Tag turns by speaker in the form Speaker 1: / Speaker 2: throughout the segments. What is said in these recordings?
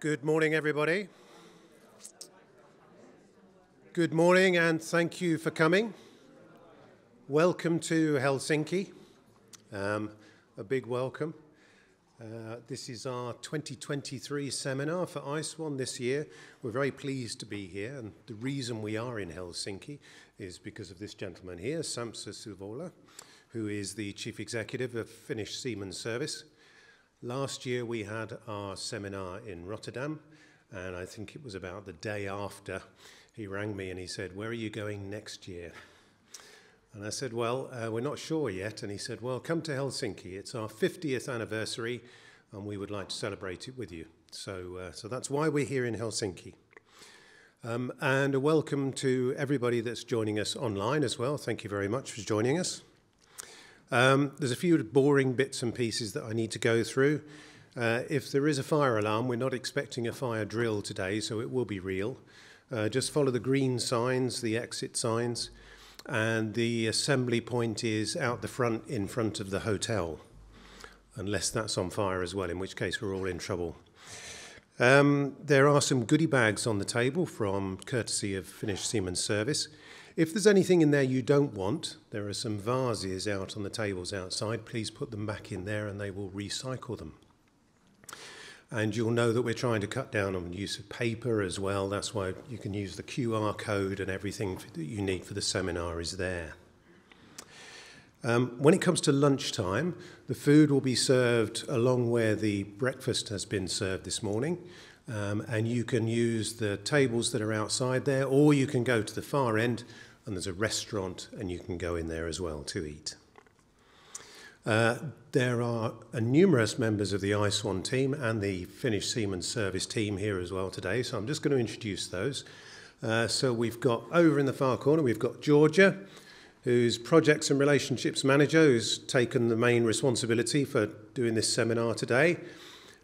Speaker 1: Good morning, everybody. Good morning, and thank you for coming. Welcome to Helsinki. A big welcome. This is our 2023 seminar for ISWAN this year. We're very pleased to be here, and the reason we are in Helsinki is because of this gentleman here, Sampsa, Sihvola, who is the Chief Executive of Finnish Seamen Service. Last year we had our seminar in Rotterdam, and I think it was about the day after he rang me and he said, "Where are you going next year?" And I said, "Well, we're not sure yet." And he said, "Well, come to Helsinki. It's our 50th anniversary and we would like to celebrate it with you." So that's why we're here in Helsinki. And a welcome to everybody that's joining us online as well. Thank you very much for joining us. There's a few boring bits and pieces that I need to go through. If there is a fire alarm, we're not expecting a fire drill today, so it will be real. Just follow the green signs, the exit signs, and the assembly point is out the front in front of the hotel, unless that's on fire as well, in which case we're all in trouble. There are some goodie bags on the table from courtesy of Finnish Seamen Service. If there's anything in there you don't want, there are some vases out on the tables outside. Please put them back in there and they will recycle them. And you'll know that we're trying to cut down on the use of paper as well. That's why you can use the QR code, and everything that you need for the seminar is there. When it comes to lunchtime, the food will be served along where the breakfast has been served this morning. And you can use the tables that are outside there, or you can go to the far end and there's a restaurant and you can go in there as well to eat. There are numerous members of the ISWAN team and the Finnish Seamen Service team here as well today, so I'm just going to introduce those. So we've got over in the far corner, we've got Georgia, who's Projects and Relationships Manager, who's taken the main responsibility for doing this seminar today.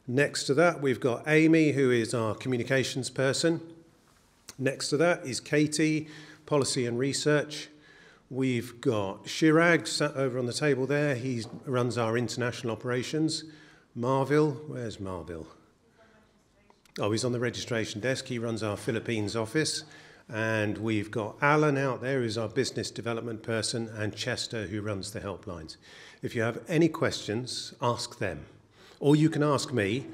Speaker 1: Next to that, we've got Amy, who is our communications person. Next to that is Katie, policy and research. We've got Chirag sat over on the table there. He runs our international operations. Marville, where's Marville? Oh, he's on the registration desk. He runs our Philippines office. And we've got Alan out there, who's our business development person, and Chester, who runs the helplines. If you have any questions, ask them. Or you can ask me,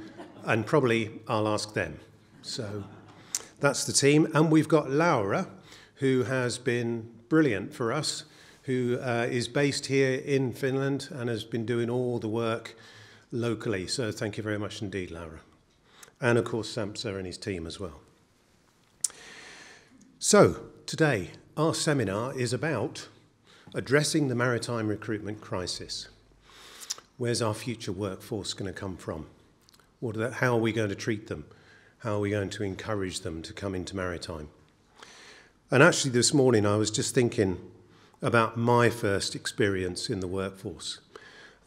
Speaker 1: and probably I'll ask them. So that's the team. And we've got Laura, who has been brilliant for us, who is based here in Finland and has been doing all the work locally. So thank you very much indeed, Laura. And of course, Sampsa and his team as well. So today, our seminar is about addressing the maritime recruitment crisis. Where's our future workforce going to come from? How are we going to treat them? How are we going to encourage them to come into maritime? And actually this morning I was just thinking about my first experience in the workforce.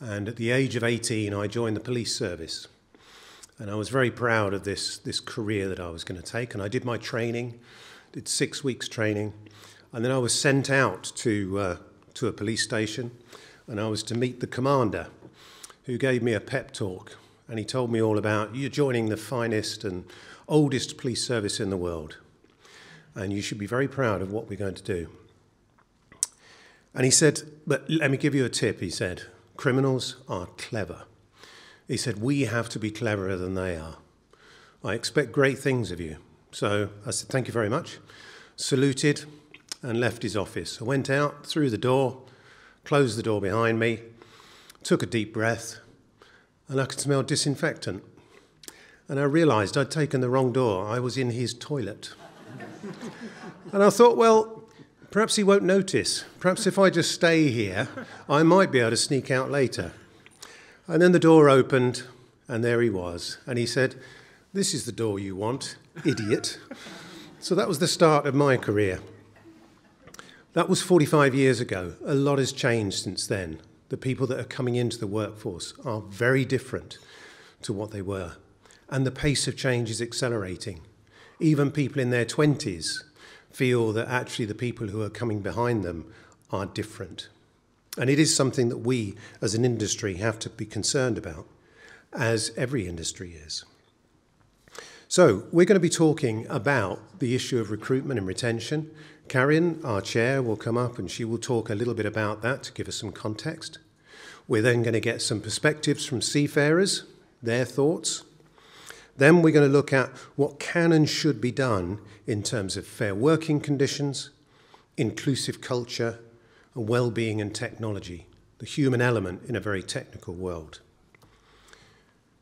Speaker 1: And at the age of 18 I joined the police service. And I was very proud of this career that I was going to take. And I did my training, did 6 weeks training. And then I was sent out to a police station, and I was to meet the commander, who gave me a pep talk, and he told me all about, "You're joining the finest and oldest police service in the world, and you should be very proud of what we're going to do." And he said, "But let me give you a tip," he said. "Criminals are clever." He said, "We have to be cleverer than they are. I expect great things of you." So I said, "Thank you very much," saluted and left his office. I went out through the door, closed the door behind me, took a deep breath, and I could smell disinfectant. And I realised I'd taken the wrong door. I was in his toilet. And I thought, well, perhaps he won't notice. Perhaps if I just stay here, I might be able to sneak out later. And then the door opened, and there he was. And he said, "This is the door you want, idiot." So that was the start of my career. That was 45 years ago. A lot has changed since then. The people that are coming into the workforce are very different to what they were. And the pace of change is accelerating. Even people in their 20s feel that actually the people who are coming behind them are different. And it is something that we as an industry have to be concerned about, as every industry is. So we're going to be talking about the issue of recruitment and retention. Karin, our chair, will come up and she will talk a little bit about that to give us some context. We're then going to get some perspectives from seafarers, their thoughts. Then we're going to look at what can and should be done in terms of fair working conditions, inclusive culture, and well-being and technology, the human element in a very technical world.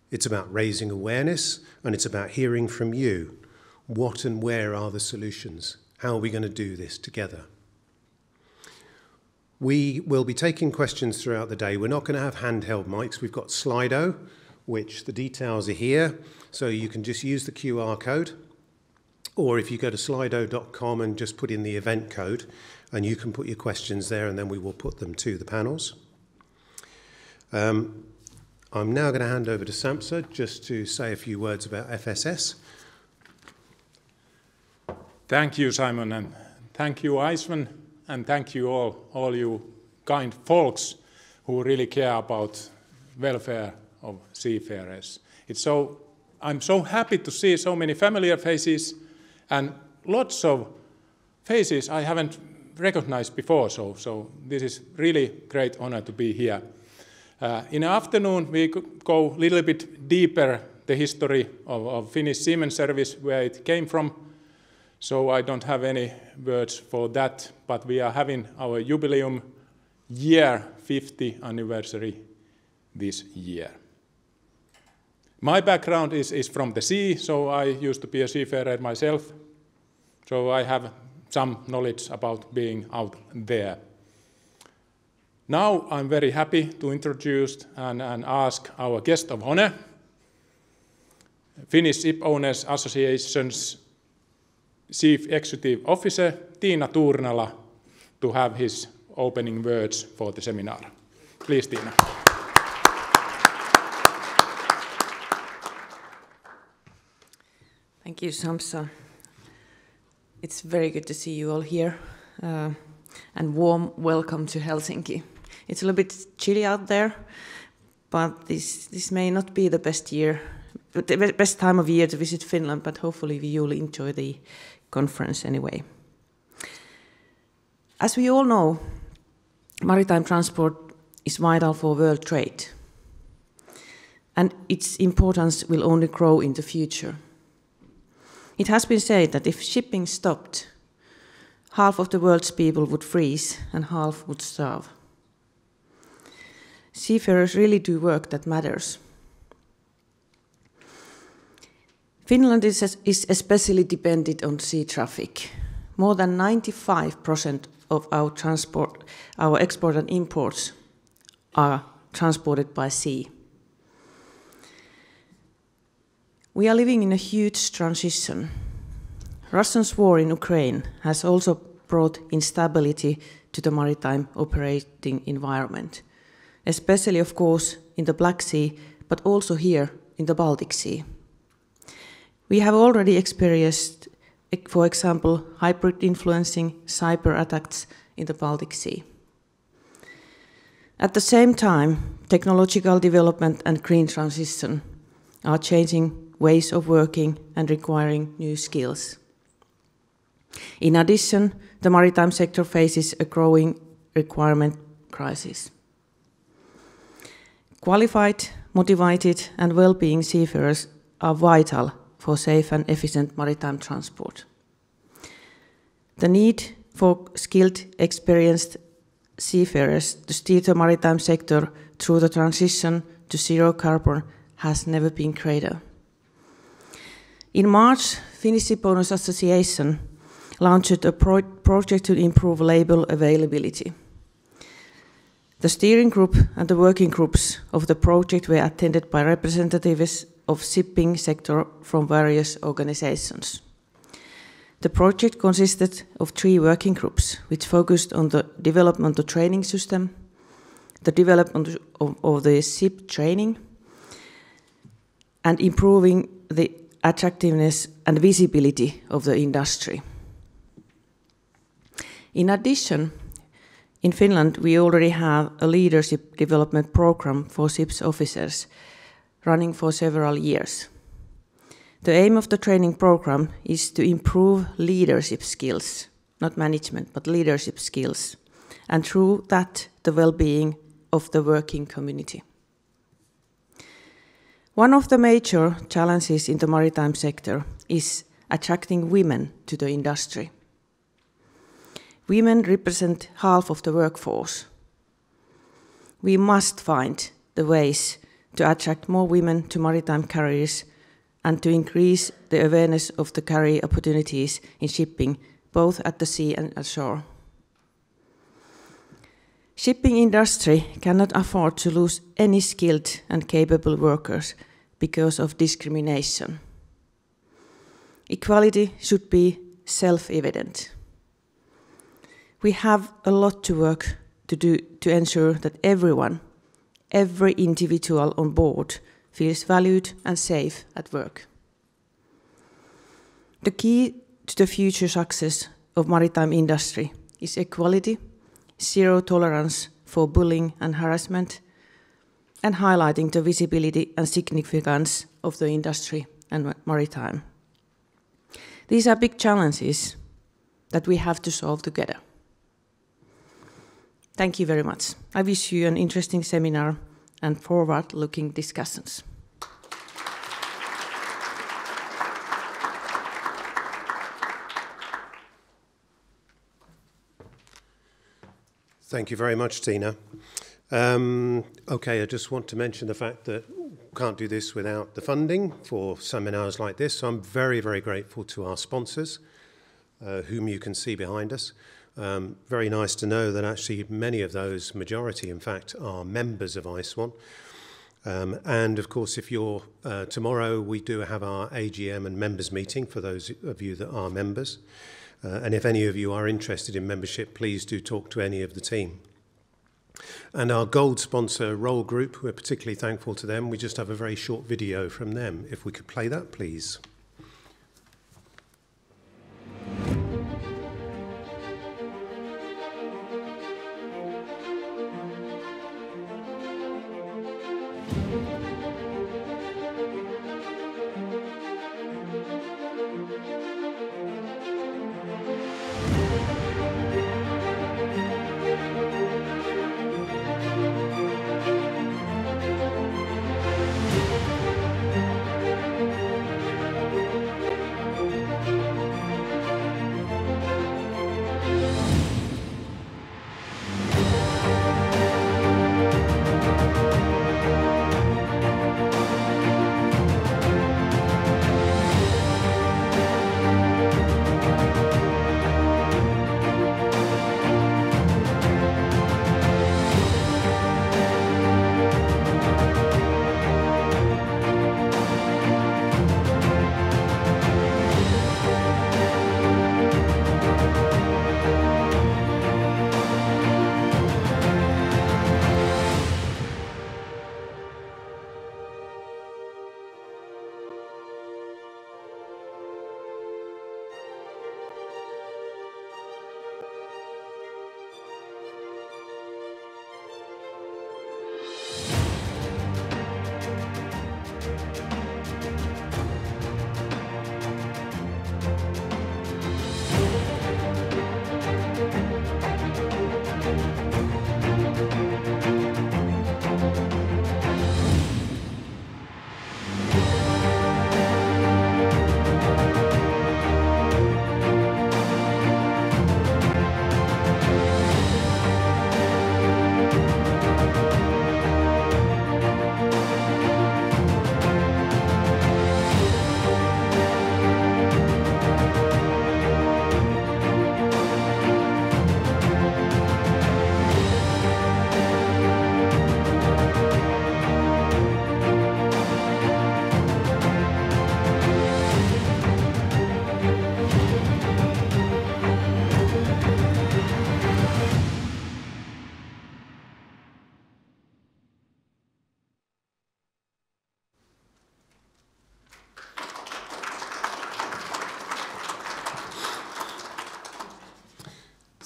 Speaker 1: It's about raising awareness, and it's about hearing from you. What and where are the solutions? How are we going to do this together? We will be taking questions throughout the day. We're not going to have handheld mics. We've got Slido, which the details are here, so you can just use the QR code. Or if you go to slido.com and just put in the event code, and you can put your questions there, and then we will put them to the panels. I'm now going to hand over to Sampsa just to say a few words about FSS.
Speaker 2: Thank you, Simon, and thank you, ISWAN, and thank you all you kind folks who really care about welfare of seafarers. I'm so happy to see so many familiar faces and lots of faces I haven't recognized before, so this is really great honor to be here. In the afternoon, we could go a little bit deeper the history of Finnish Seamen service, where it came from. So I don't have any words for that, but we are having our jubileum year 50 anniversary this year. My background is from the sea, so I used to be a seafarer myself. So I have some knowledge about being out there. Now I'm very happy to introduce and ask our guest of honor, Finnish Shipowners Association's Chief Executive Officer, Tiina Tuurnala, to have his opening words for the seminar. Please, Tiina.
Speaker 3: Thank you, Sampsa. It's very good to see you all here, and warm welcome to Helsinki. It's a little bit chilly out there, but this may not be the best time of year to visit Finland, but hopefully you'll enjoy the conference anyway. As we all know, maritime transport is vital for world trade, and its importance will only grow in the future. It has been said that if shipping stopped, half of the world's people would freeze and half would starve. Seafarers really do work that matters. Finland is especially dependent on sea traffic. More than 95% of our export and imports are transported by sea. We are living in a huge transition. Russia's war in Ukraine has also brought instability to the maritime operating environment, especially, of course, in the Black Sea, but also here in the Baltic Sea. We have already experienced, for example, hybrid influencing cyber attacks in the Baltic Sea. At the same time, technological development and green transition are changing ways of working and requiring new skills. In addition, the maritime sector faces a growing requirement crisis. Qualified, motivated and well-being seafarers are vital for safe and efficient maritime transport. The need for skilled, experienced seafarers to steer the maritime sector through the transition to zero carbon has never been greater. In March, Finnish Shipowners Association launched a project to improve label availability. The steering group and the working groups of the project were attended by representatives of shipping sector from various organizations. The project consisted of 3 working groups, which focused on the development of the training system, the development of the ship training, and improving the attractiveness and visibility of the industry. In addition, in Finland, we already have a leadership development program for ships officers running for several years. The aim of the training program is to improve leadership skills, not management, but leadership skills, and through that, the well-being of the working community. One of the major challenges in the maritime sector is attracting women to the industry. Women represent half of the workforce. We must find the ways to attract more women to maritime careers and to increase the awareness of the career opportunities in shipping, both at the sea and ashore. Shipping industry cannot afford to lose any skilled and capable workers because of discrimination. Equality should be self-evident. We have a lot to work to do to ensure that everyone, every individual on board, feels valued and safe at work. The key to the future success of maritime industry is equality, zero tolerance for bullying and harassment, and highlighting the visibility and significance of the industry and maritime. These are big challenges that we have to solve together. Thank you very much. I wish you an interesting seminar and forward-looking discussions.
Speaker 1: Thank you very much, Tiina. Okay, I just want to mention the fact that we can't do this without the funding for seminars like this. So I'm very, very grateful to our sponsors, whom you can see behind us. Very nice to know that actually many of those, majority in fact, are members of ISWAN. And of course, if you're tomorrow, we do have our AGM and members meeting for those of you that are members. And if any of you are interested in membership, please do talk to any of the team. And our gold sponsor, Roll Group, we're particularly thankful to them. We just have a very short video from them. If we could play that, please.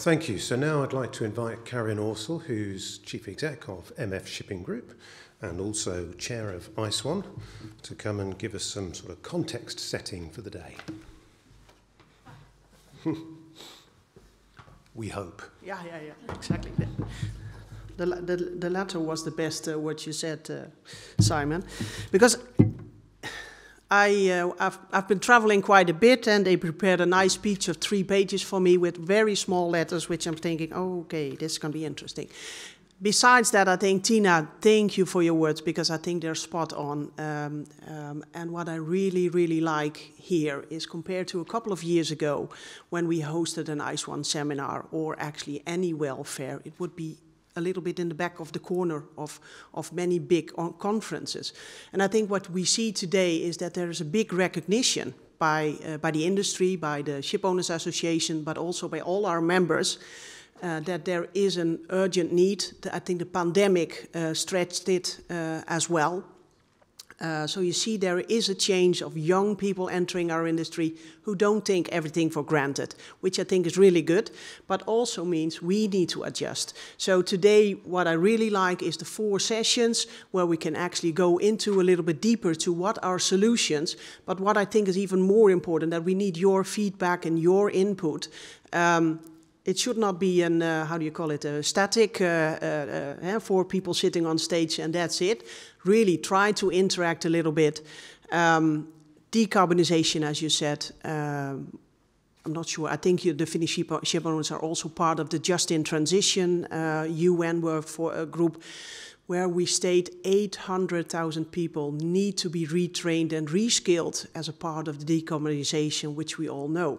Speaker 1: Thank you. So now I'd like to invite Karin Orsel, who's Chief Exec of MF Shipping Group and also Chair of ISWAN, to come and give us some sort of context setting for the day. We hope.
Speaker 4: Yeah, exactly. The latter was the best what you said, Simon, because I've been traveling quite a bit, and they prepared a nice speech of 3 pages for me with very small letters, which I'm thinking, oh, okay, this is going to be interesting. Besides that, I think, Tiina, thank you for your words, because I think they're spot on. And what I really, really like here is, compared to a couple of years ago when we hosted an ISWAN seminar, or actually any welfare, it would be a little bit in the back of the corner of many big conferences. And I think what we see today is that there is a big recognition by the industry, by the Shipowners Association, but also by all our members, that there is an urgent need. I think the pandemic stretched it as well. So you see there is a change of young people entering our industry who don't take everything for granted, which I think is really good, but also means we need to adjust. So today what I really like is the 4 sessions where we can actually go into a little bit deeper to what are solutions, but what I think is even more important, that we need your feedback and your input. It should not be an, how do you call it, a static, 4 people sitting on stage and that's it. Really try to interact a little bit. Decarbonization, as you said, I'm not sure. I think the Finnish shipowners are also part of the Just in Transition UN work for a group where we state 800,000 people need to be retrained and reskilled as a part of the decarbonization, which we all know.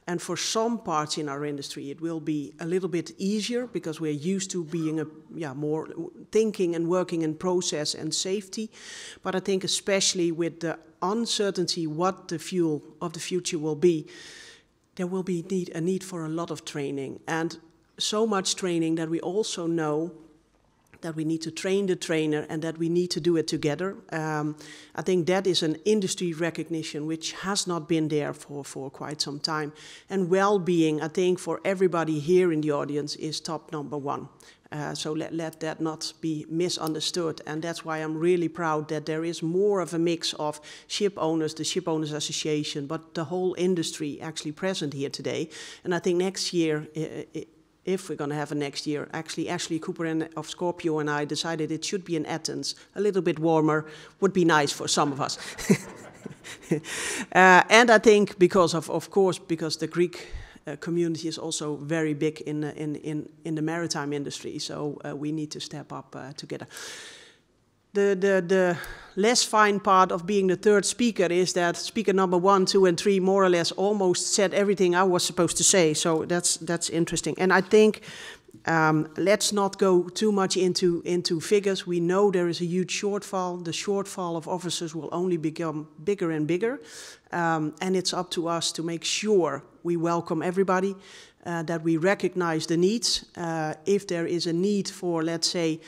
Speaker 4: And for some parts in our industry, it will be a little bit easier because we're used to being more thinking and working in process and safety. But I think especially with the uncertainty what the fuel of the future will be, there will be a need for a lot of training, and so much training that we also know that we need to train the trainer and that we need to do it together. I think that is an industry recognition which has not been there for quite some time. And well-being, I think, for everybody here in the audience is top number 1. So let that not be misunderstood. And that's why I'm really proud that there is more of a mix of ship owners, the Shipowners Association, but the whole industry actually present here today. And I think next year, if we're going to have a next year, actually Ashley Cooper of Scorpio and I decided it should be in Athens. A little bit warmer would be nice for some of us. And I think because of course, because the Greek community is also very big in the maritime industry, so we need to step up together. The less fine part of being the 3rd speaker is that speaker number 1, 2, and 3 more or less almost said everything I was supposed to say. So that's interesting. And I think let's not go too much into figures. We know there is a huge shortfall. The shortfall of officers will only become bigger and bigger. And it's up to us to make sure we welcome everybody, that we recognize the needs. If there is a need for, let's say,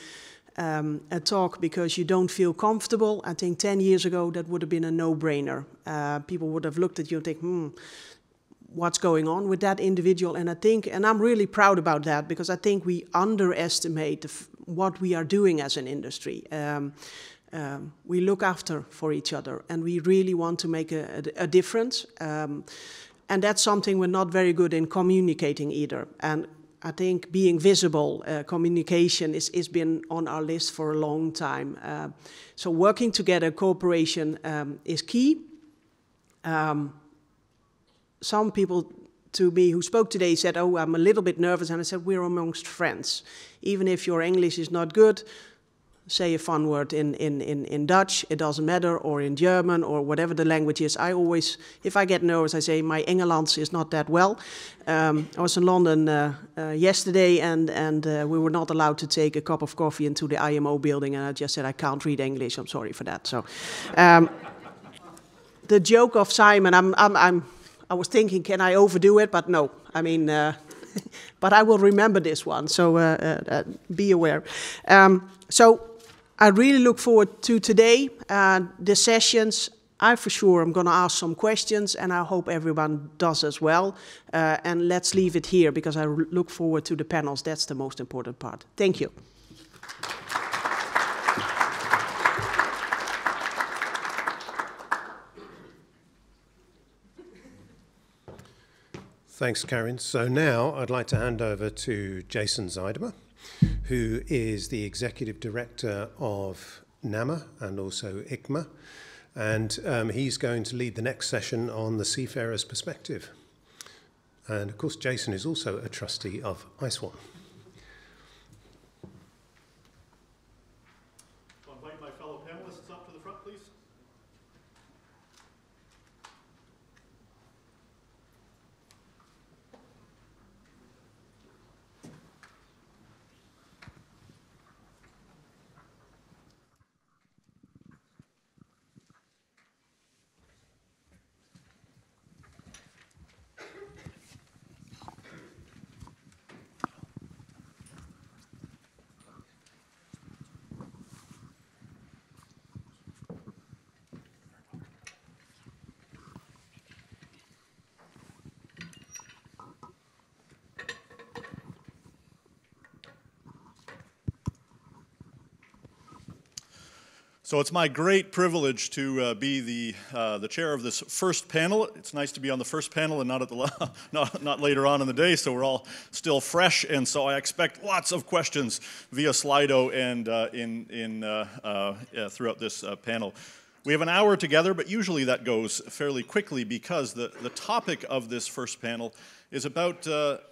Speaker 4: a talk because you don't feel comfortable, I think 10 years ago that would have been a no-brainer. People would have looked at you and think, what's going on with that individual? And I think, and I'm really proud about that, because I think we underestimate what we are doing as an industry. We look after for each other, and we really want to make a difference. And that's something we're not very good in communicating either. And I think being visible, communication is been on our list for a long time. So working together, cooperation is key. Some people to me who spoke today said, oh, I'm a little bit nervous. And I said, we're amongst friends. Even if your English is not good, say a fun word in Dutch, it doesn't matter, or in German, or whatever the language is. I always, if I get nervous, I say my Engelands is not that well. I was in London yesterday, and we were not allowed to take a cup of coffee into the IMO building, and I just said, I can't read English, I'm sorry for that. So, the joke of Simon, I was thinking, can I overdo it? But no, I mean, but I will remember this one, so be aware. So I really look forward to today. The sessions, I for sure am going to ask some questions, and I hope everyone does as well. And let's leave it here, because I look forward to the panels. That's the most important part. Thank you.
Speaker 1: Thanks, Karin. So now I'd like to hand over to Jason Zuidema, who is the Executive Director of NAMMA and also ICMA. And he's going to lead the next session on the seafarer's perspective. And of course, Jason is also a trustee of ISWAN.
Speaker 5: I'll invite my fellow panelists up to the front, please. So it's my great privilege to be the chair of this first panel. It's nice to be on the first panel and not at the not later on in the day, so we're all still fresh. And so I expect lots of questions via Slido and throughout this panel. We have an hour together, but usually that goes fairly quickly because the topic of this first panel is about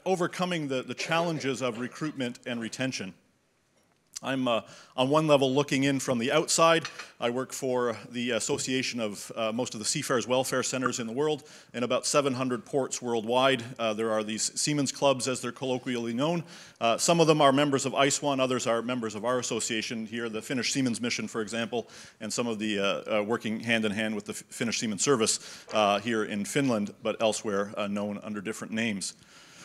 Speaker 5: overcoming the challenges of recruitment and retention. I'm on one level looking in from the outside. I work for the association of most of the seafarers' welfare centers in the world in about 700 ports worldwide. There are these seamen's clubs, as they're colloquially known. Some of them are members of ISWAN, others are members of our association here, the Finnish Seamen's Mission, for example, and some of the working hand in hand with the Finnish Seamen's Service here in Finland, but elsewhere known under different names.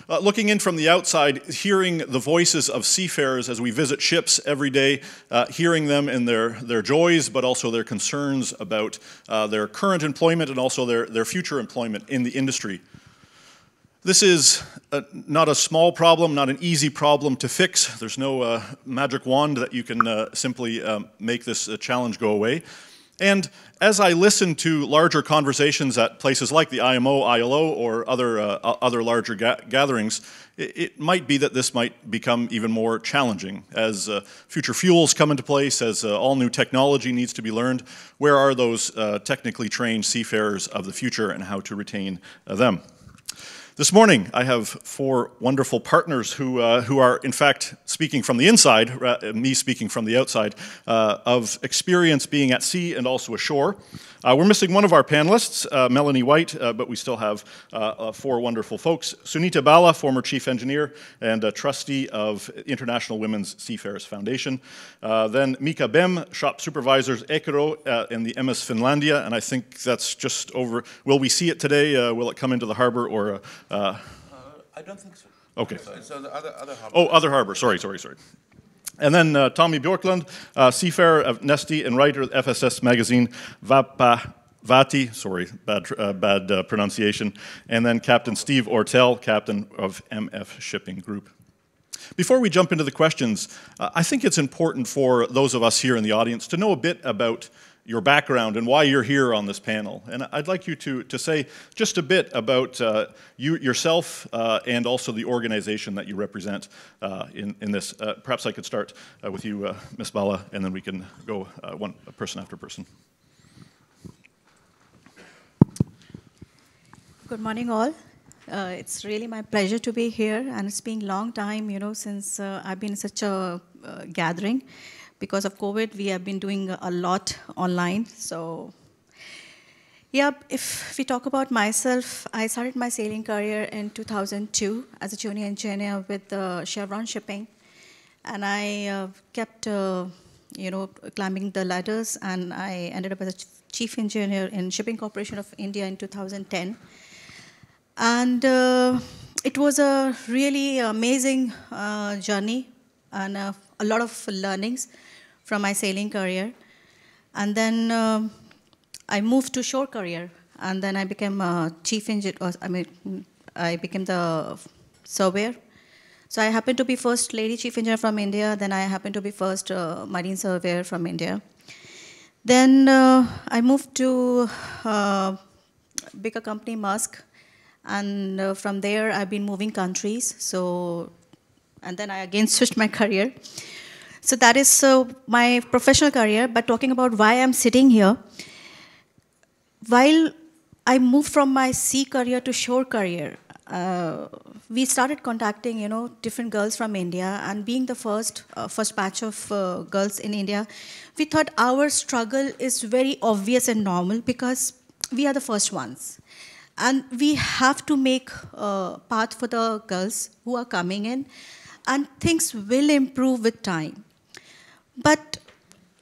Speaker 5: Looking in from the outside, hearing the voices of seafarers as we visit ships every day, hearing them in their joys, but also their concerns about their current employment and also their future employment in the industry. This is not a small problem, not an easy problem to fix. There's no magic wand that you can simply make this challenge go away. And as I listen to larger conversations at places like the IMO, ILO, or other larger gatherings, it might be that this might become even more challenging. As future fuels come into place, as all new technology needs to be learned, where are those technically trained seafarers of the future and how to retain them? This morning, I have 4 wonderful partners who are, in fact, speaking from the inside, me speaking from the outside, of experience being at sea and also ashore. We're missing one of our panelists, Melanie White, but we still have 4 wonderful folks. Suneeti Bala, former chief engineer and trustee of International Women's Seafarers Foundation. Then Mika Behm, shop supervisors Eckerö in the MS Finlandia, and I think that's just over. Will we see it today? Will it come into the harbor or?
Speaker 6: I don't think so.
Speaker 1: Okay.
Speaker 6: So the other harbor.
Speaker 1: Oh, other harbor. Sorry. And then Tommy Björklund, seafarer of Neste and writer of FSS magazine Vapaavahti. Sorry, bad pronunciation. And then Captain Steve Orsel, captain of MF Shipping Group. Before we jump into the questions, I think it's important for those of us here in the audience to know a bit about your background and why you're here on this panel. And I'd like you to say just a bit about yourself and also the organization that you represent in this. Perhaps I could start with you, Ms. Bala, and then we can go one person after person.
Speaker 7: Good morning, all. It's really my pleasure to be here, and it's been a long time, since I've been in such a gathering. Because of COVID, we have been doing a lot online. So, yeah, if we talk about myself, I started my sailing career in 2002 as a junior engineer with Chevron Shipping. And I kept, climbing the ladders, and I ended up as a chief engineer in Shipping Corporation of India in 2010. And it was a really amazing journey and a lot of learnings from my sailing career. And then I moved to shore career, and then I became a chief engineer. I became the surveyor. So I happened to be first lady chief engineer from India. Then I happened to be first marine surveyor from India. Then I moved to bigger company, Musk, and from there I've been moving countries. So, and then I again switched my career. So that is my professional career. But talking about why I'm sitting here, while I moved from my sea career to shore career, we started contacting, different girls from India, and being the first batch of girls in India, we thought our struggle is very obvious and normal because we are the first ones. And we have to make a path for the girls who are coming in, and things will improve with time. But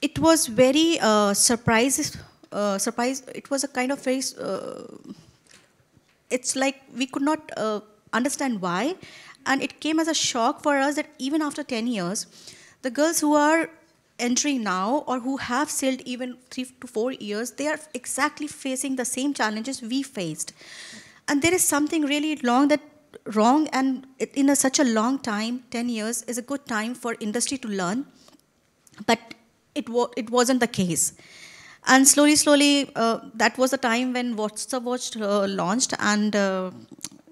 Speaker 7: it was very surprise. It was a kind of very, it's like we could not understand why. And it came as a shock for us that even after 10 years, the girls who are entering now or who have sailed even 3 to 4 years, they are exactly facing the same challenges we faced. And there is something really wrong, and in such a long time, 10 years is a good time for industry to learn. But it wasn't the case. And slowly, that was the time when WhatsApp launched, and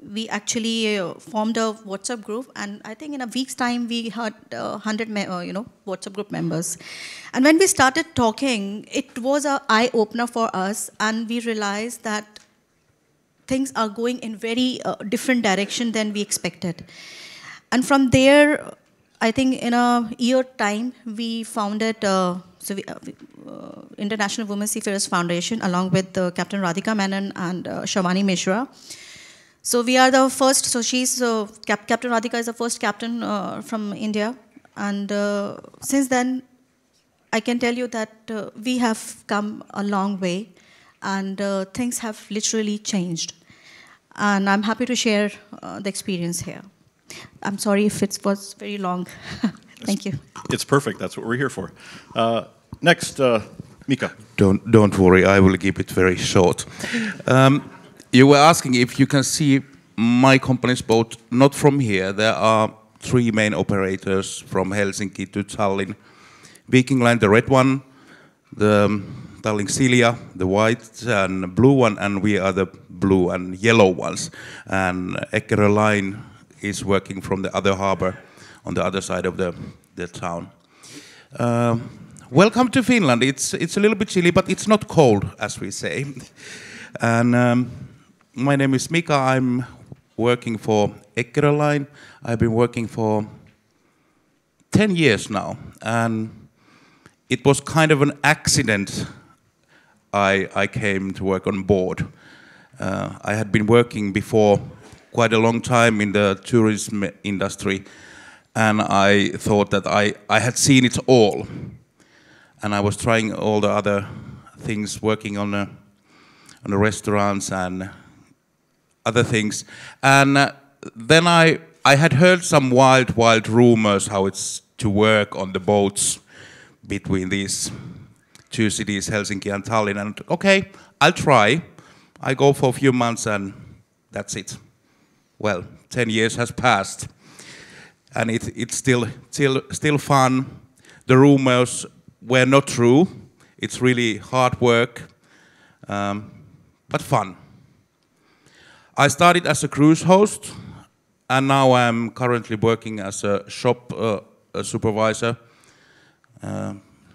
Speaker 7: we actually formed a WhatsApp group. And I think in a week's time, we had 100, WhatsApp group members. And when we started talking, it was an eye-opener for us, and we realized that things are going in very different direction than we expected. And from there, I think in a year time, we founded International Women Seafarers Foundation along with Captain Radhika Menon and Shavani Mishra. So we are the first, so she's, Captain Radhika is the first captain from India. And since then, I can tell you that we have come a long way, and things have literally changed. And I'm happy to share the experience here. I'm sorry if it was very long. Thank you.
Speaker 5: It's perfect. That's what we're here for. Next, Mika.
Speaker 6: Don't worry, I will keep it very short. You were asking if you can see my company's boat, not from here. There are 3 main operators from Helsinki to Tallinn. Viking Line, the red one, the Tallinn Silja, the white and blue one, and we are the blue and yellow ones. And Eckerö Line is working from the other harbor on the other side of the town. Welcome to Finland. It's a little bit chilly, but it's not cold, as we say. And my name is Mika. I'm working for Eckerö Line. I've been working for 10 years now, and it was kind of an accident I came to work on board. I had been working before quite a long time in the tourism industry, and I thought that I had seen it all. And I was trying all the other things, working on the restaurants and other things. And then I had heard some wild rumors how it's to work on the boats between these 2 cities, Helsinki and Tallinn. And okay, I'll try. I go for a few months and that's it. Well, 10 years has passed, and it's still fun. The rumors were not true. It's really hard work, but fun. I started as a cruise host, and now I'm currently working as a shop supervisor,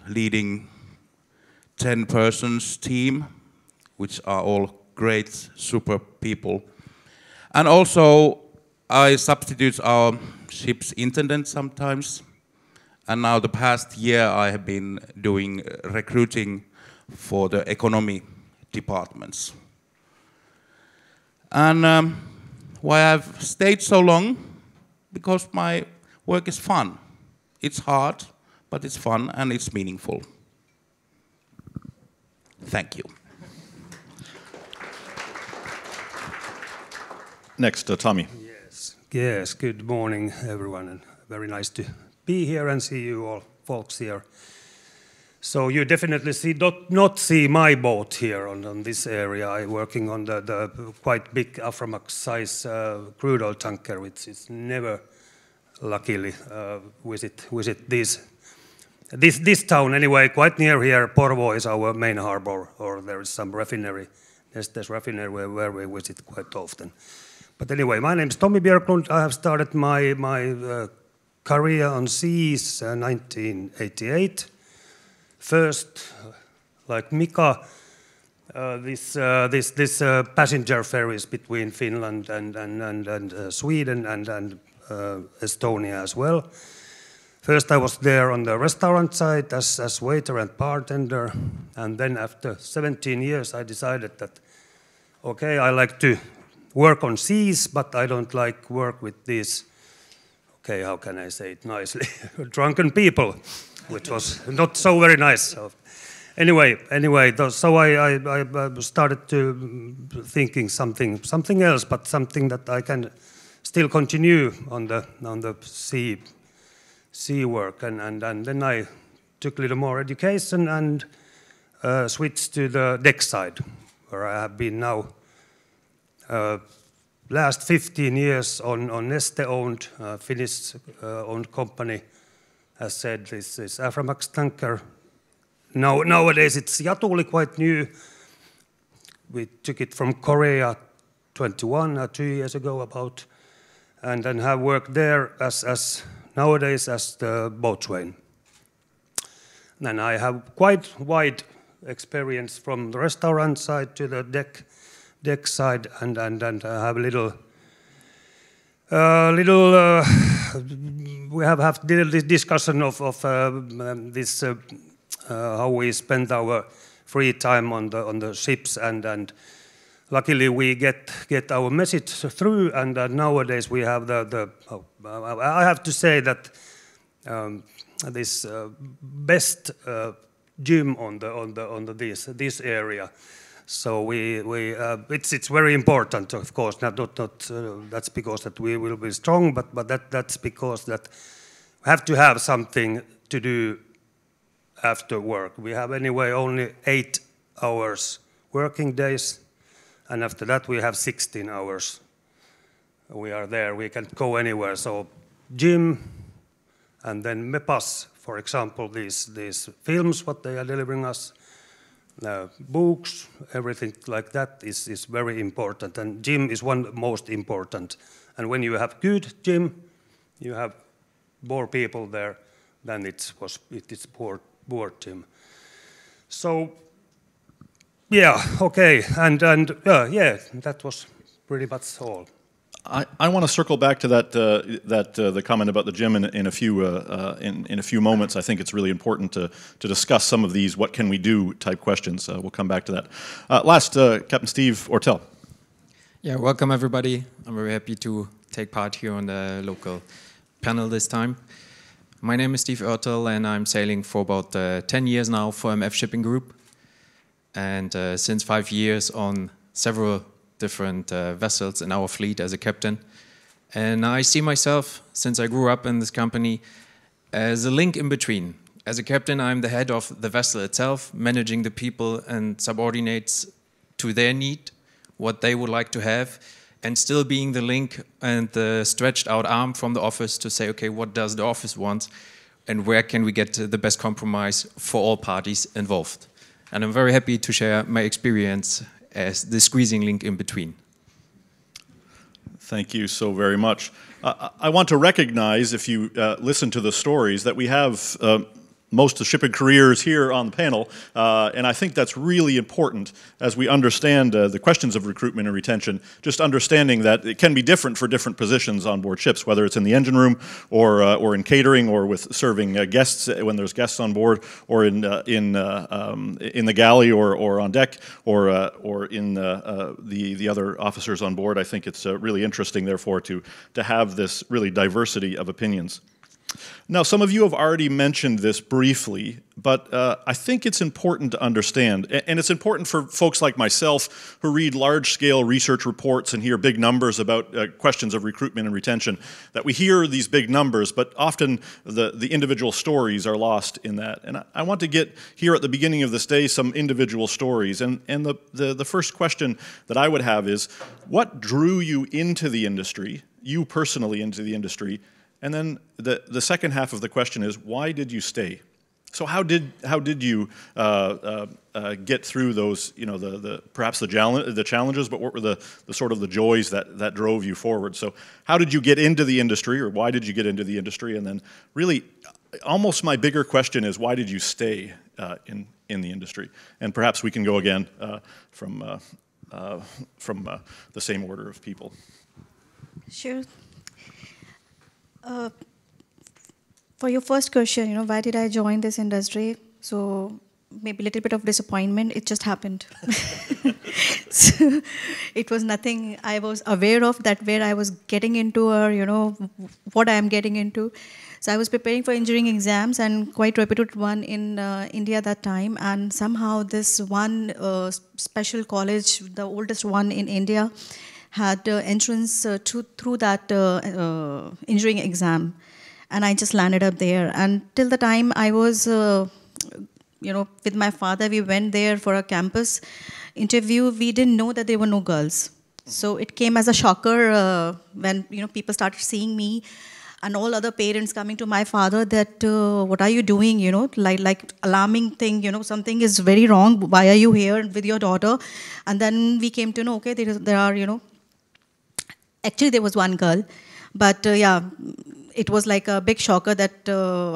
Speaker 6: leading 10 persons team, which are all great, super people. And also, I substitute our ship's intendant sometimes. And now the past year, I have been doing recruiting for the economy departments. And why I've stayed so long? Because my work is fun. It's hard, but it's fun and it's meaningful. Thank you.
Speaker 5: Next, Tommy.
Speaker 8: Yes. Good morning, everyone, and very nice to be here and see you all folks here. So you definitely not see my boat here on this area. I'm working on the quite big Aframax size crude oil tanker, which is never luckily visit this town anyway. Quite near here, Porvoo is our main harbor, or there is some refinery, Neste's refinery where we visit quite often. But anyway, my name is Tommy Björklund. I have started my career on seas 1988. First, like Mika, this passenger ferries between Finland and Sweden and Estonia as well. First I was there on the restaurant side as waiter and bartender, and then after 17 years I decided that, okay, I like to work on seas, but I don't like work with these, okay, how can I say it nicely, drunken people, which was not so very nice. So anyway, so I started to thinking something else, but something that I can still continue on the sea work, and then I took a little more education and switched to the deck side, where I have been now last 15 years on Neste owned Finnish owned company. As said, this is Aframax tanker. Nowadays it's Yatuli, quite new. We took it from Korea 2 years ago about, and then have worked there as nowadays as the boatswain. And I have quite wide experience from the restaurant side to the deck side, and I have we have this discussion of this how we spend our free time on the ships, and luckily we get our message through, and nowadays we have I have to say that this best gym on this area. So it's very important, of course. Not that's because that we will be strong, but that's because that we have to have something to do after work. We have anyway only 8 hours working days, and after that we have 16 hours. We are there. We can't go anywhere. So gym, and then MEPAS, for example, these films what they are delivering us. Books, everything like that is very important, and gym is one most important. And when you have good gym, you have more people there than it is poor gym. So yeah, okay, and yeah, that was pretty much all.
Speaker 5: I want to circle back to the comment about the gym in a few moments. I think it's really important to discuss some of these "what can we do" type questions. We'll come back to that. Last, Captain Steve Ortel.
Speaker 9: Yeah, welcome everybody. I'm very happy to take part here on the local panel this time. My name is Steve Ortel, and I'm sailing for about 10 years now for MF Shipping Group, and since 5 years on several different vessels in our fleet as a captain. And I see myself, since I grew up in this company, as a link in between. As a captain, I'm the head of the vessel itself, managing the people and subordinates to their need, what they would like to have, and still being the link and the stretched out arm from the office to say, okay, what does the office want, and where can we get the best compromise for all parties involved? And I'm very happy to share my experience as the squeezing link in between.
Speaker 5: Thank you so very much. I want to recognize, if you listen to the stories, that we have most of the shipping careers here on the panel, and I think that's really important as we understand the questions of recruitment and retention, just understanding that it can be different for different positions on board ships, whether it's in the engine room or in catering or with serving guests when there's guests on board, or in the galley or on deck, or in the other officers on board. I think it's really interesting, therefore, to have this really diversity of opinions. Now, some of you have already mentioned this briefly, but I think it's important to understand, and it's important for folks like myself who read large-scale research reports and hear big numbers about questions of recruitment and retention, that we hear these big numbers, but often the individual stories are lost in that. And I want to get here at the beginning of this day some individual stories. And the first question that I would have is, what drew you into the industry, you personally into the industry? And then the second half of the question is, why did you stay? So how did you get through those, you know, perhaps the challenges, but what were the sort of the joys that drove you forward? So how did you get into the industry, or why did you get into the industry? And then really, almost my bigger question is, why did you stay in the industry? And perhaps we can go again from the same order of people.
Speaker 7: Sure. For your first question, you know, why did I join this industry? So maybe a little bit of disappointment. It just happened. So it was nothing I was aware of that where I was getting into, or you know, what I am getting into. So I was preparing for engineering exams, and quite reputed one in India at that time. And somehow this one special college, the oldest one in India, had entrance through that engineering exam. And I just landed up there. And till the time I was, you know, with my father, we went there for a campus interview. We didn't know that there were no girls. So it came as a shocker when, you know, people started seeing me, and all other parents coming to my father that, what are you doing, you know, like alarming thing, you know, something is very wrong. Why are you here with your daughter? And then we came to know, okay, there are, you know, actually there was one girl, but yeah, it was like a big shocker that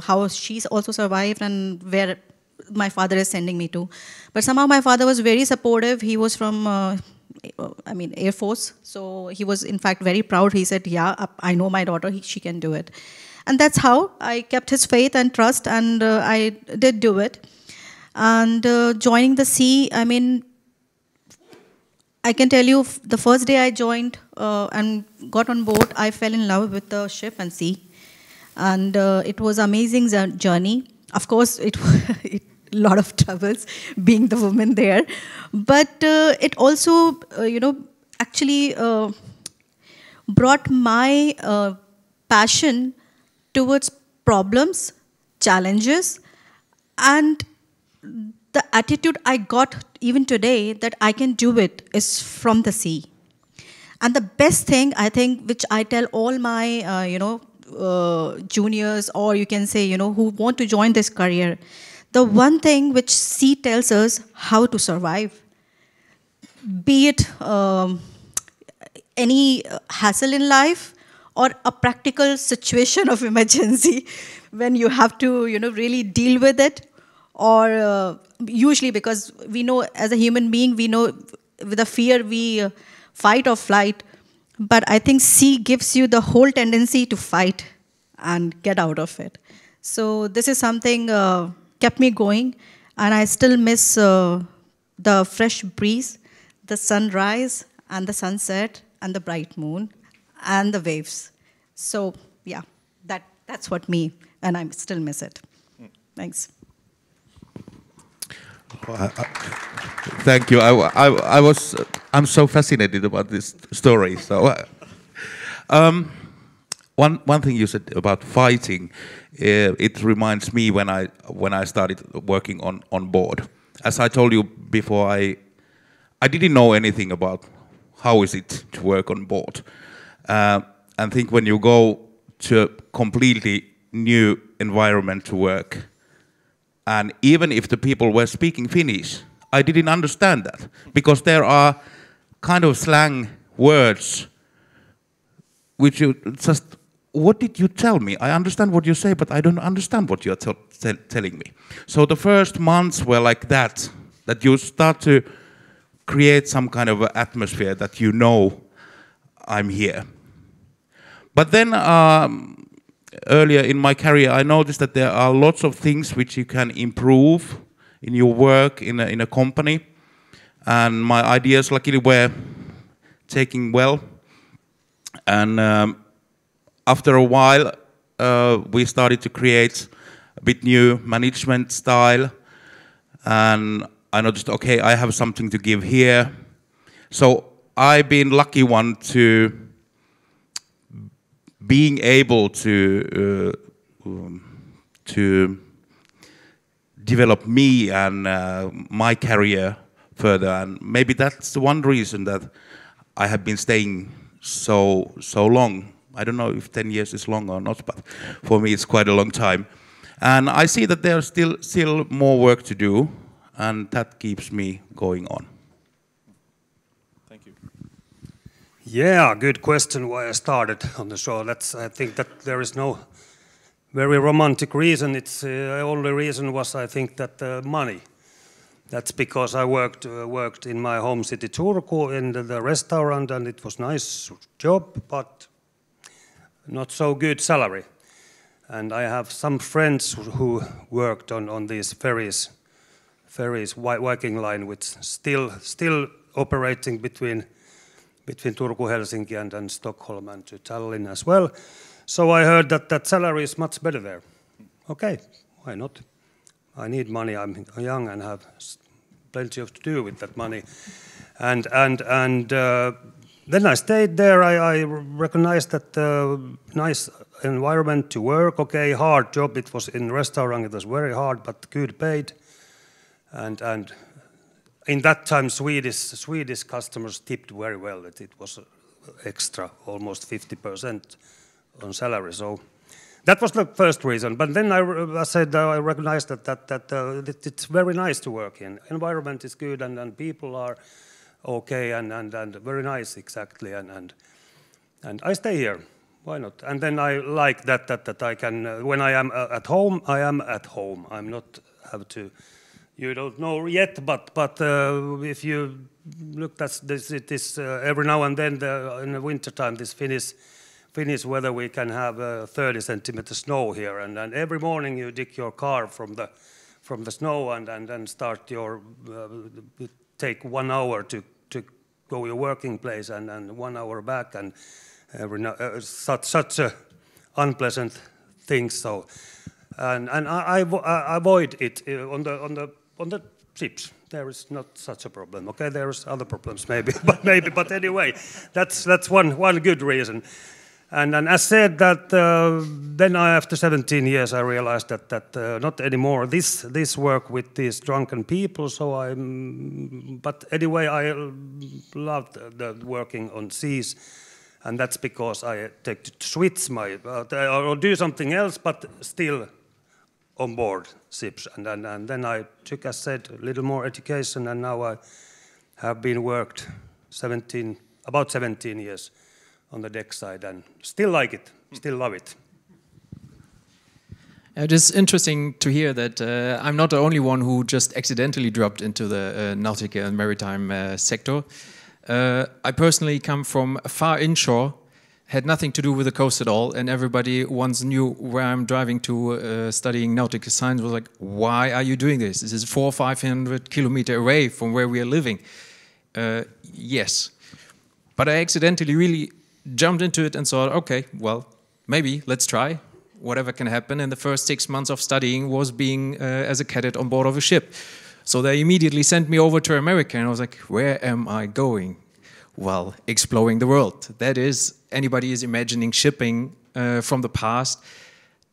Speaker 7: how she's also survived and where my father is sending me to. But somehow my father was very supportive. He was from, Air Force. So he was in fact very proud. He said, yeah, I know my daughter, she can do it. And that's how I kept his faith and trust, and I did do it. And joining the sea, I mean, I can tell you the first day I joined and got on board, I fell in love with the ship and sea. And it was an amazing journey. Of course, it a lot of troubles being the woman there. But it also, you know, actually brought my passion towards problems, challenges, and the attitude I got even today that I can do it is from the sea. And the best thing, I think, which I tell all my, juniors, or you can say, you know, who want to join this career, the one thing which sea tells us how to survive, be it any hassle in life or a practical situation of emergency when you have to, you know, really deal with it, or usually because we know as a human being, we know with a fear we fight or flight, but I think sea gives you the whole tendency to fight and get out of it. So this is something kept me going, and I still miss the fresh breeze, the sunrise and the sunset and the bright moon and the waves. So yeah, that's what me, and I still miss it. Thanks.
Speaker 6: Thank you. I'm so fascinated about this story. So, one thing you said about fighting, it reminds me when I started working on board. As I told you before, I didn't know anything about how is it to work on board. And think when you go to a completely new environment to work, and even if the people were speaking Finnish, I didn't understand that, because there are kind of slang words which you just, what did you tell me? I understand what you say, but I don't understand what you're telling me. So the first months were like that you start to create some kind of atmosphere that you know I'm here. But then earlier in my career, I noticed that there are lots of things which you can improve in your work in a company, and my ideas luckily were taking well. And after a while, we started to create a bit new management style, and I noticed, okay, I have something to give here. So I've been lucky one to being able to develop me and my career further, and maybe that's the one reason that I have been staying so long. I don't know if 10 years is long or not, but for me it's quite a long time. And I see that there's still more work to do, and that keeps me going on.
Speaker 5: Thank you.
Speaker 8: Yeah, good question why I started on the show. I think that there is no very romantic reason. It's the only reason was, I think, that money. That's because I worked in my home city Turku in the restaurant, and it was nice job, but not so good salary. And I have some friends who worked on these ferries, Viking line, which still operating between Turku, Helsinki, and Stockholm, and to Tallinn as well. So I heard that salary is much better there. Okay, why not? I need money. I'm young and have plenty of to do with that money. And then I stayed there. I recognized that nice environment to work. Okay, hard job. It was in restaurant. It was very hard, but good paid. And in that time, Swedish customers tipped very well. It was extra, almost 50% on salary. So that was the first reason. But then I recognized that it's very nice to work in. Environment is good, and people are okay, and very nice, exactly. And I stay here. Why not? And then I like that I can, when I am at home, I am at home. I'm not have to. You don't know yet, but if you look at this every now and then in the winter time, this Finnish weather, we can have 30 centimeters snow here, and every morning you dig your car from the snow and then start your take 1 hour to go your working place and 1 hour back, and such a unpleasant thing. So and I avoid it on the ships. There is not such a problem. Okay, there's other problems maybe, but anyway, that's one good reason. And as said that, then after 17 years I realized that not anymore this work with these drunken people. So but anyway, I loved the working on seas, and that's because I take to switch my or do something else, but still on board ships. And then I took, as said, a little more education, and now I have been worked about 17 years on the deck side, and still like it, still love it.
Speaker 9: It is interesting to hear that I'm not the only one who just accidentally dropped into the nautical and maritime sector. I personally come from far inshore, had nothing to do with the coast at all, and everybody once knew where I'm driving to studying nautical science. Was like, why are you doing this? This is 400 or 500 kilometers away from where we are living. Yes, but I accidentally really jumped into it and thought, okay, well, maybe let's try. Whatever can happen. And the first 6 months of studying was being as a cadet on board of a ship. So they immediately sent me over to America, and I was like, where am I going? Well, exploring the world. That is, anybody is imagining shipping from the past,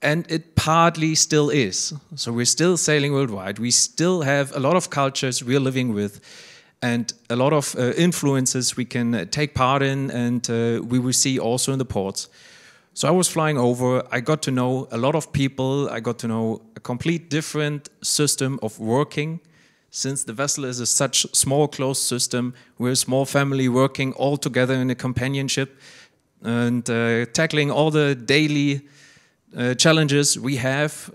Speaker 9: and it partly still is. So we're still sailing worldwide. We still have a lot of cultures we're living with, and a lot of influences we can take part in, and we will see also in the ports. So I was flying over, I got to know a lot of people, I got to know a complete different system of working. Since the vessel is such a small closed system, we're a small family working all together in a companionship and tackling all the daily challenges we have.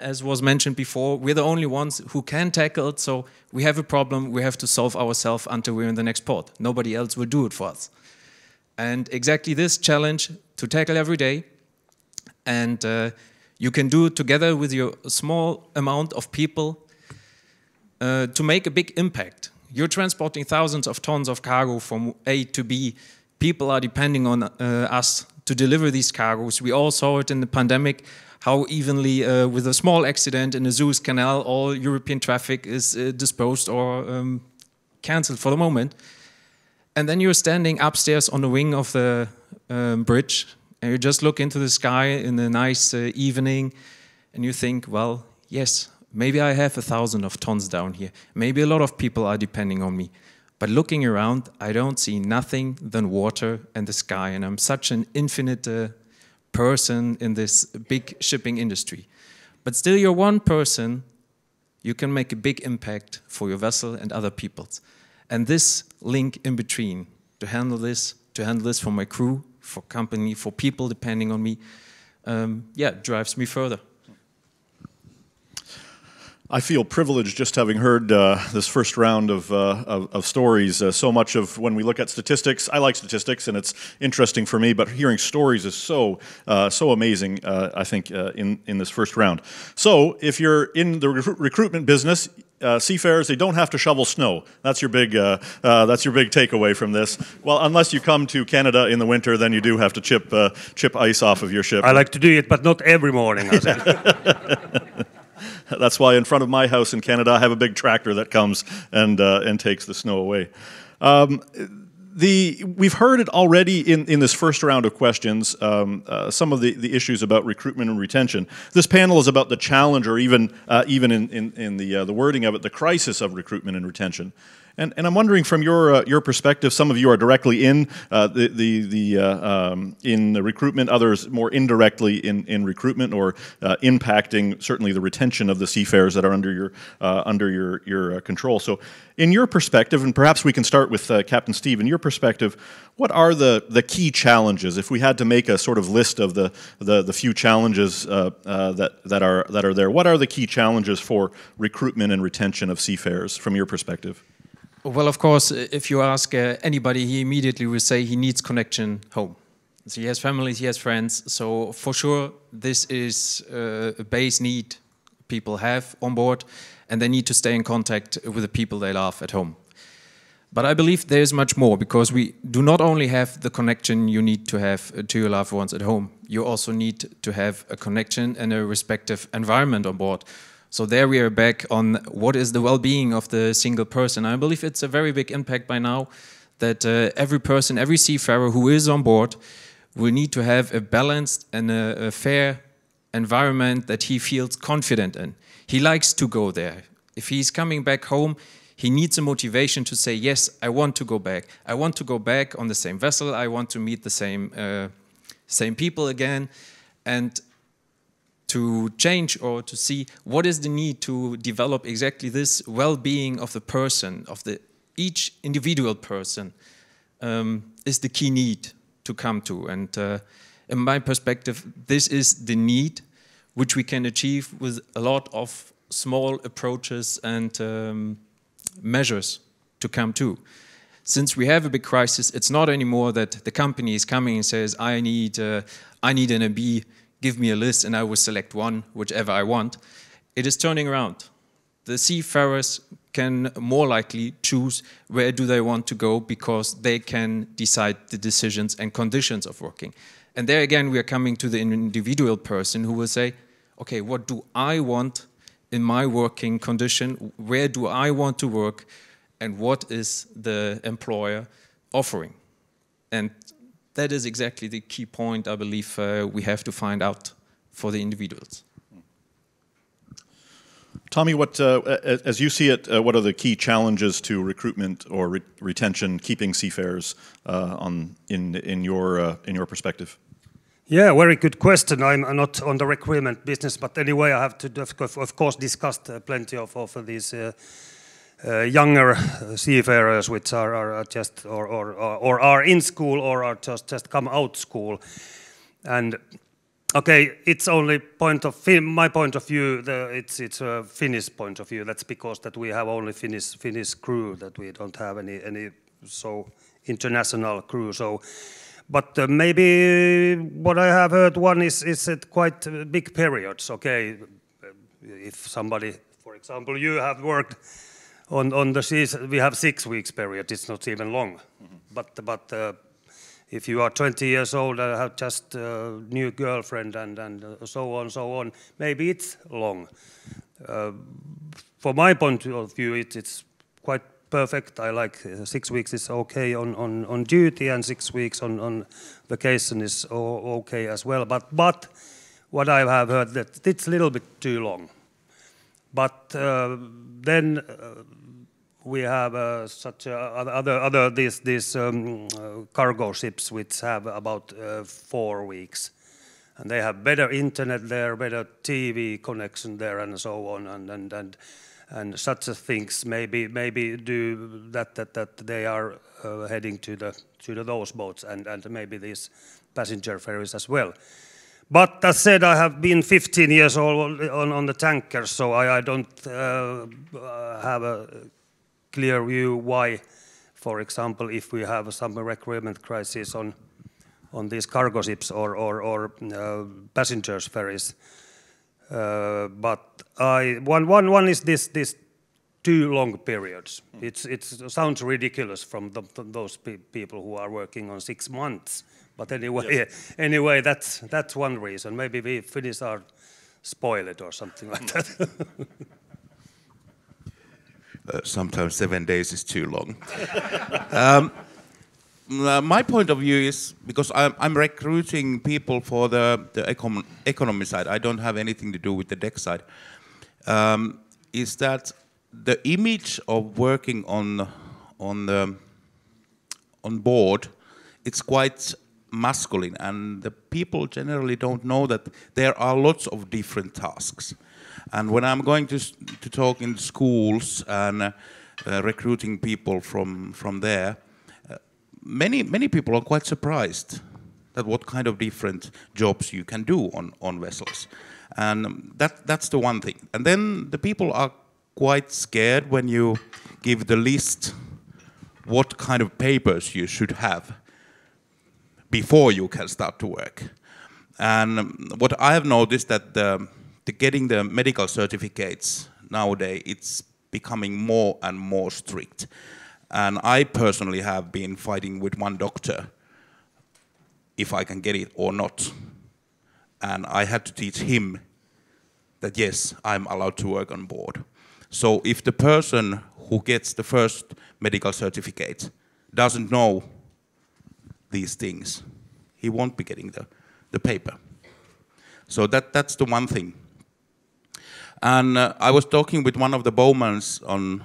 Speaker 9: As was mentioned before, we're the only ones who can tackle it, so we have a problem, we have to solve ourselves until we're in the next port. Nobody else will do it for us. And exactly this challenge to tackle every day, and you can do it together with your small amount of people to make a big impact. You're transporting thousands of tons of cargo from A to B. People are depending on us to deliver these cargoes. We all saw it in the pandemic, how evenly, with a small accident in the Suez Canal, all European traffic is disposed or cancelled for the moment. And then you're standing upstairs on the wing of the bridge, and you just look into the sky in a nice evening, and you think, well, yes, maybe I have 1,000 of tons down here. Maybe a lot of people are depending on me. But looking around, I don't see nothing than water and the sky, and I'm such an infinite person in this big shipping industry. But still, you're one person, you can make a big impact for your vessel and other people's. And this link in between, to handle this for my crew, for company, for people depending on me, drives me further.
Speaker 5: I feel privileged just having heard this first round of stories. So much of when we look at statistics, I like statistics and it's interesting for me, but hearing stories is so amazing, I think, in this first round. So if you're in the recruitment business, seafarers, they don't have to shovel snow. That's your big takeaway from this. Well, unless you come to Canada in the winter, then you do have to chip ice off of your ship.
Speaker 8: I like to do it, but not every morning. I said.
Speaker 5: That's why in front of my house in Canada, I have a big tractor that comes and takes the snow away. We've heard it already in this first round of questions, some of the issues about recruitment and retention. This panel is about the challenge, or even in the wording of it, the crisis of recruitment and retention. And I'm wondering, from your perspective, some of you are directly in the recruitment, others more indirectly in recruitment, or impacting certainly the retention of the seafarers that are under your control. So, in your perspective, and perhaps we can start with Captain Steve. In your perspective, what are the key challenges? If we had to make a sort of list of the few challenges that are there, what are the key challenges for recruitment and retention of seafarers from your perspective?
Speaker 9: Well, of course, if you ask anybody, he immediately will say he needs connection home. So he has family, he has friends. So for sure, this is a base need people have on board, and they need to stay in contact with the people they love at home. But I believe there's much more, because we do not only have the connection you need to have to your loved ones at home, you also need to have a connection and a respective environment on board. So there we are back on what is the well-being of the single person. I believe it's a very big impact by now that every person, every seafarer who is on board will need to have a balanced and a fair environment that he feels confident in. He likes to go there. If he's coming back home, he needs a motivation to say, yes, I want to go back. I want to go back on the same vessel. I want to meet the same people again. And to change or to see what is the need to develop exactly this well-being of the person, of each individual person, is the key need to come to. And in my perspective, this is the need which we can achieve with a lot of small approaches and measures to come to. Since we have a big crisis, it's not anymore that the company is coming and says, I need an MB, give me a list and I will select one, whichever I want. It is turning around. The seafarers can more likely choose where do they want to go, because they can decide the decisions and conditions of working. And there again, we are coming to the individual person who will say, okay, what do I want in my working condition? Where do I want to work? And what is the employer offering? And that is exactly the key point, I believe, we have to find out for the individuals.
Speaker 5: Tommy, as you see it, what are the key challenges to recruitment or retention, keeping seafarers in your perspective?
Speaker 8: Yeah, very good question. I'm not on the recruitment business, but anyway, I have to, of course, discuss plenty of these younger seafarers which are just or are in school or are just come out school. And okay, it's only my point of view. It's a Finnish point of view. That's because that we have only Finnish crew, that we don't have any so international crew. So, but maybe what I have heard one is at quite big periods. Okay, if somebody, for example, you have worked on the seas, we have 6 weeks period. It's not even long, but If you are 20 years old and have just a new girlfriend and so on, maybe it's long. From my point of view, it's quite perfect. I like 6 weeks is okay on duty, and 6 weeks on vacation is okay as well. But what I have heard that it's a little bit too long. But then we have such other these cargo ships which have about 4 weeks, and they have better internet there, better TV connection there, and so on, and such things maybe do that they are heading to those boats and maybe these passenger ferries as well. But as said, I have been 15 years old on the tanker, so I don't have a clear view why, for example, if we have some recruitment crisis on these cargo ships or passengers ferries. But one is this too long periods. It sounds ridiculous from those people who are working on 6 months. But anyway, that's one reason. Maybe we Finnish are spoiled or something like that.
Speaker 6: Sometimes 7 days is too long. My point of view is, because I'm recruiting people for the economy side, I don't have anything to do with the deck side, is that the image of working on board, it's quite masculine, and the people generally don't know that there are lots of different tasks. And when I'm going to talk in schools and recruiting people from there, many people are quite surprised at what kind of different jobs you can do on vessels. And that's the one thing. And then the people are quite scared when you give the list what kind of papers you should have before you can start to work. And what I have noticed that getting the medical certificates nowadays, it's becoming more and more strict. And I personally have been fighting with one doctor if I can get it or not. And I had to teach him that yes, I'm allowed to work on board. So if the person who gets the first medical certificate doesn't know these things, he won't be getting the paper. So that's the one thing. And I was talking with one of the bowmans on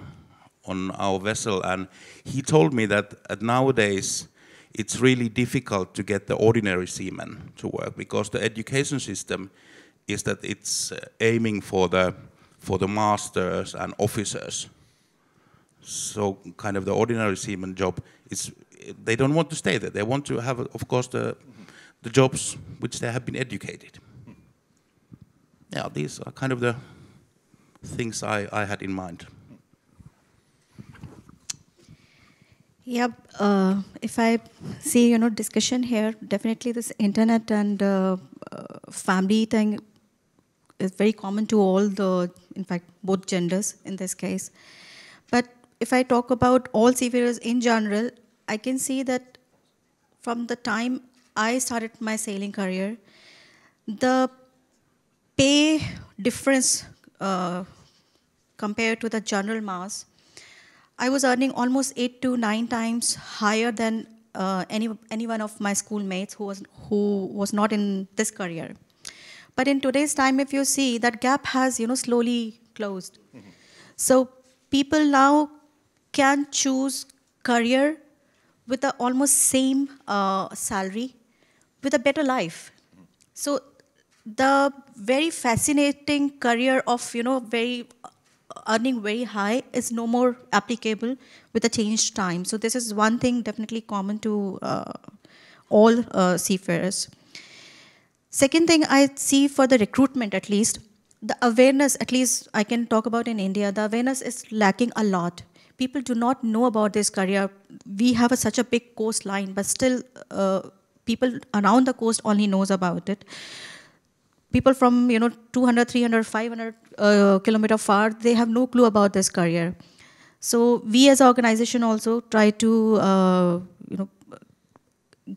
Speaker 6: our vessel, and he told me that nowadays it's really difficult to get the ordinary seamen to work, because the education system is that it's aiming for the masters and officers. So kind of the ordinary seaman job is, they don't want to stay there. They want to have, of course, the jobs which they have been educated. Yeah, these are kind of the things I had in mind.
Speaker 7: Yeah, if I see, discussion here, definitely this internet and family thing is very common to all in fact, both genders in this case. But if I talk about all seafarers in general, I can see that from the time I started my sailing career, the pay difference compared to the general mass, I was earning almost 8 to 9 times higher than any one of my schoolmates who was not in this career. But in today's time, if you see, that gap has slowly closed. Mm-hmm. So people now can choose career with the almost same salary, with a better life. So the very fascinating career of earning very high is no more applicable with the changed time. So this is one thing definitely common to all seafarers. Second thing I see for the recruitment, at least, the awareness, at least I can talk about in India, the awareness is lacking a lot. People do not know about this career. We have such a big coastline, but still people around the coast only knows about it. People from 200, 300, 500 kilometer far, they have no clue about this career. So we as an organization also try to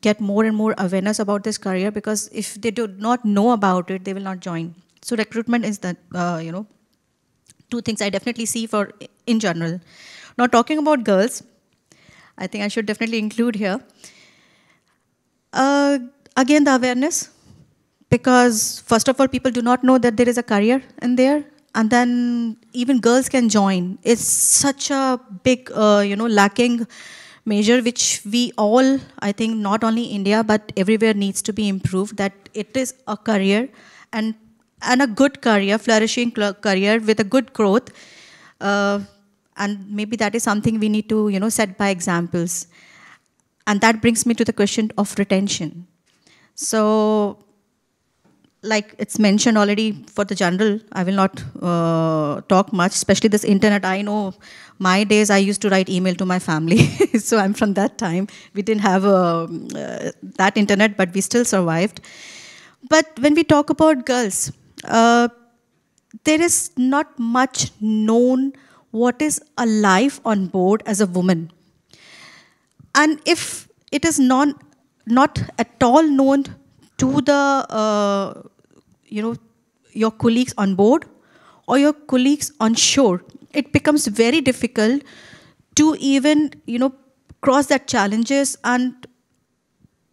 Speaker 7: get more and more awareness about this career, because if they do not know about it, they will not join. So recruitment is the, two things I definitely see for in general. Now talking about girls, I think I should definitely include here. Again, the awareness, because first of all, people do not know that there is a career in there, and then even girls can join. It's such a big, lacking measure, which we all, I think, not only India, but everywhere needs to be improved, that it is a career and a good career, flourishing career with a good growth. And maybe that is something we need to, set by examples. And that brings me to the question of retention. So, like it's mentioned already for the general, I will not talk much, especially this internet. I know my days I used to write email to my family. So I'm from that time. We didn't have that internet, but we still survived. But when we talk about girls, there is not much known what is a life on board as a woman. And if it is not at all known to the, your colleagues on board or your colleagues on shore, it becomes very difficult to even, cross that challenges and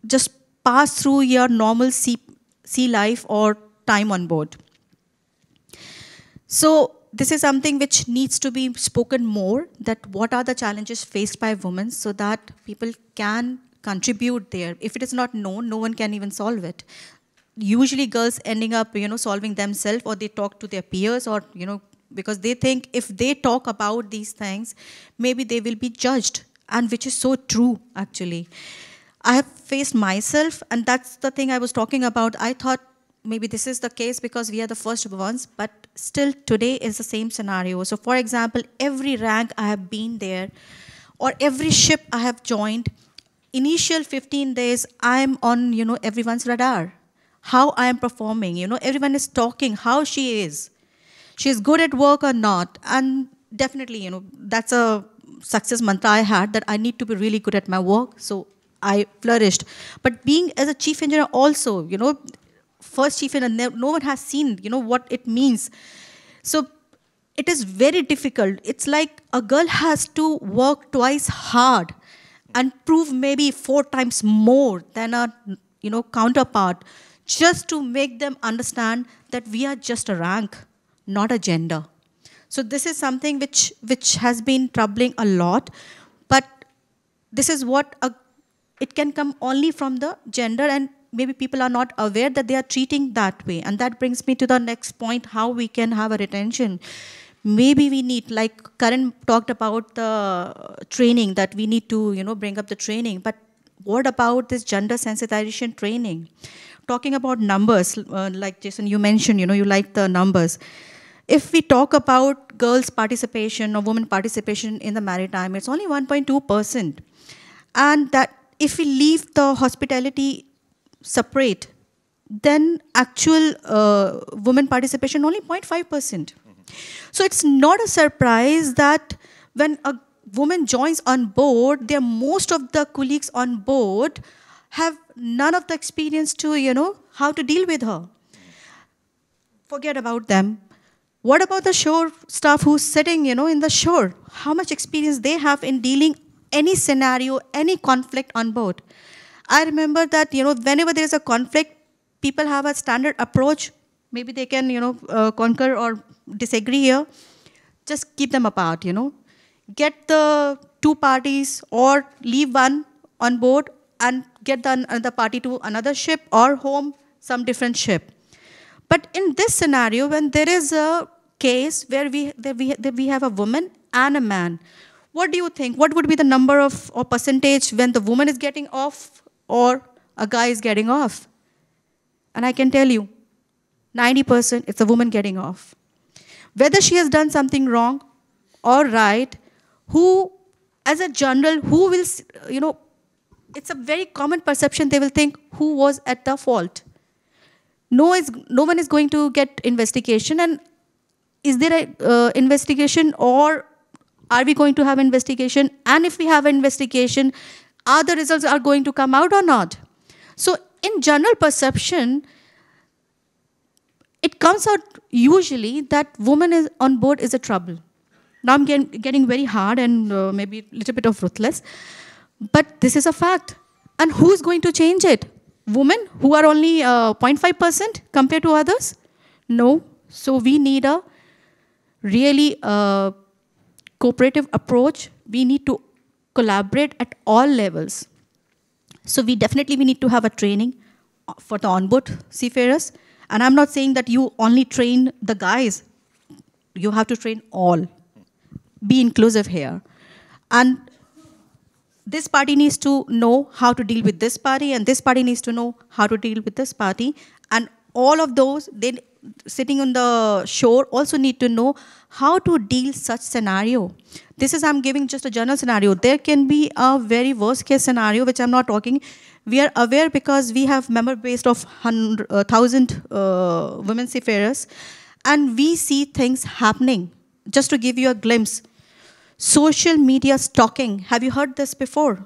Speaker 7: just pass through your normal sea life or time on board. So this is something which needs to be spoken more, that what are the challenges faced by women, so that people can contribute there. If it is not known, no one can even solve it. Usually girls ending up, solving themselves, or they talk to their peers, or, because they think if they talk about these things, maybe they will be judged, and which is so true, actually. I have faced myself, and that's the thing I was talking about. I thought maybe this is the case because we are the first ones, but still today is the same scenario. So for example, every rank I have been there, or every ship I have joined, initial 15 days, I'm on, everyone's radar. How I am performing, everyone is talking how she is. She is good at work or not. And definitely, that's a success mantra I had, that I need to be really good at my work. So I flourished. But being as a chief engineer also, first chief engineer, no one has seen, what it means. So it is very difficult. It's like a girl has to work twice hard and prove maybe 4 times more than a, counterpart, just to make them understand that we are just a rank, not a gender. So this is something which has been troubling a lot, but this is what it can come only from the gender, and maybe people are not aware that they are treating that way. And that brings me to the next point, how we can have a retention. Maybe we need, like Karin talked about the training, that we need to, bring up the training. But what about this gender sensitization training? Talking about numbers, like Jason, you mentioned, you like the numbers. If we talk about girls' participation or women participation in the maritime, it's only 1.2%. And that if we leave the hospitality separate, then actual women participation only 0.5%. So it's not a surprise that when a woman joins on board, most of the colleagues on board have none of the experience to, how to deal with her. Forget about them. What about the shore staff who's sitting, in the shore? How much experience they have in dealing any scenario, any conflict on board? I remember that, whenever there is a conflict, people have a standard approach. Maybe they can, conquer or disagree here. Just keep them apart, Get the 2 parties or leave one on board and get the other party to another ship or home, some different ship. But in this scenario, when there is a case where we have a woman and a man, what do you think? What would be the number of or percentage when the woman is getting off or a guy is getting off? And I can tell you, 90% it's a woman getting off. Whether she has done something wrong or right, who, as a general, who will, it's a very common perception, they will think who was at the fault. No one is going to get investigation. And is there a investigation, or are we going to have investigation? And if we have an investigation,
Speaker 10: are the results are going to come out or not? So in general perception, it comes out usually that woman is on board is a trouble. Now I'm getting very hard and maybe a little bit of ruthless, but this is a fact. And who's going to change it? Women who are only 0.5% compared to others? No. So we need a really cooperative approach. We need to collaborate at all levels. So we need to have a training for the onboard seafarers. And I'm not saying that you only train the guys. You have to train all. Be inclusive here. And this party needs to know how to deal with this party, and this party needs to know how to deal with this party. And all of those, they sitting on the shore also need to know how to deal such scenario. This is, I'm giving just a general scenario. There can be a very worst case scenario, which I'm not talking. We are aware because we have member base of 1,000 women seafarers, and we see things happening. Just to give you a glimpse, social media stalking. Have you heard this before?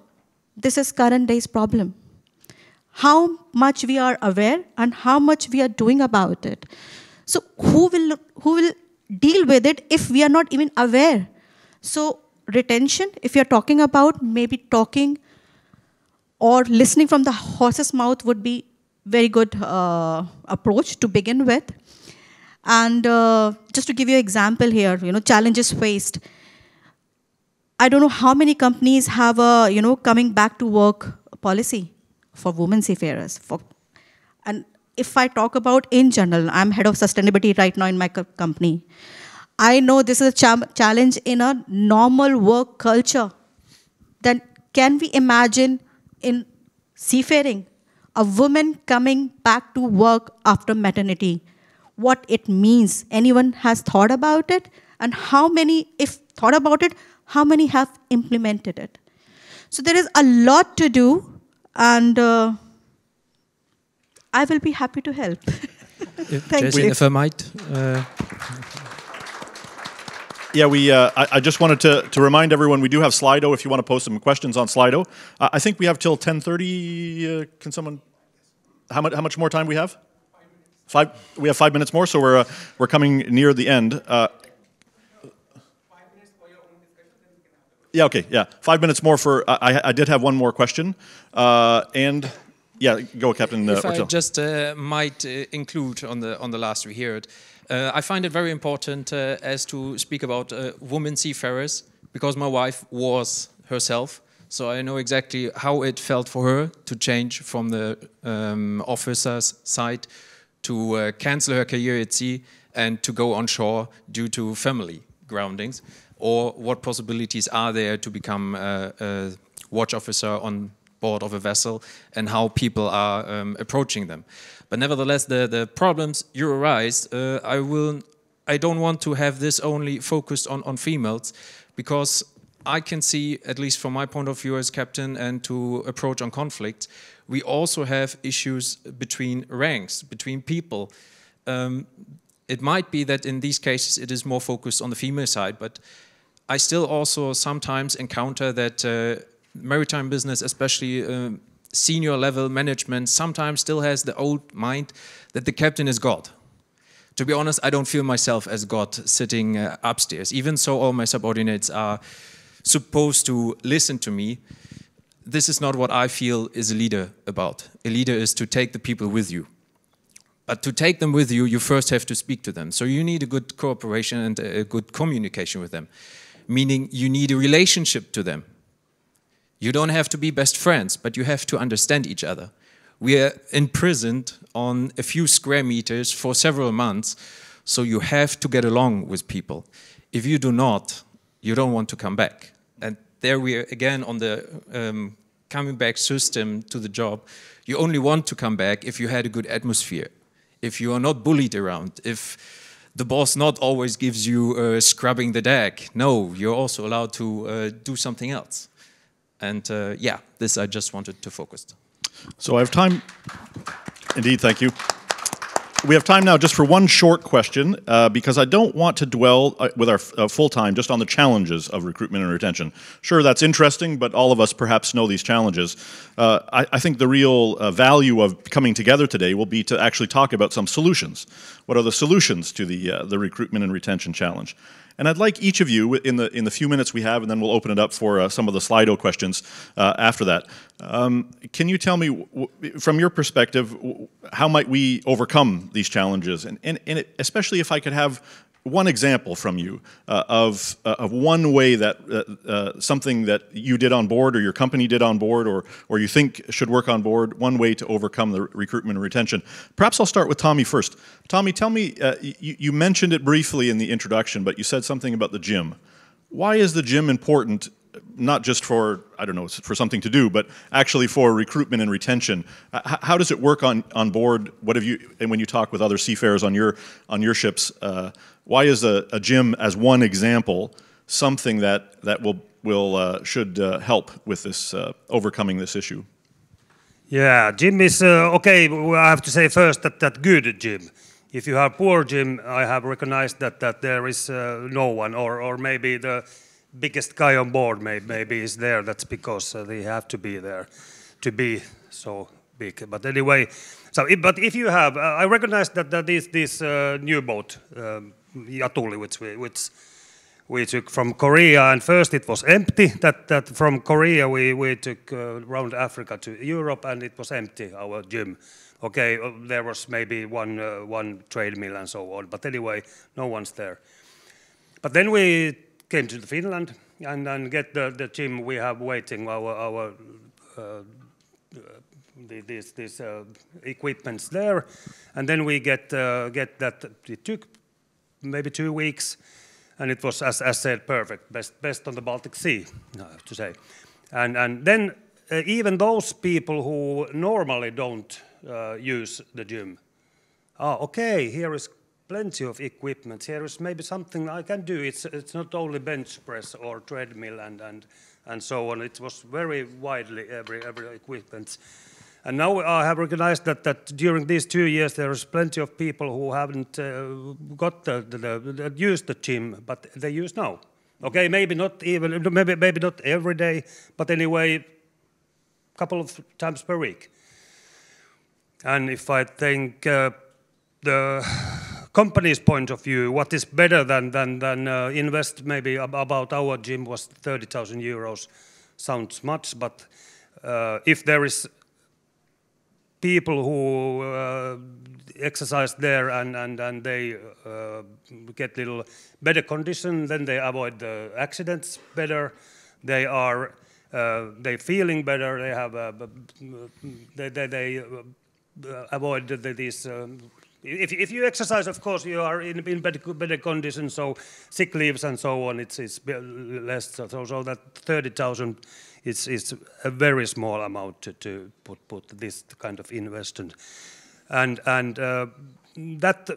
Speaker 10: This is current day's problem. How much we are aware and how much we are doing about it. So who will deal with it if we are not even aware? So retention, if you're talking about, maybe talking or listening from the horse's mouth would be very good approach to begin with. And just to give you an example here, challenges faced. I don't know how many companies have a, coming back to work policy for women seafarers. And if I talk about in general, I'm head of sustainability right now in my company. I know this is a challenge in a normal work culture. Then can we imagine in seafaring, a woman coming back to work after maternity? What it means? Anyone has thought about it? And how many, if thought about it, how many have implemented it? So there is a lot to do, and I will be happy to help. Thank you.
Speaker 9: If I might.
Speaker 5: Yeah, I just wanted to remind everyone, we do have Slido if you want to post some questions on Slido. I think we have till 10:30. Can someone, how much more time we have? 5. We have 5 minutes more, so we're coming near the end. Yeah, okay, yeah. 5 minutes more for, I did have one more question. And yeah, go Captain
Speaker 9: If
Speaker 5: Orsel.
Speaker 9: I just might include on the last we heard, I find it very important as to speak about women seafarers, because my wife was herself, so I know exactly how it felt for her to change from the officer's side to cancel her career at sea and to go on shore due to family groundings, or what possibilities are there to become a watch officer on board of a vessel and how people are approaching them. But nevertheless, the problems you arise, I don't want to have this only focused on females, because I can see, at least from my point of view as captain and to approach on conflicts, we also have issues between ranks, between people. It might be that in these cases it is more focused on the female side, but I still also sometimes encounter that maritime business, especially senior level management, sometimes still has the old mind that the captain is God. To be honest, I don't feel myself as God sitting upstairs. Even so, all my subordinates are supposed to listen to me. This is not what I feel is a leader about. A leader is to take the people with you. But to take them with you, you first have to speak to them. So you need a good cooperation and a good communication with them. Meaning you need a relationship to them. You don't have to be best friends, but you have to understand each other. We are imprisoned on a few square meters for several months, so you have to get along with people. If you do not, you don't want to come back. And there we are again on the coming back system to the job. You only want to come back if you had a good atmosphere, if you are not bullied around, if the boss not always gives you scrubbing the deck. No, you're also allowed to do something else. And yeah, this I just wanted to focus.
Speaker 5: So I have time. Indeed, thank you. We have time now just for one short question, because I don't want to dwell with our full time just on the challenges of recruitment and retention. Sure, that's interesting, but all of us perhaps know these challenges. I think the real value of coming together today will be to actually talk about some solutions. What are the solutions to the recruitment and retention challenge? And I'd like each of you, in the few minutes we have, and then we'll open it up for some of the Slido questions after that. Can you tell me, from your perspective, how might we overcome these challenges? And especially if I could have one example from you of one way that something that you did on board or your company did on board or you think should work on board, one way to overcome the recruitment and retention. Perhaps I'll start with Tommy first. Tommy, tell me, you mentioned it briefly in the introduction, but you said something about the gym. Why is the gym important, not just for, I don't know, for something to do, but actually for recruitment and retention? How does it work on board? What have you, and when you talk with other seafarers on your ships, why is a gym, as one example, something that should help with this overcoming this issue?
Speaker 8: Yeah, gym is okay. I have to say first that good gym. If you have poor gym, I have recognized that there is no one, or maybe the biggest guy on board maybe is there. That's because they have to be there to be so big. But anyway, but if you have, I recognize that this new boat, Yatuli, which we took from Korea, and first it was empty. That from Korea we took around Africa to Europe, and it was empty, our gym. Okay, there was maybe one trade mill and so on, but anyway, no one's there. But then we came to Finland and get the gym we have waiting, our these equipments there, and then we get that. It took maybe 2 weeks, and it was, as said, perfect, best on the Baltic Sea, I have to say. And then even those people who normally don't use the gym, okay, here is plenty of equipment. Here is maybe something I can do. It's not only bench press or treadmill and so on. It was very widely every equipment. And now I have recognized that during these 2 years there is plenty of people who haven't got used the gym, but they use now. Okay, maybe not even, maybe not every day, but anyway, a couple of times per week. And if I think the company's point of view, what is better than invest maybe about our gym was 30,000 euros. Sounds much, but if there is people who exercise there and they get little better condition, then they avoid the accidents better. They are they feeling better. They have they avoid these. If you exercise, of course, you are in better condition. So sick leaves and so on, it's less. So that 30,000 is a very small amount to put this kind of investment, and that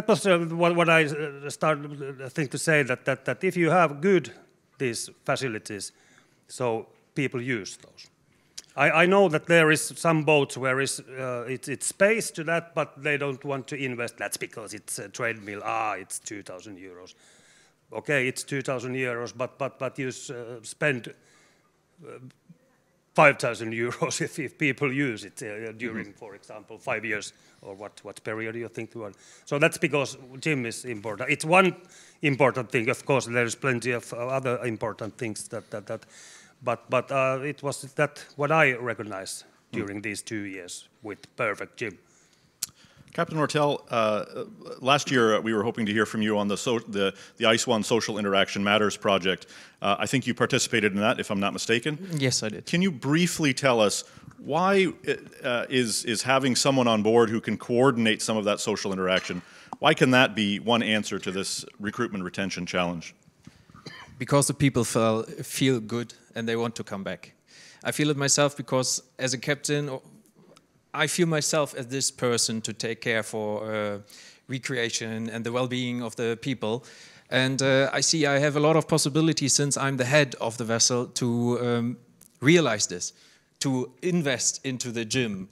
Speaker 8: was what I started I think to say that if you have good these facilities, so people use those. I know that there is some boats where it's space to that, but they don't want to invest. That's because it's a treadmill. It's 2,000 euros. Okay, it's 2,000 euros, but you spend 5,000 euros if people use it during, for example, 5 years, or what period you think you want. So that's because gym is important. It's one important thing. Of course, there's plenty of other important things but it was that what I recognized during these 2 years with perfect gym.
Speaker 5: Captain Ortel, last year we were hoping to hear from you on the ISWAN Social Interaction Matters project. I think you participated in that, if I'm not mistaken.
Speaker 9: Yes, I did.
Speaker 5: Can you briefly tell us why is having someone on board who can coordinate some of that social interaction, why can that be one answer to this recruitment retention challenge?
Speaker 9: Because the people feel good and they want to come back. I feel it myself because as a captain, I feel myself as this person to take care for recreation and the well-being of the people. And I see I have a lot of possibilities since I'm the head of the vessel to realize this, to invest into the gym.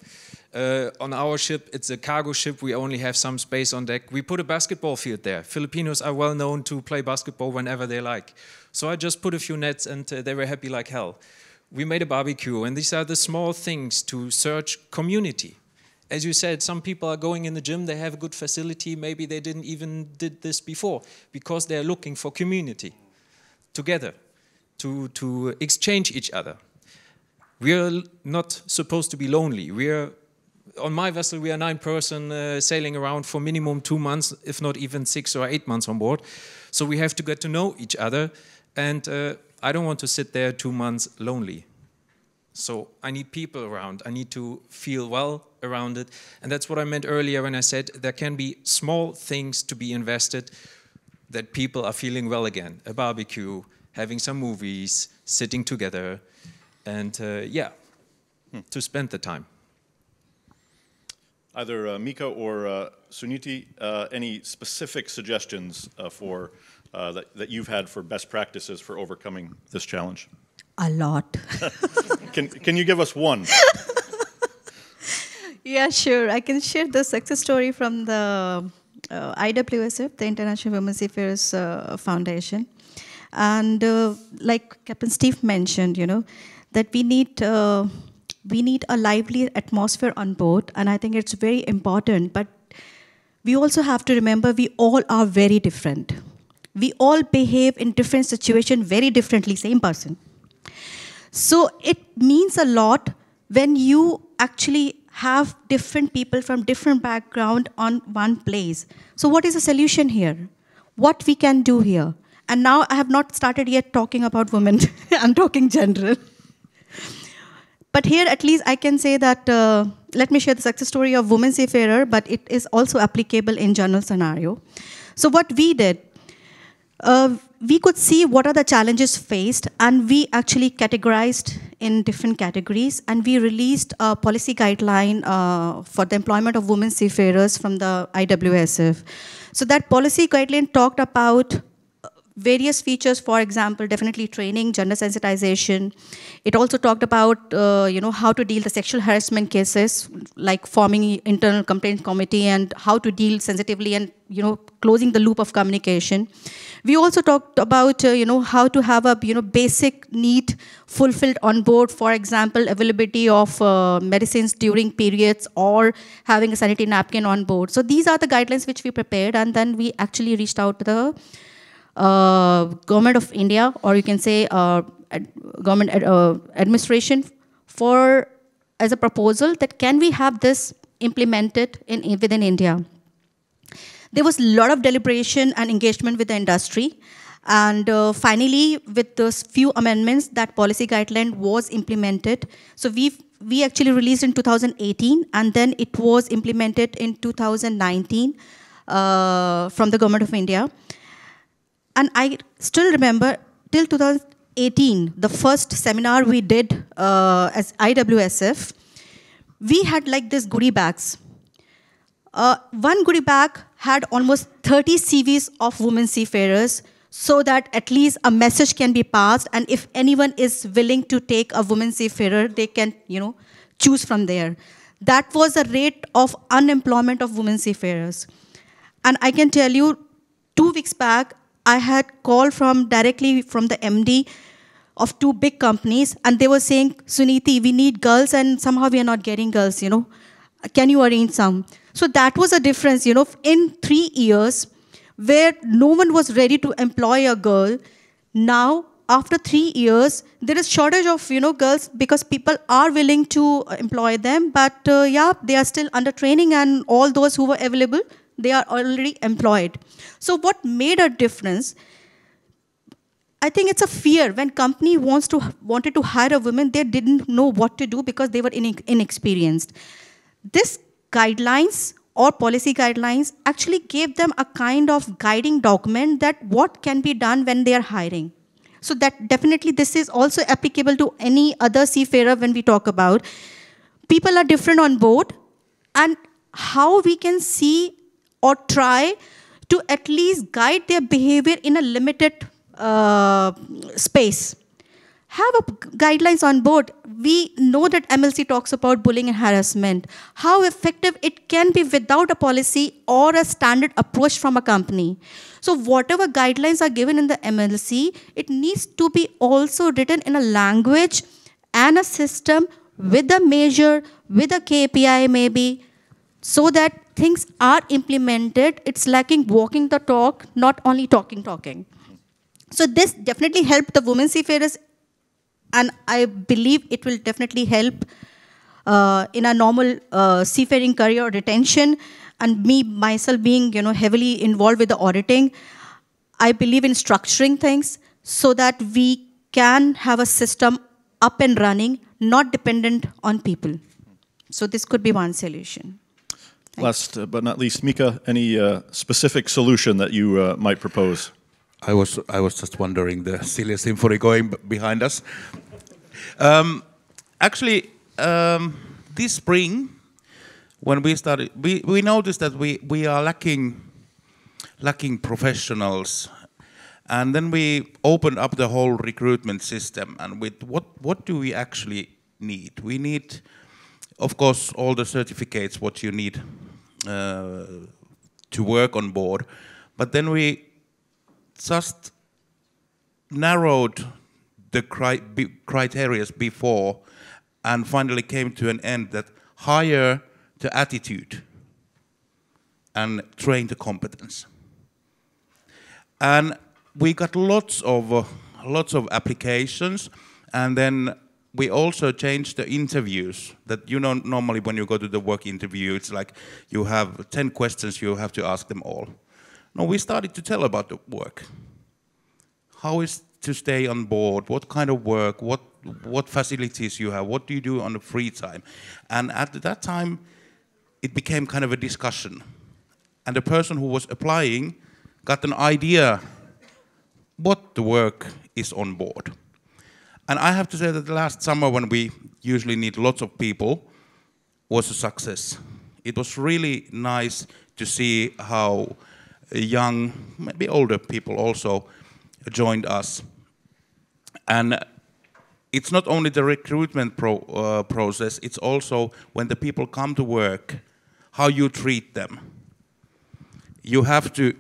Speaker 9: On our ship, it's a cargo ship. We only have some space on deck. We put a basketball field there. Filipinos are well known to play basketball whenever they like. So I just put a few nets and they were happy like hell. We made a barbecue, and these are the small things to search community. As you said, some people are going in the gym, they have a good facility, maybe they didn't even did this before, because they're looking for community together, to exchange each other. We're not supposed to be lonely. On my vessel, we are 9 persons sailing around for minimum 2 months, if not even 6 or 8 months on board. So we have to get to know each other, and I don't want to sit there 2 months lonely. So I need people around. I need to feel well around it. And that's what I meant earlier when I said there can be small things to be invested that people are feeling well again. A barbecue, having some movies, sitting together, and to spend the time.
Speaker 5: Either Mika or Suneeti, any specific suggestions that you've had for best practices for overcoming this challenge?
Speaker 7: A lot.
Speaker 5: Can you give us one?
Speaker 7: Yeah, sure. I can share the success story from the IWSF, the International Women Seafarers Foundation. And like Captain Steve mentioned, that we need a lively atmosphere on board, and I think it's very important. But we also have to remember we all are very different. We all behave in different situations very differently, same person. So it means a lot when you actually have different people from different background on one place. So what is the solution here? What we can do here? And now I have not started yet talking about women. I'm talking general. But here at least I can say that, let me share the success story of women seafarer, but it is also applicable in general scenario. So what we did, we could see what are the challenges faced, and we actually categorized in different categories, and we released a policy guideline for the employment of women seafarers from the IWSF. So that policy guideline talked about various features, for example, definitely training, gender sensitization. It also talked about, how to deal the sexual harassment cases, like forming internal complaint committee and how to deal sensitively and, closing the loop of communication. We also talked about, how to have a, basic need fulfilled on board, for example, availability of medicines during periods or having a sanitary napkin on board. So these are the guidelines which we prepared, and then we actually reached out to the Government of India, or you can say government administration, as a proposal that can we have this implemented within India. There was a lot of deliberation and engagement with the industry, and finally, with those few amendments, that policy guideline was implemented. So we actually released in 2018, and then it was implemented in 2019 from the Government of India. And I still remember, till 2018, the first seminar we did as IWSF, we had like these goodie bags. One goodie bag had almost 30 CVs of women seafarers, so that at least a message can be passed, and if anyone is willing to take a woman seafarer, they can, choose from there. That was the rate of unemployment of women seafarers. And I can tell you, 2 weeks back, I had call directly from the MD of 2 big companies, and they were saying, Suneeti, we need girls, and somehow we are not getting girls, Can you arrange some? So that was a difference, in 3 years, where no one was ready to employ a girl. Now, after 3 years, there is shortage of, girls, because people are willing to employ them, but they are still under training, and all those who were available, they are already employed. So what made a difference? I think it's a fear. When company wanted to hire a woman, they didn't know what to do because they were inexperienced. This guidelines or policy guidelines actually gave them a kind of guiding document that what can be done when they are hiring. So that definitely this is also applicable to any other seafarer when we talk about. People are different on board, and how we can see or try to at least guide their behavior in a limited space.
Speaker 10: have guidelines on board. We know that MLC talks about bullying and harassment, how effective it can be without a policy or a standard approach from a company. So whatever guidelines are given in the MLC, it needs to be also written in a language and a system with a measure, with a KPI maybe, so that things are implemented. It's lacking walking the talk, not only talking. So this definitely helped the women seafarers, and I believe it will definitely help in a normal seafaring career retention. And me, myself being heavily involved with the auditing, I believe in structuring things so that we can have a system up and running, not dependent on people. So this could be one solution.
Speaker 5: Last but not least, Mika, any specific solution that you might propose?
Speaker 6: I was just wondering the silly symphony going behind us. Actually, this spring, when we started, we noticed that we are lacking professionals, and then we opened up the whole recruitment system. And with what do we actually need? We need, of course, all the certificates what you need to work on board, but then we just narrowed the criteria before and finally came to an end that hire the attitude and train the competence. And we got lots of applications, and then we also changed the interviews. That normally when you go to the work interview, it's like you have 10 questions, you have to ask them all. No, we started to tell about the work. How is to stay on board? What kind of work? What facilities you have? What do you do on the free time? And at that time, it became kind of a discussion. And the person who was applying got an idea what the work is on board. And I have to say that the last summer, when we usually need lots of people, was a success. It was really nice to see how young, maybe older people also joined us. And it's not only the recruitment process, it's also when the people come to work, how you treat them. You have to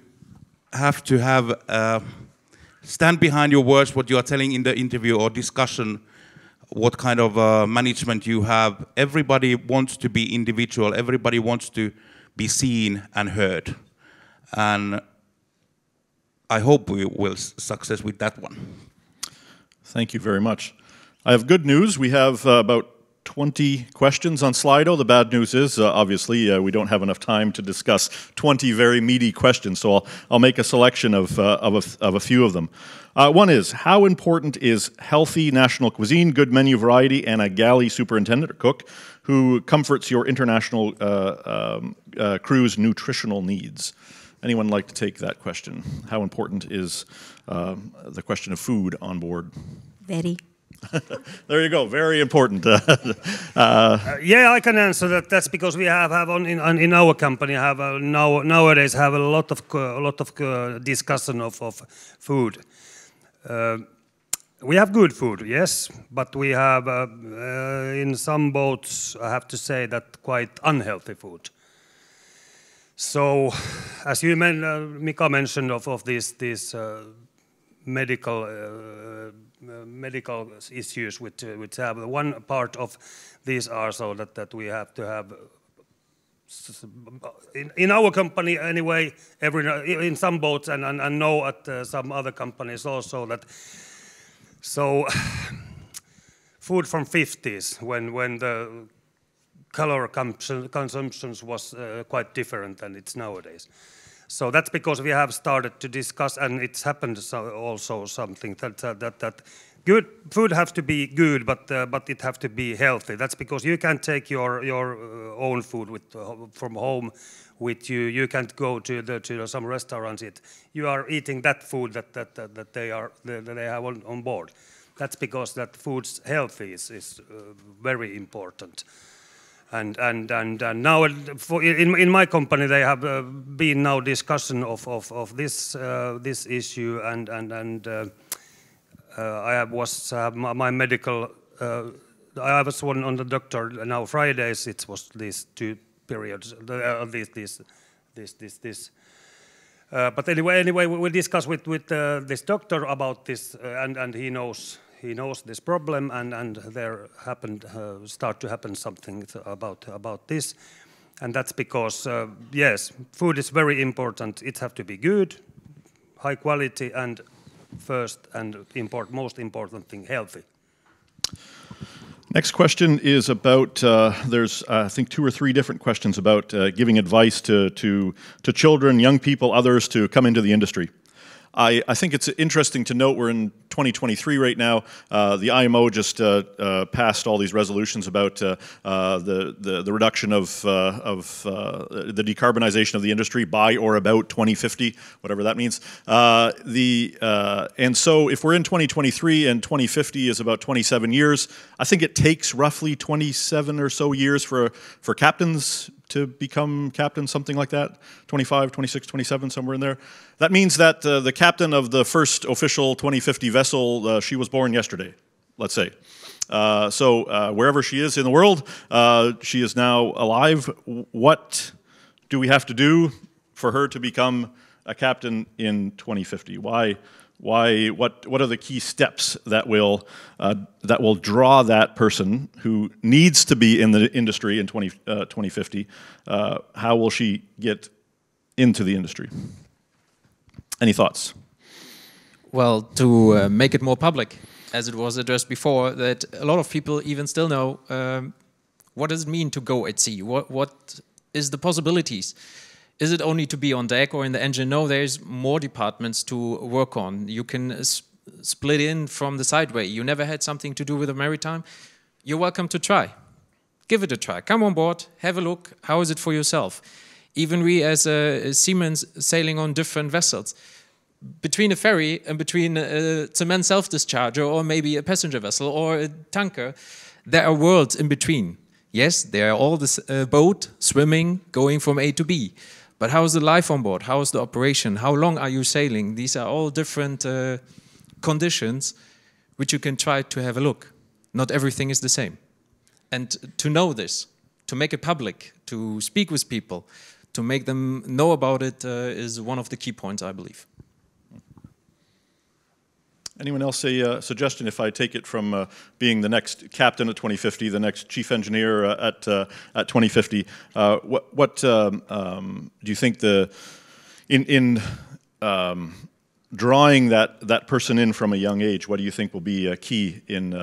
Speaker 6: stand behind your words, what you are telling in the interview or discussion, what kind of management you have. Everybody wants to be individual, everybody wants to be seen and heard. And I hope we will success with that one.
Speaker 5: Thank you very much. I have good news. We have about 20 questions on Slido. The bad news is, obviously, we don't have enough time to discuss 20 very meaty questions, so I'll make a selection of a few of them. One is, how important is healthy national cuisine, good menu variety, and a galley superintendent or cook who comforts your international crew's nutritional needs? Anyone like to take that question? How important is the question of food on board?
Speaker 10: Very.
Speaker 5: There you go. Very important.
Speaker 8: Yeah, I can answer that. That's because we have in our company nowadays have a lot of discussion of food. We have good food, yes, but we have in some boats, I have to say, that quite unhealthy food. So, as you Mika mentioned of these medical issues which have one part of these are so that we have to have in our company anyway, in some boats and know at some other companies also that food from 50s when the calorie consumption was quite different than it's nowadays. So that's because we have started to discuss, and it's happened also something that good food has to be good, but it has to be healthy. That's because you can't take your own food from home with you. You can't go to some restaurants. You are eating that food that they have on board. That's because that food's healthy is very important. And now in my company they have been now discussion of this issue and I was my medical. I was on the doctor now Fridays. It was these 2 periods. This. But anyway, we discussed with this doctor about this, and he knows this problem, and there start to happen something about this, and that's because yes, food is very important. It have to be good, high quality, and first and most important thing, healthy.
Speaker 5: Next question is about, there's I think 2 or 3 different questions about giving advice to children, young people, others to come into the industry. I think it's interesting to note we're in 2023 right now. The IMO just passed all these resolutions about the reduction of the decarbonization of the industry by or about 2050, whatever that means. And so if we're in 2023 and 2050 is about 27 years, I think it takes roughly 27 or so years for captains to become captain, something like that, 25, 26, 27, somewhere in there. That means that the captain of the first official 2050 vessel, she was born yesterday, let's say. So wherever she is in the world, she is now alive. What do we have to do for her to become a captain in 2050? Why? What are the key steps that will draw that person who needs to be in the industry in 2050? How will she get into the industry? Any thoughts?
Speaker 9: Well, to make it more public, as it was addressed before, that a lot of people even still know what does it mean to go at sea? What is the possibilities? Is it only to be on deck or in the engine? No, there's more departments to work on. You can split in from the sideway. You never had something to do with the maritime? You're welcome to try. Give it a try. Come on board, have a look. How is it for yourself? Even we as seamen sailing on different vessels, between a ferry and between a cement self-discharger or maybe a passenger vessel or a tanker, there are worlds in between. Yes, they are all this boat, swimming, going from A to B. But how is the life on board? How is the operation? How long are you sailing? These are all different conditions which you can try to have a look. Not everything is the same. And to know this, to make it public, to speak with people, to make them know about it is one of the key points, I believe.
Speaker 5: Anyone else a suggestion if I take it from being the next captain at 2050, the next chief engineer at 2050? What do you think in drawing that person in from a young age, what do you think will be key in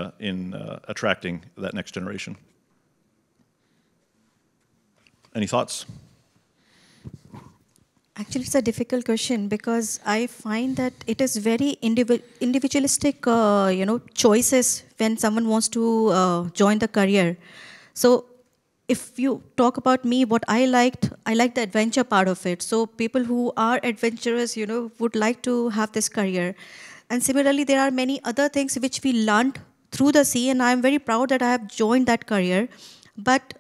Speaker 5: attracting that next generation? Any thoughts?
Speaker 7: Actually, it's a difficult question because I find that it is very individualistic, choices when someone wants to join the career. So, if you talk about me, what I like the adventure part of it. So, people who are adventurous, would like to have this career. And similarly, there are many other things which we learned through the sea, and I'm very proud that I have joined that career. But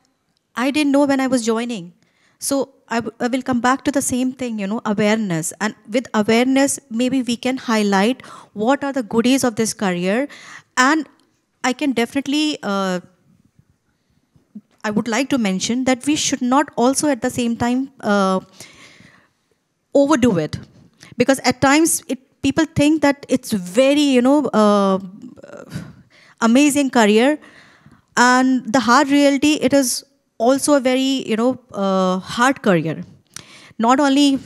Speaker 7: I didn't know when I was joining. So I will come back to the same thing, awareness. And with awareness, maybe we can highlight what are the goodies of this career. And I can definitely, I would like to mention that we should not also at the same time overdo it. Because at times, people think that it's very, amazing career. And the hard reality, it is also a very, hard career. Not only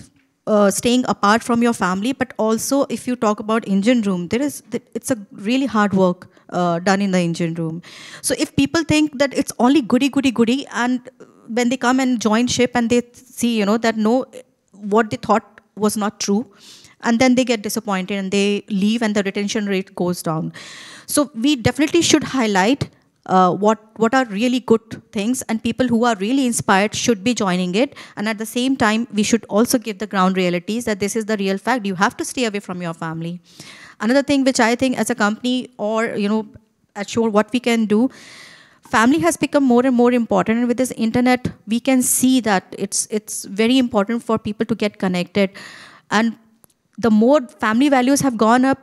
Speaker 7: staying apart from your family, but also if you talk about engine room, it's a really hard work done in the engine room. So if people think that it's only goody, and when they come and join ship and they see, that no, what they thought was not true, and then they get disappointed and they leave and the retention rate goes down. So we definitely should highlight what are really good things, and people who are really inspired should be joining it. And at the same time, we should also give the ground realities that this is the real fact. You have to stay away from your family. Another thing which I think as a company or, at Shore, what we can do, family has become more and more important. And with this internet, we can see that it's very important for people to get connected. And the more family values have gone up,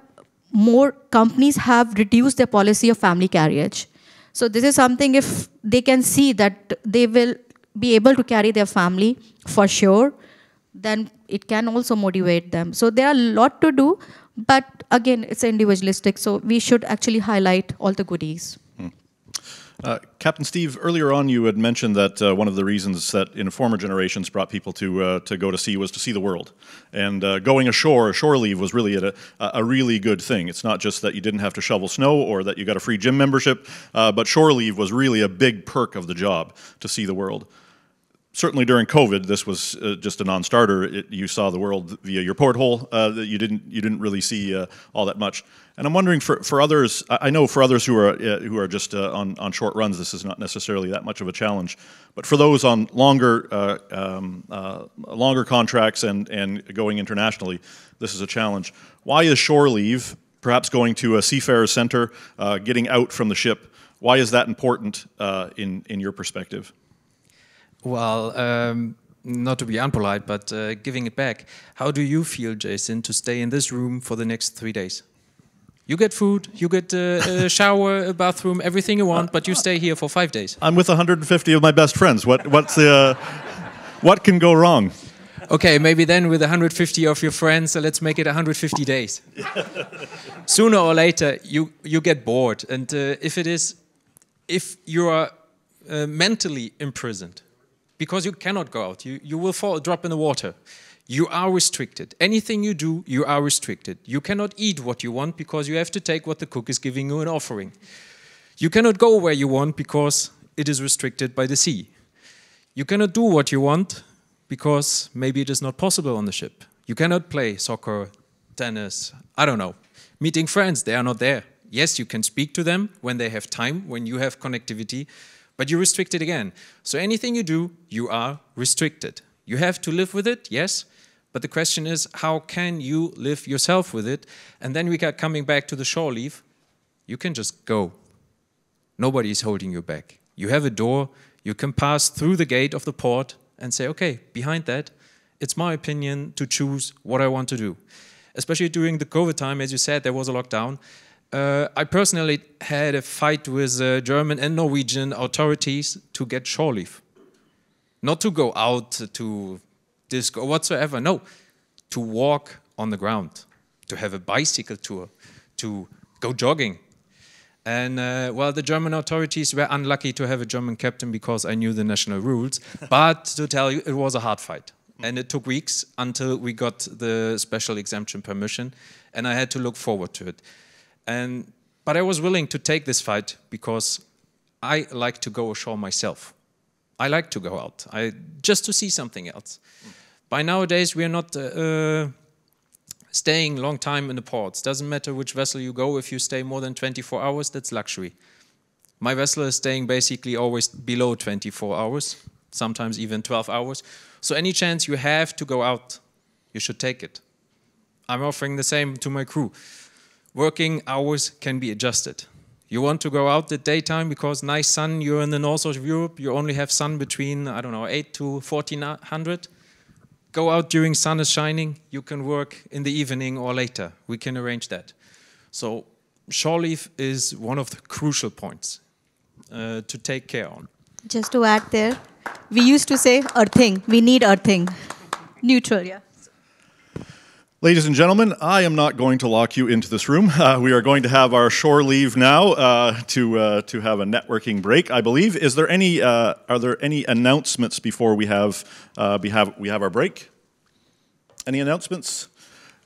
Speaker 10: more companies have reduced their policy of family carriage. So this is something, if they can see that they will be able to carry their family for sure, then it can also motivate them. So there are a lot to do, but again, it's individualistic, so we should actually highlight all the goodies.
Speaker 5: Captain Steve, earlier on you had mentioned that one of the reasons that in former generations brought people to go to sea was to see the world. And going ashore, shore leave was really a really good thing. It's not just that you didn't have to shovel snow or that you got a free gym membership, but shore leave was really a big perk of the job, to see the world. Certainly during COVID, this was just a non-starter. You saw the world via your porthole. You didn't really see all that much. And I'm wondering for others. I know for others who are just on short runs, this is not necessarily that much of a challenge. But for those on longer contracts and going internationally, this is a challenge. Why is shore leave, perhaps going to a seafarer center, getting out from the ship? Why is that important in your perspective?
Speaker 9: Well, not to be unpolite, but giving it back. How do you feel, Jason, to stay in this room for the next 3 days? You get food, you get a shower, a bathroom, everything you want, but you stay here for 5 days.
Speaker 5: I'm with 150 of my best friends. What can go wrong?
Speaker 9: Okay, maybe then with 150 of your friends, let's make it 150 days. Sooner or later, you get bored, and if you are mentally imprisoned, because you cannot go out, you will fall a drop in the water. You are restricted. Anything you do, you are restricted. You cannot eat what you want because you have to take what the cook is giving you an offering. You cannot go where you want because it is restricted by the sea. You cannot do what you want because maybe it is not possible on the ship. You cannot play soccer, tennis, I don't know. Meeting friends, they are not there. Yes, you can speak to them when they have time, when you have connectivity, but you're restricted again. So anything you do, you are restricted. You have to live with it, yes, but the question is, how can you live yourself with it? And then we got coming back to the shore leave. You can just go. Nobody is holding you back. You have a door, you can pass through the gate of the port and say, okay, behind that, it's my opinion to choose what I want to do. Especially during the COVID time, as you said, there was a lockdown. I personally had a fight with German and Norwegian authorities to get shore leave. Not to go out to disco whatsoever, no. To walk on the ground, to have a bicycle tour, to go jogging. And well, the German authorities were unlucky to have a German captain because I knew the national rules. But to tell you, it was a hard fight. And it took weeks until we got the special exemption permission. And I had to look forward to it. But I was willing to take this fight because I like to go ashore myself. I like to go out, just to see something else. By nowadays, we are not staying long time in the ports. Doesn't matter which vessel you go. If you stay more than 24 hours, that's luxury. My vessel is staying basically always below 24 hours, sometimes even 12 hours. So any chance you have to go out, you should take it. I'm offering the same to my crew. Working hours can be adjusted. You want to go out at daytime because nice sun, you're in the north of Europe, you only have sun between, I don't know, 8 to 1400. Go out during sun is shining, you can work in the evening or later. We can arrange that. So shore leave is one of the crucial points to take care on.
Speaker 7: Just to add there, we used to say earthing. We need earthing. Neutral, yeah.
Speaker 5: Ladies and gentlemen, I am not going to lock you into this room. We are going to have our shore leave now to have a networking break, I believe. Is there any? Are there any announcements before we have our break? Any announcements?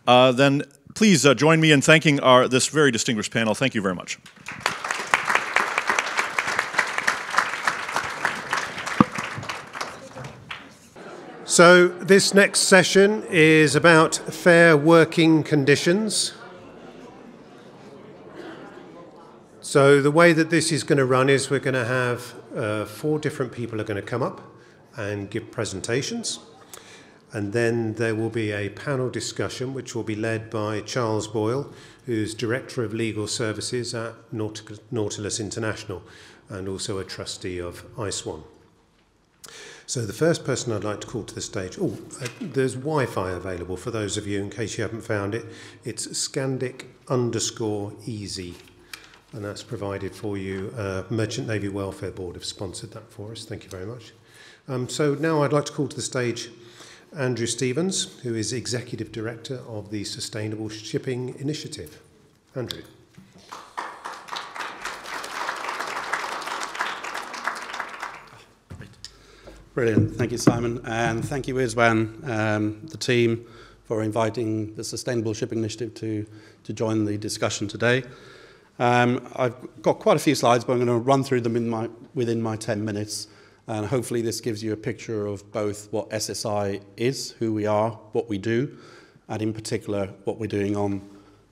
Speaker 5: Then please join me in thanking this very distinguished panel. Thank you very much.
Speaker 1: So this next session is about fair working conditions. So the way that this is going to run is we're going to have 4 different people are going to come up and give presentations. And then there will be a panel discussion which will be led by Charles Boyle, who's Director of Legal Services at Nautilus International and also a trustee of ISWAN. So the first person I'd like to call to the stage, there's Wi-Fi available for those of you in case you haven't found it. It's Scandic_easy, and that's provided for you. Merchant Navy Welfare Board have sponsored that for us. Thank you very much. So now I'd like to call to the stage Andrew Stevens, who is Executive Director of the Sustainable Shipping Initiative. Andrew.
Speaker 11: Brilliant. Thank you, Simon. And thank you, ISWAN, the team, for inviting the Sustainable Shipping Initiative to join the discussion today. I've got quite a few slides, but I'm going to run through them within my 10 minutes. And hopefully this gives you a picture of both what SSI is, who we are, what we do, and in particular what we're doing on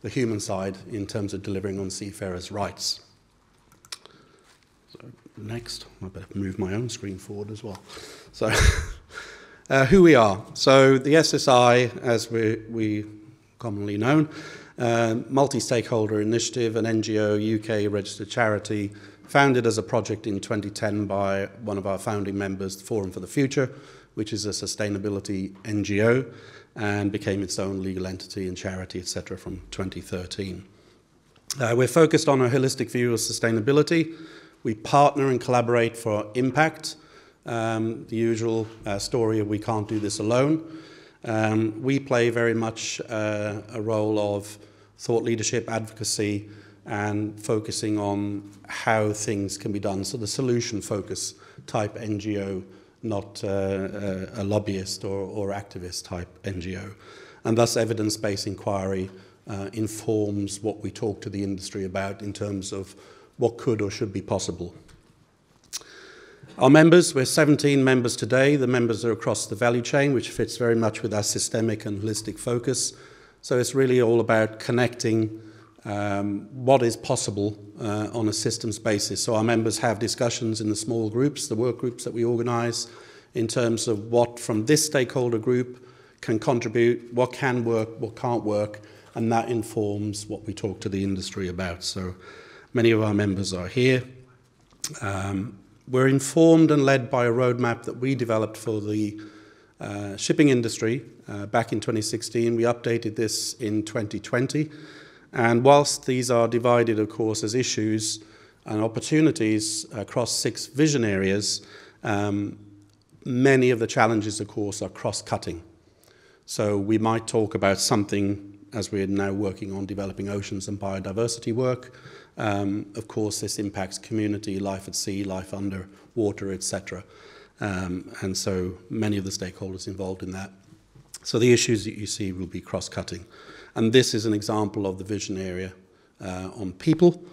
Speaker 11: the human side in terms of delivering on seafarers' rights. So next, I better move my own screen forward as well. So who we are. So the SSI, as we commonly known, multi-stakeholder initiative, an NGO, UK registered charity, founded as a project in 2010 by one of our founding members, the Forum for the Future, which is a sustainability NGO, and became its own legal entity and charity, etc., from 2013. We're focused on a holistic view of sustainability. We partner and collaborate for impact, the usual story of we can't do this alone. We play very much a role of thought leadership, advocacy, and focusing on how things can be done. So the solution focus type NGO, not a lobbyist or activist type NGO. And thus evidence-based inquiry informs what we talk to the industry about in terms of what could or should be possible. Our members, we're 17 members today. The members are across the value chain, which fits very much with our systemic and holistic focus. So it's really all about connecting what is possible on a systems basis. So our members have discussions in the small groups, the work groups that we organise, in terms of what from this stakeholder group can contribute, what can work, what can't work, and that informs what we talk to the industry about. So many of our members are here. We're informed and led by a roadmap that we developed for the shipping industry back in 2016. We updated this in 2020. And whilst these are divided, of course, as issues and opportunities across 6 vision areas, many of the challenges, of course, are cross-cutting. So we might talk about something, as we're now working on developing oceans and biodiversity work. Of course, this impacts community, life at sea, life under water, etc. And so many of the stakeholders involved in that. So the issues that you see will be cross-cutting. And this is an example of the vision area on people.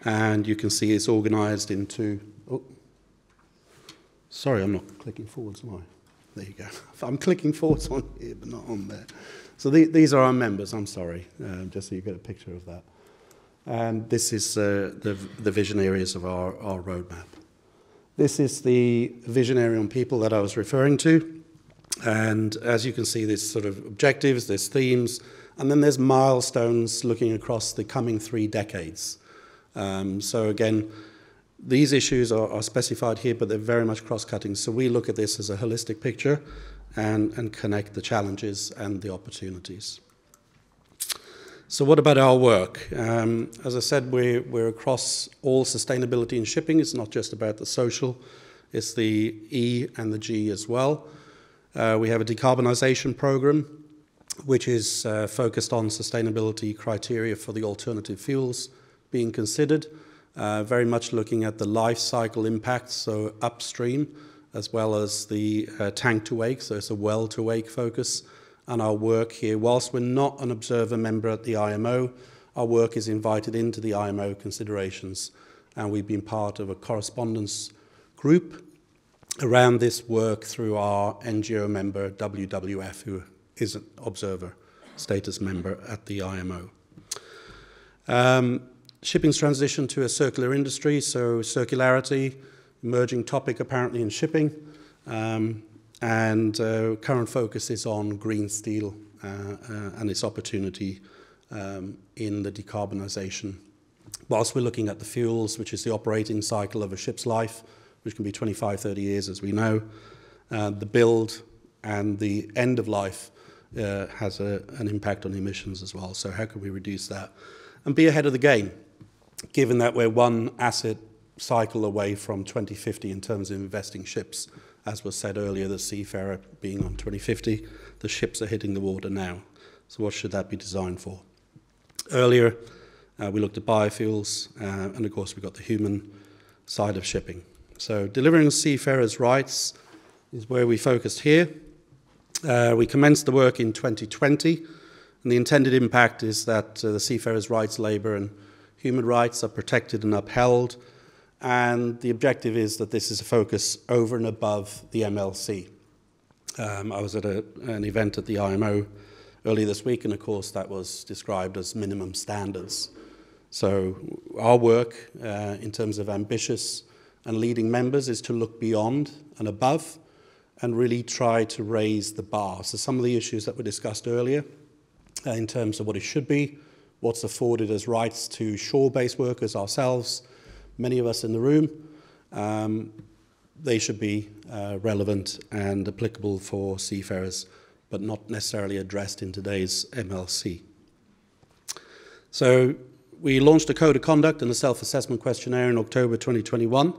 Speaker 11: And you can see it's organised into... Oh, sorry, I'm not clicking forwards, am I? There you go. I'm clicking forwards on here, but not on there. So these are our members, I'm sorry, just so you get a picture of that. And this is the vision areas of our roadmap. This is the vision area on people that I was referring to. And as you can see, there's sort of objectives, there's themes, and then there's milestones looking across the coming 3 decades. So again, these issues are specified here, but they're very much cross-cutting. So we look at this as a holistic picture and connect the challenges and the opportunities. So what about our work? As I said, we're across all sustainability in shipping. It's not just about the social, it's the E and the G as well. We have a decarbonisation program, which is focused on sustainability criteria for the alternative fuels being considered, very much looking at the life cycle impacts, so upstream, as well as the tank to wake, so it's a well to wake focus. And our work here, whilst we're not an observer member at the IMO, our work is invited into the IMO considerations, and we've been part of a correspondence group around this work through our NGO member, WWF, who is an observer status member at the IMO. Shipping's transition to a circular industry, so circularity, emerging topic apparently in shipping, and current focus is on green steel and its opportunity in the decarbonisation. Whilst we're looking at the fuels, which is the operating cycle of a ship's life, which can be 25, 30 years as we know, the build and the end of life has an impact on emissions as well. So how can we reduce that and be ahead of the game, given that we're one asset cycle away from 2050 in terms of investing ships. As was said earlier, the Seafarer being on 2050, the ships are hitting the water now. So what should that be designed for? Earlier, we looked at biofuels, and of course we've got the human side of shipping. So delivering seafarers' rights is where we focused here. We commenced the work in 2020, and the intended impact is that the seafarers' rights, labour and human rights are protected and upheld, and the objective is that this is a focus over and above the MLC. I was at an event at the IMO earlier this week, and of course that was described as minimum standards. So our work in terms of ambitious and leading members is to look beyond and above and really try to raise the bar. So some of the issues that were discussed earlier in terms of what it should be, what's afforded as rights to shore-based workers ourselves, many of us in the room, they should be relevant and applicable for seafarers, but not necessarily addressed in today's MLC. So we launched a code of conduct and a self-assessment questionnaire in October 2021,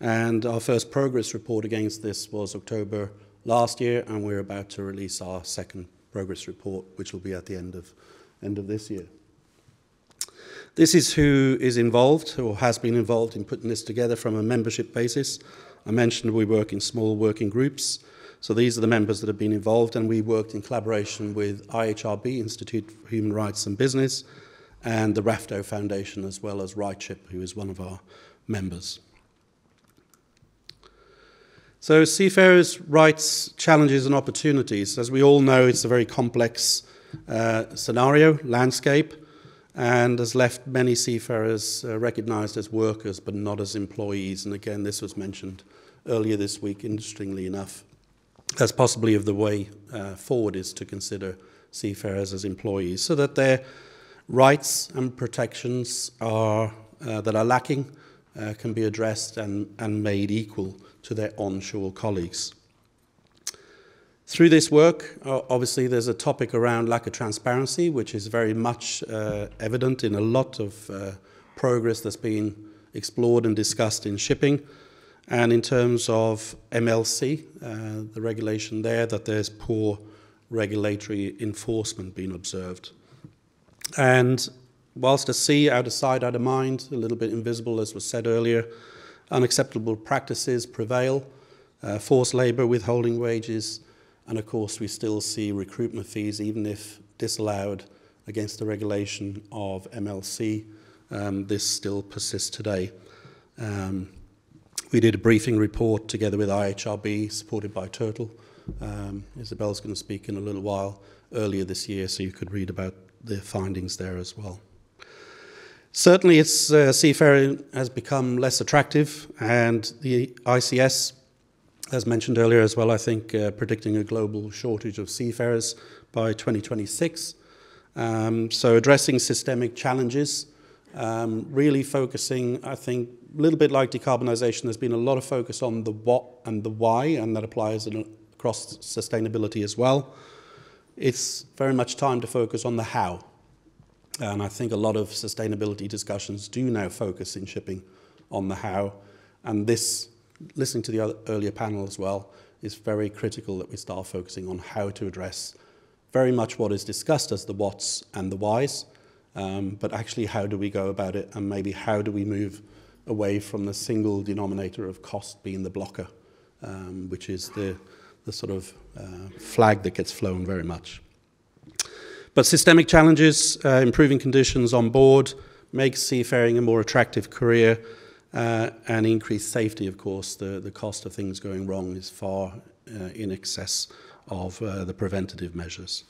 Speaker 11: and our first progress report against this was October last year, and we're about to release our second progress report, which will be at the end of this year. This is who is involved or has been involved in putting this together from a membership basis. I mentioned we work in small working groups. So these are the members that have been involved, and we worked in collaboration with IHRB, Institute for Human Rights and Business, and the RAFTO Foundation, as well as RightShip, who is one of our members. So seafarers' rights, challenges and opportunities. As we all know, it's a very complex scenario, landscape, and has left many seafarers recognised as workers but not as employees. And again, this was mentioned earlier this week, interestingly enough, as possibly of the way forward is to consider seafarers as employees, so that their rights and protections that are lacking can be addressed and made equal to their onshore colleagues. Through this work, obviously there's a topic around lack of transparency, which is very much evident in a lot of progress that's been explored and discussed in shipping. And in terms of MLC, the regulation there, that there's poor regulatory enforcement being observed. And whilst at sea, out of sight, out of mind, a little bit invisible, as was said earlier, unacceptable practices prevail, forced labour, withholding wages, and of course we still see recruitment fees, even if disallowed against the regulation of MLC, this still persists today. We did a briefing report together with IHRB, supported by Turtle. Isabel's going to speak in a little while, earlier this year, so you could read about the findings there as well. Certainly, seafaring has become less attractive, and the ICS, as mentioned earlier as well, I think, predicting a global shortage of seafarers by 2026. So addressing systemic challenges, really focusing, I think, a little bit like decarbonisation, there's been a lot of focus on the what and the why, and that applies across sustainability as well. It's very much time to focus on the how. And I think a lot of sustainability discussions do now focus in shipping on the how. And this, listening to the earlier panel as well, is very critical that we start focusing on how to address very much what is discussed as the whats and the whys, but actually how do we go about it, and maybe how do we move away from the single denominator of cost being the blocker, which is the sort of flag that gets flown very much. But systemic challenges, improving conditions on board, makes seafaring a more attractive career, and increased safety, of course. The cost of things going wrong is far in excess of the preventative measures.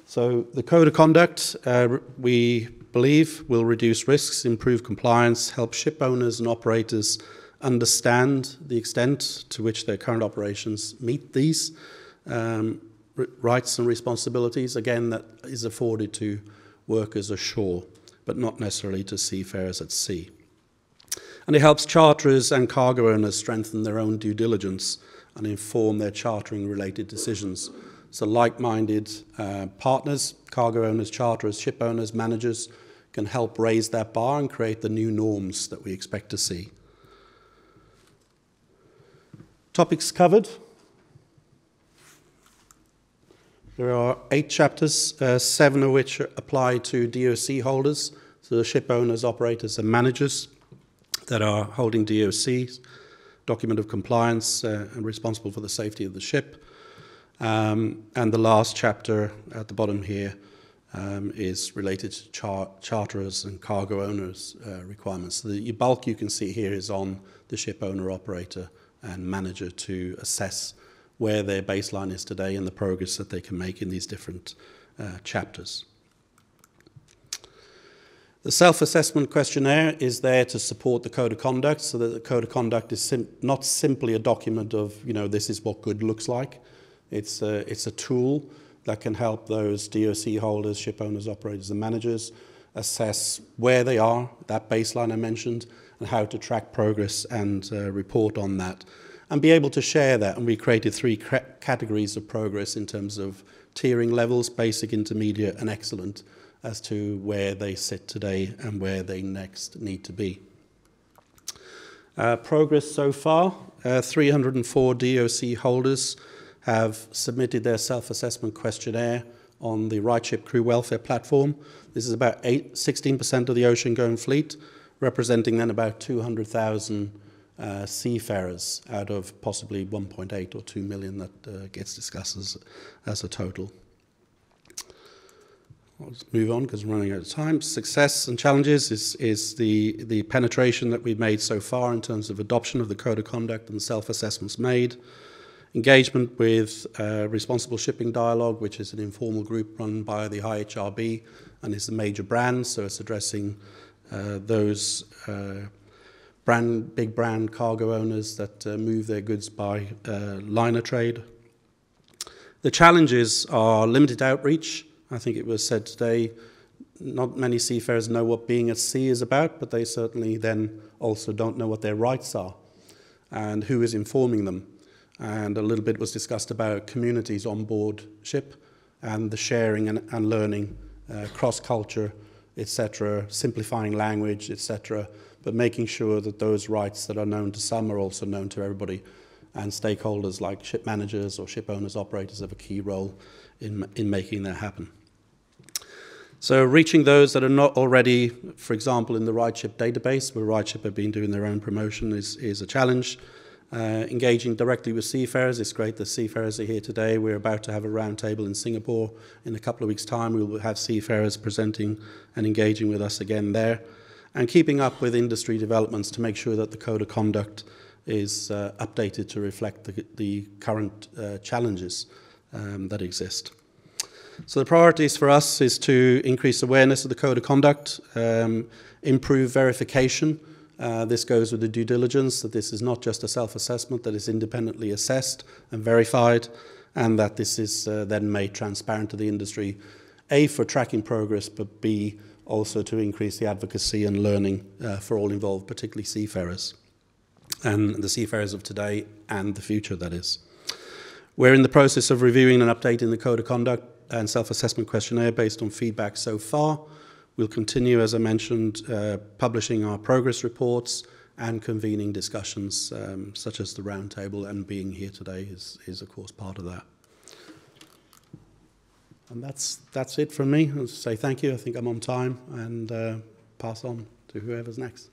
Speaker 11: So the code of conduct, we believe, will reduce risks, improve compliance, help ship owners and operators understand the extent to which their current operations meet these rights and responsibilities, again, that is afforded to workers ashore, but not necessarily to seafarers at sea. And it helps charterers and cargo owners strengthen their own due diligence and inform their chartering-related decisions. So like-minded partners, cargo owners, charterers, ship owners, managers, can help raise that bar and create the new norms that we expect to see. Topics covered. There are 8 chapters, 7 of which apply to DOC holders, so the ship owners, operators and managers that are holding DOCs, document of compliance and responsible for the safety of the ship. And the last chapter at the bottom here is related to charterers and cargo owners requirements. So the bulk you can see here is on the ship owner, operator and manager to assess where their baseline is today and the progress that they can make in these different chapters. The self-assessment questionnaire is there to support the code of conduct, so that the code of conduct is not simply a document of, this is what good looks like. It's a tool that can help those DOC holders, ship owners, operators and managers assess where they are, that baseline I mentioned, and how to track progress and report on that, and be able to share that. And we created 3 categories of progress in terms of tiering levels: basic, intermediate and excellent, as to where they sit today and where they next need to be. Progress so far, 304 DOC holders have submitted their self-assessment questionnaire on the RightShip Crew Welfare Platform. This is about 16% of the ocean-going fleet, representing then about 200,000 seafarers out of possibly 1.8 or 2 million that gets discussed as a total. I'll just move on because I'm running out of time. Success and challenges is the penetration that we've made so far in terms of adoption of the code of conduct and self-assessments made. Engagement with Responsible Shipping Dialogue, which is an informal group run by the IHRB and is a major brand, so it's addressing those big brand cargo owners that move their goods by liner trade. The challenges are limited outreach. I think it was said today, not many seafarers know what being at sea is about, but they certainly then also don't know what their rights are and who is informing them. And a little bit was discussed about communities on board ship and the sharing and learning, cross-culture, etc., simplifying language, etc., but making sure that those rights that are known to some are also known to everybody. And stakeholders like ship managers or ship owners, operators have a key role in making that happen. So reaching those that are not already, for example, in the RightShip database, where RightShip have been doing their own promotion, is a challenge. Engaging directly with seafarers. It's great that seafarers are here today. We're about to have a roundtable in Singapore. In a couple of weeks' time, we will have seafarers presenting and engaging with us again there. And keeping up with industry developments to make sure that the code of conduct is updated to reflect the current challenges that exist. So the priorities for us is to increase awareness of the code of conduct, improve verification. This goes with the due diligence, that this is not just a self-assessment, that is independently assessed and verified, and that this is then made transparent to the industry, A, for tracking progress, but B, also to increase the advocacy and learning for all involved, particularly seafarers, and the seafarers of today and the future, that is. We're in the process of reviewing and updating the code of conduct and self-assessment questionnaire based on feedback so far. We'll continue, as I mentioned, publishing our progress reports and convening discussions such as the roundtable, and being here today is of course part of that. And that's it from me. I'll say thank you. I think I'm on time, and pass on to whoever's next.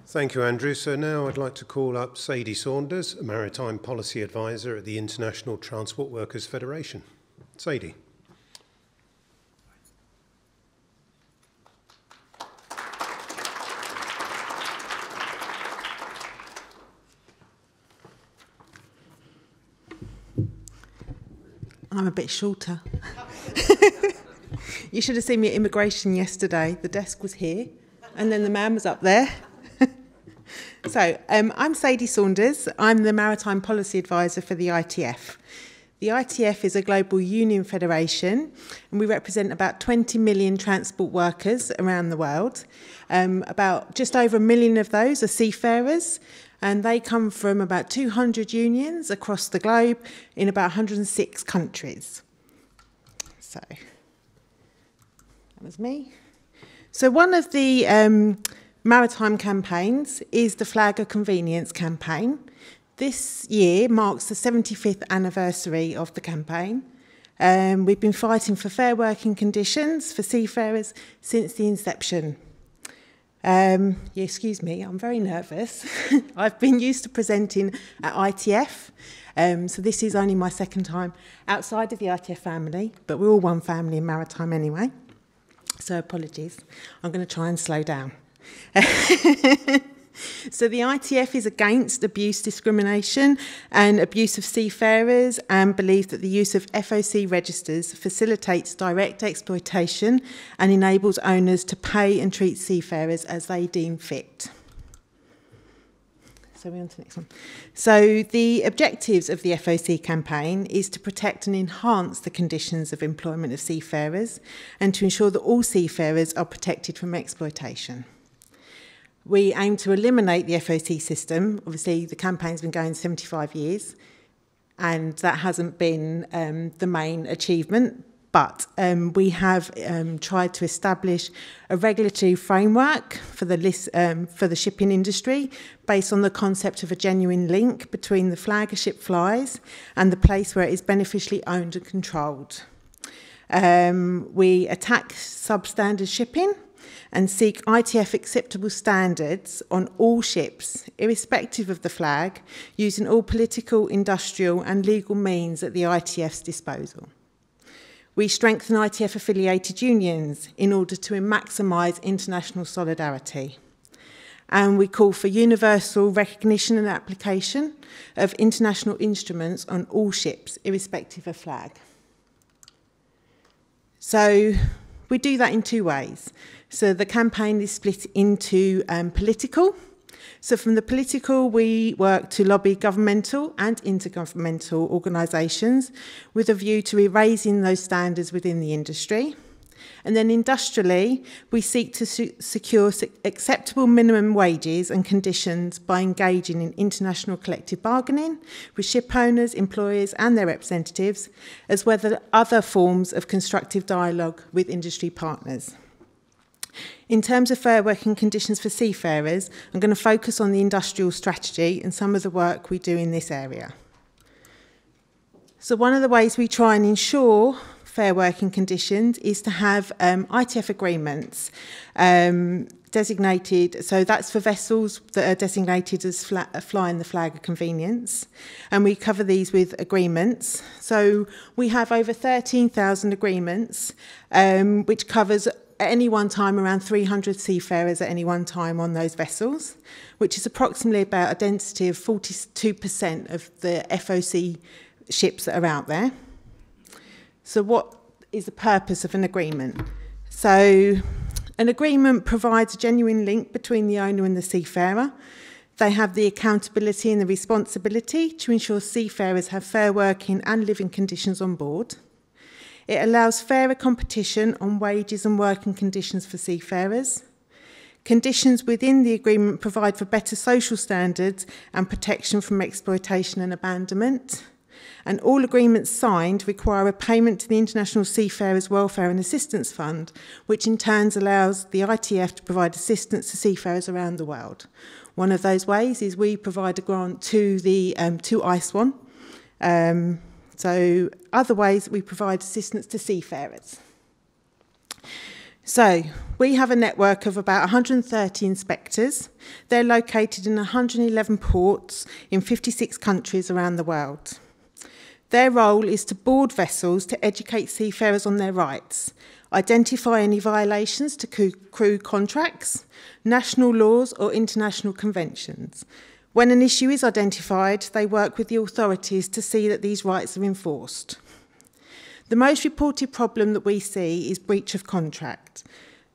Speaker 1: Thank you, Andrew. So now I'd like to call up Sadie Saunders, a Maritime Policy Advisor at the International Transport Workers Federation. Sadie.
Speaker 12: I'm a bit shorter. You should have seen me at immigration yesterday. The desk was here, and then the man was up there. So I'm Sadie Saunders. I'm the Maritime Policy Advisor for the ITF. The ITF is a global union federation, and we represent about 20 million transport workers around the world. About just over 1 million of those are seafarers, and they come from about 200 unions across the globe in about 106 countries. So, that was me. So one of the maritime campaigns is the Flag of Convenience campaign. This year marks the 75th anniversary of the campaign. We've been fighting for fair working conditions for seafarers since the inception. Excuse me, I'm very nervous. I've been used to presenting at ITF, so this is only my second time outside of the ITF family, but we're all one family in maritime anyway, so apologies. I'm going to try and slow down. So the ITF is against abuse, discrimination and abuse of seafarers, and believes that the use of FOC registers facilitates direct exploitation and enables owners to pay and treat seafarers as they deem fit. So we're on to the next one. So the objectives of the FOC campaign is to protect and enhance the conditions of employment of seafarers and to ensure that all seafarers are protected from exploitation. We aim to eliminate the FOC system. Obviously, the campaign's been going 75 years, and that hasn't been the main achievement, but we have tried to establish a regulatory framework for the shipping industry based on the concept of a genuine link between the flag a ship flies and the place where it is beneficially owned and controlled. We attack substandard shipping and seek ITF acceptable standards on all ships, irrespective of the flag, using all political, industrial and legal means at the ITF's disposal. We strengthen ITF-affiliated unions in order to maximise international solidarity. And we call for universal recognition and application of international instruments on all ships, irrespective of flag. So we do that in two ways. So the campaign is split into political. So from the political, we work to lobby governmental and intergovernmental organisations with a view to raising those standards within the industry. And then industrially, we seek to secure acceptable minimum wages and conditions by engaging in international collective bargaining with ship owners, employers and their representatives, as well as other forms of constructive dialogue with industry partners. In terms of fair working conditions for seafarers, I'm going to focus on the industrial strategy and some of the work we do in this area. So one of the ways we try and ensure fair working conditions is to have ITF agreements designated, so that's for vessels that are designated as flying the flag of convenience, and we cover these with agreements. So we have over 13,000 agreements, which covers at any one time around 300 seafarers at any one time on those vessels, which is approximately about a density of 42% of the FOC ships that are out there. So what is the purpose of an agreement? So an agreement provides a genuine link between the owner and the seafarer. They have the accountability and the responsibility to ensure seafarers have fair working and living conditions on board. It allows fairer competition on wages and working conditions for seafarers. Conditions within the agreement provide for better social standards and protection from exploitation and abandonment. And all agreements signed require a payment to the International Seafarers Welfare and Assistance Fund, which in turn allows the ITF to provide assistance to seafarers around the world. One of those ways is we provide a grant to ISWAN. So other ways we provide assistance to seafarers. So we have a network of about 130 inspectors. They're located in 111 ports in 56 countries around the world. Their role is to board vessels to educate seafarers on their rights, identify any violations to crew contracts, national laws or international conventions. When an issue is identified, they work with the authorities to see that these rights are enforced. The most reported problem that we see is breach of contract.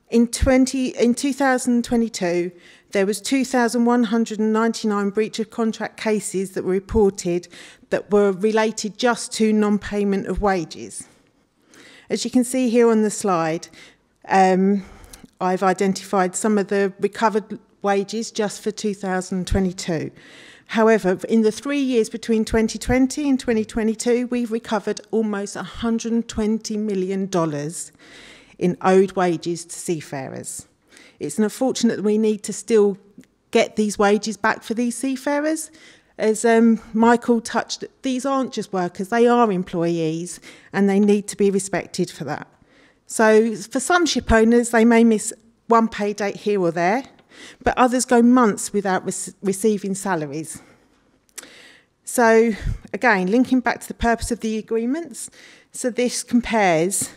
Speaker 12: In 2022, there was 2,199 breach of contract cases that were reported that were related just to non-payment of wages. As you can see here on the slide, I've identified some of the recovered wages just for 2022. However, in the 3 years between 2020 and 2022, we've recovered almost $120 million in owed wages to seafarers. It's unfortunate that we need to still get these wages back for these seafarers. As Michael touched, these aren't just workers, they are employees, and they need to be respected for that. So for some ship owners, they may miss one pay date here or there, but others go months without receiving salaries. So again, linking back to the purpose of the agreements, so this compares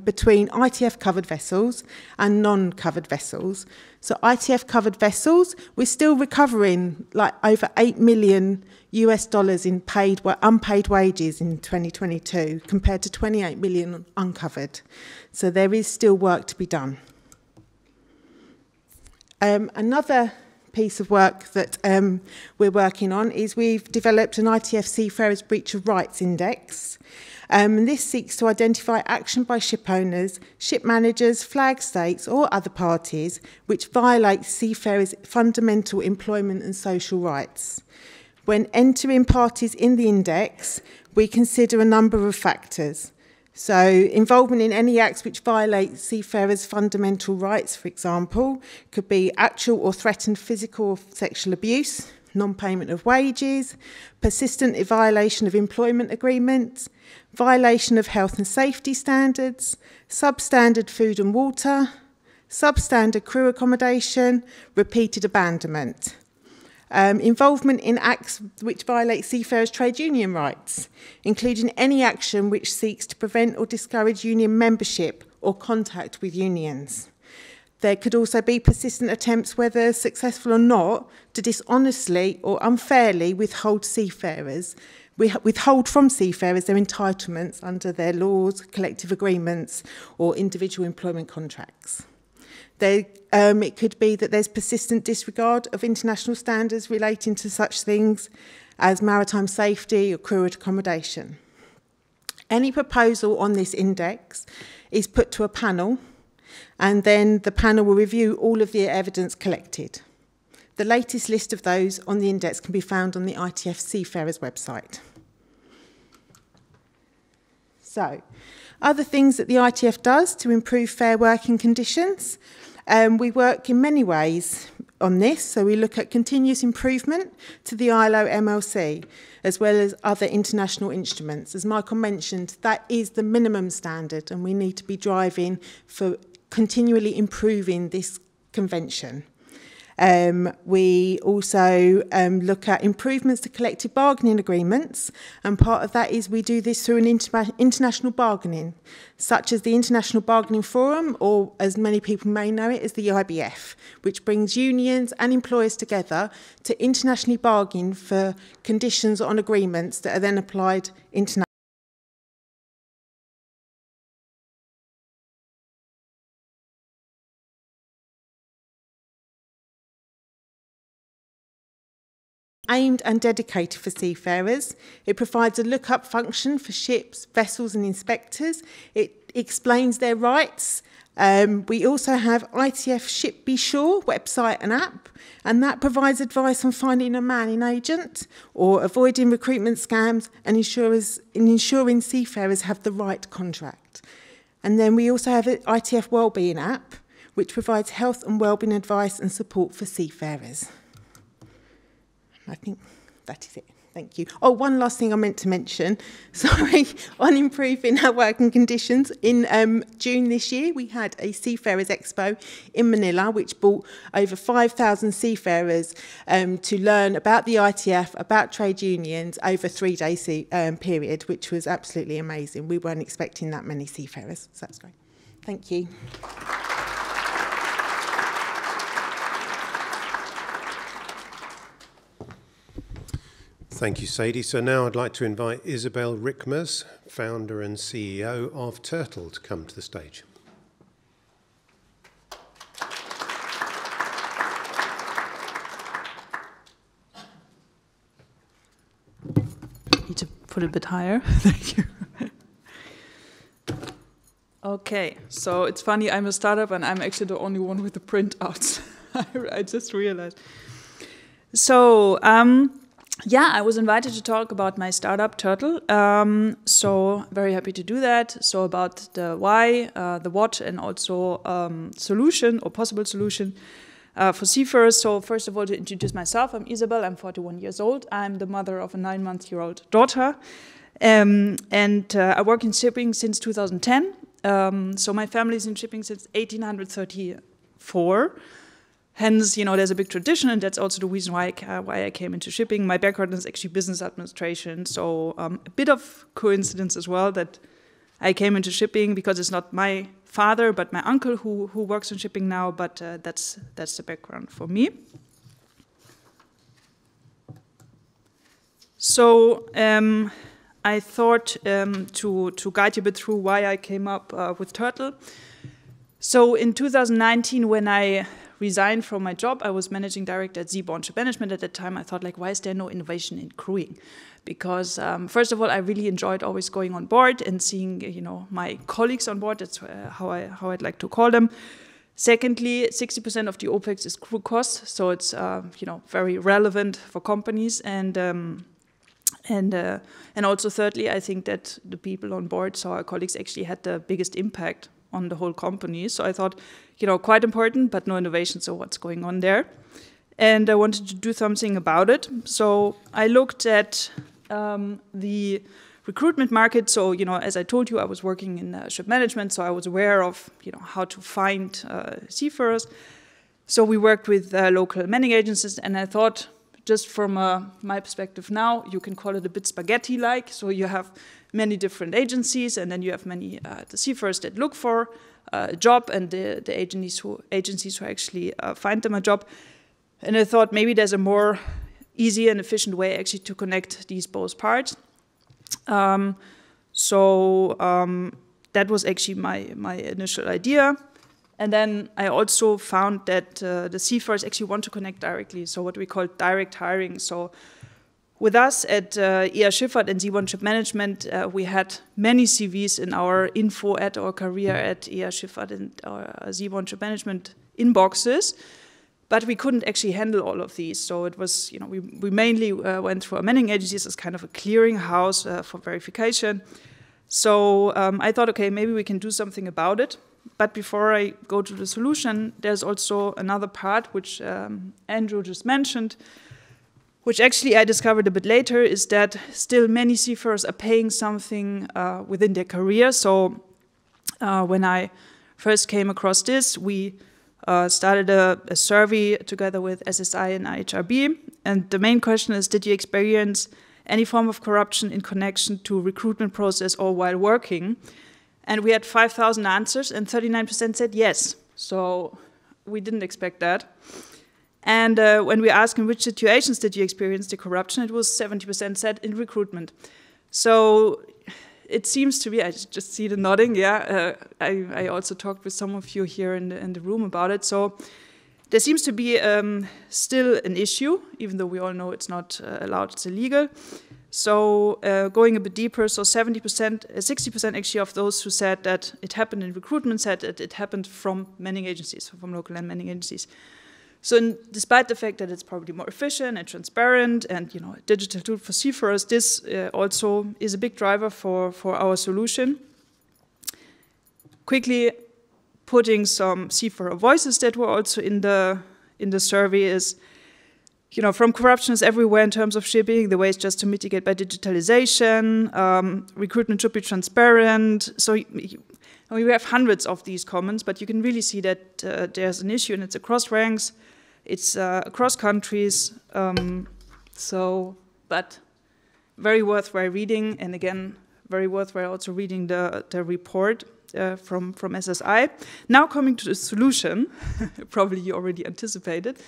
Speaker 12: between ITF-covered vessels and non-covered vessels. So ITF-covered vessels, we're still recovering like over $8 million in unpaid wages in 2022, compared to 28 million uncovered. So there is still work to be done. Another piece of work that we're working on is we've developed an ITF Seafarers Breach of Rights Index. And this seeks to identify action by ship owners, ship managers, flag states or other parties which violate seafarers' fundamental employment and social rights. When entering parties in the index, we consider a number of factors. So involvement in any acts which violate seafarers' fundamental rights, for example, could be actual or threatened physical or sexual abuse, non-payment of wages, persistent violation of employment agreements, violation of health and safety standards, substandard food and water, substandard crew accommodation, repeated abandonment. Involvement in acts which violate seafarers' trade union rights, including any action which seeks to prevent or discourage union membership or contact with unions. There could also be persistent attempts, whether successful or not, to dishonestly or unfairly withhold from seafarers their entitlements under their laws, collective agreements, or individual employment contracts. It could be that there's persistent disregard of international standards relating to such things as maritime safety or crew accommodation. Any proposal on this index is put to a panel, and then the panel will review all of the evidence collected. The latest list of those on the index can be found on the ITF Seafarers website. So, other things that the ITF does to improve fair working conditions. We work in many ways on this, so we look at continuous improvement to the ILO MLC, as well as other international instruments. As Michael mentioned, that is the minimum standard, and we need to be driving for continually improving this convention. We also look at improvements to collective bargaining agreements, and part of that is we do this through an international bargaining, such as the International Bargaining Forum, or as many people may know it as the IBF, which brings unions and employers together to internationally bargain for conditions on agreements that are then applied internationally. Aimed and dedicated for seafarers. It provides a look-up function for ships, vessels and inspectors. It explains their rights. We also have ITF Ship Be Sure website and app, and that provides advice on finding a manning agent or avoiding recruitment scams and ensuring seafarers have the right contract. And then we also have an ITF Wellbeing app, which provides health and wellbeing advice and support for seafarers. I think that is it. Thank you. Oh, one last thing I meant to mention. Sorry, on improving our working conditions. In June this year, we had a Seafarers Expo in Manila, which brought over 5,000 seafarers to learn about the ITF, about trade unions over a 3-day period, which was absolutely amazing. We weren't expecting that many seafarers, so that's great. Thank you.
Speaker 1: Thank you, Sadie. So now I'd like to invite Isabel Rickmers, founder and CEO of Turtle, to come to the stage.
Speaker 13: put it a bit higher. Thank you. Okay, so it's funny, I'm a startup and I'm actually the only one with the printouts. I just realized. So, yeah, I was invited to talk about my startup, Turtle. So, very happy to do that. So, about the why, the what, and also solution or possible solution for seafarers. So, first of all, to introduce myself, I'm Isabel, I'm 41 years old. I'm the mother of a 9-month-old daughter. I work in shipping since 2010. So my family's in shipping since 1834. Hence, you know, there's a big tradition, and that's also the reason why I came into shipping. My background is actually business administration, so a bit of coincidence as well that I came into shipping because it's not my father, but my uncle who works in shipping now, but that's the background for me. So, I thought to guide you a bit through why I came up with Turtle. So in 2019, when I resigned from my job, I was managing director at Seaborne Ship Management at that time. I thought, like, why is there no innovation in crewing? Because first of all, I really enjoyed always going on board and seeing, you know, my colleagues on board. That's how I'd like to call them. Secondly, 60% of the OPEX is crew costs, so it's you know, very relevant for companies. And also thirdly, I think that the people on board, so our colleagues, actually had the biggest impact on the whole company. So I thought, you know, quite important, but no innovation, so what's going on there? And I wanted to do something about it. So I looked at the recruitment market. So, you know, as I told you, I was working in ship management, so I was aware of, you know, how to find seafarers. So we worked with local manning agencies, and I thought, just from my perspective now, you can call it a bit spaghetti-like. So you have many different agencies, and then you have many the seafarers that look for a job, and the agencies who actually find them a job. And I thought maybe there's a more easy and efficient way actually to connect these both parts. That was actually my initial idea. And then I also found that the seafarers actually want to connect directly, so what we call direct hiring. So with us at ER Schifffahrt and Seaborne Ship Management, we had many CVs in our info at our career at ER Schifffahrt and our Seaborne Ship Management inboxes, but we couldn't actually handle all of these. So it was, you know, we mainly went through our manning agencies as kind of a clearinghouse for verification. So I thought, okay, maybe we can do something about it. But before I go to the solution, there's also another part which Andrew just mentioned, which actually I discovered a bit later, is that still many seafarers are paying something within their career. So when I first came across this, we started a survey together with SSI and IHRB. And the main question is, did you experience any form of corruption in connection to recruitment process or while working? And we had 5,000 answers, and 39% said yes. So we didn't expect that. And when we asked in which situations did you experience the corruption, it was 70% said in recruitment. So it seems to be, I just see the nodding, yeah. I also talked with some of you here in the room about it. So there seems to be still an issue, even though we all know it's not allowed, it's illegal. So going a bit deeper, so 60% actually of those who said that it happened in recruitment said that it happened from manning agencies, from local land manning agencies. So despite the fact that it's probably more efficient and transparent and, you know, a digital tool for seafarers, this also is a big driver for our solution. Quickly putting some seafarer voices that were also in the survey is, you know, from corruption is everywhere in terms of shipping. The way is just to mitigate by digitalization. Recruitment should be transparent. So we have hundreds of these comments, but you can really see that there's an issue, and it's across ranks, it's across countries. But very worthwhile reading, and again, very worthwhile also reading the report from SSI. Now coming to the solution, probably you already anticipated.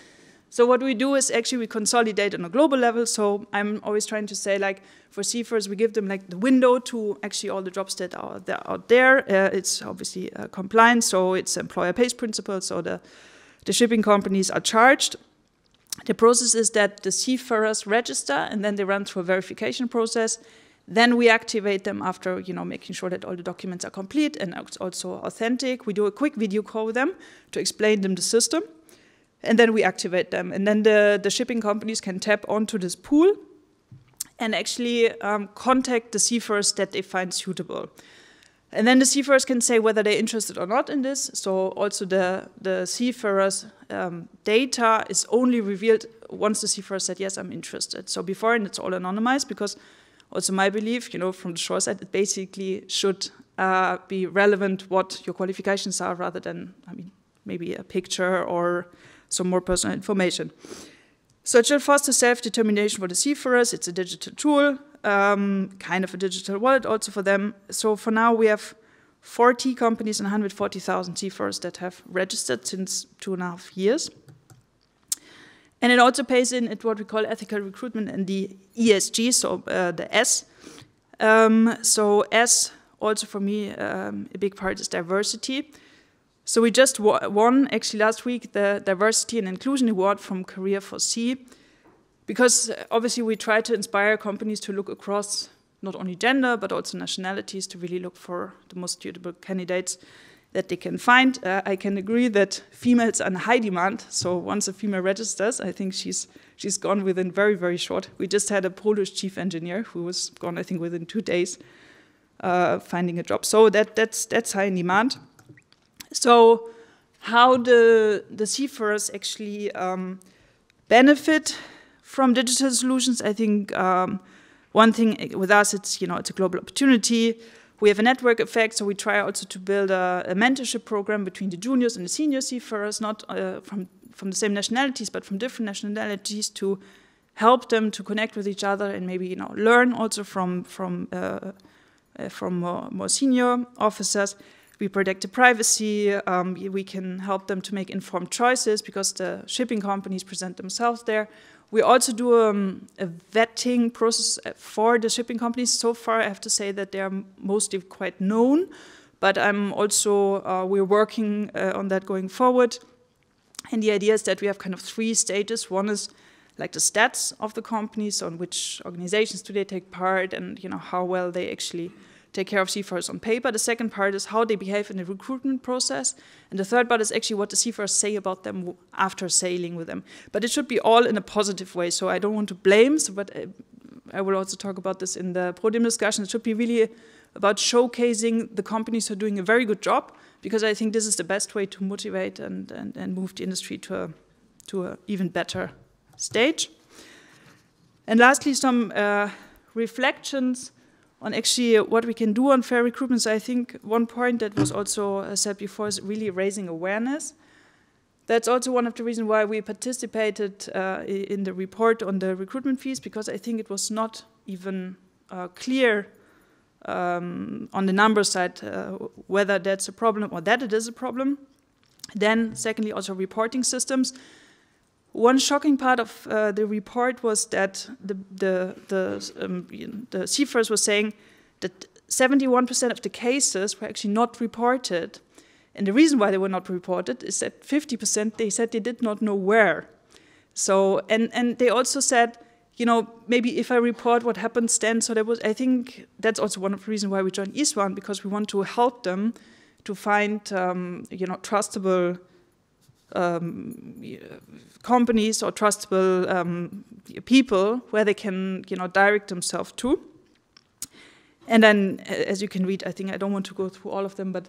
Speaker 13: So what we do is actually we consolidate on a global level. So I'm always trying to say, like, for seafarers, we give them like the window to actually all the jobs that are out there. It's obviously compliant, so it's employer pays principle. So the shipping companies are charged. The process is that the seafarers register, and then they run through a verification process. Then we activate them after, making sure that all the documents are complete and also authentic. We do a quick video call with them to explain them the system. And then we activate them. And then the shipping companies can tap onto this pool and actually contact the seafarers that they find suitable. And then the seafarers can say whether they're interested or not in this. So also the seafarers' data is only revealed once the seafarer said, yes, I'm interested. So before, and it's all anonymized, because also my belief, from the shore side, it basically should be relevant what your qualifications are rather than, maybe a picture or some more personal information. So it should foster self-determination for the seafarers. It's a digital tool, kind of a digital wallet also for them. So for now, we have 40 companies and 140,000 seafarers that have registered since 2.5 years. And it also pays in at what we call ethical recruitment and the ESG, so the S. So S, also for me, a big part is diversity. So we just won, actually last week, the Diversity and Inclusion Award from Career for Sea, because obviously we try to inspire companies to look across not only gender, but also nationalities to really look for the most suitable candidates that they can find. I can agree that females are in high demand, so once a female registers, I think she's gone within very, very short. We just had a Polish chief engineer who was gone, I think, within 2 days finding a job. So that's high in demand. So how the seafarers actually benefit from digital solutions, I think one thing with us, it's a global opportunity. We have a network effect, so we try also to build a mentorship program between the juniors and the senior seafarers, not from the same nationalities, but from different nationalities, to help them to connect with each other and maybe learn also from more senior officers. We protect the privacy. We can help them to make informed choices because the shipping companies present themselves there. We also do a vetting process for the shipping companies. So far, I have to say that they are mostly quite known, but I'm also, we're working on that going forward. And the idea is that we have kind of 3 stages. One is like the stats of the companies, on which organizations do they take part, and how well they actually take care of seafarers on paper. The second part is how they behave in the recruitment process. And the third part is actually what the seafarers say about them after sailing with them. But it should be all in a positive way. So I don't want to blame, but I will also talk about this in the podium discussion. It should be really about showcasing the companies who are doing a very good job, because I think this is the best way to motivate and move the industry to an even better stage. And lastly, some reflections on actually what we can do on fair recruitment. So I think one point that was also said before is really raising awareness. That's also one of the reasons why we participated in the report on the recruitment fees, because I think it was not even clear on the number side whether that's a problem or that it is a problem. Then secondly, also reporting systems. One shocking part of the report was that the seafarers were saying that 71% of the cases were actually not reported. And the reason why they were not reported is that 50% they said they did not know where. So, and they also said, maybe if I report, what happens then? So I think that's also one of the reasons why we joined ISWAN, because we want to help them to find, trustable companies or trustable people where they can, direct themselves to. And then, as you can read, I think I don't want to go through all of them, but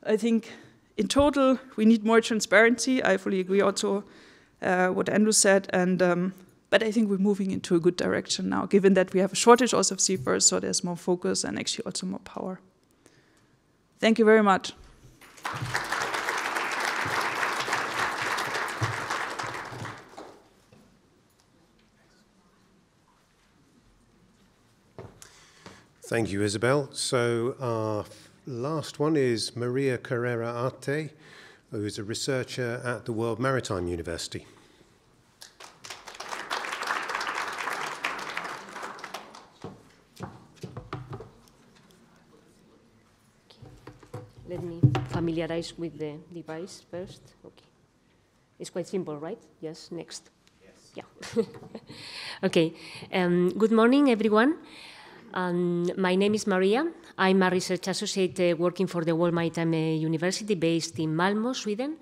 Speaker 13: I think in total we need more transparency. I fully agree also what Andrew said, and but I think we're moving into a good direction now, given that we have a shortage also of seafarers, so there's more focus and actually also more power. Thank you very much.
Speaker 1: Thank you, Isabel. So our last one is Maria Carrera Arte, who is a researcher at the World Maritime University.
Speaker 14: Let me familiarize with the device first. Okay. It's quite simple, right? Yes, next. Yes. Yeah. Okay. Good morning, everyone. My name is Maria. I'm a research associate working for the World Maritime University based in Malmö, Sweden.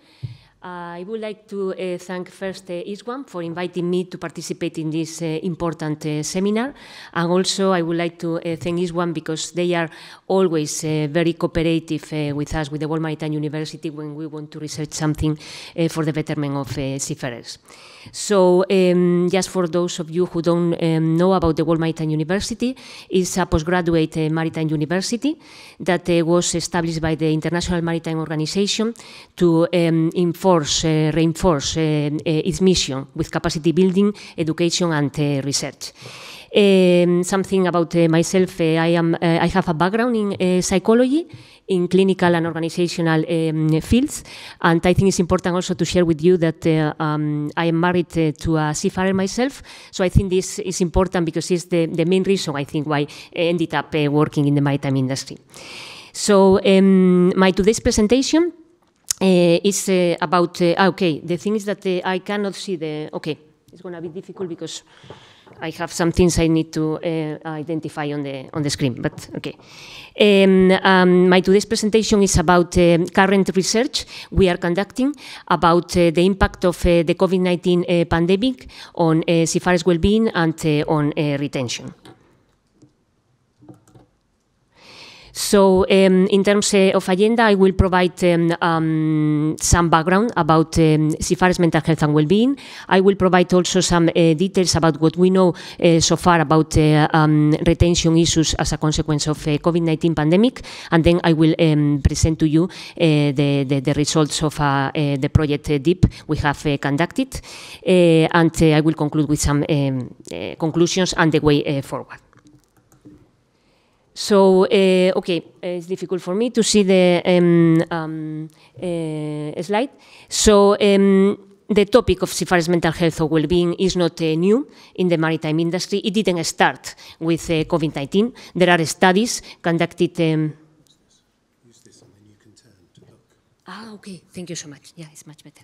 Speaker 14: I would like to thank first ISWAN for inviting me to participate in this important seminar. And also I would like to thank ISWAN because they are always very cooperative with us, with the World Maritime University, when we want to research something for the betterment of seafarers. So just for those of you who don't know about the World Maritime University, it's a postgraduate maritime university that was established by the International Maritime Organization to reinforce its mission with capacity building, education and research. Something about myself, I have a background in psychology, in clinical and organizational fields, and I think it's important also to share with you that I am married to a seafarer myself, so I think this is important because it's the main reason, I think, why I ended up working in the maritime industry. So my today's presentation is about, the thing is that I cannot see it's going to be difficult because I have some things I need to identify on the screen, but okay. My today's presentation is about current research we are conducting about the impact of the COVID-19 pandemic on seafarers' well-being and on retention. So in terms of agenda, I will provide some background about seafarers' mental health and well-being. I will provide also some details about what we know so far about retention issues as a consequence of COVID-19 pandemic, and then I will present to you the results of the project DEEP we have conducted, and I will conclude with some conclusions and the way forward. So, it's difficult for me to see the slide. So, the topic of seafarers' mental health or well-being is not new in the maritime industry. It didn't start with COVID-19. There are studies conducted. Use this and then you can turn to look. Okay. Thank you so much. Yeah, it's much better.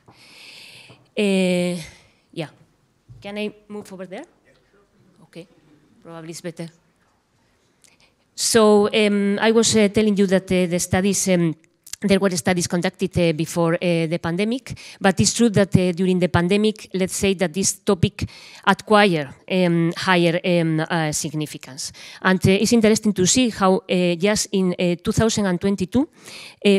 Speaker 14: Yeah. Can I move over there? Yeah, sure. Okay. Probably it's better. So I was telling you that the studies, there were studies conducted before the pandemic, but it's true that during the pandemic, let's say that this topic acquired higher significance. And it's interesting to see how just in 2022,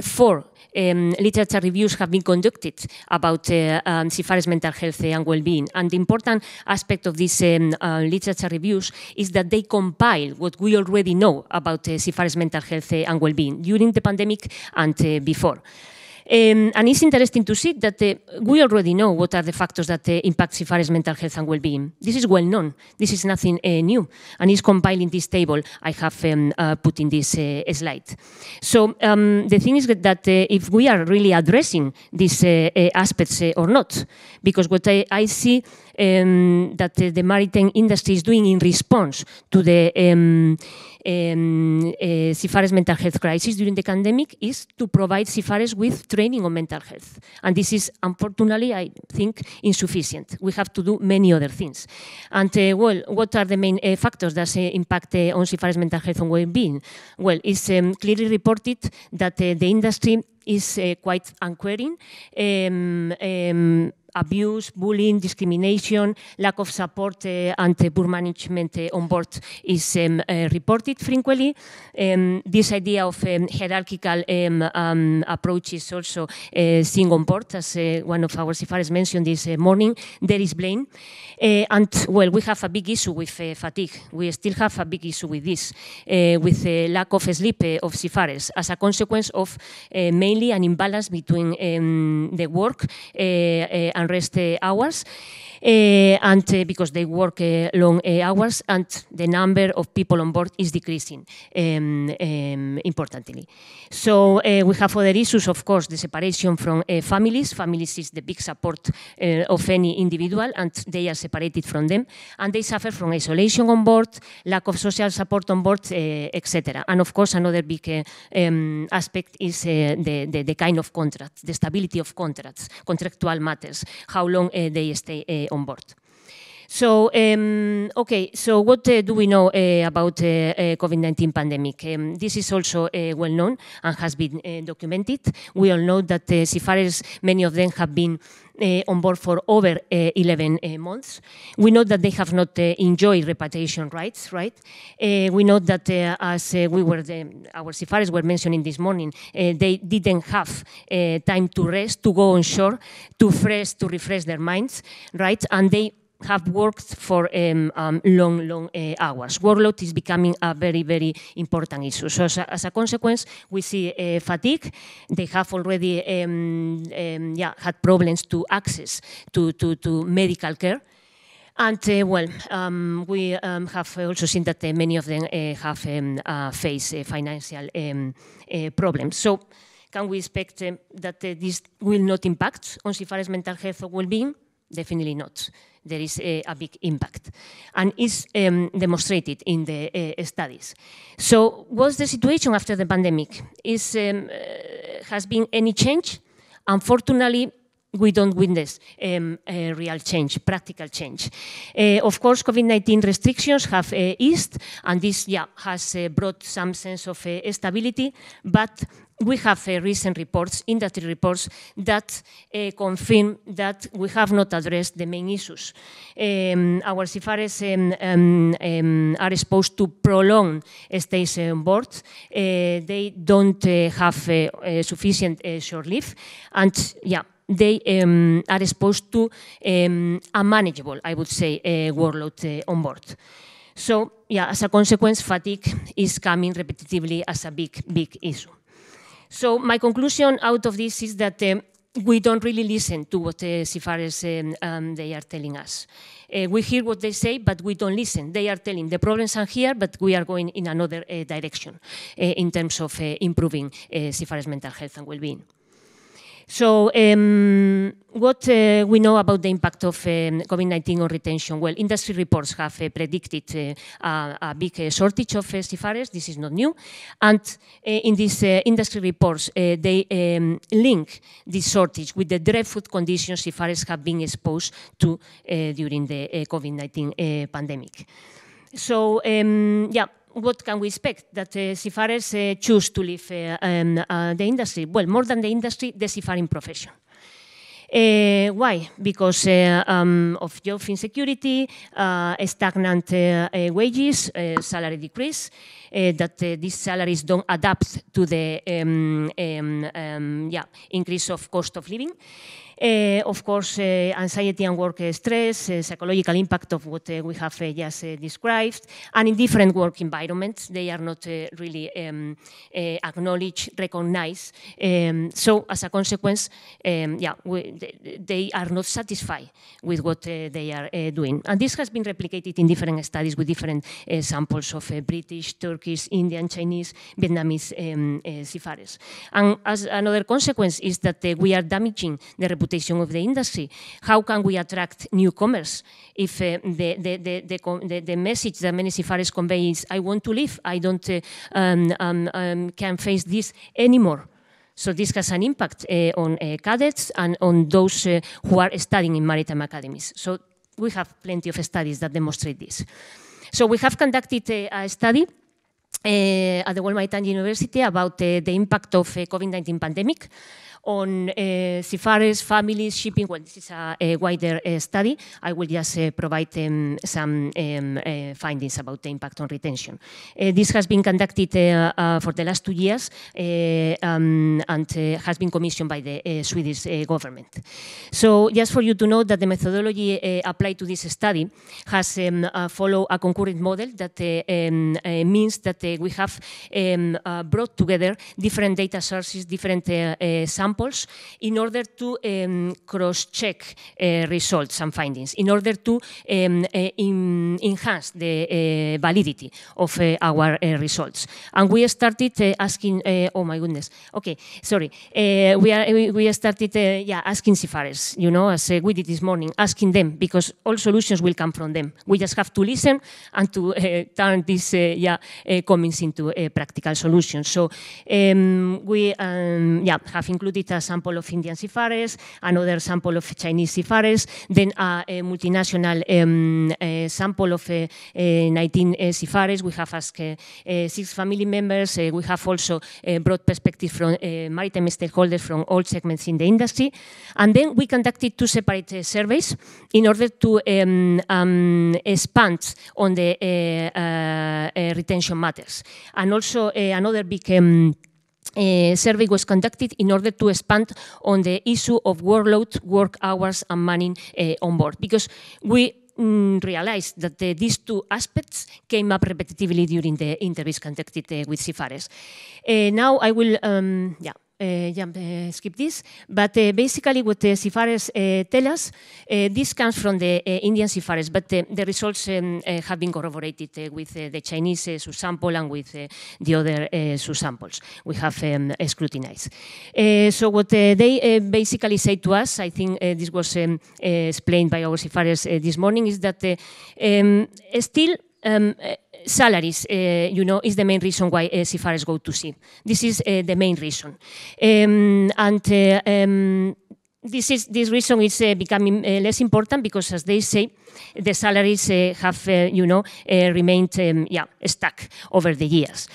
Speaker 14: 4 literature reviews have been conducted about seafarers' mental health and well-being. And the important aspect of these literature reviews is that they compile what we already know about seafarers' mental health and well-being during the pandemic and before. And it's interesting to see that we already know what are the factors that impact seafarers' mental health and well-being. This is well known. This is nothing new. And it's compiled in this table I have put in this slide. So the thing is that if we are really addressing these aspects or not, because what I see that the maritime industry is doing in response to the seafarers' mental health crisis during the pandemic is to provide seafarers with training on mental health. And this is, unfortunately, I think, insufficient. We have to do many other things. And, well, what are the main factors that impact on seafarers' mental health and well-being? Well, it's clearly reported that the industry is quite uncaring. Abuse, bullying, discrimination, lack of support and poor management on board is reported frequently. This idea of hierarchical approach is also seen on board, as one of our seafarers mentioned this morning. There is blame. And, well, we have a big issue with fatigue. We still have a big issue with this, with lack of sleep of seafarers as a consequence of mainly an imbalance between the work and rest hours, and because they work long hours, and the number of people on board is decreasing importantly. So we have other issues, of course, the separation from families. Families is the big support of any individual, and they are separated from them, and they suffer from isolation on board, lack of social support on board, etc. And of course, another big aspect is the kind of contract, the stability of contracts, contractual matters, how long they stay on board. So, okay, so what do we know about COVID-19 pandemic? This is also well known and has been documented. We all know that seafarers, many of them have been on board for over 11 months. We know that they have not enjoyed repatriation rights, right? We know that as our seafarers were mentioning this morning, they didn't have time to rest, to go on shore, to refresh their minds, right? And they have worked for long hours. Workload is becoming a very, very important issue. So as a consequence, we see fatigue. They have already had problems to access to medical care. And we have also seen that many of them have faced financial problems. So can we expect that this will not impact on seafarers' mental health or well-being? Definitely not. There is a big impact, and is demonstrated in the studies. So what's the situation after the pandemic? Has been any change? Unfortunately, we don't witness a real change, practical change. Of course, COVID-19 restrictions have eased, and this has brought some sense of stability, but we have recent reports, industry reports, that confirm that we have not addressed the main issues. Our seafarers are exposed to prolonged stays on board. They don't have sufficient shore leave, and they are exposed to unmanageable, I would say, workload on board. So, as a consequence, fatigue is coming repetitively as a big issue. So my conclusion out of this is that we don't really listen to what seafarers they are telling us. We hear what they say, but we don't listen. They are telling the problems are here, but we are going in another direction in terms of improving seafarers' mental health and well-being. So what we know about the impact of COVID-19 on retention? Well, industry reports have predicted a big shortage of seafarers. This is not new. And in these industry reports, they link this shortage with the dreadful conditions seafarers have been exposed to during the COVID-19 pandemic. So, what can we expect? That seafarers choose to leave the industry? Well, more than the industry, the seafaring profession. Why? Because of job insecurity, stagnant wages, salary decrease, that these salaries don't adapt to the increase of cost of living. Of course, anxiety and work stress, psychological impact of what we have just described, and in different work environments, they are not really acknowledged, recognized. So, as a consequence, they are not satisfied with what they are doing. And this has been replicated in different studies with different samples of British, Turkish, Indian, Chinese, Vietnamese seafarers. And as another consequence is that we are damaging the reputation of the industry. How can we attract newcomers if the message that many seafarers convey is, I want to leave, I don't can face this anymore. So this has an impact on cadets and on those who are studying in maritime academies. So we have plenty of studies that demonstrate this. So we have conducted a study at the Maritime University about the impact of COVID-19 pandemic on seafarers, families, shipping. Well, this is a wider study. I will just provide some findings about the impact on retention. This has been conducted for the last 2 years and has been commissioned by the Swedish government. So just for you to know that the methodology applied to this study has followed a concurrent model that means that we have brought together different data sources, different samples, in order to cross-check results and findings, in order to enhance the validity of our results. And we started asking, oh my goodness, okay, sorry, we started asking seafarers, you know, as we did this morning, asking them, because all solutions will come from them. We just have to listen and to turn this commitment coming into practical solutions. So we have included a sample of Indian seafarers, another sample of Chinese seafarers, then a multinational sample of 19 seafarers. We have asked 6 family members. We have also a broad perspective from maritime stakeholders from all segments in the industry. And then we conducted 2 separate surveys in order to expand on the retention matters. And also another big survey was conducted in order to expand on the issue of workload, work hours, and manning on board, because we realized that these 2 aspects came up repetitively during the interviews conducted with seafarers. Now I will skip this, but basically what the seafarers tell us, this comes from the Indian seafarers, but the results have been corroborated with the Chinese sub-sample and with the other sub-samples we have scrutinized. So what they basically say to us, I think this was explained by our seafarers this morning, is that still salaries, is the main reason why seafarers go to sea. This is the main reason. This reason is becoming less important because, as they say, the salaries have, remained stuck over the years.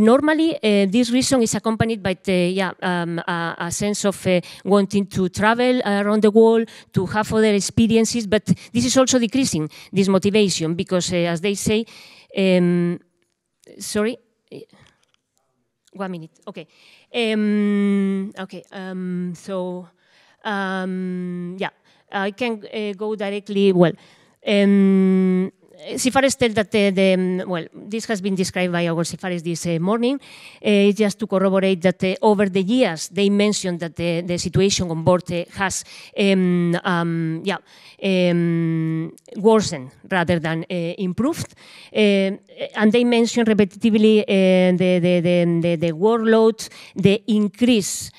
Speaker 14: Normally, this reason is accompanied by a sense of wanting to travel around the world, to have other experiences, but this is also decreasing, this motivation, because, as they say, sorry, 1 minute, okay. I can go directly, seafarers tell that this has been described by our seafarers this morning, just to corroborate that over the years they mentioned that the situation on board has worsened rather than improved, and they mentioned repetitively the workload, the increased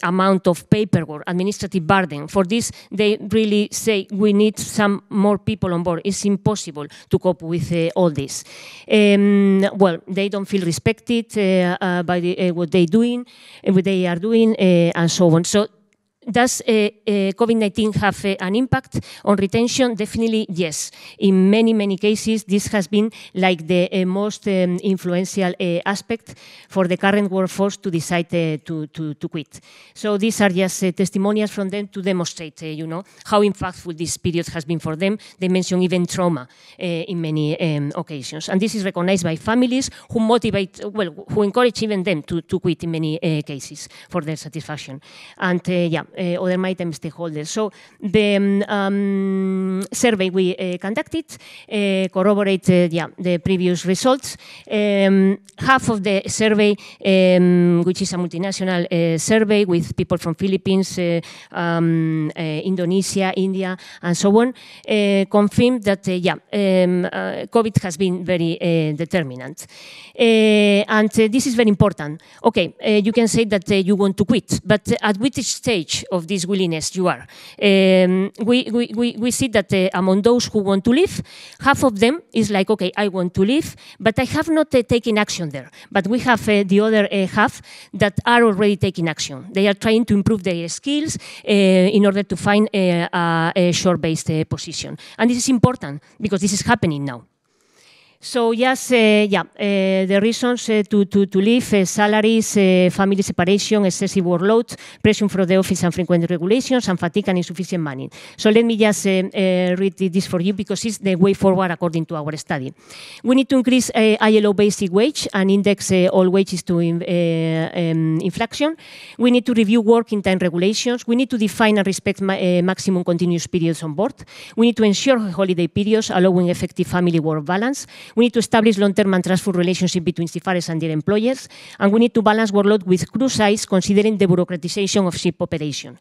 Speaker 14: amount of paperwork, administrative burden. For this, they really say we need some more people on board. It's impossible to cope with all this. They don't feel respected by what they are doing, and so on. So does COVID-19 have an impact on retention? Definitely, yes. In many, many cases, this has been like the most influential aspect for the current workforce to decide to quit. So these are just testimonials from them to demonstrate, how impactful this period has been for them. They mention even trauma in many occasions. And this is recognized by families who motivate, who encourage even them to quit in many cases for their satisfaction. And other maritime stakeholders. So the survey we conducted corroborated the previous results. Half of the survey, which is a multinational survey with people from Philippines, Indonesia, India, and so on, confirmed that COVID has been very determinant. And this is very important. Okay, you can say that you want to quit, but at which stage of this willingness you are? We see that among those who want to leave, half of them is like, okay, I want to leave, but I have not taken action there. But we have the other half that are already taking action. They are trying to improve their skills in order to find a shore-based position. And this is important because this is happening now. So yes, the reasons to leave: salaries, family separation, excessive workload, pressure from the office and frequent regulations, and fatigue and insufficient money. So let me just read this for you because it's the way forward according to our study. We need to increase ILO basic wage and index all wages to inflation. We need to review working time regulations. We need to define and respect maximum continuous periods on board. We need to ensure holiday periods allowing effective family-work balance. We need to establish long-term and trustful relationship between seafarers and their employers, and we need to balance workload with crew size, considering the bureaucratization of ship operation.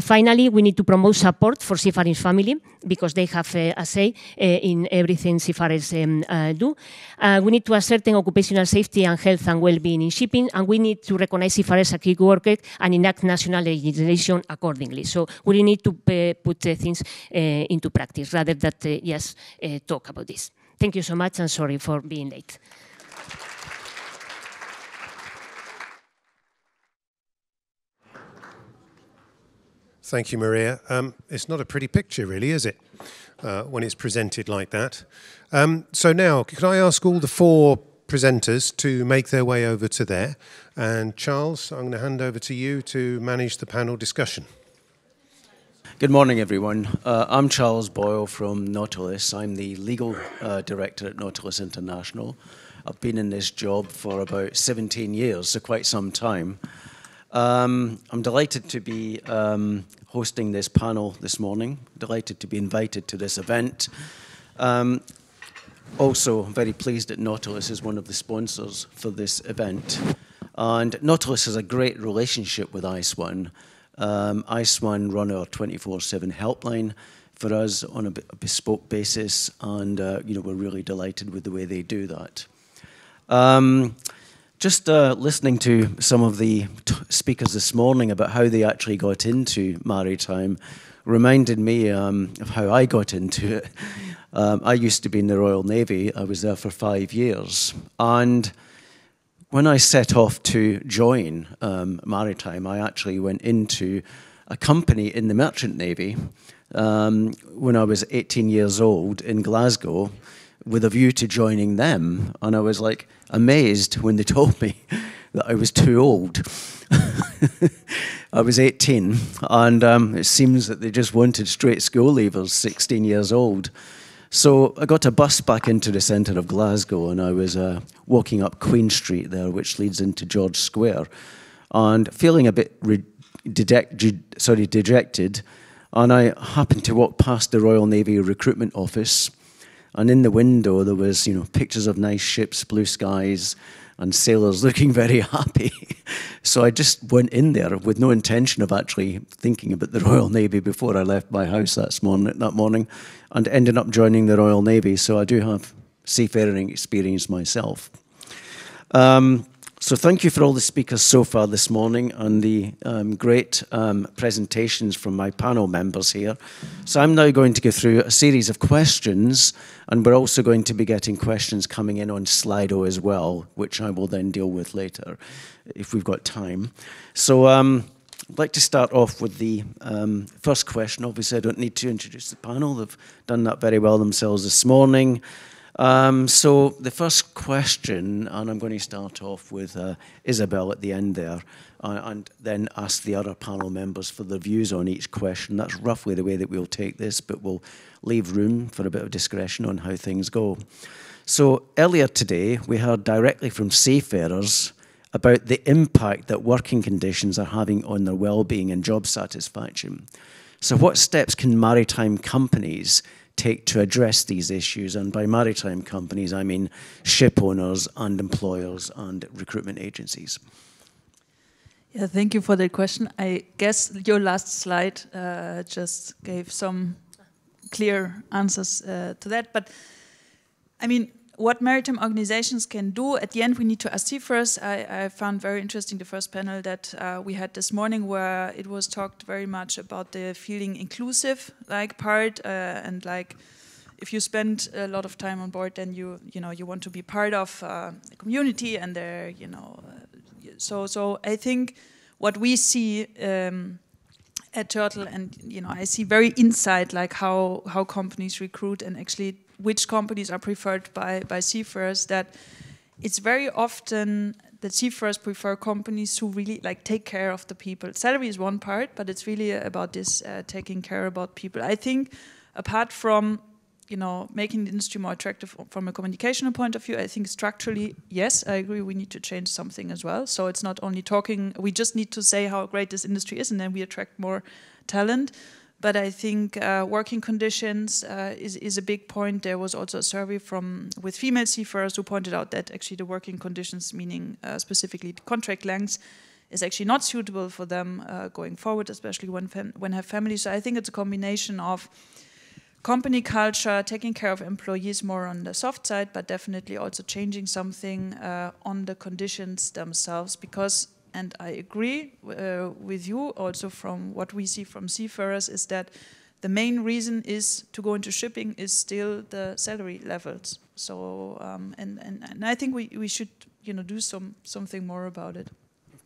Speaker 14: Finally, we need to promote support for seafaring family, because they have a say in everything seafarers do. We need to ascertain occupational safety and health and well-being in shipping, and we need to recognize seafarers as key workers and enact national legislation accordingly. So we need to put things into practice rather than just talk about this. Thank you so much, and sorry for being late.
Speaker 1: Thank you, Maria. It's not a pretty picture, really, is it, when it's presented like that? So now, can I ask all the four presenters to make their way over to there? And Charles, I'm going to hand over to you to manage the panel discussion.
Speaker 15: Good morning, everyone. I'm Charles Boyle from Nautilus. I'm the legal director at Nautilus International. I've been in this job for about 17 years, so quite some time. I'm delighted to be hosting this panel this morning, delighted to be invited to this event. Also, I'm very pleased that Nautilus is one of the sponsors for this event. And Nautilus has a great relationship with ISWAN. ISWAN run our 24/7 helpline for us on a bespoke basis, and we're really delighted with the way they do that. Just listening to some of the speakers this morning about how they actually got into maritime reminded me of how I got into it. I used to be in the Royal Navy. I was there for 5 years. And when I set off to join Maritime, I actually went into a company in the Merchant Navy when I was 18 years old in Glasgow with a view to joining them. And I was like amazed when they told me that I was too old. I was 18, and it seems that they just wanted straight school leavers, 16 years old. So I got a bus back into the centre of Glasgow, and I was walking up Queen Street there, which leads into George Square, and feeling a bit dejected. And I happened to walk past the Royal Navy recruitment office, and in the window there was, pictures of nice ships, blue skies, and sailors looking very happy. So I just went in there with no intention of actually thinking about the Royal Navy before I left my house that morning, and ended up joining the Royal Navy. So I do have seafaring experience myself. So thank you for all the speakers so far this morning and the great presentations from my panel members here. So I'm now going to go through a series of questions, and we're also going to be getting questions coming in on Slido as well, which I will then deal with later if we've got time. So I'd like to start off with the first question. Obviously, I don't need to introduce the panel. They've done that very well themselves this morning. So the first question, and I'm going to start off with Isabel at the end there, and then ask the other panel members for their views on each question. That's roughly the way that we'll take this, but we'll leave room for a bit of discretion on how things go. So earlier today, we heard directly from seafarers about the impact that working conditions are having on their well-being and job satisfaction. So what steps can maritime companies take to address these issues? And by maritime companies, I mean ship owners and employers and recruitment agencies.
Speaker 13: Yeah, thank you for that question. I guess your last slide just gave some clear answers to that. But I mean, what maritime organizations can do, at the end we need to ask seafarers. I found very interesting the first panel that we had this morning, where it was talked very much about the feeling inclusive part, and if you spend a lot of time on board, then you want to be part of the community, and there so I think what we see at Turtle, and I see very inside how companies recruit, and actually which companies are preferred by seafarers, that it's very often that seafarers prefer companies who really take care of the people. Salary is one part, but it's really about this taking care about people. I think apart from making the industry more attractive from a communicational point of view, I think structurally, yes, I agree, we need to change something as well. So it's not only talking, we just need to say how great this industry is, and then we attract more talent. But I think working conditions is a big point. There was also a survey with female seafarers who pointed out that actually the working conditions, meaning specifically the contract lengths, is actually not suitable for them going forward, especially when have families. So I think it's a combination of company culture, taking care of employees more on the soft side, but definitely also changing something on the conditions themselves, because, and I agree with you also from what we see from seafarers, is that the main reason is to go into shipping is still the salary levels. So and I think we should do something more about it.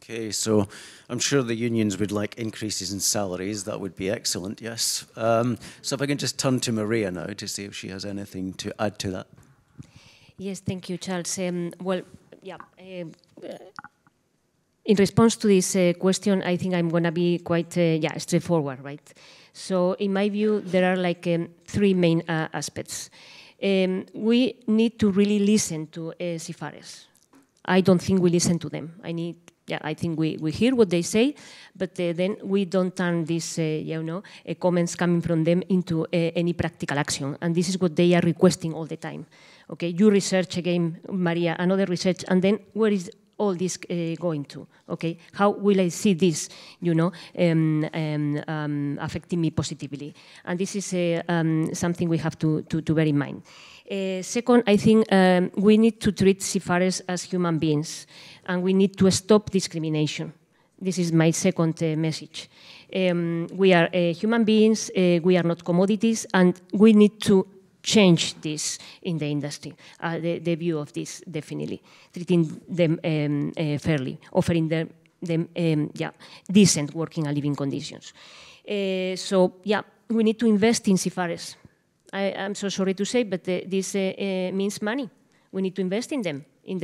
Speaker 15: Okay, so I'm sure the unions would like increases in salaries. That would be excellent, yes. So if I can just turn to Maria now to see if she has anything to add to that.
Speaker 14: Yes, thank you, Charles. Well, yeah. In response to this question, I think I'm going to be quite straightforward, right? So in my view, there are like three main aspects. We need to really listen to seafarers. I don't think we listen to them. I think we hear what they say, but then we don't turn these, comments coming from them into any practical action. And this is what they are requesting all the time. Okay, you research again, Maria, another research, and then where is all this going to? Okay, how will I see this, affecting me positively? And this is something we have to bear in mind. Second, I think we need to treat seafarers as human beings, and we need to stop discrimination. This is my second message. We are human beings, we are not commodities, and we need to change this in the industry, the view of this, definitely. Treating them fairly, offering them decent working and living conditions. We need to invest in seafarers. I'm so sorry to say, but this means money. We need to invest in them for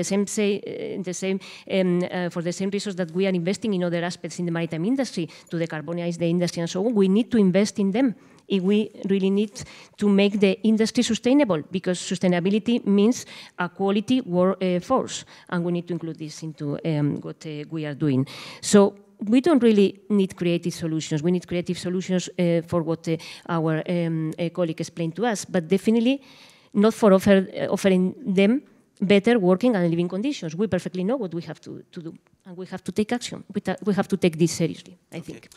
Speaker 14: the same reasons that we are investing in other aspects in the maritime industry to decarbonize the industry and so on. We need to invest in them if we really need to make the industry sustainable, because sustainability means a quality workforce, and we need to include this into what we are doing. So we don't really need creative solutions. We need creative solutions for what our colleague explained to us, but definitely not for offering them better working and living conditions. We perfectly know what we have to do, and we have to take action. We have to take this seriously, I think.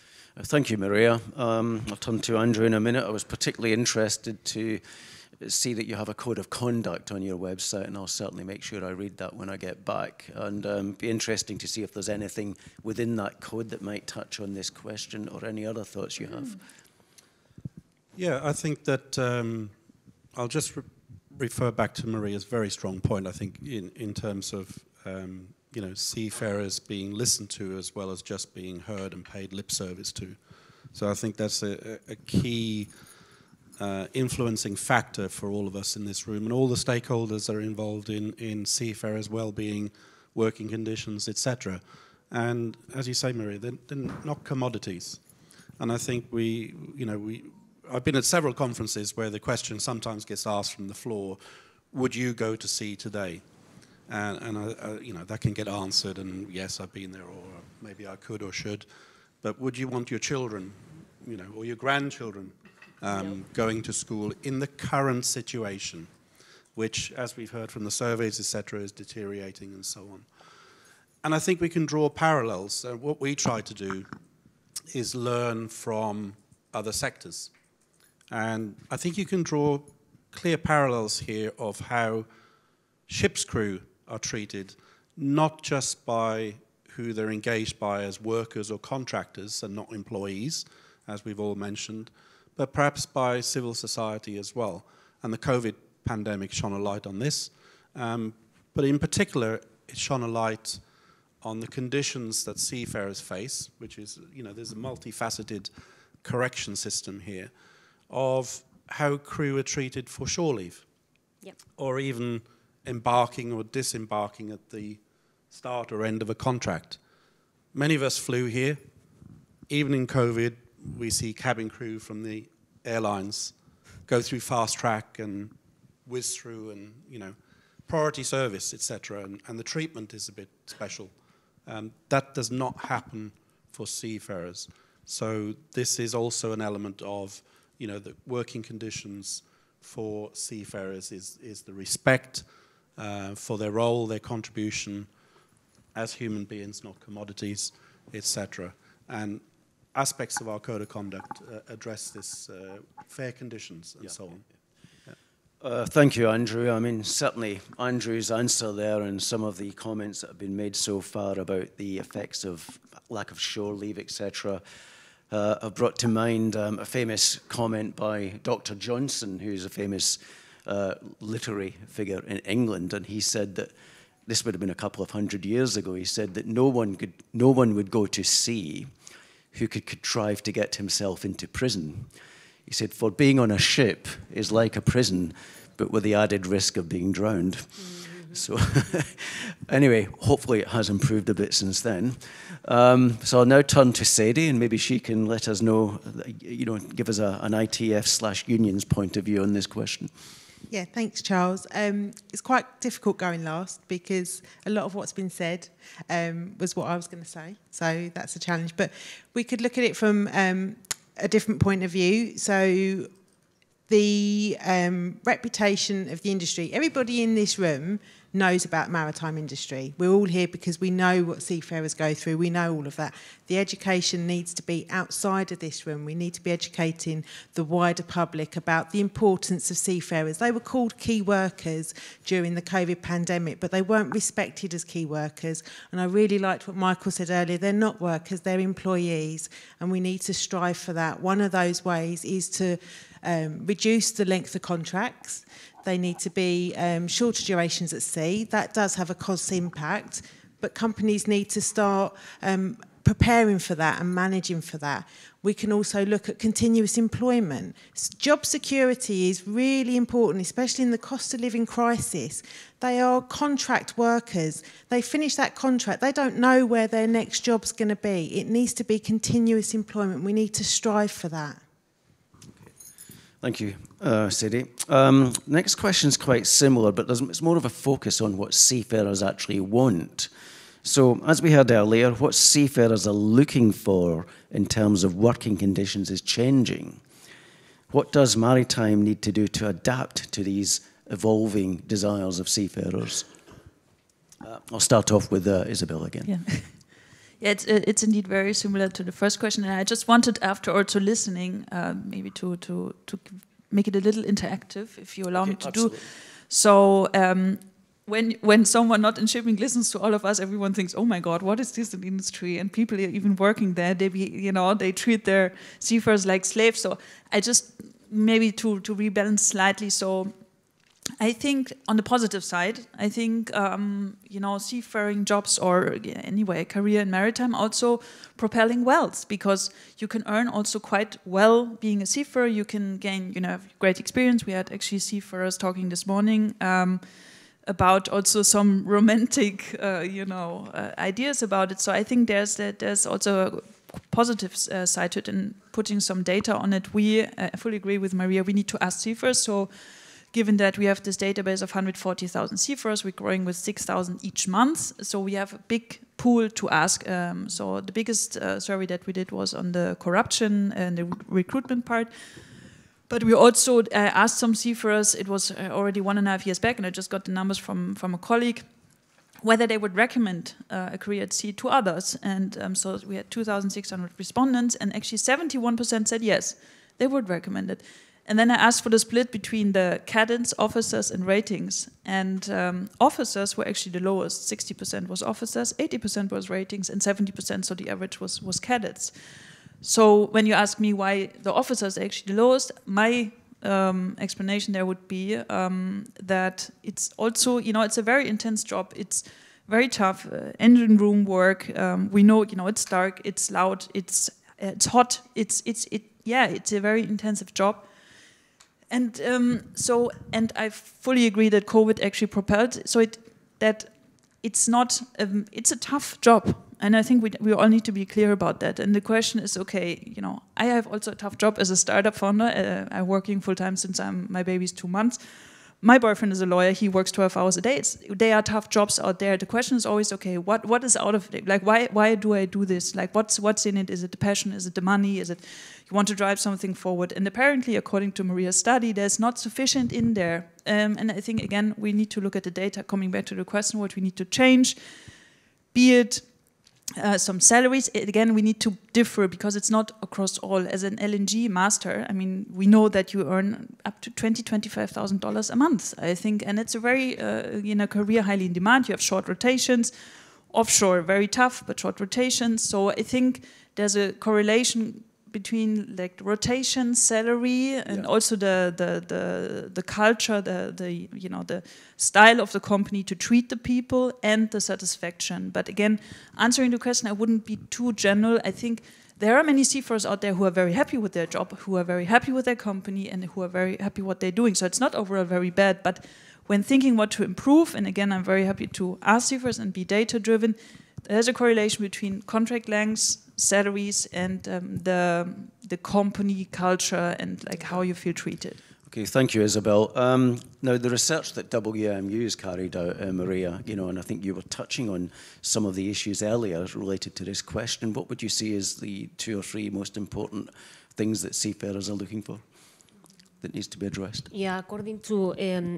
Speaker 15: Thank you, Maria. I'll turn to Andrew in a minute. I was particularly interested to see that you have a code of conduct on your website, and I'll certainly make sure I read that when I get back. And be interesting to see if there's anything within that code that might touch on this question or any other thoughts you have.
Speaker 11: Yeah, I think that I'll just refer back to Maria's very strong point, I think, in terms of seafarers being listened to as well as just being heard and paid lip service to. So I think that's a key influencing factor for all of us in this room, and all the stakeholders that are involved in seafarers' well-being, working conditions, etc. And as you say, Maria, they're not commodities. And I think I've been at several conferences where the question sometimes gets asked from the floor, would you go to sea today? And that can get answered, and yes, I've been there, or maybe I could or should. But would you want your children, or your grandchildren going to school in the current situation, which, as we've heard from the surveys, etc., is deteriorating and so on? And I think we can draw parallels. What we try to do is learn from other sectors. And I think you can draw clear parallels here of how ship's crew are treated, not just by who they're engaged by as workers or contractors and not employees, as we've all mentioned, but perhaps by civil society as well. And the COVID pandemic shone a light on this. But in particular, it shone a light on the conditions that seafarers face, which is, there's a multifaceted correction system here, of how crew are treated for shore leave, or even embarking or disembarking at the start or end of a contract. Many of us flew here. Even in COVID, we see cabin crew from the airlines go through fast track and whiz through and, priority service, etc. And the treatment is a bit special. That does not happen for seafarers. So this is also an element of, the working conditions for seafarers is the respect for their role, their contribution as human beings, not commodities, etc. And aspects of our code of conduct address this fair conditions and so on.
Speaker 15: Thank you, Andrew. I mean, certainly Andrew's answer there and some of the comments that have been made so far about the effects of lack of shore leave, etc., have brought to mind a famous comment by Dr. Johnson, who's a famous literary figure in England, and he said that this would have been a couple of 100 years ago, he said that no one would go to sea who could contrive to get himself into prison. He said, for being on a ship is like a prison, but with the added risk of being drowned. So anyway, hopefully it has improved a bit since then. So I'll now turn to Sadie, and maybe she can let us know, give us an ITF/unions point of view on this question.
Speaker 12: Yeah, thanks, Charles. It's quite difficult going last because a lot of what's been said was what I was going to say. So that's a challenge. But we could look at it from a different point of view. So the reputation of the industry, everybody in this room knows about maritime industry. We're all here because we know what seafarers go through. We know all of that. The education needs to be outside of this room. We need to be educating the wider public about the importance of seafarers. They were called key workers during the COVID pandemic, but they weren't respected as key workers. And I really liked what Michael said earlier. They're not workers, they're employees, and we need to strive for that. One of those ways is to reduce the length of contracts. They need to be shorter durations at sea. That does have a cost impact, but companies need to start preparing for that and managing for that. We can also look at continuous employment. Job security is really important, especially in the cost of living crisis. They are contract workers. They finish that contract. They don't know where their next job's going to be. It needs to be continuous employment. We need to strive for that.
Speaker 15: Thank you, Sadie. Next question is quite similar, but it's more of a focus on what seafarers actually want. So, as we heard earlier, what seafarers are looking for in terms of working conditions is changing. What does Maritime need to do to adapt to these evolving desires of seafarers? I'll start off with Isabel again.
Speaker 13: Yeah. Yeah, it's indeed very similar to the first question, and I just wanted, after also listening, maybe to make it a little interactive, if you allow me to
Speaker 15: absolutely.
Speaker 13: do. So when someone not in shipping listens to all of us, everyone thinks, "Oh my God, what is this in industry?" And people are even working there, they treat their seafarers like slaves. So I just maybe to rebalance slightly. So I think on the positive side, I think seafaring jobs or anyway a career in maritime also propelling wealth, because you can earn also quite well being a seafarer. You can gain great experience. We had actually seafarers talking this morning about also some romantic ideas about it. So I think there's also a positive side to it, and putting some data on it. I fully agree with Maria. We need to ask seafarers. So, given that we have this database of 140,000 seafarers, we're growing with 6,000 each month. So we have a big pool to ask. So the biggest survey that we did was on the corruption and the recruitment part. But we also asked some seafarers, it was already 1.5 years back, and I just got the numbers from a colleague, whether they would recommend a career at sea to others. And so we had 2,600 respondents, and actually 71% said yes, they would recommend it. And then I asked for the split between the cadets, officers, and ratings. And officers were actually the lowest. 60% was officers, 80% was ratings, and 70%, so the average was cadets. So when you ask me why the officers are actually the lowest, my explanation there would be that it's also, it's a very intense job. It's very tough, engine room work. We know, it's dark, it's loud, it's hot. It's a very intensive job. And and I fully agree that COVID actually propelled it's not it's a tough job, and I think we all need to be clear about that. And the question is, okay, I have also a tough job as a startup founder. I'm working full time since my baby's 2 months. My boyfriend is a lawyer. He works 12 hours a day. They are tough jobs out there. The question is always, okay, what is out of it? Like, why do I do this? Like, what's in it? Is it the passion? Is it the money? Is it you want to drive something forward? And apparently, according to Maria's study, there's not sufficient in there. And I think, again, we need to look at the data. Coming back to the question, what we need to change, be it some salaries. Again, we need to differ because it's not across all. As an LNG master, I mean, we know that you earn up to $25,000 a month, I think, and it's a very, career highly in demand. You have short rotations, offshore very tough, but short rotations. So I think there's a correlation between like rotation, salary, and also the culture, the style of the company to treat the people and the satisfaction. But again, answering the question, I wouldn't be too general. I think there are many seafarers out there who are very happy with their job, who are very happy with their company, and who are very happy what they're doing. So it's not overall very bad, but when thinking what to improve, and again, I'm very happy to ask seafarers and be data-driven, there's a correlation between contract lengths, salaries, and the company culture and like how you feel treated.
Speaker 15: Okay, thank you, Isabel. Now, the research that WMU has carried out, Maria, and I think you were touching on some of the issues earlier related to this question. What would you see as the 2 or 3 most important things that seafarers are looking for that needs to be addressed?
Speaker 14: Yeah, according to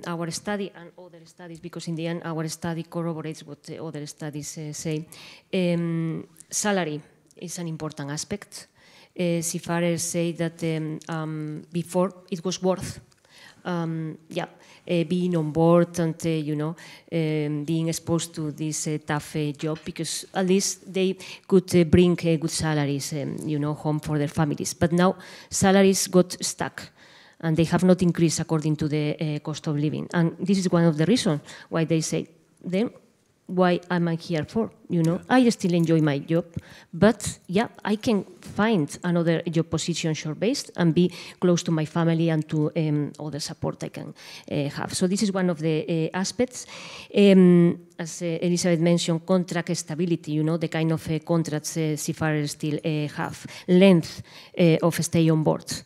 Speaker 14: our study and other studies, because in the end our study corroborates what the other studies say, salary is an important aspect. Seafarers say that before it was worth being on board and being exposed to this tough job, because at least they could bring good salaries home for their families. But now salaries got stuck and they have not increased according to the cost of living. And this is one of the reasons why they say, then why am I here for? I still enjoy my job, but I can find another job position shore-based and be close to my family and to other support I can have. So this is one of the aspects. As Elizabeth mentioned, contract stability, the kind of contracts seafarers still have. Length of stay on board.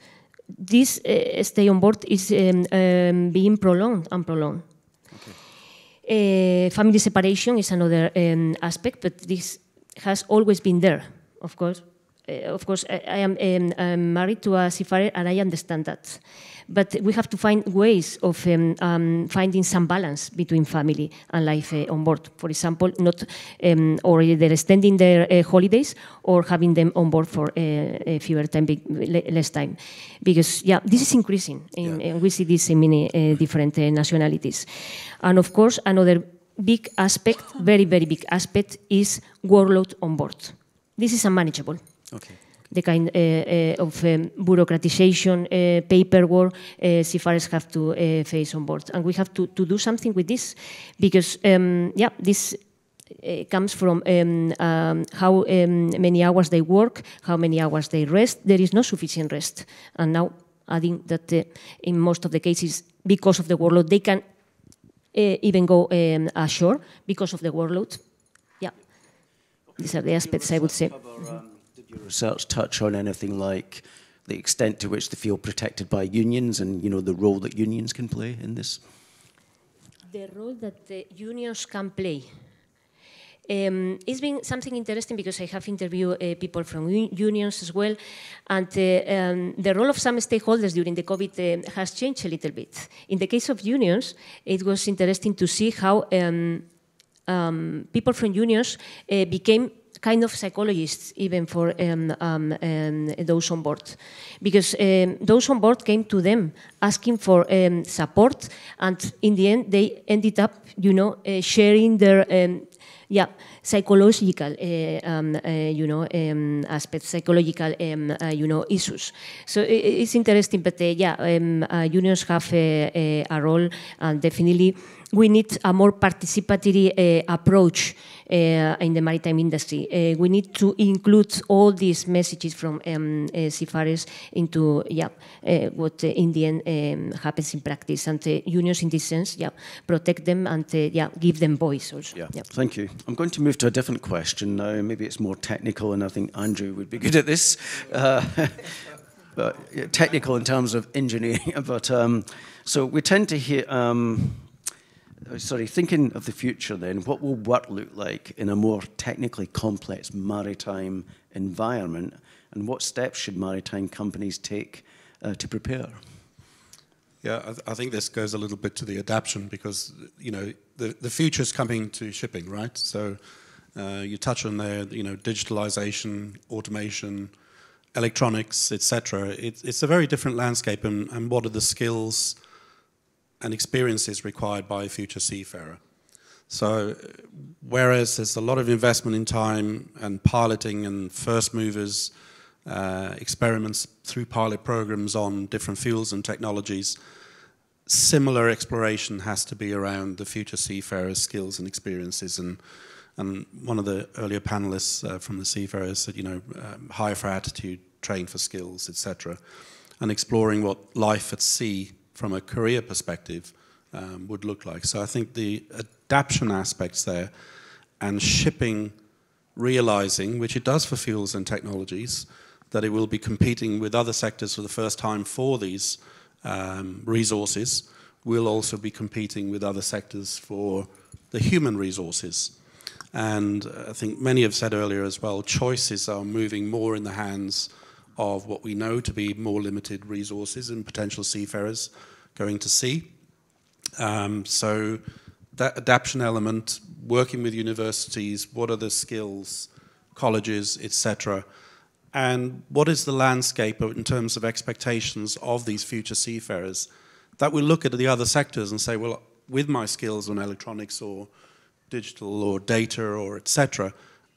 Speaker 14: This stay on board is being prolonged and prolonged. Family separation is another aspect, but this has always been there, of course. I am married to a seafarer and I understand that. But we have to find ways of finding some balance between family and life on board. For example, not or either extending their holidays or having them on board for fewer time, less time. Because, this is increasing. And we see this in many different nationalities. And of course, another big aspect, very, very big aspect, is workload on board. This is unmanageable. Okay. The kind of bureaucratization, paperwork seafarers have to face on board. And we have to do something with this because, this comes from how many hours they work, how many hours they rest. There is no sufficient rest. And now adding that in most of the cases, because of the workload, they can even go ashore because of the workload. These are the aspects I would say.
Speaker 15: Did your research touch on anything like the extent to which they feel protected by unions and, the role that unions can play in this?
Speaker 14: The role that the unions can play. It's been something interesting because I have interviewed people from unions as well, and the role of some stakeholders during the COVID has changed a little bit. In the case of unions, it was interesting to see how people from unions became kind of psychologists even for those on board. Because those on board came to them asking for support, and in the end they ended up, sharing their psychological, aspects, psychological, issues. So it's interesting, but unions have a role, and definitely we need a more participatory approach in the maritime industry. We need to include all these messages from seafarers into what in the end happens in practice, and unions in this sense, protect them and give them voice also.
Speaker 15: Thank you. I'm going to move to a different question now. Maybe it's more technical, and I think Andrew would be good at this. But technical in terms of engineering. But so we tend to hear. Thinking of the future then, what will work look like in a more technically complex maritime environment, and what steps should maritime companies take to prepare?
Speaker 16: Yeah, I think this goes a little bit to the adaptation because, the future is coming to shipping, right? So you touch on there, digitalization, automation, electronics, etc. It's a very different landscape, and what are the skills and experiences required by a future seafarer. So whereas there's a lot of investment in time and piloting and first movers experiments through pilot programs on different fuels and technologies. Similar exploration has to be around the future seafarers' skills and experiences. And one of the earlier panelists from the Seafarers said, hire for attitude, train for skills, etc. And exploring what life at sea from a career perspective would look like. So I think the adaptation aspects there, and shipping realizing, which it does for fuels and technologies, that it will be competing with other sectors for the first time for these resources, will also be competing with other sectors for the human resources. And I think many have said earlier as well, choices are moving more in the hands of what we know to be more limited resources and potential seafarers going to sea. So that adaptation element, working with universities, what are the skills, colleges, etc., and what is the landscape in terms of expectations of these future seafarers, that we look at the other sectors and say, well, with my skills on electronics or digital or data or etc.,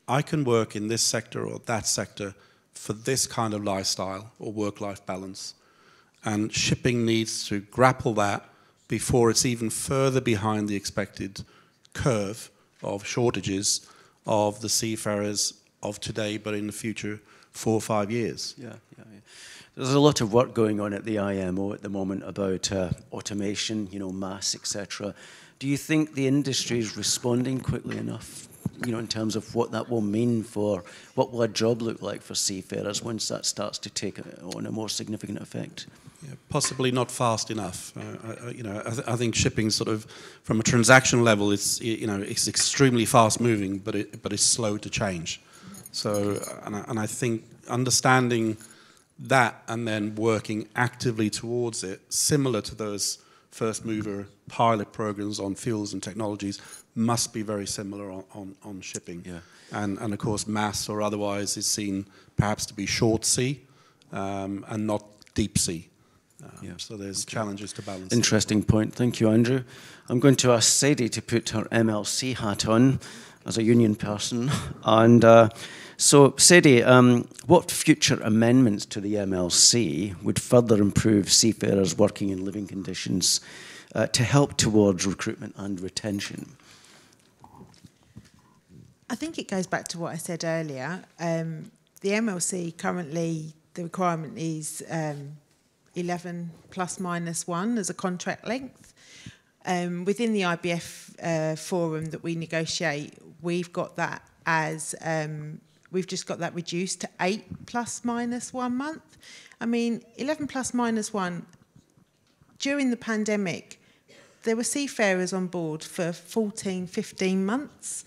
Speaker 16: I can work in this sector or that sector for this kind of lifestyle or work-life balance. And shipping needs to grapple that before it's even further behind the expected curve of shortages of the seafarers of today, but in the future 4 or 5 years.
Speaker 15: Yeah. There's a lot of work going on at the IMO at the moment about automation, mass, etc. Do you think the industry is responding quickly enough, in terms of what that will mean for, what will a job look like for seafarers once that starts to take on a more significant effect?
Speaker 16: Yeah, possibly not fast enough. I think shipping sort of, from a transaction level, it's extremely fast moving, but it's slow to change. So, and I think understanding that and then working actively towards it, similar to those first mover pilot programs on fuels and technologies, must be very similar on shipping.
Speaker 15: Yeah.
Speaker 16: And of course, mass or otherwise is seen perhaps to be short sea and not deep sea. So there's challenges to balance.
Speaker 15: Interesting point. Thank you, Andrew. I'm going to ask Sadie to put her MLC hat on as a union person. And so, Sadie, what future amendments to the MLC would further improve seafarers' working and living conditions to help towards recruitment and retention?
Speaker 12: I think it goes back to what I said earlier. The MLC currently, the requirement is 11 plus minus 1 as a contract length. Within the IBF forum that we negotiate, we've got that as, we've just got that reduced to 8 plus minus 1 month. I mean, 11 plus minus 1, during the pandemic, there were seafarers on board for 14, 15 months.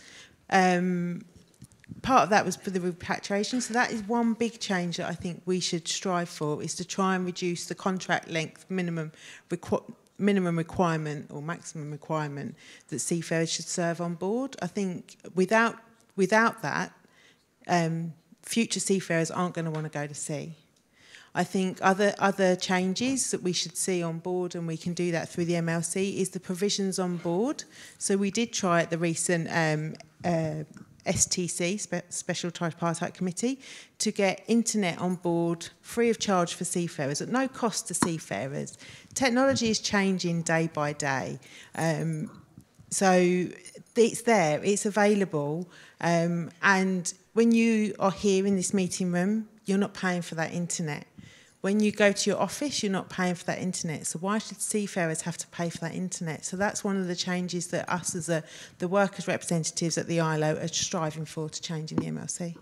Speaker 12: Part of that was for the repatriation, so that is one big change that I think we should strive for, is to try and reduce the contract length minimum requirement or maximum requirement that seafarers should serve on board. I think without that, future seafarers aren't going to want to go to sea. I think other changes that we should see on board, and we can do that through the MLC, is the provisions on board. So we did try at the recent STC, Special Tripartite Committee, to get internet on board free of charge for seafarers, at no cost to seafarers. Technology is changing day by day. So it's there, it's available. And when you are here in this meeting room, you're not paying for that internet. When you go to your office, you're not paying for that internet. So why should seafarers have to pay for that internet? So that's one of the changes that us as the workers' representatives at the ILO are striving for to change in the MLC.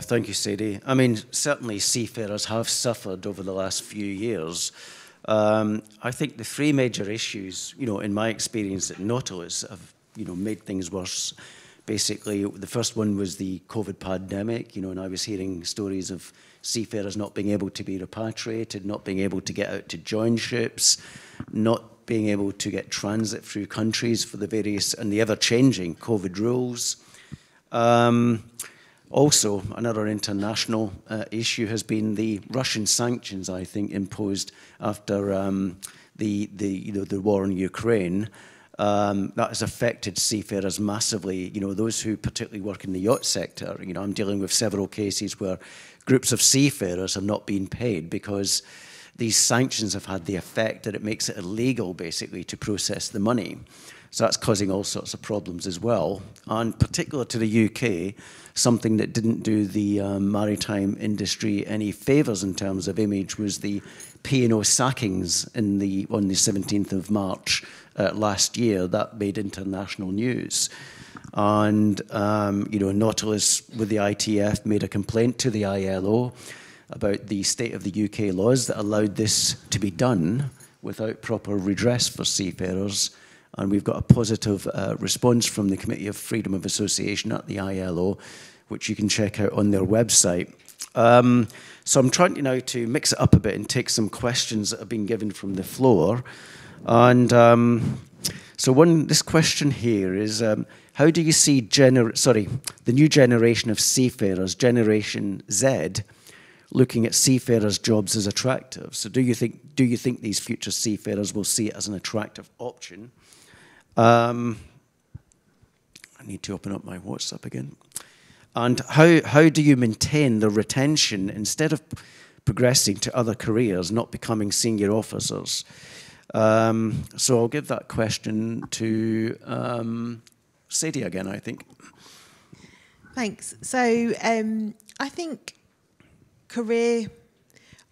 Speaker 15: Thank you, Sadie. I mean, certainly seafarers have suffered over the last few years. I think the three major issues, in my experience at Nautilus, have, made things worse. Basically, the first one was the COVID pandemic, and I was hearing stories of seafarers not being able to be repatriated, not being able to get out to join ships, not being able to get transit through countries for the various and the ever-changing COVID rules. Also, another international issue has been the Russian sanctions, I think, imposed after the war in Ukraine. that has affected seafarers massively. You know, those who particularly work in the yacht sector. You know, I'm dealing with several cases where groups of seafarers have not been paid because these sanctions have had the effect that it makes it illegal, basically, to process the money. So that's causing all sorts of problems as well. And particular to the UK, something that didn't do the maritime industry any favours in terms of image was the P&O sackings on the 17th of March last year. That made international news. And, you know, Nautilus with the ITF made a complaint to the ILO about the state of the UK laws that allowed this to be done without proper redress for seafarers. And we've got a positive response from the Committee of Freedom of Association at the ILO, which you can check out on their website. So I'm trying now to mix it up a bit and take some questions that have been given from the floor. And this question here is, how do you see the new generation of seafarers, Generation Z, looking at seafarers' jobs as attractive? So do you think these future seafarers will see it as an attractive option? I need to open up my WhatsApp again. And how do you maintain the retention instead of progressing to other careers, not becoming senior officers? So I'll give that question to Sadie again, I think.
Speaker 12: Thanks. So I think career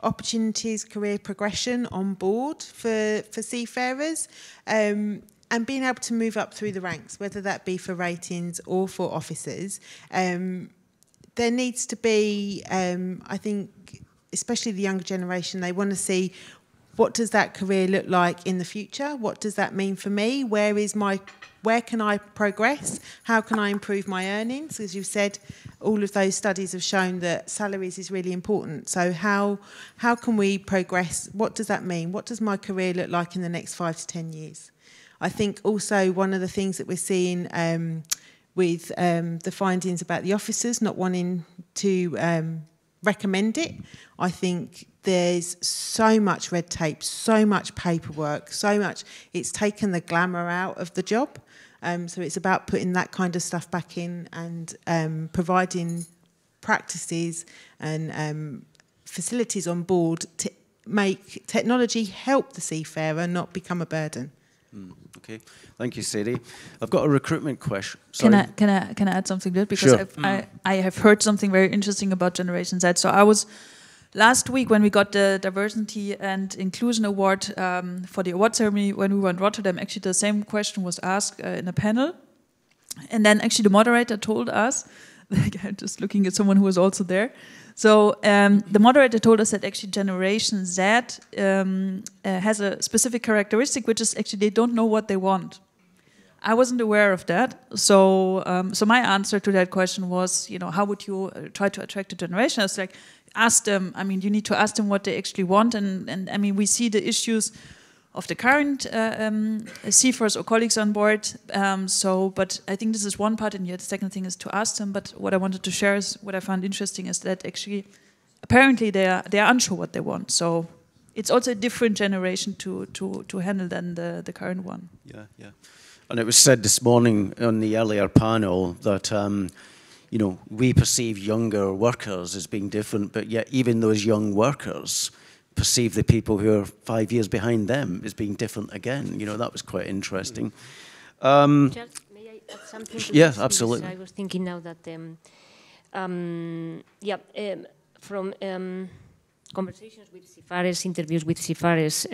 Speaker 12: opportunities, career progression on board for seafarers, and being able to move up through the ranks, whether that be for ratings or for officers. There needs to be, I think, especially the younger generation, they want to see what does that career look like in the future? What does that mean for me? Where can I progress? How can I improve my earnings? As you said, all of those studies have shown that salaries is really important. So how can we progress? What does that mean? What does my career look like in the next 5 to 10 years? I think also one of the things that we're seeing with the findings about the officers not wanting to recommend it, I think there's so much red tape, so much paperwork, it's taken the glamour out of the job. So it's about putting that kind of stuff back in and providing practices and facilities on board to make technology help the seafarer, not become a burden.
Speaker 15: Okay, thank you, Sadie. I've got a recruitment question. Sorry.
Speaker 13: Can I add something to it? Because
Speaker 15: sure.
Speaker 13: I have heard something very interesting about Generation Z. So I was last week when we got the Diversity and Inclusion Award for the award ceremony when we were in Rotterdam. Actually, the same question was asked in a panel, and then actually the moderator told us. I'm just looking at someone who was also there. So the moderator told us that actually Generation Z has a specific characteristic, which is actually they don't know what they want. I wasn't aware of that. So so my answer to that question was, you know, how would you try to attract a generation? I was like, ask them. I mean, you need to ask them what they actually want. And I mean, we see the issues of the current seafarers or colleagues on board. But I think this is one part, and the second thing is to ask them. But what I wanted to share is what I found interesting is that actually, apparently they are unsure what they want. So it's also a different generation to handle than the current one.
Speaker 15: Yeah. And it was said this morning on the earlier panel that you know, we perceive younger workers as being different, but yet even those young workers perceive the people who are 5 years behind them as being different again. You know, that was quite interesting.
Speaker 14: May I add something to
Speaker 15: yes,
Speaker 14: this?
Speaker 15: absolutely.
Speaker 14: I was thinking now that, from conversations with seafarers, interviews with seafarers,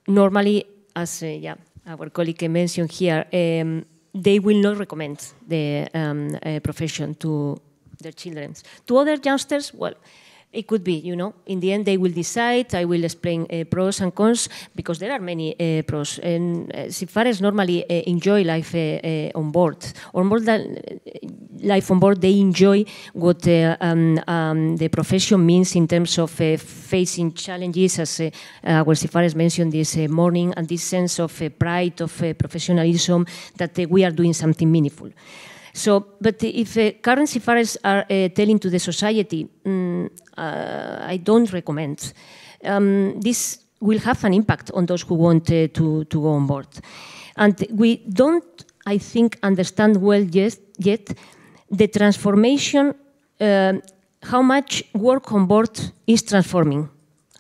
Speaker 14: normally, as our colleague mentioned here, they will not recommend the profession to their children. To other youngsters, well, it could be, you know, in the end they will decide. I will explain pros and cons, because there are many pros. And seafarers normally enjoy life on board. Or more than life on board, they enjoy what the profession means in terms of facing challenges, as our seafarers mentioned this morning, and this sense of pride, of professionalism, that we are doing something meaningful. So, but if current seafarers are telling to the society, I don't recommend, this will have an impact on those who want to go on board. And we don't, I think, understand well yet the transformation, how much work on board is transforming,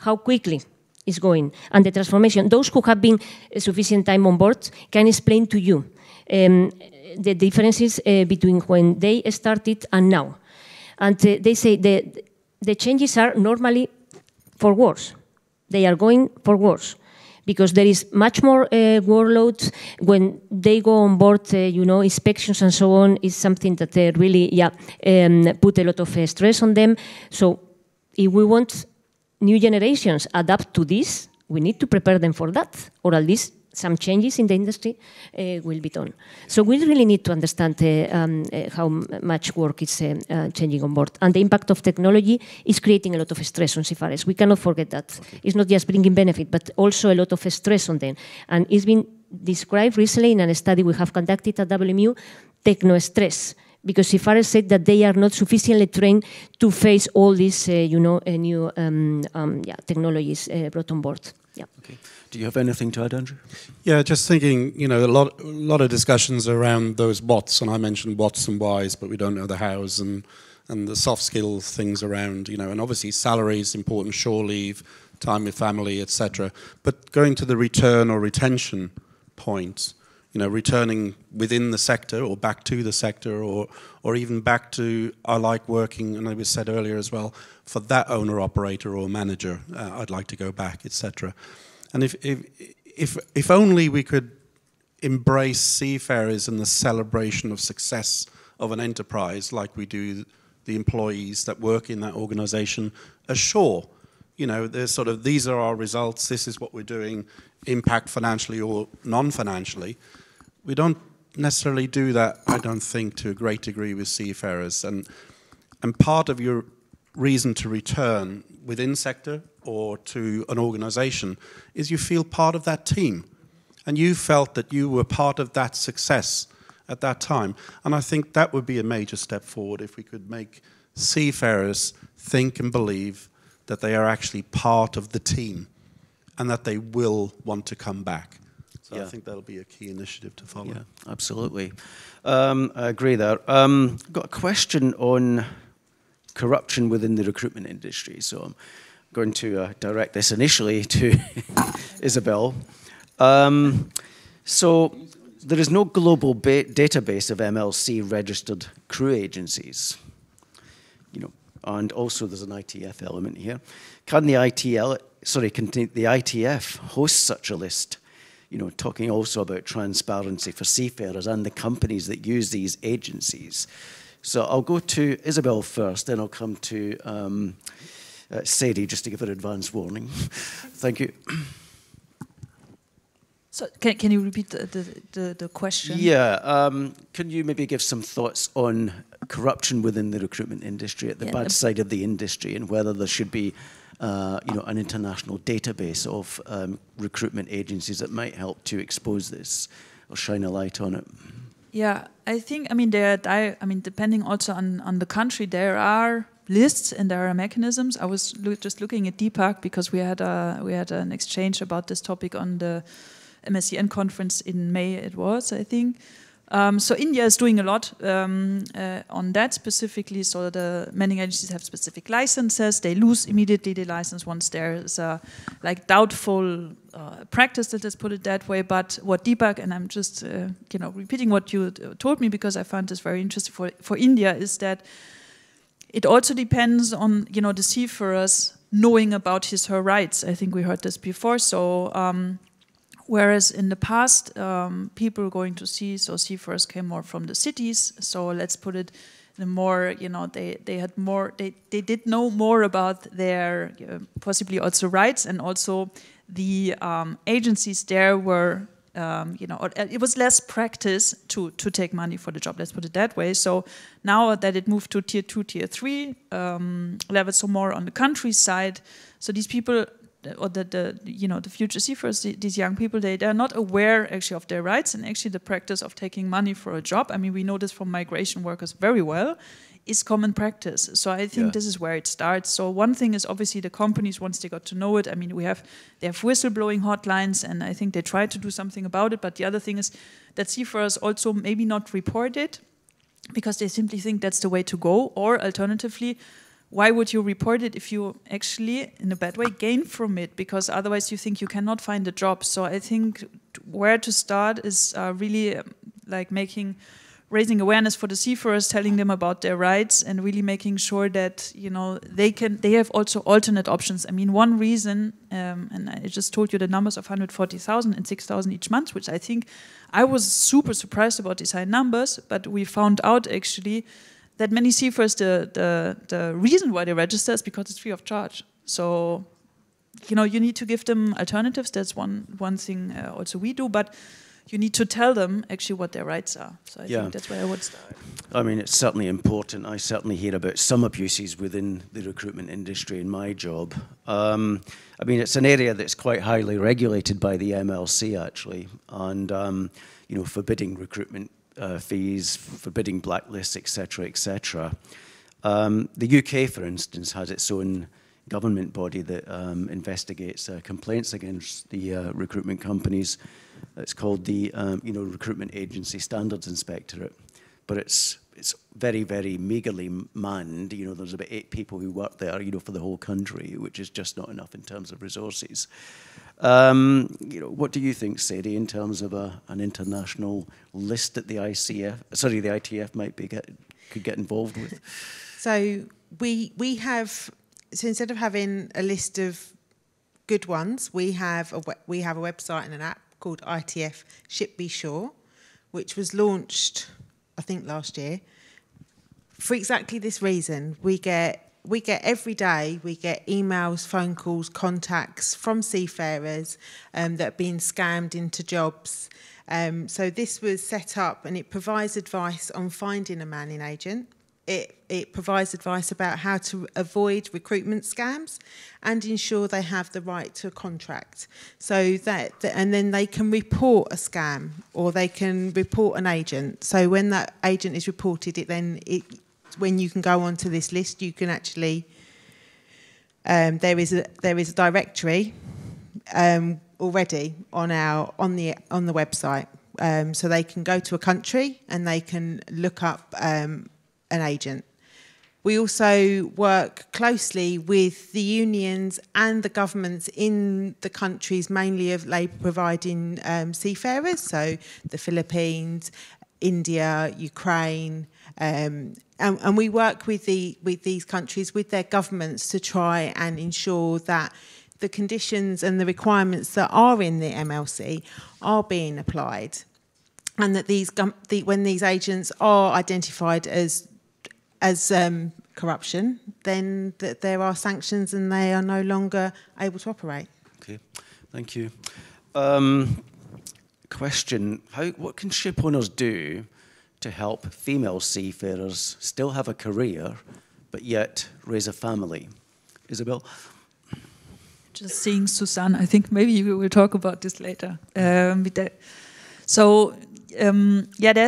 Speaker 14: how quickly it's going, and the transformation. Those who have been sufficient time on board can explain to you the differences between when they started and now. And they say the changes are normally for worse. They are going for worse because there is much more workload when they go on board. Inspections and so on is something that they really, put a lot of stress on them. So, if we want new generations adapt to this, we need to prepare them for that, or at least some changes in the industry will be done. So we really need to understand how much work is changing on board. And the impact of technology is creating a lot of stress on seafarers. We cannot forget that. Okay. It's not just bringing benefit, but also a lot of stress on them. And it's been described recently in a study we have conducted at WMU, techno-stress, because seafarers said that they are not sufficiently trained to face all these new technologies brought on board. Yeah.
Speaker 15: Okay. Do you have anything to add, Andrew?
Speaker 16: Yeah, just thinking, a lot of discussions around those whats, and I mentioned whats and whys, but we don't know the hows and the soft skill things around, and obviously salary is important, shore leave, time with family, etc. But going to the return or retention point, returning within the sector or back to the sector or even back to, I like working, and it was said earlier as well, for that owner, operator or manager, I'd like to go back, etc. And if only we could embrace seafarers and the celebration of success of an enterprise like we do the employees that work in that organization ashore. There's sort of, these are our results, this is what we're doing, impact financially or non-financially. We don't necessarily do that, I don't think, to a great degree with seafarers. And part of your reason to return within sector or to an organization is you feel part of that team. And you felt that you were part of that success at that time. And I think that would be a major step forward if we could make seafarers think and believe that they are actually part of the team and that they will want to come back. So I think that'll be a key initiative to follow.
Speaker 15: Yeah, absolutely. I agree there. Got a question on corruption within the recruitment industry. So I'm going to direct this initially to Isabel. So there is no global database of MLC registered crew agencies. And also there's an ITF element here. Can the ITF host such a list? Talking also about transparency for seafarers and the companies that use these agencies. So I'll go to Isabel first, then I'll come to Sadie, just to give her advance warning. Thank you.
Speaker 13: So can you repeat the question?
Speaker 15: Yeah, can you maybe give some thoughts on corruption within the recruitment industry at the bad side of the industry, and whether there should be an international database of recruitment agencies that might help to expose this or shine a light on it?
Speaker 13: Yeah, I think, depending also on the country, there are lists and there are mechanisms. I was just looking at Deepak because we had an exchange about this topic on the MSCN conference in May, it was, I think. So India is doing a lot on that specifically. So the manning agencies have specific licenses. They lose immediately the license once there is a doubtful practice, let's put it that way. But what Deepak, and I'm just repeating what you told me because I found this very interesting for India, is that it also depends on the seafarers knowing about her rights. I think we heard this before. So. Whereas in the past, people going to sea, so seafarers came more from the cities. So let's put it in a more, they did know more about their possibly also rights, and also the agencies there were, it was less practice to take money for the job. Let's put it that way. So now that it moved to tier 2, tier 3 levels, so more on the countryside. So these people, or the future seafarers, these young people, they are not aware actually of their rights and actually the practice of taking money for a job. I mean, we know this from migration workers very well. is common practice. So I think this is where it starts. So one thing is obviously the companies, once they got to know it, I mean, they have whistleblowing hotlines, and I think they try to do something about it. But the other thing is that seafarers also maybe not report it because they simply think that's the way to go. Or alternatively, why would you report it if you actually, in a bad way, gain from it? Because otherwise you think you cannot find a job. So I think where to start is really like raising awareness for the seafarers, telling them about their rights, and really making sure that they have also alternate options. I mean, one reason, and I just told you the numbers of 140,000 and 6,000 each month, which I think I was super surprised about these high numbers, but we found out actually that many seafarers, the reason why they register is because it's free of charge. So, you need to give them alternatives. That's one thing also we do, but you need to tell them actually what their rights are. So I think that's where I would start.
Speaker 15: I mean, it's certainly important. I certainly hear about some abuses within the recruitment industry in my job. I mean, it's an area that's quite highly regulated by the MLC, actually, and, forbidding recruitment fees, forbidding blacklists, etc., etc. The UK, for instance, has its own government body that investigates complaints against the recruitment companies. It's called the Recruitment Agency Standards Inspectorate, but it's very, very meagerly manned. There's about 8 people who work there, for the whole country, which is just not enough in terms of resources. What do you think, Sadie, in terms of an international list that the ITF might could get involved with?
Speaker 12: So we have. So instead of having a list of good ones, we have a website and an app called ITF Ship Be Sure, which was launched, I think, last year. For exactly this reason, we get every day, we get emails, phone calls, contacts from seafarers that are being scammed into jobs. So this was set up, and it provides advice on finding a manning agent. It provides advice about how to avoid recruitment scams and ensure they have the right to a contract. So and then they can report a scam, or they can report an agent. So when that agent is reported, when you can go onto this list, you can actually there is a directory already on the website, so they can go to a country and they can look up an agent. We also work closely with the unions and the governments in the countries, mainly of labour providing seafarers, so the Philippines, India, Ukraine, and we work with these countries, with their governments, to try and ensure that the conditions and the requirements that are in the MLC are being applied, and that when these agents are identified as corruption, then that there are sanctions and they are no longer able to operate.
Speaker 15: Okay, thank you. Question: what can ship owners do to help female seafarers still have a career, but yet raise a family? Isabel?
Speaker 13: Just seeing Susanne, I think maybe we will talk about this later. There's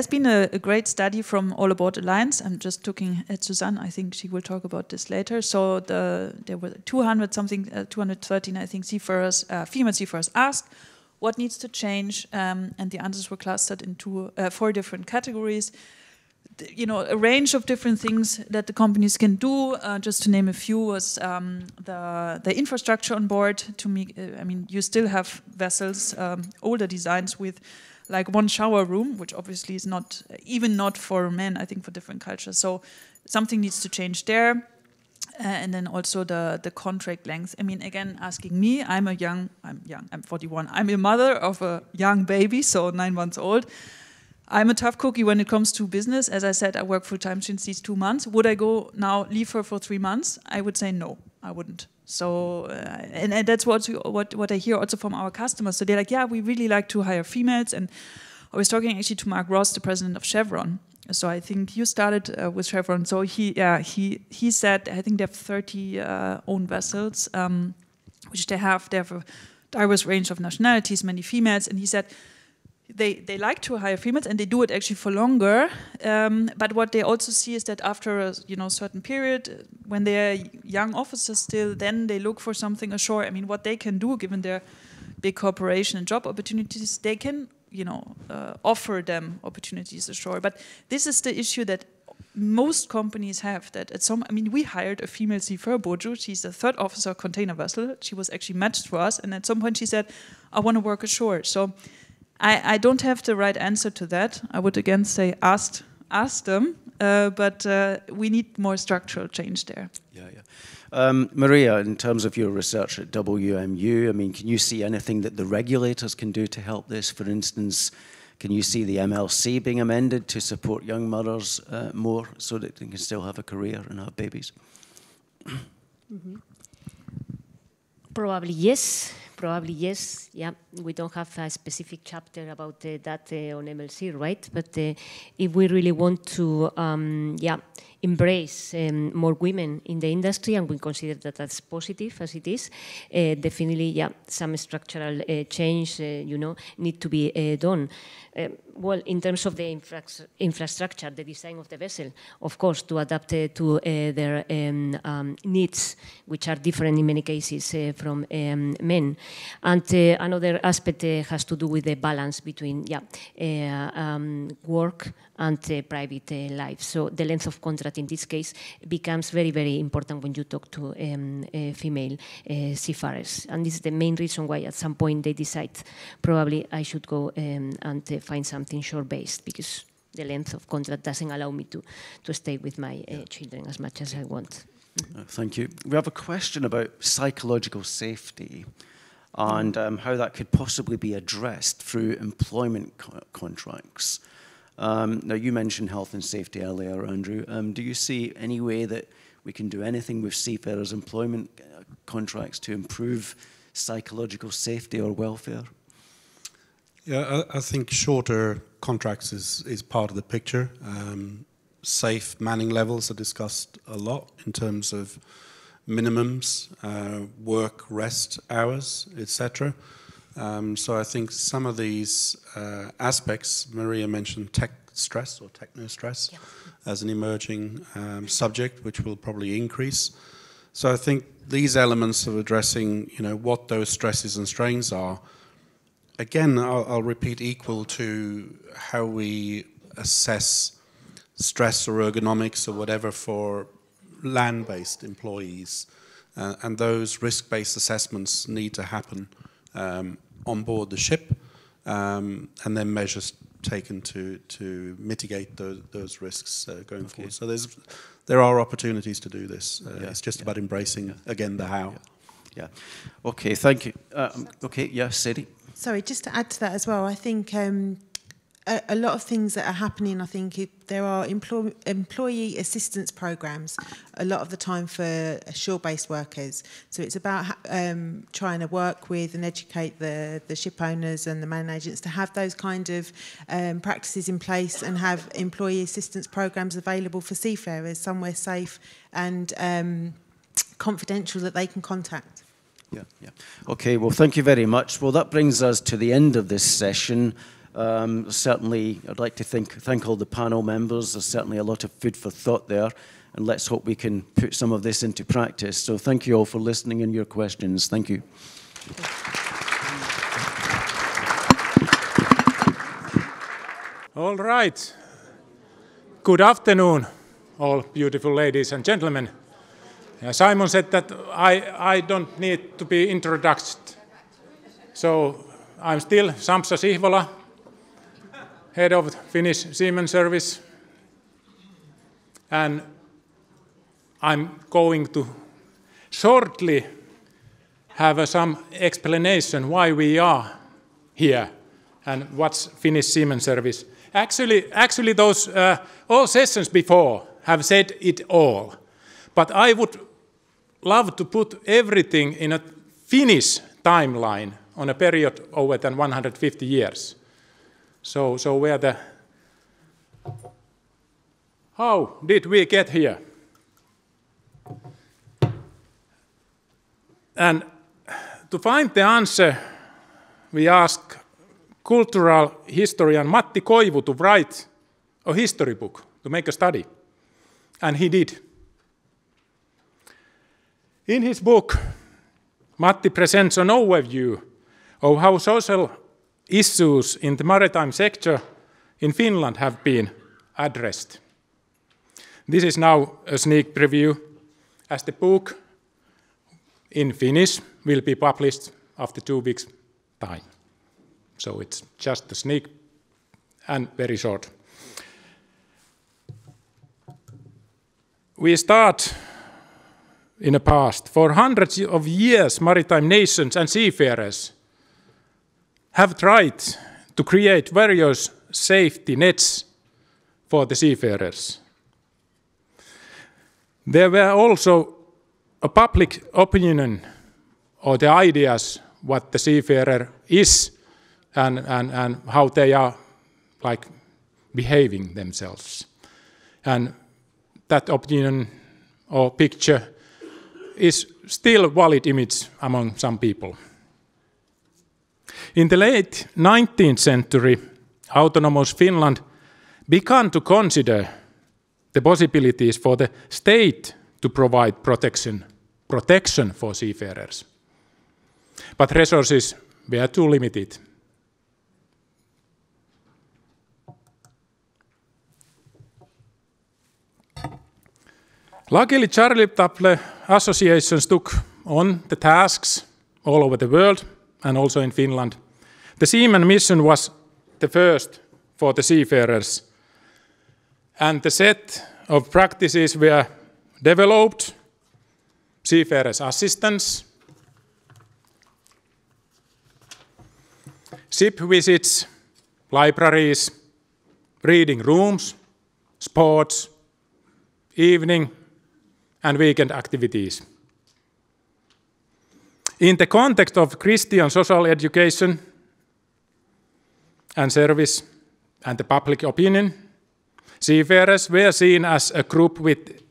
Speaker 13: been a great study from All Aboard Alliance. I'm just looking at Susanne. I think she will talk about this later. So there were 213, I think, seafarers, female seafarers asked what needs to change, and the answers were clustered into 4 different categories. A range of different things that the companies can do. Just to name a few, was the infrastructure on board. You still have vessels, older designs with like one shower room, which obviously is not for men, I think, for different cultures. So something needs to change there. And then also the contract length. I mean, again, asking me, I'm 41. I'm a mother of a young baby, so 9 months old. I'm a tough cookie when it comes to business. As I said, I work full time since these 2 months. Would I go now, leave her for 3 months? I would say no, I wouldn't. So, and that's what I hear also from our customers. So they're like, yeah, we really like to hire females. And I was talking actually to Mark Ross, the president of Chevron. So I think you started with Chevron. So he said, I think they have 30 own vessels, which they have a diverse range of nationalities, many females. And he said, they like to hire females, and they do it actually for longer. But what they also see is that after a certain period, when they're young officers still, then they look for something ashore. I mean, what they can do, given their big cooperation and job opportunities, they can offer them opportunities ashore. But this is the issue that most companies have, that we hired a female seafarer, Bojo. She's the 3rd officer container vessel. She was actually matched for us, and at some point she said, I want to work ashore. So I don't have the right answer to that. I would again say ask them, but we need more structural change there.
Speaker 15: Maria, in terms of your research at WMU, I mean, can you see anything that the regulators can do to help this? For instance, can you see the MLC being amended to support young mothers more so that they can still have a career and have babies?
Speaker 14: Probably yes. Yeah, we don't have a specific chapter about that on MLC, right? But if we really want to, embrace more women in the industry, and we consider that that's positive as it is, definitely, some structural change, need to be done. Well, in terms of the infrastructure, the design of the vessel, of course, to adapt to their needs, which are different in many cases from men. And another aspect has to do with the balance between work and private life. So the length of contract in this case becomes very, very important when you talk to female seafarers. And this is the main reason why at some point they decide probably I should go and find something shore-based, because the length of contract doesn't allow me to stay with my children as much as I want.
Speaker 15: Thank you. We have a question about psychological safety and how that could possibly be addressed through employment contracts. Now, you mentioned health and safety earlier, Andrew. Do you see any way that we can do anything with seafarers' employment contracts to improve psychological safety or welfare?
Speaker 16: Yeah, I think shorter contracts is part of the picture. Safe manning levels are discussed a lot in terms of minimums, work, rest hours, etc. So I think some of these aspects, Maria mentioned tech stress or techno stress as an emerging subject, which will probably increase. So I think these elements of addressing, what those stresses and strains are, again, I'll repeat, equal to how we assess stress or ergonomics or whatever for land-based employees. And those risk-based assessments need to happen on board the ship, and then measures taken to mitigate those risks going forward. So there are opportunities to do this. It's just about embracing, again, the how.
Speaker 15: Okay, thank you. Siri.
Speaker 12: Sorry, just to add to that as well, I think a lot of things that are happening, I think there are employee assistance programs a lot of the time for shore-based workers. So it's about trying to work with and educate the ship owners and the man agents to have those kind of practices in place and have employee assistance programs available for seafarers, somewhere safe and confidential that they can contact.
Speaker 15: Okay, well, thank you very much. Well, that brings us to the end of this session. Certainly, I'd like to thank all the panel members. There's certainly a lot of food for thought there, and let's hope we can put some of this into practice. So thank you all for listening and your questions. Thank you.
Speaker 2: All right. Good afternoon, all beautiful ladies and gentlemen. Simon said that I don't need to be introduced. So I'm still Sampsa Sihvola, head of Finnish Seamen service. And I'm going to shortly have some explanation why we are here and what's Finnish Seamen service. Actually those all sessions before have said it all. But I would love to put everything in a Finnish timeline on a period over than 150 years. So how did we get here? And to find the answer, we ask cultural historian Matti Koivu to write a history book, to make a study. And he did. In his book, Matti presents an overview of how social issues in the maritime sector in Finland have been addressed. This is now a sneak preview, as the book in Finnish will be published after 2 weeks' time. So it's just a sneak and very short. We start in the past. For hundreds of years, maritime nations and seafarers have tried to create various safety nets for the seafarers. There were also a public opinion or the ideas what the seafarer is and how they are like behaving themselves. And that opinion or picture is still a valid image among some people. In the late 19th century, autonomous Finland began to consider the possibilities for the state to provide protection for seafarers. But resources were too limited. Luckily, charitable associations took on the tasks all over the world and also in Finland. The Seamen mission was the first for the seafarers, and the set of practices were developed: seafarers' assistance, ship visits, libraries, reading rooms, sports, evening and weekend activities. In the context of Christian social education and service and the public opinion, seafarers were seen as a group with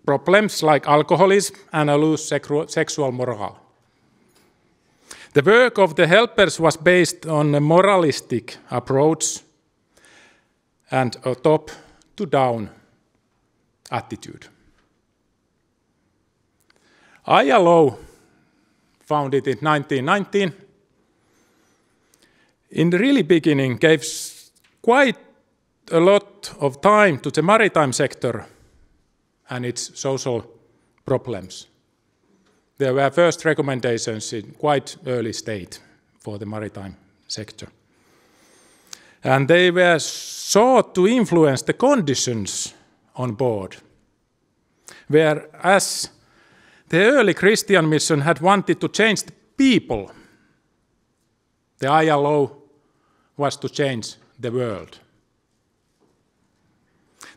Speaker 2: problems like alcoholism and a loose sexual morale. The work of the helpers was based on a moralistic approach and a top-to-down attitude. ILO, founded in 1919, in the really beginning gave quite a lot of time to the maritime sector and its social problems. There were first recommendations in quite early state for the maritime sector. And they were sought to influence the conditions on board, whereas the early Christian mission had wanted to change the people, the ILO was to change the world.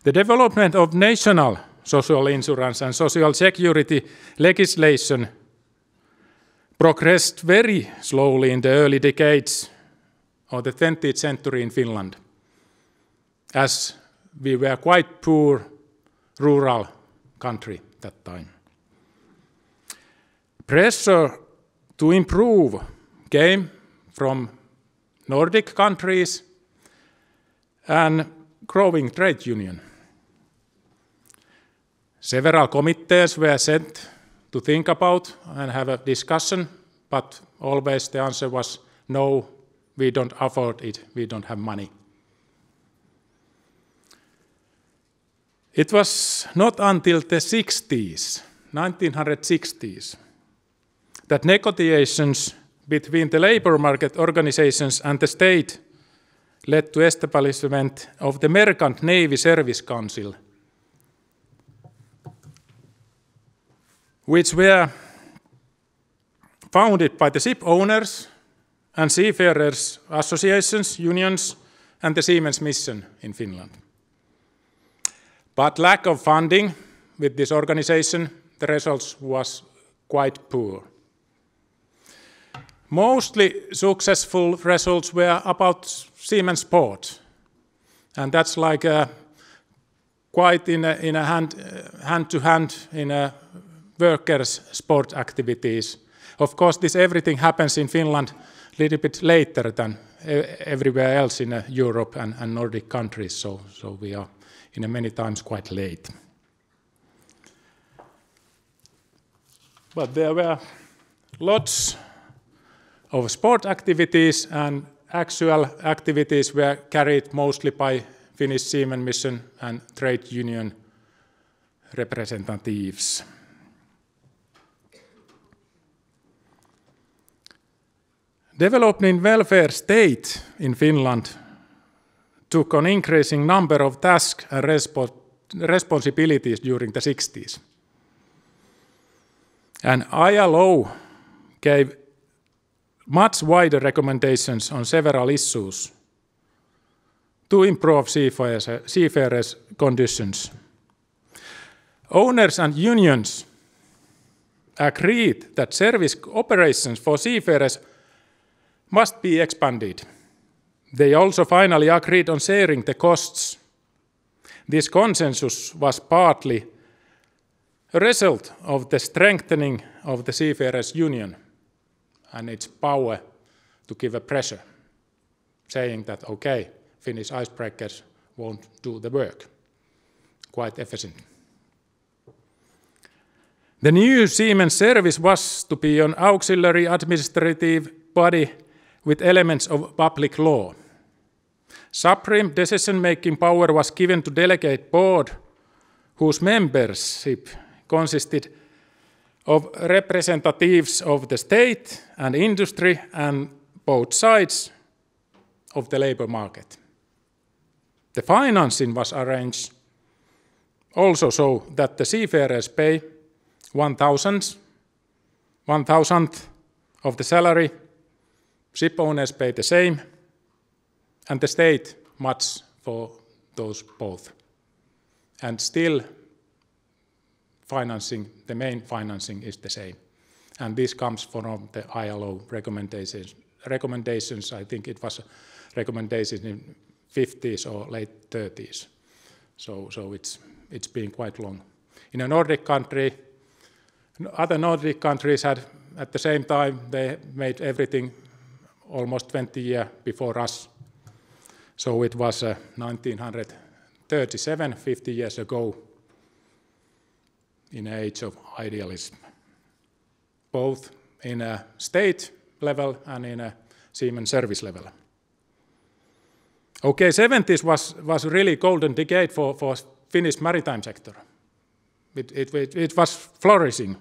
Speaker 2: The development of national social insurance and social security legislation progressed very slowly in the early decades of the 20th century in Finland, as we were quite poor rural country that time. Pressure to improve came from Nordic countries and growing trade union. Several committees were sent to think about and have a discussion, but always the answer was no, we don't afford it, we don't have money. It was not until the 1960s, that negotiations between the labor market organizations and the state led to establishment of the Merchant Navy Service Council, which were founded by the ship owners and seafarers associations, unions, and the Seamen's mission in Finland. But lack of funding with this organization, the results was quite poor. Mostly successful results were about seamen sport, and that's like quite in a hand-to-hand in a workers' sport activities. Of course, this everything happens in Finland a little bit later than everywhere else in Europe and Nordic countries, so we are in many times quite late. But there were lots of sport activities, and actual activities were carried mostly by Finnish Seamen Mission and trade union representatives. Developing welfare state in Finland took an increasing number of tasks and responsibilities during the 60s. And ILO gave much wider recommendations on several issues to improve seafarers' conditions. Owners and unions agreed that service operations for seafarers must be expanded. They also finally agreed on sharing the costs. This consensus was partly a result of the strengthening of the Seafarers Union and its power to give a pressure, saying that, okay, Finnish icebreakers won't do the work. Quite efficient. The new Seamen service was to be an auxiliary administrative body with elements of public law. Supreme decision-making power was given to delegate board, whose membership consisted of representatives of the state and industry and both sides of the labor market. The financing was arranged also so that the seafarers pay 1,000th of the salary, shipowners pay the same, and the state much for those both. And still financing, the main financing is the same. And this comes from the ILO recommendations. I think it was recommendations in 50s or late 30s. So it's been quite long. In a Nordic country, other Nordic countries had at the same time, they made everything almost 20 years before us. So it was 1937, 50 years ago, in an age of idealism, both in a state level and in a seaman service level. Okay, 70s was really golden decade for Finnish maritime sector. It was flourishing.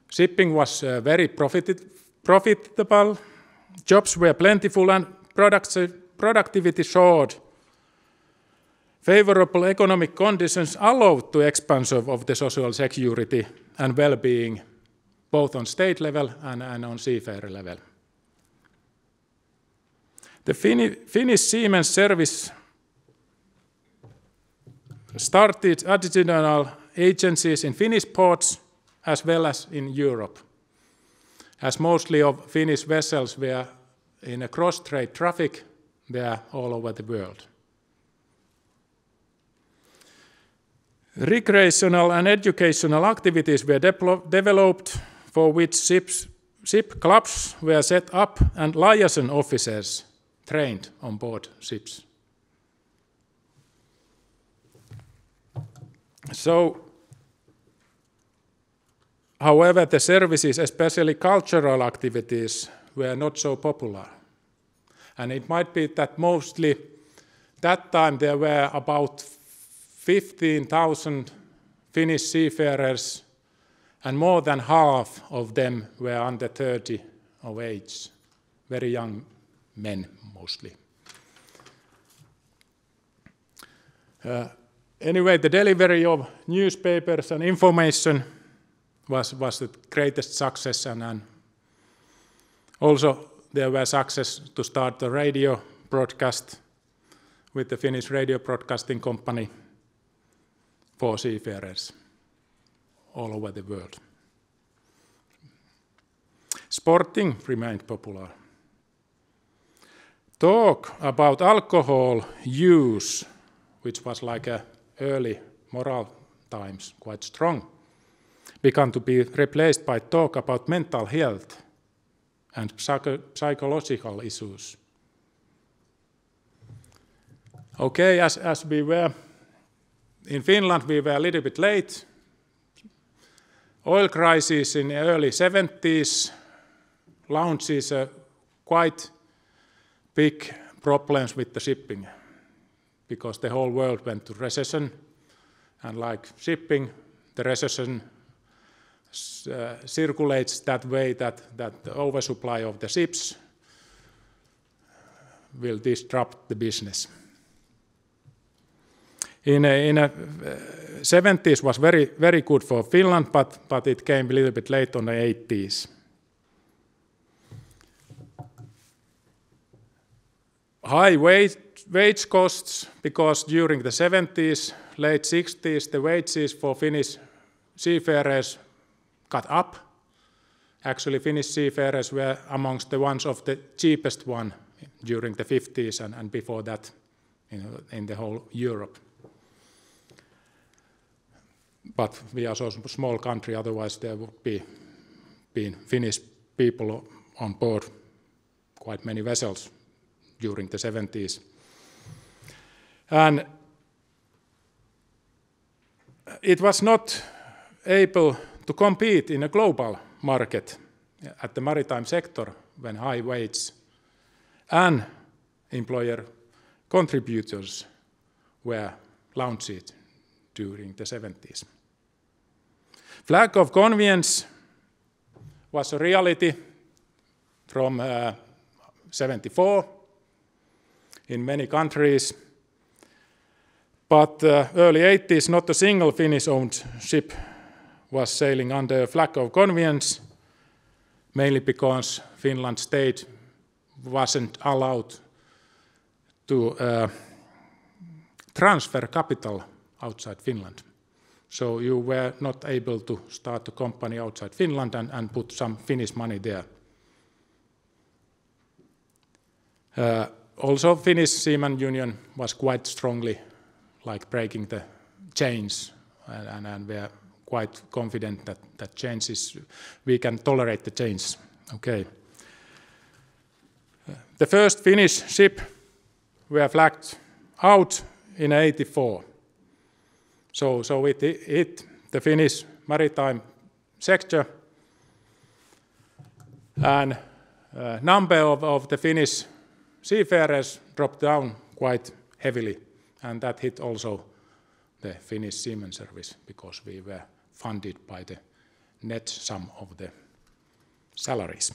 Speaker 2: Shipping was very profitable. Jobs were plentiful and productivity soared. Favorable economic conditions allowed the expansion of the social security and well-being, both on state level and on seafarer level. The Finnish Seamen service started additional agencies in Finnish ports as well as in Europe, as mostly of Finnish vessels were in a cross-trade traffic there all over the world. Recreational and educational activities were developed, for which ship clubs were set up and liaison officers trained on board ships. So, however, the services, especially cultural activities, were not so popular. And it might be that mostly that time there were about 15,000 Finnish seafarers, and more than half of them were under 30 of age, very young men mostly. Anyway, the delivery of newspapers and information was the greatest success, and also there were success to start the radio broadcast with the Finnish Radio Broadcasting Company for seafarers all over the world. Sporting remained popular. Talk about alcohol use, which was like a early moral times, quite strong, began to be replaced by talk about mental health and psychological issues Okay, as we were in Finland, we were a little bit late. Oil crisis in the early 70s launches quite big problems with the shipping, because the whole world went to recession, and like shipping, the recession circulates that way that the oversupply of the ships will disrupt the business. In 70s was very good for Finland, but it came a little bit late on the 80s. High wage costs, because during the 70s, late 60s, the wages for Finnish seafarers got up. Actually, Finnish seafarers were amongst the ones of the cheapest one during the 50s and before that in the whole Europe. But we are so small country, otherwise there would be been Finnish people on board quite many vessels during the 70s. And it was not able to compete in a global market at the maritime sector when high wage and employer contributors were launched during the 70s. Flag of convenience was a reality from 74 in many countries, but early 80s not a single Finnish-owned ship was sailing under a flag of convenience, mainly because Finland state wasn't allowed to transfer capital outside Finland. So you were not able to start a company outside Finland and put some Finnish money there. Also, Finnish Seamen Union was quite strongly like breaking the chains, and we are quite confident that change is, we can tolerate the change. Okay. The first Finnish ship were flagged out in 84. So it hit the Finnish maritime sector, and number of the Finnish seafarers dropped down quite heavily, and that hit also the Finnish Seamen service, because we were funded by the net sum of the salaries.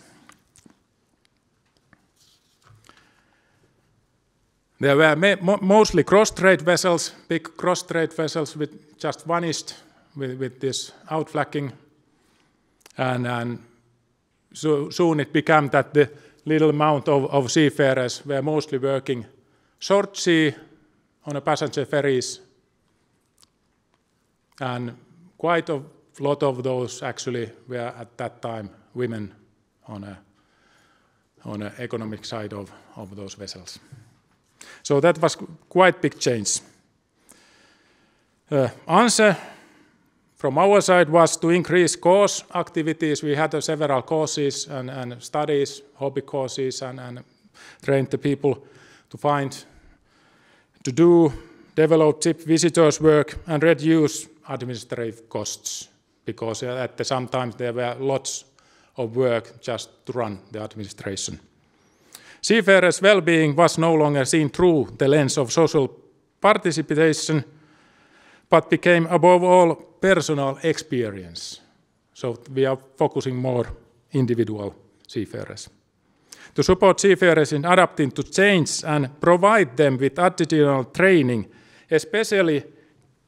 Speaker 2: There were mostly cross-trade vessels, big cross-trade vessels with just vanished with this outflanking, and so soon it became that the little amount of seafarers were mostly working short sea on a passenger ferries, and quite a lot of those actually were at that time women on a economic side of those vessels. So that was quite big change. Answer from our side was to increase course activities. We had several courses and studies, hobby courses, and trained the people to develop ship visitors work and reduce administrative costs, because at the same time there were lots of work just to run the administration. Seafarers' well-being was no longer seen through the lens of social participation, but became above all personal experience. So we are focusing more individual seafarers. To support seafarers in adapting to change and provide them with additional training, especially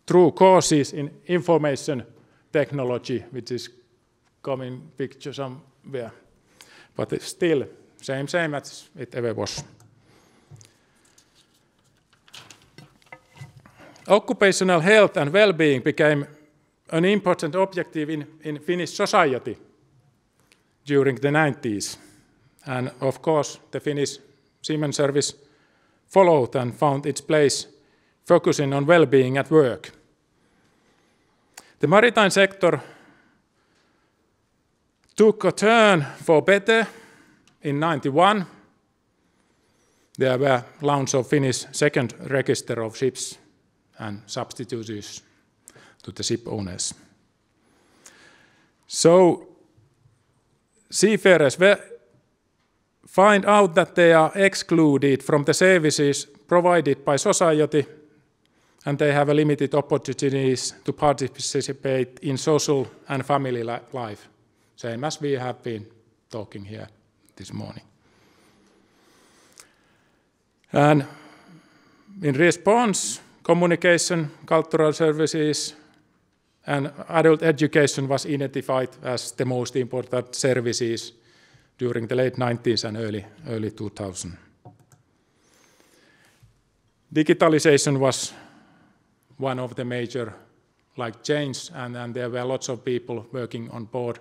Speaker 2: through courses in information technology, which is coming picture somewhere, but it's still same as it ever was. Occupational health and well-being became an important objective in Finnish society during the 90s. And of course, the Finnish Seamen service followed and found its place focusing on well-being at work. The maritime sector took a turn for better in 91, there were launch of Finnish second register of ships and substitutes to the ship owners. So seafarers find out that they are excluded from the services provided by society, and they have a limited opportunities to participate in social and family life, same as we have been talking here this morning. And in response, communication, cultural services, and adult education was identified as the most important services during the late 90s and early 2000s. Digitalization was one of the major change, and there were lots of people working on board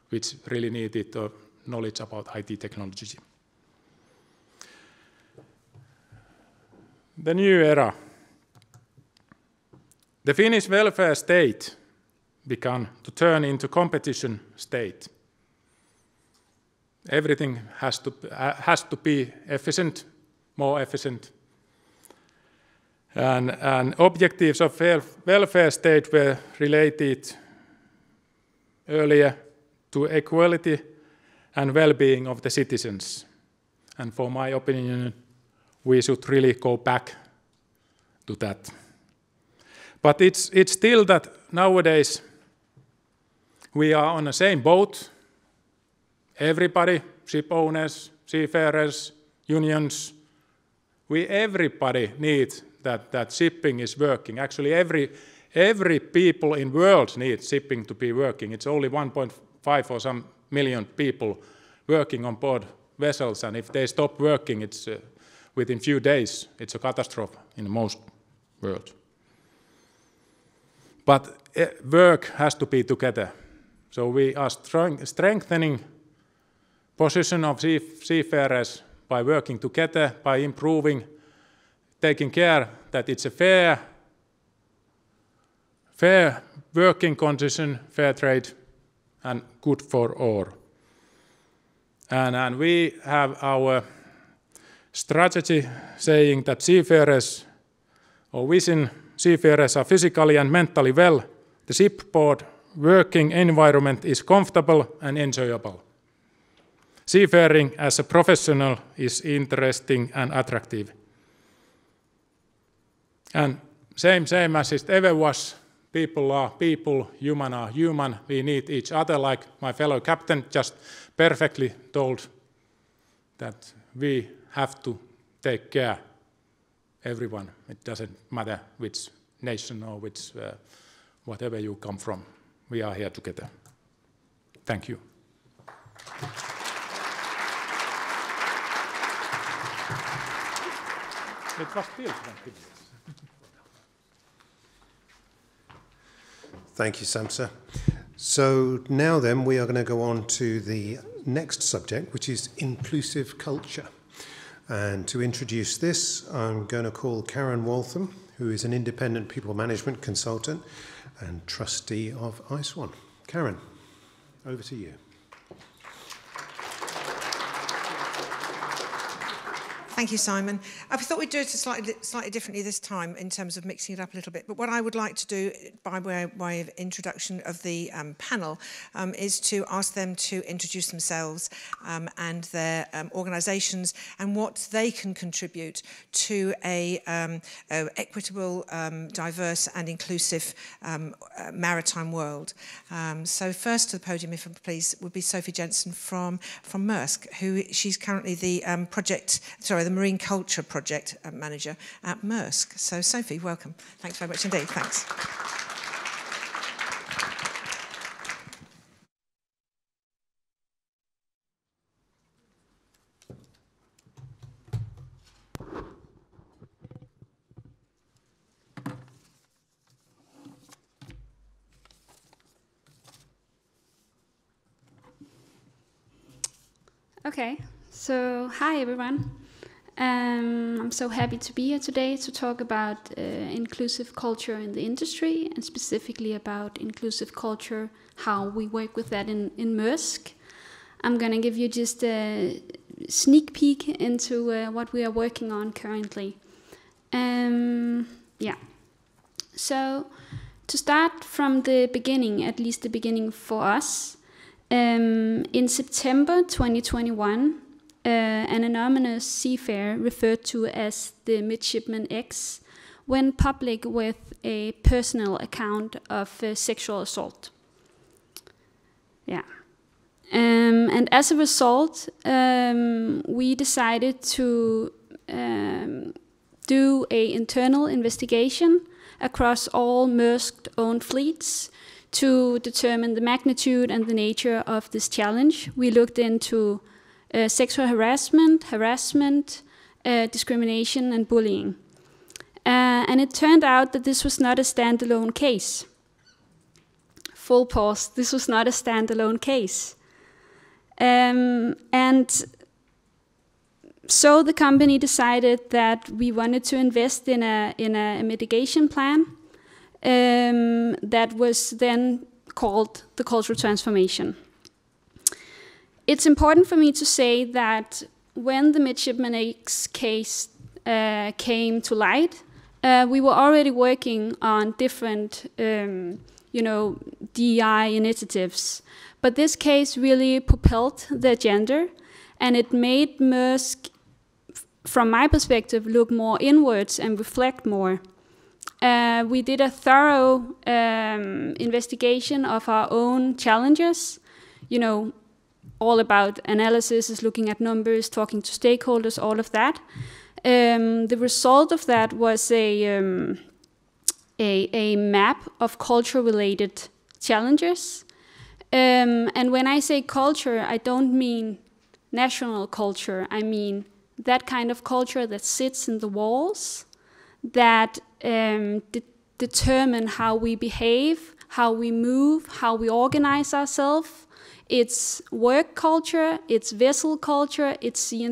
Speaker 2: which really needed knowledge about IT technology. The new era. The Finnish welfare state began to turn into competition state. Everything has to be efficient, more efficient. And objectives of welfare state were related earlier to equality and well-being of the citizens. And for my opinion, we should really go back to that. But it's still that nowadays we are on the same boat. Everybody, ship owners, seafarers, unions, everybody needs that shipping is working. Actually, every people in the world needs shipping to be working. It's only 1.5 or some million people working on board vessels, and if they stop working, it's within few days, it's a catastrophe in most world. But work has to be together. So we are strengthening position of seafarers by working together, by improving, taking care that it's a fair working condition, fair trade, and good for all. And we have our strategy saying that seafarers, or vision, seafarers are physically and mentally well. The shipboard working environment is comfortable and enjoyable. Seafaring as a professional is interesting and attractive. And same as it ever was, people are people, human are human, we need each other, like my fellow captain just perfectly told that we have to take care everyone. It doesn't matter which nation or which whatever you come from. We are here together. Thank you. It was still 20 minutes.
Speaker 1: Thank you, Sampsa. So now then, we are going to go on to the next subject, which is inclusive culture. And to introduce this, I'm going to call Karin Waltham, who is an independent people management consultant and trustee of ISWAN. Karin, over to you.
Speaker 17: Thank you, Simon. I thought we'd do it slightly differently this time in terms of mixing it up a little bit. But what I would like to do by way of introduction of the panel is to ask them to introduce themselves and their organisations and what they can contribute to a equitable, diverse and inclusive maritime world. So first to the podium, if I please, would be Sophie Jensen from Maersk, she's currently the the Marine Culture Project Manager at Maersk. So Sophie, welcome. Thanks very much indeed. Thanks.
Speaker 18: Okay, so hi everyone. I'm so happy to be here today to talk about inclusive culture in the industry and specifically about inclusive culture, how we work with that in Maersk. I'm going to give you just sneak peek into what we are working on currently. Yeah. So to start from the beginning, at least the beginning for us, in September 2021, an anonymous seafarer referred to as the Midshipman X went public with a personal account of sexual assault. Yeah. And as a result, we decided to do an internal investigation across all Maersk-owned fleets to determine the magnitude and the nature of this challenge. We looked into sexual harassment, discrimination, and bullying. And it turned out that this was not a standalone case. Full pause, this was not a standalone case. And so the company decided that we wanted to invest in a mitigation plan that was then called the cultural transformation. It's important for me to say that when the Midshipman X case came to light, we were already working on different, DEI initiatives. But this case really propelled the agenda, and it made Maersk, from my perspective, look more inwards and reflect more. We did a thorough investigation of our own challenges, all about analysis, is looking at numbers, talking to stakeholders, all of that. The result of that was a map of culture-related challenges. And when I say culture, I don't mean national culture. I mean that kind of culture that sits in the walls, that determine how we behave, how we move, how we organize ourselves. It's work culture, it's vessel culture, it's sea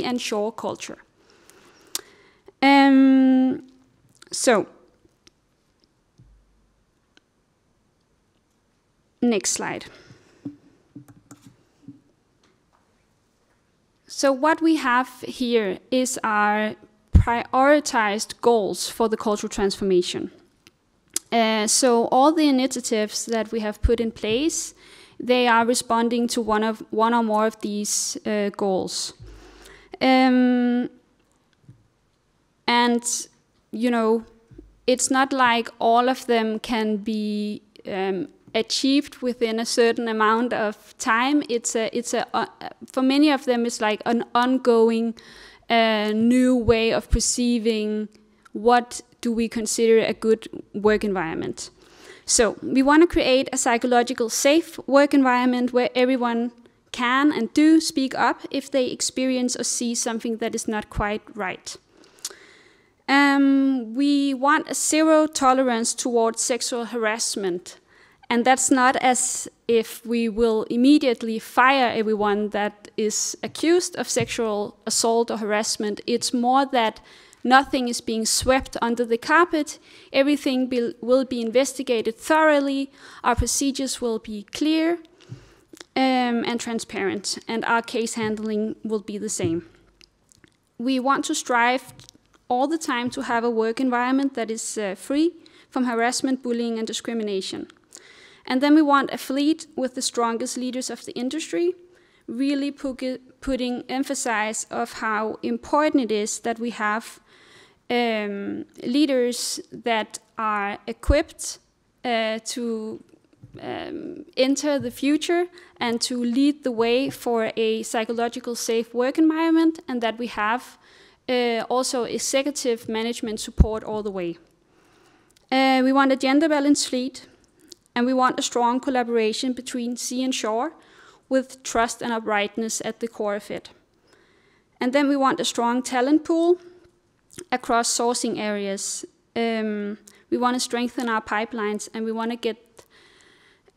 Speaker 18: and shore culture. So, next slide. So what we have here is our prioritized goals for the cultural transformation. So all the initiatives that we have put in place, they are responding to one or more of these goals. And, it's not like all of them can be achieved within a certain amount of time. For many of them, it's like an ongoing new way of perceiving what do we consider a good work environment. So we want to create a psychological safe work environment where everyone can and do speak up if they experience or see something that is not quite right. We want a zero tolerance towards sexual harassment. And that's not as if we will immediately fire everyone that is accused of sexual assault or harassment. It's more that nothing is being swept under the carpet. Everything will be investigated thoroughly. Our procedures will be clear and transparent, and our case handling will be the same. We want to strive all the time to have a work environment that is free from harassment, bullying, and discrimination. And then we want a fleet with the strongest leaders of the industry, really putting emphasis of how important it is that we have leaders that are equipped to enter the future and to lead the way for a psychological safe work environment, and that we have also executive management support all the way. We want a gender-balanced fleet, and we want a strong collaboration between sea and shore with trust and uprightness at the core of it. And then we want a strong talent pool across sourcing areas. We want to strengthen our pipelines, and we want to get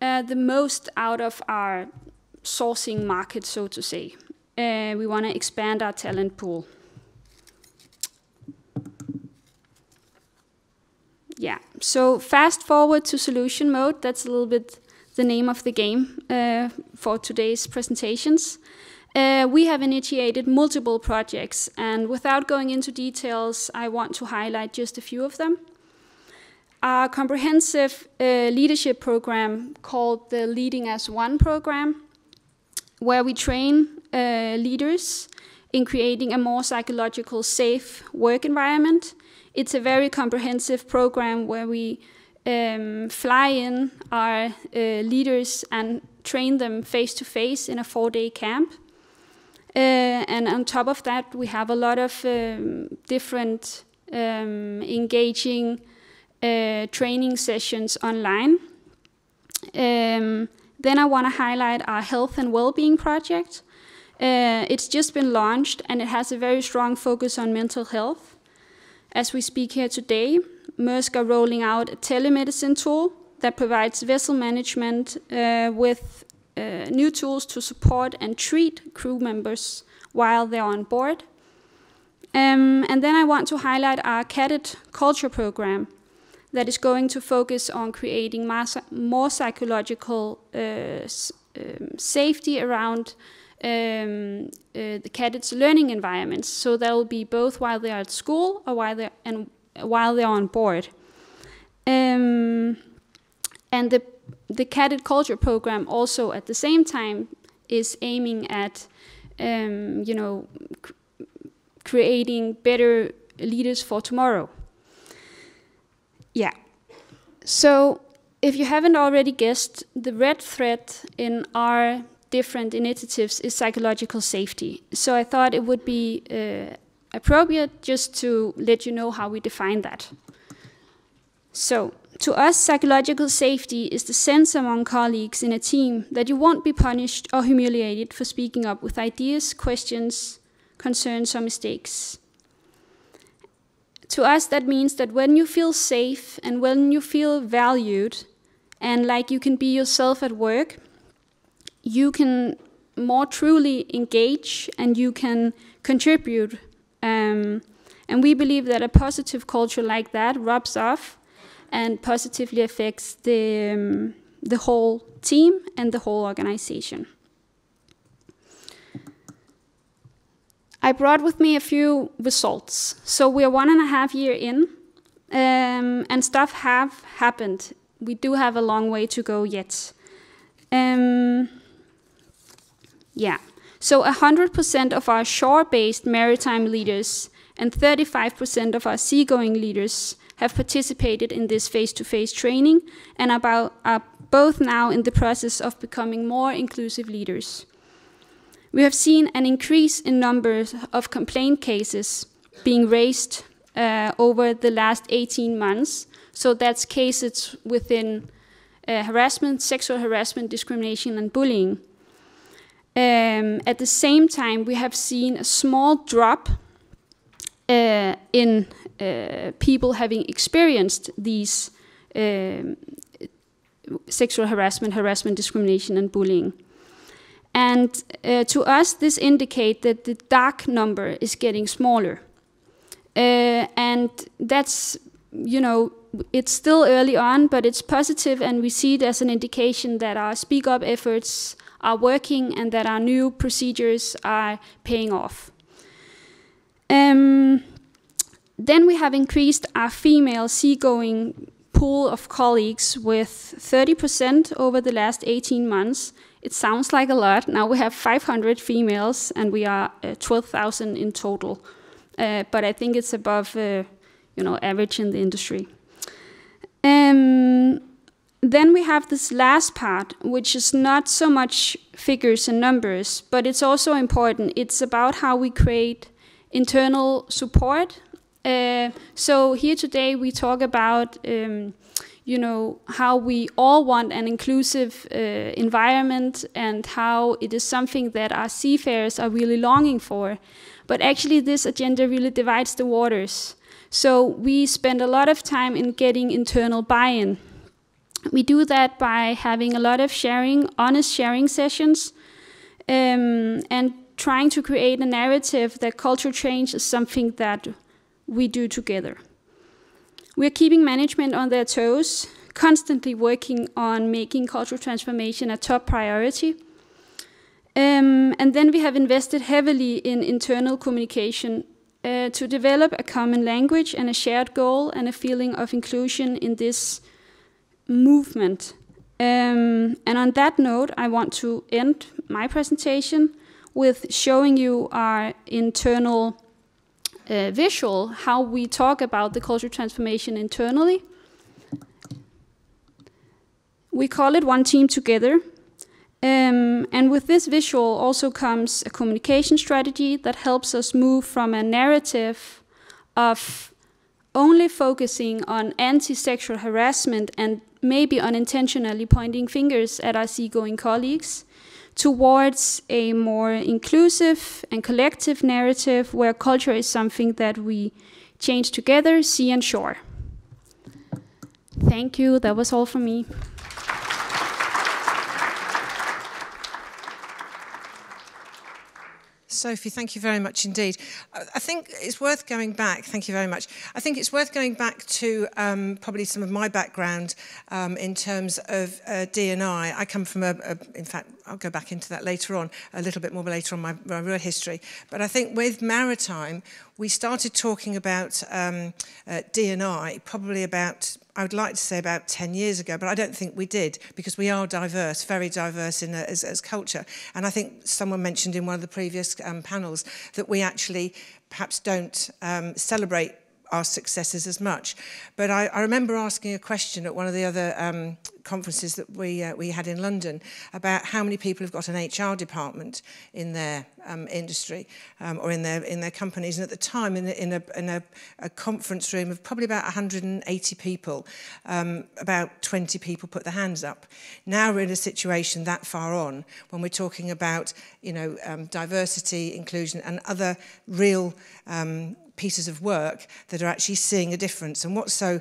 Speaker 18: the most out of our sourcing market, so to say. We want to expand our talent pool. Yeah, so fast forward to solution mode. That's a little bit the name of the game for today's presentations. We have initiated multiple projects, and without going into details, I want to highlight just a few of them. Our comprehensive leadership program called the Leading as One program, where we train leaders in creating a more psychological safe work environment. It's a very comprehensive program where we fly in our leaders and train them face-to-face in a 4-day camp. And on top of that, we have a lot of different engaging training sessions online. Then I want to highlight our health and well-being project. It's just been launched, and it has a very strong focus on mental health. As we speak here today, Maersk are rolling out a telemedicine tool that provides vessel management with new tools to support and treat crew members while they're on board. And then I want to highlight our cadet culture program that is going to focus on creating more psychological safety around the cadets' learning environments. So that will be both while they are at school or while they're on board. And the cadet culture program also at the same time is aiming at creating better leaders for tomorrow. Yeah. So if you haven't already guessed, the red thread in our different initiatives is psychological safety. So I thought it would be appropriate just to let you know how we define that. So to us, psychological safety is the sense among colleagues in a team that you won't be punished or humiliated for speaking up with ideas, questions, concerns, or mistakes. To us, that means that when you feel safe and when you feel valued and like you can be yourself at work, you can more truly engage and you can contribute. And we believe that a positive culture like that rubs off and positively affects the whole team and the whole organization. I brought with me a few results. So we're 1.5 years in, and stuff have happened. We do have a long way to go yet. Yeah. So 100% of our shore-based maritime leaders and 35% of our seagoing leaders have participated in this face-to-face training and are both now in the process of becoming more inclusive leaders. We have seen an increase in numbers of complaint cases being raised over the last 18 months. So that's cases within harassment, sexual harassment, discrimination, and bullying. At the same time, we have seen a small drop in people having experienced these sexual harassment, discrimination, and bullying. And to us, this indicates that the dark number is getting smaller. And that's, it's still early on, but it's positive, and we see it as an indication that our speak up efforts are working and that our new procedures are paying off. Then we have increased our female seagoing pool of colleagues with 30% over the last 18 months. It sounds like a lot. Now we have 500 females and we are 12,000 in total. But I think it's above average in the industry. Then we have this last part, which is not so much figures and numbers, but it's also important. It's about how we create internal support. So here today we talk about how we all want an inclusive environment and how it is something that our seafarers are really longing for. But actually this agenda really divides the waters. So we spend a lot of time in getting internal buy-in. We do that by having a lot of honest sharing sessions, and trying to create a narrative that culture change is something that we do together. We're keeping management on their toes, constantly working on making cultural transformation a top priority. And then we have invested heavily in internal communication to develop a common language and a shared goal and a feeling of inclusion in this movement. And on that note, I want to end my presentation with showing you our internal visual, how we talk about the culture transformation internally. We call it One Team Together. And with this visual also comes a communication strategy that helps us move from a narrative of only focusing on anti-sexual harassment and maybe unintentionally pointing fingers at our seagoing colleagues towards a more inclusive and collective narrative where culture is something that we change together, sea and shore. Thank you. That was all from me.
Speaker 17: Sophie, thank you very much indeed. I think it's worth going back. Thank you very much. I think it's worth going back to probably some of my background in terms of D&I. I come from in fact, I'll go back into that later on, a little bit more later on, my real history. But I think with Maritime, we started talking about D&I probably about, I would like to say about 10 years ago, but I don't think we did, because we are diverse, very diverse as culture. And I think someone mentioned in one of the previous panels that we actually perhaps don't celebrate our successes as much. But I remember asking a question at one of the other conferences that we had in London about how many people have got an HR department in their industry or in their companies. And at the time, in a conference room of probably about 180 people, about 20 people put their hands up. Now we're in a situation that far on when we're talking about, you know, diversity, inclusion, and other real pieces of work that are actually seeing a difference. And what's so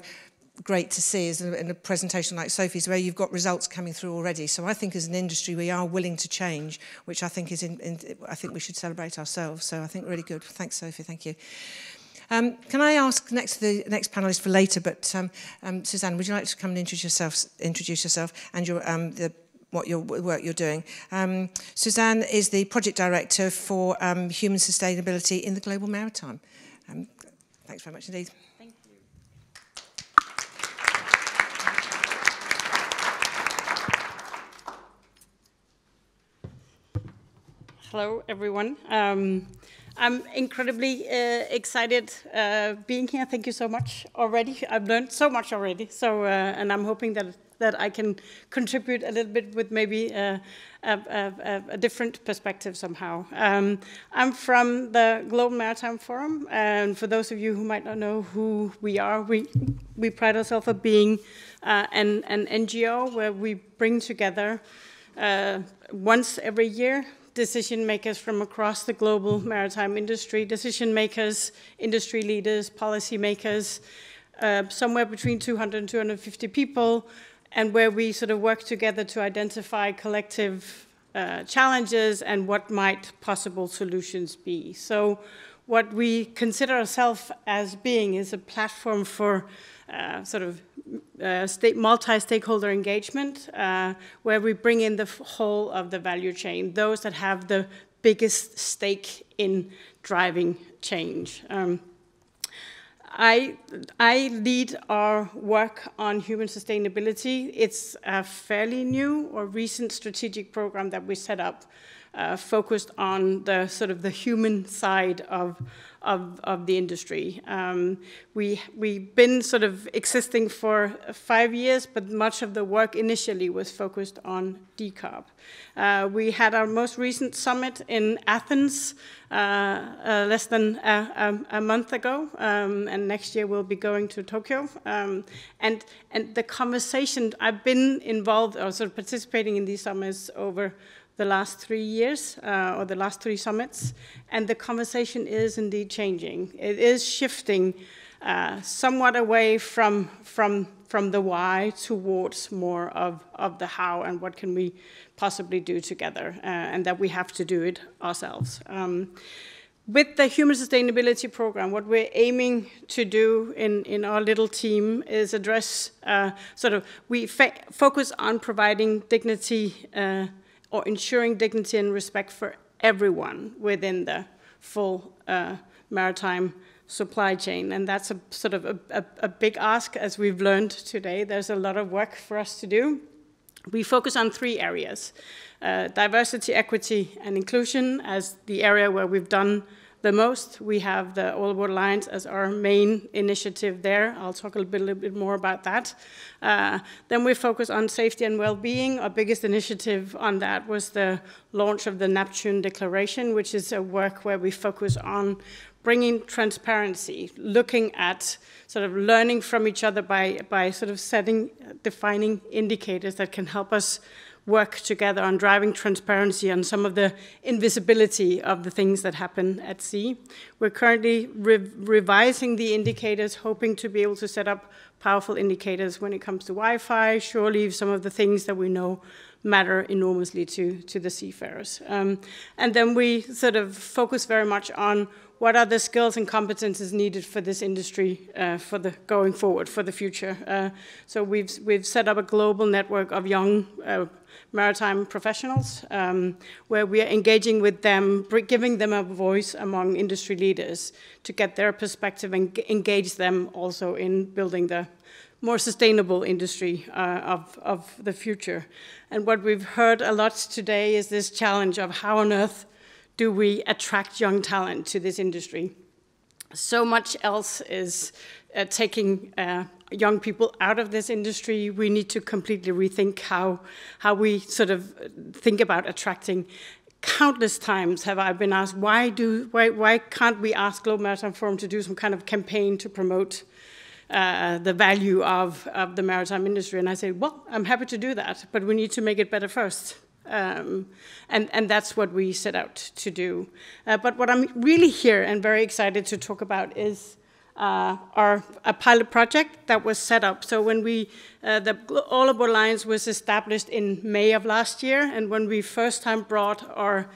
Speaker 17: great to see is in a presentation like Sophie's where you've got results coming through already. So I think as an industry we are willing to change, which I think is I think we should celebrate ourselves. So I think really good. Thanks, Sophie. Thank you. Can I ask the next panelist for later? But Suzanne, would you like to come and introduce yourself and your what work you're doing? Suzanne is the project director for human sustainability in the global maritime. Thanks very much indeed.
Speaker 19: Thank you. Hello, everyone. I'm incredibly excited being here. Thank you so much already. I've learned so much already. So, and I'm hoping that I can contribute a little bit with maybe a different perspective somehow. I'm from the Global Maritime Forum, and for those of you who might not know who we are, we pride ourselves on being an NGO where we bring together once every year decision makers from across the global maritime industry, decision makers, industry leaders, policy makers, somewhere between 200 and 250 people, and where we sort of work together to identify collective challenges and what might possible solutions be. So what we consider ourselves as being is a platform for sort of multi-stakeholder engagement, where we bring in the whole of the value chain, those that have the biggest stake in driving change. I lead our work on human sustainability. It's a fairly new or recent strategic program that we set up, focused on the sort of the human side of the industry. We've been sort of existing for 5 years, but much of the work initially was focused on decarb. We had our most recent summit in Athens less than a month ago, and next year we'll be going to Tokyo. And the conversation, I've been involved or sort of participating in these summits over the last 3 years, or the last 3 summits, and the conversation is indeed changing. It is shifting somewhat away from the why towards more of the how and what can we possibly do together, and that we have to do it ourselves. With the Human Sustainability Program, what we're aiming to do in our little team is address we focus on providing dignity or ensuring dignity and respect for everyone within the full maritime supply chain. And that's a sort of a big ask, as we've learned today. There's a lot of work for us to do. We focus on 3 areas: diversity, equity, and inclusion as the area where we've done the most. We have the All Aboard Alliance as our main initiative there. I'll talk a little bit more about that. Then we focus on safety and well-being. Our biggest initiative on that was the launch of the Neptune Declaration, which is a work where we focus on bringing transparency, looking at sort of learning from each other by sort of defining indicators that can help us work together on driving transparency on some of the invisibility of the things that happen at sea. We're currently revising the indicators, hoping to be able to set up powerful indicators when it comes to Wi-Fi, shore leave, some of the things that we know matter enormously to the seafarers. And then we sort of focus very much on what are the skills and competences needed for this industry for the going forward, for the future. So we've set up a global network of young maritime professionals where we are engaging with them, giving them a voice among industry leaders to get their perspective and engage them also in building the more sustainable industry of the future. And what we've heard a lot today is this challenge of how on earth do we attract young talent to this industry. So much else is taking young people out of this industry. We need to completely rethink how we sort of think about attracting. Countless times have I been asked, why can't we ask Global Maritime Forum to do some kind of campaign to promote the value of the maritime industry? And I say, well, I'm happy to do that, but we need to make it better first. And that's what we set out to do. But what I'm really here and very excited to talk about is a pilot project that was set up. So when the All Aboard Alliance was established in May of last year, and when we first time brought our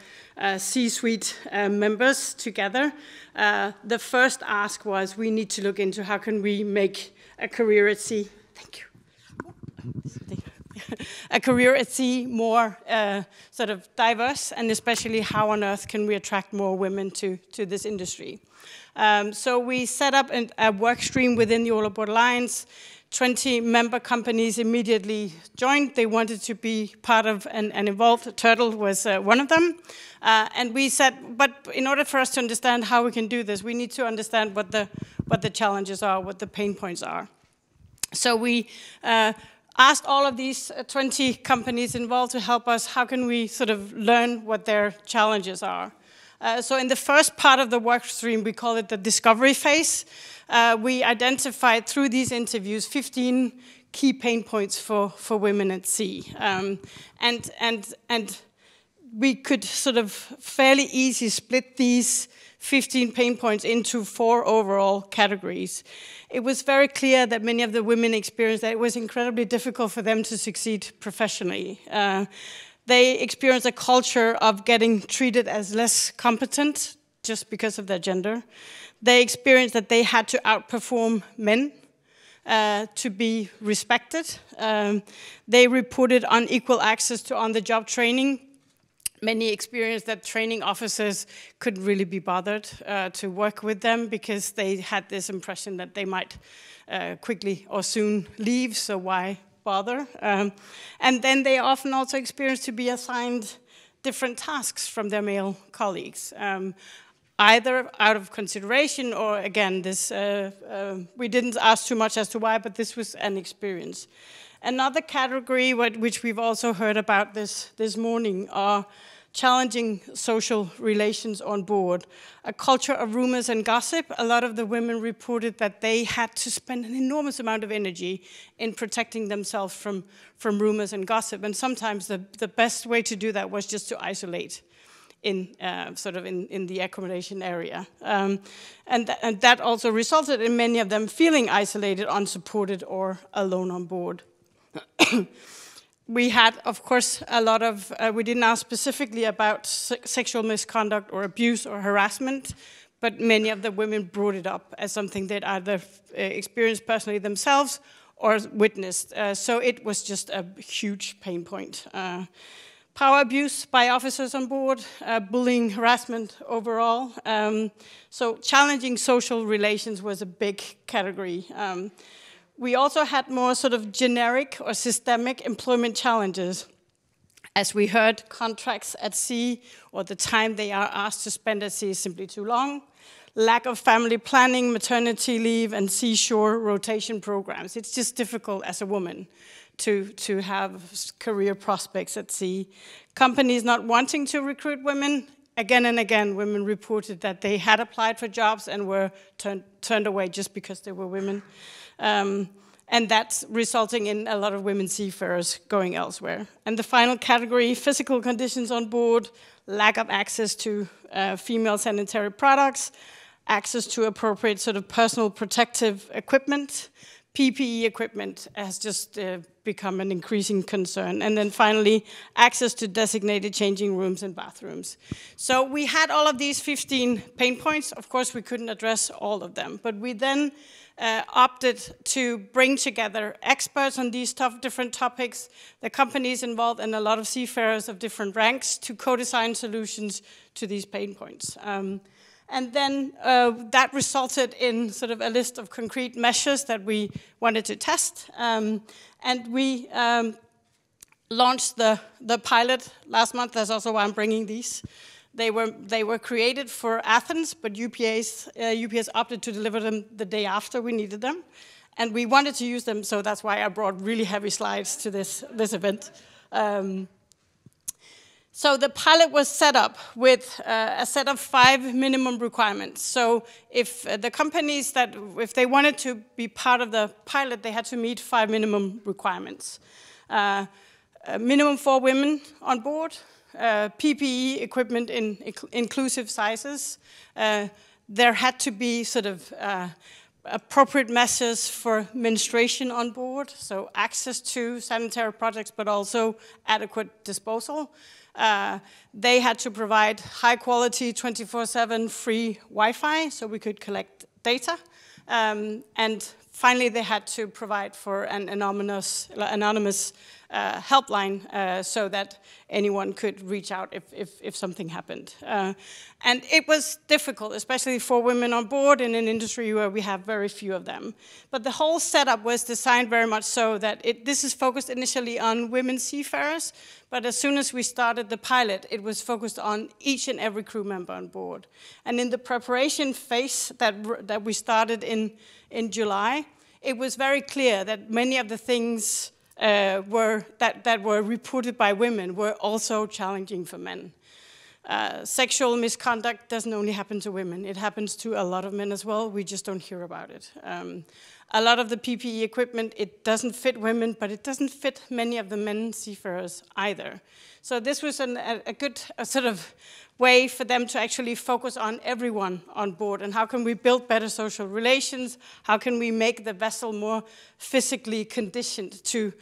Speaker 19: C-suite members together, the first ask was we need to look into how can we make a career at sea. Thank you. A career at sea more sort of diverse, and especially how on earth can we attract more women to this industry. So we set up a work stream within the All Aboard Alliance. 20 member companies immediately joined. They wanted to be part of and involved. Turtle was one of them. And we said, but in order for us to understand how we can do this, we need to understand what the challenges are, what the pain points are. So we asked all of these 20 companies involved to help us. How can we sort of learn what their challenges are? So in the first part of the work stream, we call it the discovery phase. We identified through these interviews 15 key pain points for women at sea. And we could sort of fairly easily split these 15 pain points into 4 overall categories. It was very clear that many of the women experienced that it was incredibly difficult for them to succeed professionally. They experienced a culture of getting treated as less competent just because of their gender. They experienced that they had to outperform men to be respected. They reported unequal access to on-the-job training. Many experienced that training officers couldn't really be bothered to work with them because they had this impression that they might quickly or soon leave, so why bother? And then they often also experienced to be assigned different tasks from their male colleagues, either out of consideration or, again, this we didn't ask too much as to why, but this was an experience. Another category, which we've also heard about this morning, are challenging social relations on board. A culture of rumors and gossip. A lot of the women reported that they had to spend an enormous amount of energy in protecting themselves from rumors and gossip. And sometimes the best way to do that was just to isolate in the accommodation area. And that also resulted in many of them feeling isolated, unsupported, or alone on board. We had, of course, a lot of, we didn't ask specifically about sexual misconduct or abuse or harassment, but many of the women brought it up as something they'd either experienced personally themselves or witnessed. So it was just a huge pain point. Power abuse by officers on board, bullying, harassment overall. So challenging social relations was a big category. We also had more sort of generic or systemic employment challenges. As we heard, contracts at sea or the time they are asked to spend at sea is simply too long. Lack of family planning, maternity leave, and seashore rotation programs. It's just difficult as a woman to have career prospects at sea. Companies not wanting to recruit women. Again and again, women reported that they had applied for jobs and were turned away just because they were women. And that's resulting in a lot of women seafarers going elsewhere. And the final category, physical conditions on board, lack of access to female sanitary products, access to appropriate sort of personal protective equipment, PPE equipment has just become an increasing concern. And then finally, access to designated changing rooms and bathrooms. So we had all of these 15 pain points. Of course, we couldn't address all of them, but we then opted to bring together experts on these different topics, the companies involved, and a lot of seafarers of different ranks to co-design solutions to these pain points. And then that resulted in sort of a list of concrete measures that we wanted to test. And we launched the pilot last month. That's also why I'm bringing these. They were created for Athens, but UPS opted to deliver them the day after we needed them. And we wanted to use them, so that's why I brought really heavy slides to this event. So the pilot was set up with a set of 5 minimum requirements. So if the companies if they wanted to be part of the pilot, they had to meet 5 minimum requirements. Minimum 4 women on board, PPE equipment in inclusive sizes. There had to be sort of appropriate measures for menstruation on board, so access to sanitary products, but also adequate disposal. They had to provide high quality 24/7 free Wi-Fi so we could collect data. And finally, they had to provide for an anonymous helpline so that anyone could reach out if something happened. And it was difficult, especially for women on board in an industry where we have very few of them. But the whole setup was designed very much so that this is focused initially on women seafarers, but as soon as we started the pilot, it was focused on each and every crew member on board. And in the preparation phase that we started in July, it was very clear that many of the things that were reported by women were also challenging for men. Sexual misconduct doesn't only happen to women, it happens to a lot of men as well, we just don't hear about it. A lot of the PPE equipment, it doesn't fit women, but it doesn't fit many of the men seafarers either. So this was a good sort of way for them to actually focus on everyone on board and how can we build better social relations, how can we make the vessel more physically conditioned to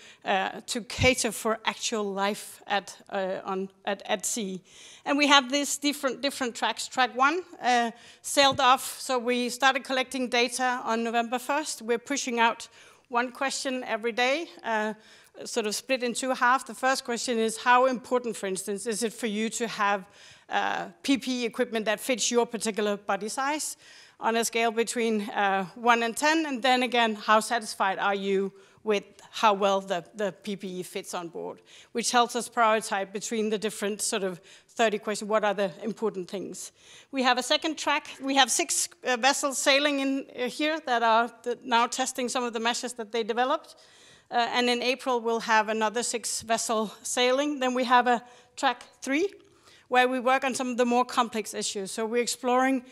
Speaker 19: cater for actual life at sea. And we have these different tracks. Track 1 sailed off, so we started collecting data on November 1st. We're pushing out 1 question every day, sort of split in 2 halves. The first question is, how important, for instance, is it for you to have PPE equipment that fits your particular body size on a scale between 1 and 10, and then again, how satisfied are you with how well the PPE fits on board, which helps us prioritize between the different sort of 30 questions, what are the important things. We have a second track. We have 6 vessels sailing in here that are now testing some of the measures that they developed. And in April, we'll have another 6 vessel sailing. Then we have a track 3, where we work on some of the more complex issues. So we're exploring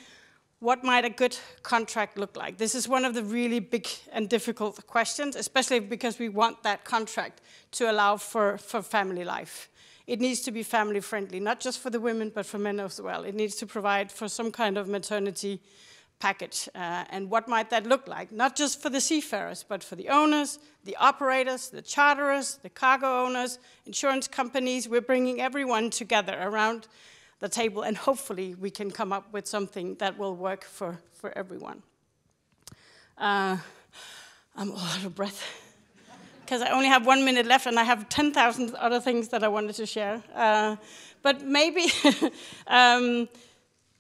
Speaker 19: what might a good contract look like. This is one of the really big and difficult questions, especially because we want that contract to allow for family life. It needs to be family friendly, not just for the women, but for men as well. It needs to provide for some kind of maternity package. And what might that look like? Not just for the seafarers, but for the owners, the operators, the charterers, the cargo owners, insurance companies. We're bringing everyone together around the table, and hopefully we can come up with something that will work for everyone. I'm all out of breath. because I only have 1 minute left and I have 10,000 other things that I wanted to share. But maybe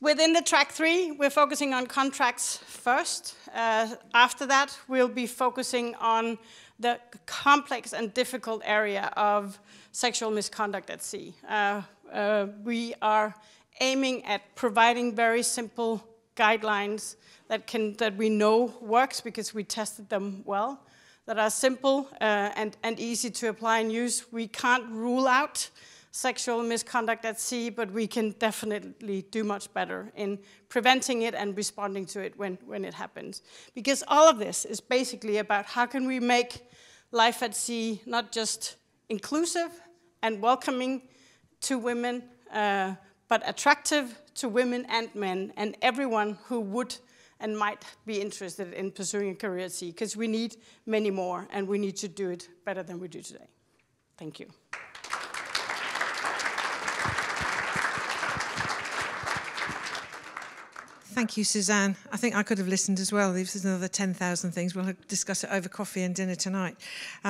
Speaker 19: within the track 3, we're focusing on contracts first. After that, we'll be focusing on the complex and difficult area of sexual misconduct at sea. We are aiming at providing very simple guidelines that we know works because we tested them well, that are simple and easy to apply and use. We can't rule out sexual misconduct at sea, but we can definitely do much better in preventing it and responding to it when it happens. Because all of this is basically about how can we make life at sea not just inclusive and welcoming to women, but attractive to women and men and everyone who would and might be interested in pursuing a career at sea, because we need many more and we need to do it better than we do today. Thank you.
Speaker 17: Thank you, Suzanne. I think I could have listened as well. This is another 10,000 things. We'll discuss it over coffee and dinner tonight.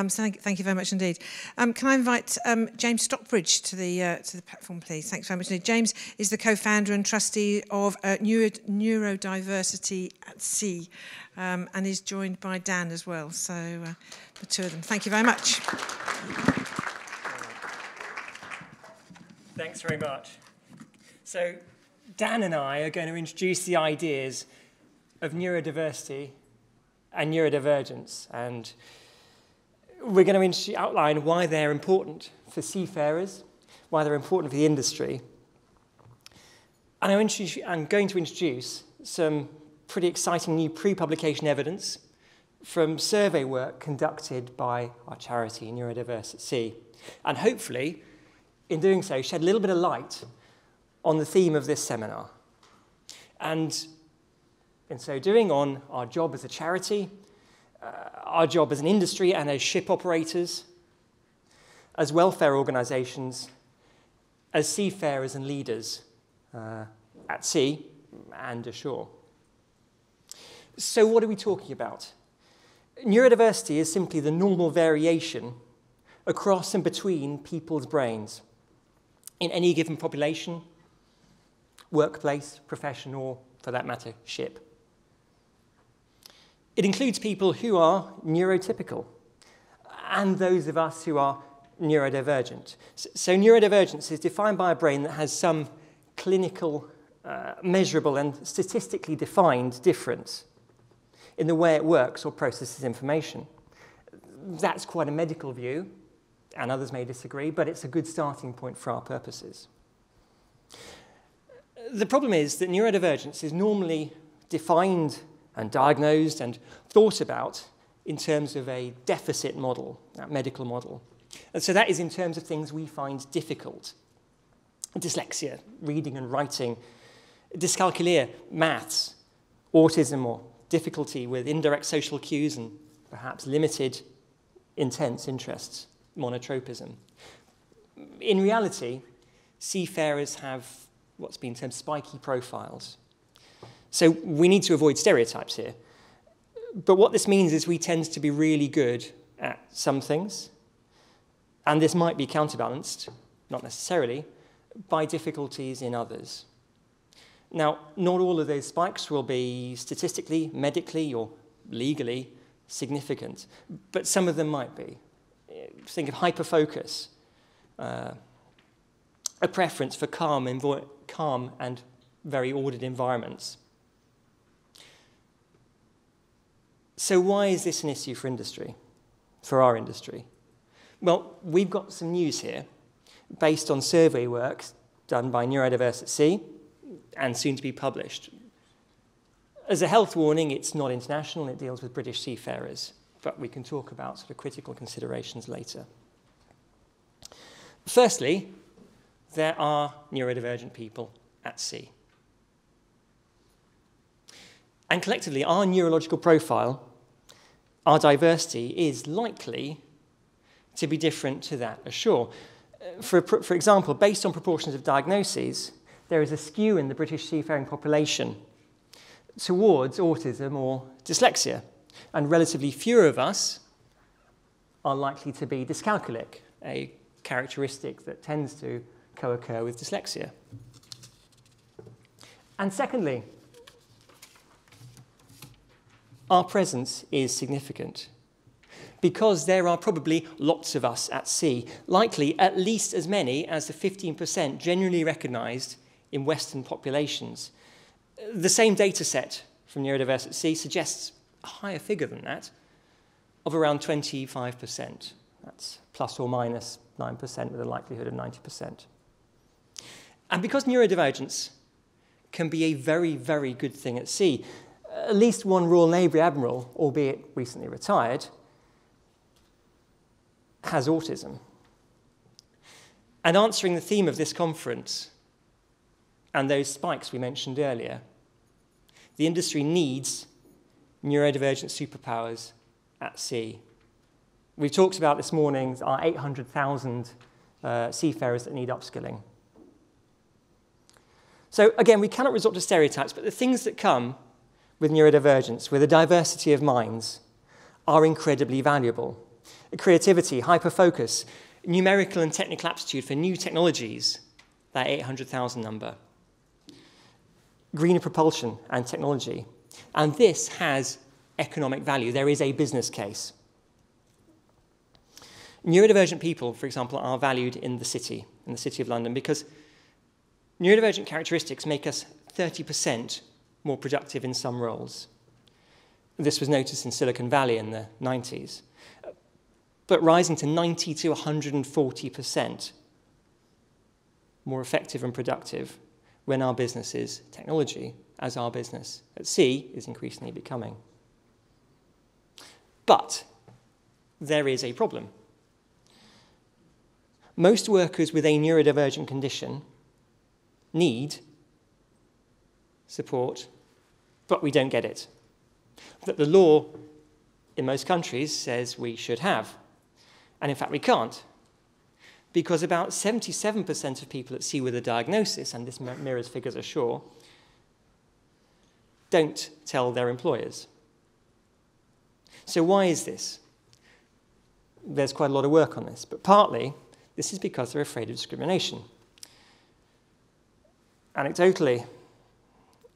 Speaker 17: So thank you very much indeed. Can I invite James Stockbridge to the platform, please? Thanks very much indeed. James is the co-founder and trustee of Neurodiversity at Sea, and is joined by Dan as well. So the two of them. Thank you very much.
Speaker 20: Thanks very much. So Dan and I are going to introduce the ideas of neurodiversity and neurodivergence, and we're going to outline why they're important for seafarers, why they're important for the industry, and I'm going to introduce some pretty exciting new pre-publication evidence from survey work conducted by our charity, Neurodiverse at Sea, and hopefully, in doing so, shed a little bit of light on the theme of this seminar. And in so doing, on our job as a charity, our job as an industry and as ship operators, as welfare organisations, as seafarers and leaders at sea and ashore. So what are we talking about? Neurodiversity is simply the normal variation across and between people's brains in any given population, workplace, profession, or, for that matter, ship. It includes people who are neurotypical and those of us who are neurodivergent. So neurodivergence is defined by a brain that has some clinical, measurable and statistically defined difference in the way it works or processes information. That's quite a medical view, and others may disagree, but it's a good starting point for our purposes. The problem is that neurodivergence is normally defined and diagnosed and thought about in terms of a deficit model, a medical model. And so that is in terms of things we find difficult. Dyslexia, reading and writing, dyscalculia, maths, autism or difficulty with indirect social cues and perhaps limited intense interests, monotropism. In reality, seafarers have what's been termed spiky profiles. So we need to avoid stereotypes here. But what this means is we tend to be really good at some things, and this might be counterbalanced, not necessarily, by difficulties in others. Now, not all of those spikes will be statistically, medically, or legally significant, but some of them might be. Think of hyperfocus, a preference for calm and very ordered environments. So why is this an issue for industry, for our industry? Well, we've got some news here based on survey work done by Neurodiverse at Sea and soon to be published. As a health warning, it's not international, it deals with British seafarers, but we can talk about sort of critical considerations later. Firstly, there are neurodivergent people at sea. And collectively, our neurological profile, our diversity, is likely to be different to that ashore. For example, based on proportions of diagnoses, there is a skew in the British seafaring population towards autism or dyslexia, and relatively fewer of us are likely to be dyscalculic, a characteristic that tends to co-occur with dyslexia. And secondly, our presence is significant because there are probably lots of us at sea, likely at least as many as the 15% generally recognised in Western populations. The same data set from Neurodiverse at Sea suggests a higher figure than that, of around 25%. That's plus or minus 9% with a likelihood of 90%. And because neurodivergence can be a very, very good thing at sea, at least one Royal Navy Admiral, albeit recently retired, has autism. And answering the theme of this conference and those spikes we mentioned earlier, the industry needs neurodivergent superpowers at sea. We talked about this morning our 800,000 seafarers that need upskilling. So again, we cannot resort to stereotypes, but the things that come with neurodivergence, with a diversity of minds, are incredibly valuable. Creativity, hyperfocus, numerical and technical aptitude for new technologies, that 800,000 number. Greener propulsion and technology. And this has economic value. There is a business case. Neurodivergent people, for example, are valued in the City of London, because neurodivergent characteristics make us 30% more productive in some roles. This was noticed in Silicon Valley in the 90s, but rising to 90 to 140% more effective and productive when our business is technology, as our business at sea is increasingly becoming. But there is a problem. Most workers with a neurodivergent condition need support, but we don't get it. That the law in most countries says we should have. And in fact, we can't. Because about 77% of people at sea with a diagnosis, and this mirrors figures ashore, don't tell their employers. So why is this? There's quite a lot of work on this, but partly this is because they're afraid of discrimination. Anecdotally,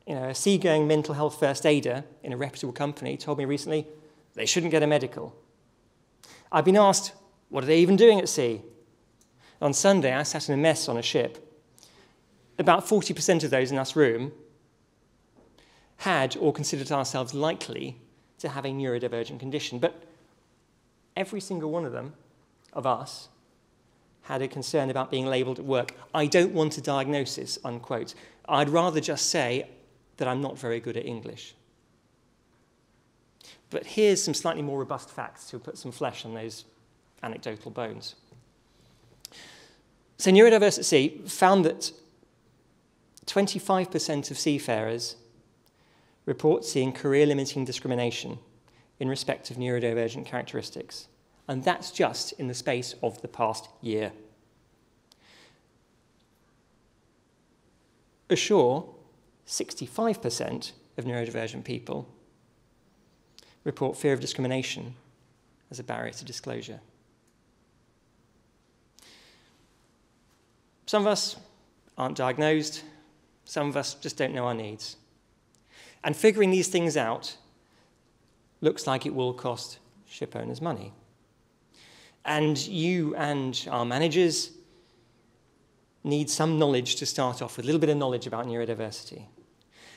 Speaker 20: a seagoing mental health first aider in a reputable company told me recently they shouldn't get a medical. I've been asked, what are they even doing at sea? On Sunday, I sat in a mess on a ship. About 40% of those in this room had or considered ourselves likely to have a neurodivergent condition, but every single one of them, of us, had a concern about being labelled at work. I don't want a diagnosis, unquote. I'd rather just say that I'm not very good at English. But here's some slightly more robust facts to put some flesh on those anecdotal bones. So Neurodiverse at Sea found that 25% of seafarers report seeing career-limiting discrimination in respect of neurodivergent characteristics. And that's just in the space of the past year. Ashore, 65% of neurodivergent people report fear of discrimination as a barrier to disclosure. Some of us aren't diagnosed, some of us just don't know our needs. And figuring these things out looks like it will cost ship owners money. And you and our managers need some knowledge to start off with, a little bit of knowledge about neurodiversity.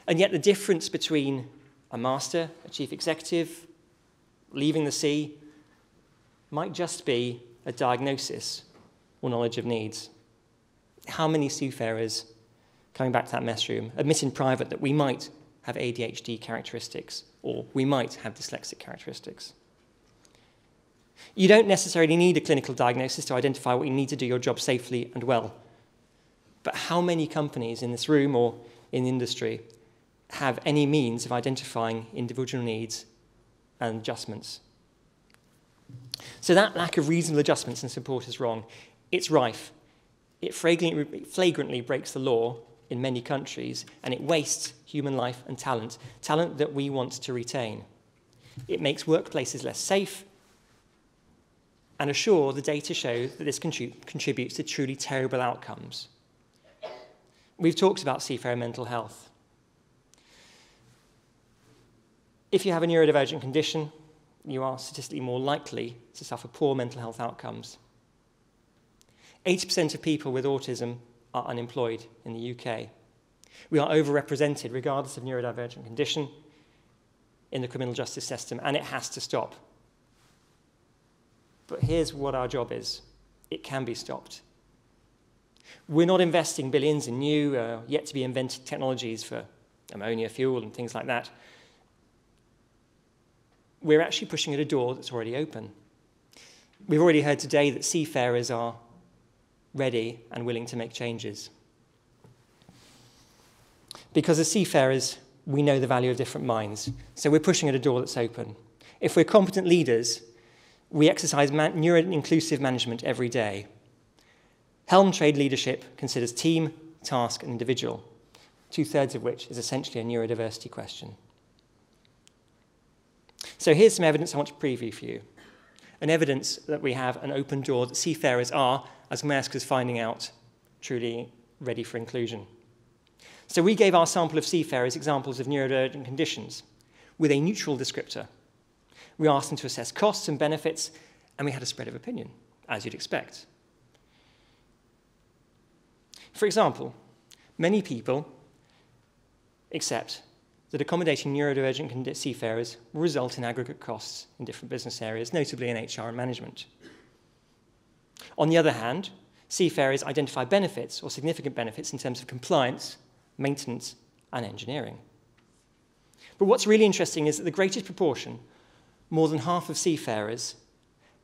Speaker 20: And yet the difference between a master, a chief executive, leaving the sea, might just be a diagnosis or knowledge of needs. How many seafarers, coming back to that mess room, admit in private that we might have ADHD characteristics or we might have dyslexic characteristics? You don't necessarily need a clinical diagnosis to identify what you need to do your job safely and well. But how many companies in this room or in the industry have any means of identifying individual needs and adjustments? So that lack of reasonable adjustments and support is wrong. It's rife. It flagrantly breaks the law in many countries, and it wastes human life and talent that we want to retain. It makes workplaces less safe, and are sure the data show that this contributes to truly terrible outcomes. We've talked about seafarer mental health. If you have a neurodivergent condition, you are statistically more likely to suffer poor mental health outcomes. 80% of people with autism are unemployed in the UK. We are overrepresented, regardless of neurodivergent condition, in the criminal justice system, and it has to stop. But here's what our job is. It can be stopped. We're not investing billions in new, yet-to-be-invented technologies for ammonia fuel and things like that. We're actually pushing at a door that's already open. We've already heard today that seafarers are ready and willing to make changes. Because as seafarers, we know the value of different minds, so we're pushing at a door that's open. If we're competent leaders, we exercise neuro-inclusive management every day. Helm trade leadership considers team, task, and individual, 2/3 of which is essentially a neurodiversity question. So here's some evidence I want to preview for you. An evidence that we have an open door, that seafarers are, as Maersk is finding out, truly ready for inclusion. So we gave our sample of seafarers examples of neurodivergent conditions with a neutral descriptor. We asked them to assess costs and benefits, and we had a spread of opinion, as you'd expect. For example, many people accept that accommodating neurodivergent seafarers will result in aggregate costs in different business areas, notably in HR and management. On the other hand, seafarers identify benefits or significant benefits in terms of compliance, maintenance, and engineering. But what's really interesting is that the greatest proportion, more than half of seafarers,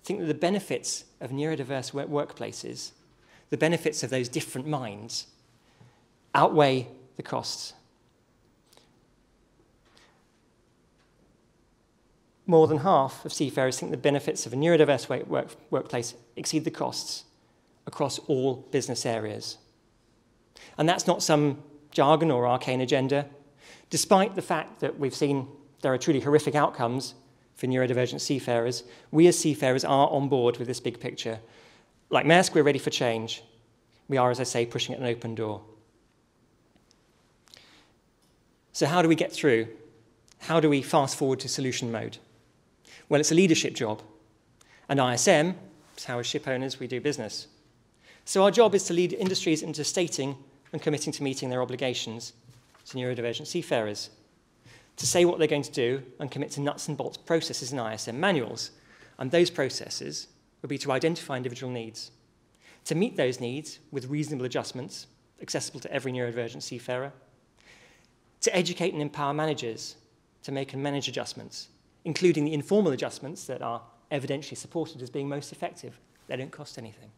Speaker 20: think that the benefits of neurodiverse workplaces, the benefits of those different minds, outweigh the costs. More than half of seafarers think the benefits of a neurodiverse workplace exceed the costs across all business areas. And that's not some jargon or arcane agenda. Despite the fact that we've seen there are truly horrific outcomes for neurodivergent seafarers, we as seafarers are on board with this big picture. Like Maersk, we're ready for change. We are, as I say, pushing at an open door. So how do we get through? How do we fast forward to solution mode? Well, it's a leadership job. And ISM is how as shipowners we do business. So our job is to lead industries into stating and committing to meeting their obligations to neurodivergent seafarers, to say what they're going to do and commit to nuts and bolts processes in ISM manuals. And those processes would be to identify individual needs, to meet those needs with reasonable adjustments accessible to every neurodivergent seafarer, to educate and empower managers to make and manage adjustments, including the informal adjustments that are evidentially supported as being most effective. They don't cost anything.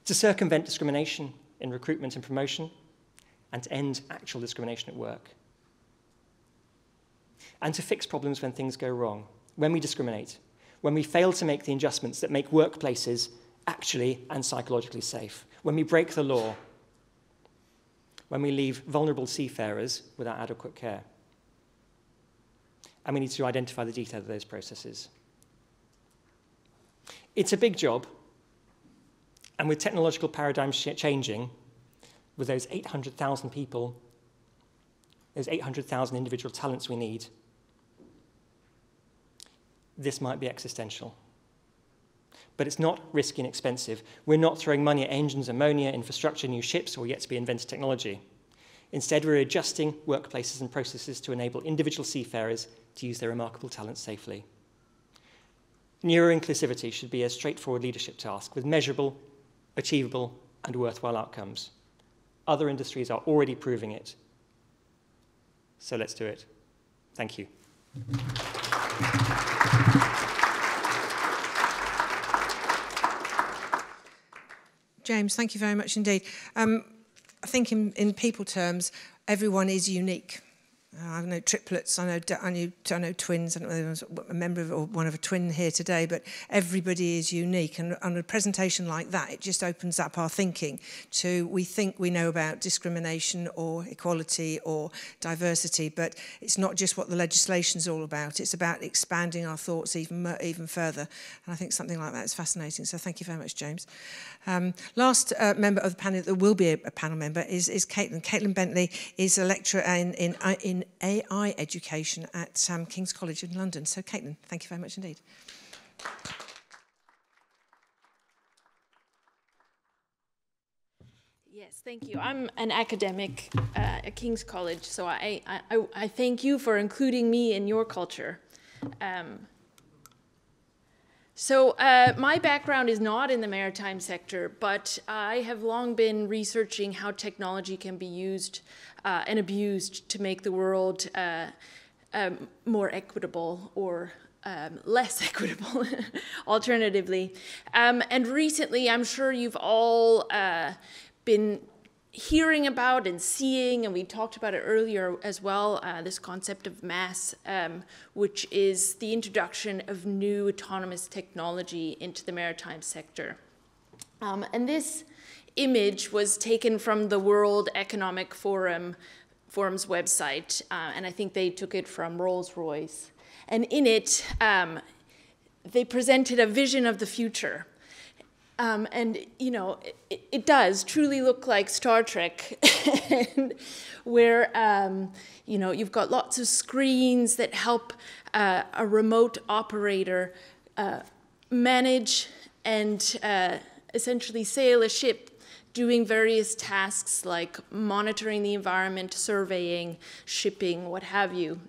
Speaker 20: To circumvent discrimination in recruitment and promotion, and to end actual discrimination at work. And to fix problems when things go wrong, when we discriminate, when we fail to make the adjustments that make workplaces actually and psychologically safe, when we break the law, when we leave vulnerable seafarers without adequate care. And we need to identify the detail of those processes. It's a big job, and with technological paradigms changing, with those 800,000 people, those 800,000 individual talents we need, this might be existential. But it's not risky and expensive. We're not throwing money at engines, ammonia, infrastructure, new ships, or yet to be invented technology. Instead, we're adjusting workplaces and processes to enable individual seafarers to use their remarkable talents safely. Neuro-inclusivity should be a straightforward leadership task with measurable, achievable, and worthwhile outcomes. Other industries are already proving it. So let's do it. Thank you.
Speaker 17: James, thank you very much indeed. I think in people terms, everyone is unique. I know triplets, I know twins, I don't know if there's a member of, or one of a twin here today, but everybody is unique. And on a presentation like that, it just opens up our thinking to, we think we know about discrimination or equality or diversity, but it's not just what the legislation's all about. It's about expanding our thoughts even further. And I think something like that is fascinating. So thank you very much, James. Last member of the panel, there will be a panel member, is Caitlin. Caitlin Bentley is a lecturer in AI education at King's College in London. So Caitlin, thank you very much indeed.
Speaker 21: Yes, thank you. I'm an academic at King's College, so I thank you for including me in your culture. My background is not in the maritime sector, but I have long been researching how technology can be used and abused to make the world more equitable or less equitable, alternatively. And recently, I'm sure you've all been hearing about and seeing, and we talked about it earlier as well, this concept of MAS, which is the introduction of new autonomous technology into the maritime sector. And this image was taken from the World Economic Forum's website, and I think they took it from Rolls-Royce. And in it, they presented a vision of the future. And, you know, it does truly look like Star Trek, where, you know, you've got lots of screens that help a remote operator manage and essentially sail a ship, doing various tasks like monitoring the environment, surveying, shipping, what have you.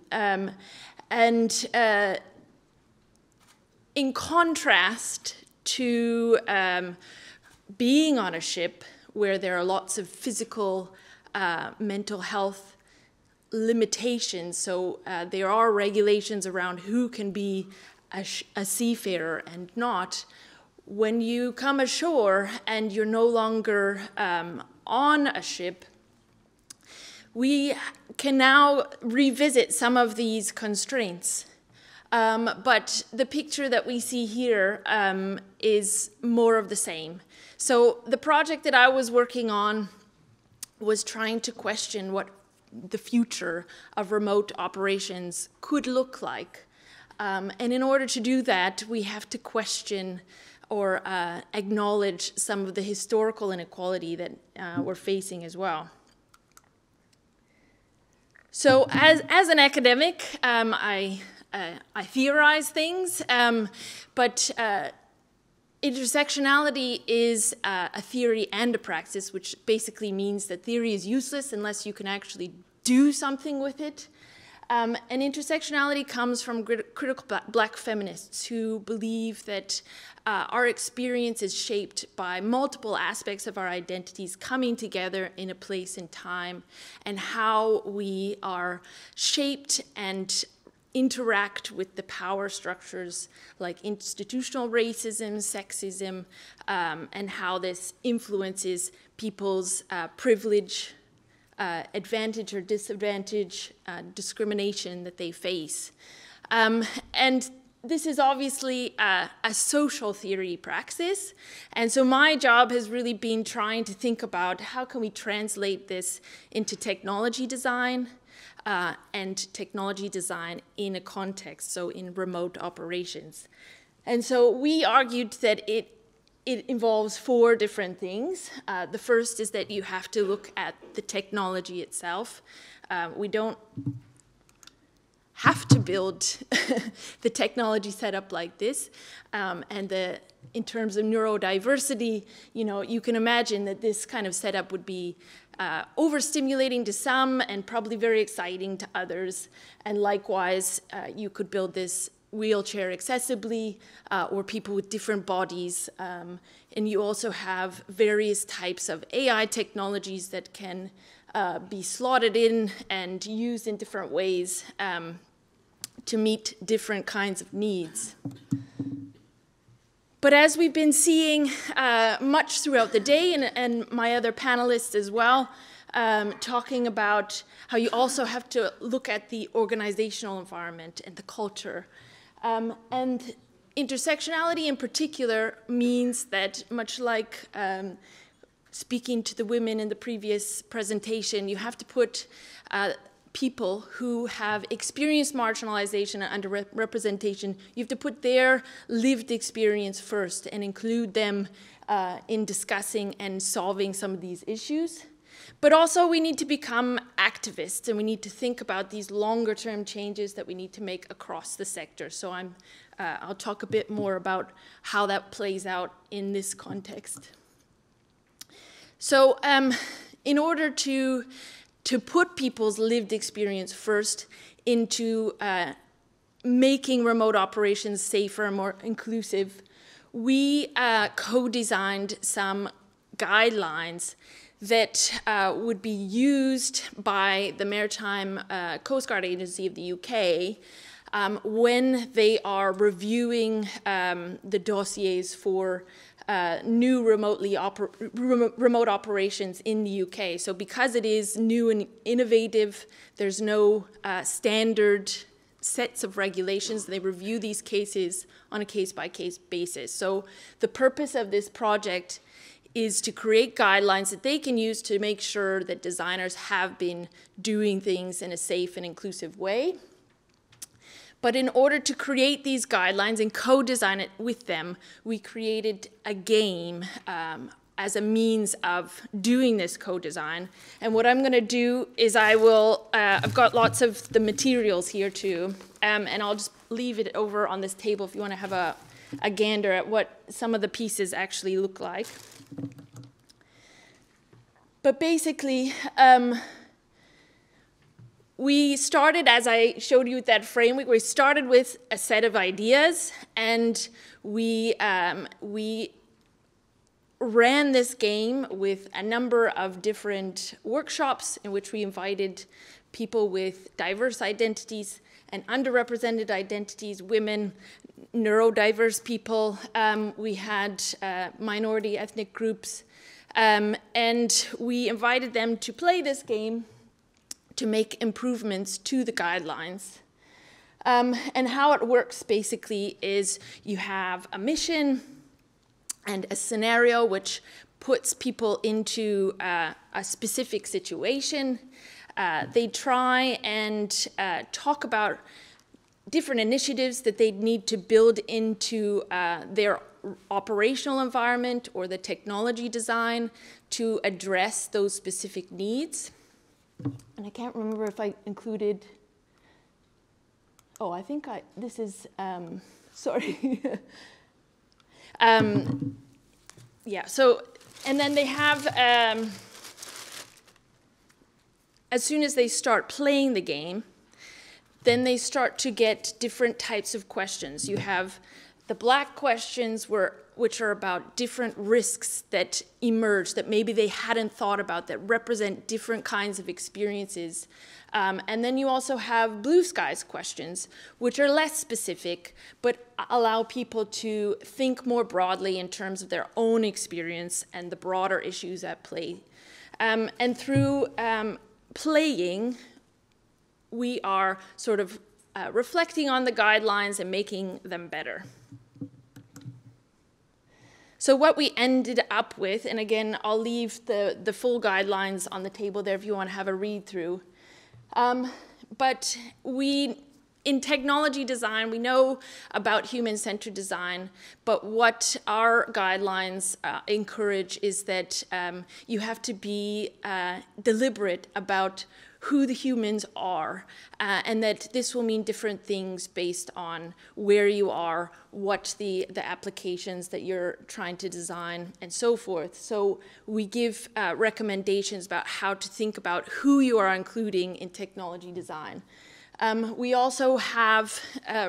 Speaker 21: In contrast to being on a ship where there are lots of physical, mental health limitations, so there are regulations around who can be a seafarer and not. When you come ashore and you're no longer on a ship, we can now revisit some of these constraints. But the picture that we see here is more of the same. So the project that I was working on was trying to question what the future of remote operations could look like. And in order to do that, we have to question or acknowledge some of the historical inequality that we're facing as well. So as an academic, I theorize things, but intersectionality is a theory and a practice, which basically means that theory is useless unless you can actually do something with it. And intersectionality comes from critical black feminists who believe that our experience is shaped by multiple aspects of our identities coming together in a place and time, and how we are shaped and interact with the power structures like institutional racism, sexism, and how this influences people's privilege, advantage or disadvantage, discrimination that they face. And this is obviously a social theory praxis. And so my job has really been trying to think about how can we translate this into technology design, and technology design in a context, so in remote operations. And so we argued that it involves 4 different things. The first is that you have to look at the technology itself. We don't have to build the technology set up like this. In terms of neurodiversity, you know, you can imagine that this kind of setup would be overstimulating to some and probably very exciting to others. And likewise, you could build this wheelchair accessibly, or people with different bodies. And you also have various types of AI technologies that can be slotted in and used in different ways to meet different kinds of needs. But as we've been seeing much throughout the day, and my other panelists as well, talking about how you also have to look at the organizational environment and the culture. And intersectionality in particular means that, much like speaking to the women in the previous presentation, you have to put people who have experienced marginalization and underrepresentation, you have to put their lived experience first and include them in discussing and solving some of these issues. But also we need to become activists, and we need to think about these longer term changes that we need to make across the sector. So I'll talk a bit more about how that plays out in this context. So in order to put people's lived experience first into making remote operations safer and more inclusive, we co-designed some guidelines that would be used by the Maritime Coast Guard Agency of the UK when they are reviewing the dossiers for new remote operations in the UK. So because it is new and innovative, there's no standard sets of regulations. They review these cases on a case-by-case basis. So the purpose of this project is to create guidelines that they can use to make sure that designers have been doing things in a safe and inclusive way. But in order to create these guidelines and co-design it with them, we created a game as a means of doing this co-design. And what I'm going to do is I've got lots of the materials here too, and I'll just leave it over on this table if you want to have a gander at what some of the pieces actually look like. But basically, we started, as I showed you with that framework, we started with a set of ideas, and we ran this game with a number of different workshops in which we invited people with diverse identities and underrepresented identities, women, neurodiverse people. We had minority ethnic groups, and we invited them to play this game to make improvements to the guidelines. And how it works basically is you have a mission and a scenario which puts people into a specific situation. They try and talk about different initiatives that they need to build into their operational environment or the technology design to address those specific needs. And I can't remember if I included, oh, I think this is, sorry. Yeah, so, and then they have, as soon as they start playing the game, then they start to get different types of questions. You have the black questions which are about different risks that emerge that maybe they hadn't thought about, that represent different kinds of experiences. And then you also have blue skies questions, which are less specific, but allow people to think more broadly in terms of their own experience and the broader issues at play. And through playing, we are sort of reflecting on the guidelines and making them better. So what we ended up with, and again, I'll leave the full guidelines on the table there if you want to have a read through. But in technology design, we know about human-centered design, but what our guidelines encourage is that you have to be deliberate about who the humans are, and that this will mean different things based on where you are, what the applications that you're trying to design, and so forth. So we give recommendations about how to think about who you are including in technology design. We also have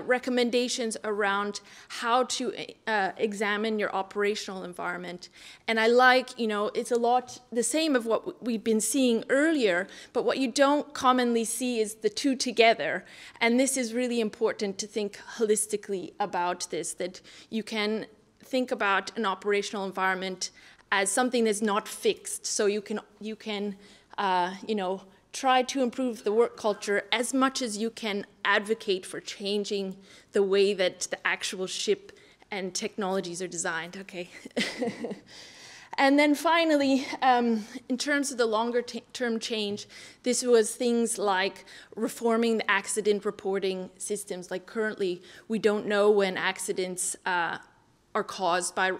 Speaker 21: recommendations around how to examine your operational environment. And I like, it's a lot the same of what we've been seeing earlier, but what you don't commonly see is the two together. And this is really important to think holistically about this, that you can think about an operational environment as something that's not fixed. So you can you know, try to improve the work culture as much as you can advocate for changing the way that the actual ship and technologies are designed. Okay. And then finally, in terms of the longer term change, this was things like reforming the accident reporting systems. Like currently, we don't know when accidents are caused by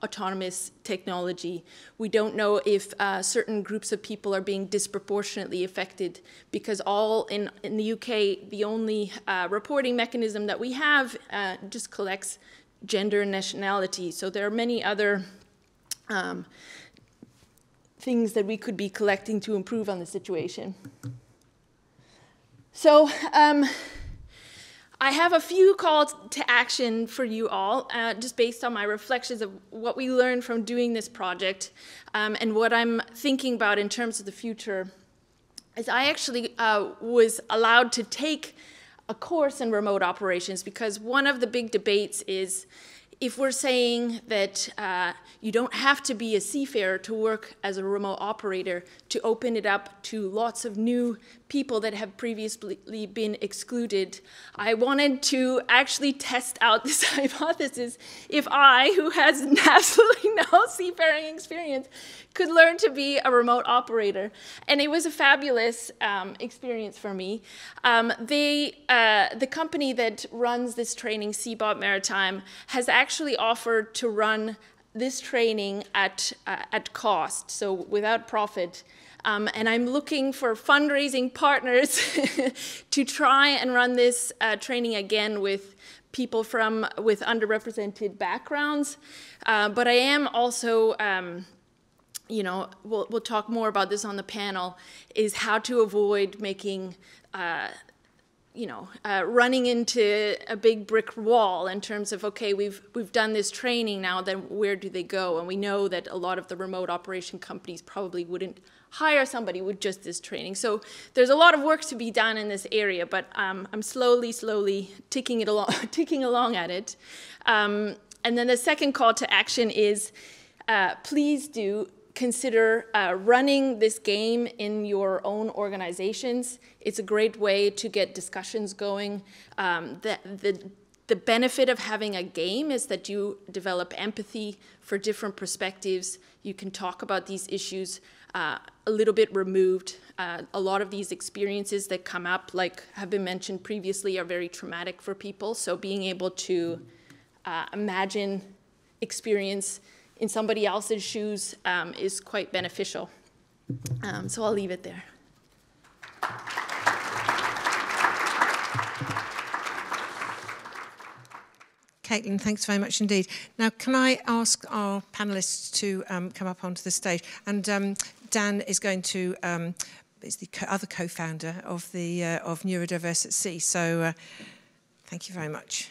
Speaker 21: autonomous technology. We don't know if certain groups of people are being disproportionately affected, because all in the UK, the only reporting mechanism that we have just collects gender and nationality. So there are many other things that we could be collecting to improve on the situation. So I have a few calls to action for you all, just based on my reflections of what we learned from doing this project, and what I'm thinking about in terms of the future. Is I actually was allowed to take a course in remote operations, because one of the big debates is, if we're saying that you don't have to be a seafarer to work as a remote operator, to open it up to lots of new people that have previously been excluded, I wanted to actually test out this hypothesis. If I, who has absolutely no seafaring experience, could learn to be a remote operator. And it was a fabulous experience for me. The company that runs this training, Seabot Maritime, has actually offered to run this training at cost, so without profit. And I'm looking for fundraising partners to try and run this training again with people with underrepresented backgrounds. But I am also, you know, we'll talk more about this on the panel, is how to avoid making, you know, running into a big brick wall in terms of, okay, we've done this training now, then where do they go? And we know that a lot of the remote operation companies probably wouldn't hire somebody with just this training. So there's a lot of work to be done in this area, but I'm slowly ticking along at it. And then the second call to action is, please do consider running this game in your own organizations. It's a great way to get discussions going. The benefit of having a game is that you develop empathy for different perspectives. You can talk about these issues a little bit removed. A lot of these experiences that come up, like have been mentioned previously, are very traumatic for people. So being able to imagine experience in somebody else's shoes is quite beneficial. So I'll leave it there.
Speaker 17: Caitlin, thanks very much indeed. Now, can I ask our panellists to come up onto the stage? And Dan is going to, is the other co-founder of Neurodiverse at Sea. So thank you very much.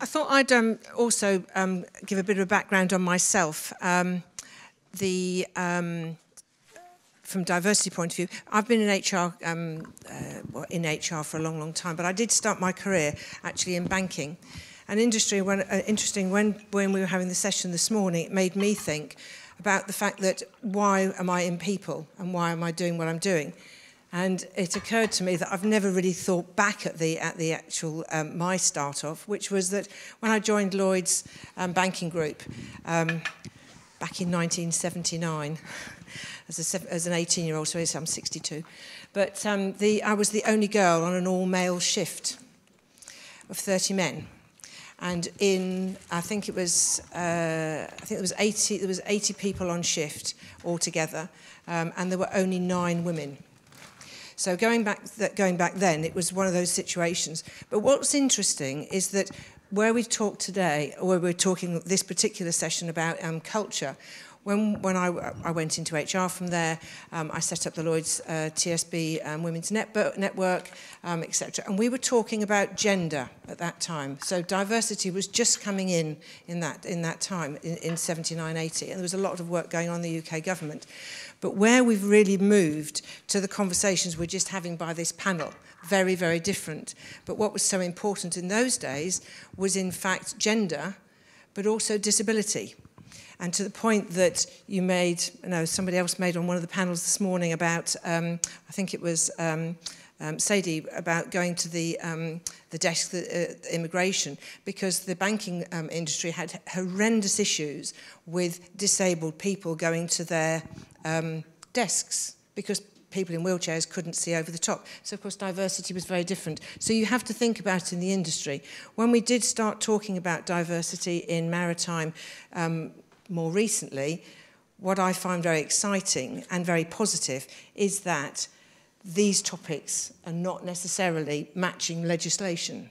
Speaker 17: I thought I'd also give a bit of a background on myself. From diversity point of view, I've been in HR, for a long, long time, but I did start my career actually in banking. And interesting, when we were having the session this morning, it made me think about the fact that why am I in people and why am I doing what I'm doing? And it occurred to me that I've never really thought back at the actual my start off, which was that when I joined Lloyd's banking group back in 1979, as an 18-year-old, so I'm 62. But I was the only girl on an all-male shift of 30 men, and I think it was 80. There was 80 people on shift altogether, and there were only 9 women. So going back then, it was one of those situations. But what's interesting is that where we've talked today, or where we're talking this particular session about culture, When I went into HR from there, I set up the Lloyd's TSB Women's Network, etc. And we were talking about gender at that time. So diversity was just coming in that time, in 79, 80. And there was a lot of work going on in the UK government. But where we've really moved to the conversations we're just having by this panel, very, very different. But what was so important in those days was, in fact, gender, but also disability. And to the point that you made, somebody else made on one of the panels this morning about, I think it was Sadie, about going to the desk, immigration, because the banking industry had horrendous issues with disabled people going to their desks because people in wheelchairs couldn't see over the top. So, of course, diversity was very different. So you have to think about it in the industry. When we did start talking about diversity in maritime more recently, what I find very exciting and very positive is that these topics are not necessarily matching legislation.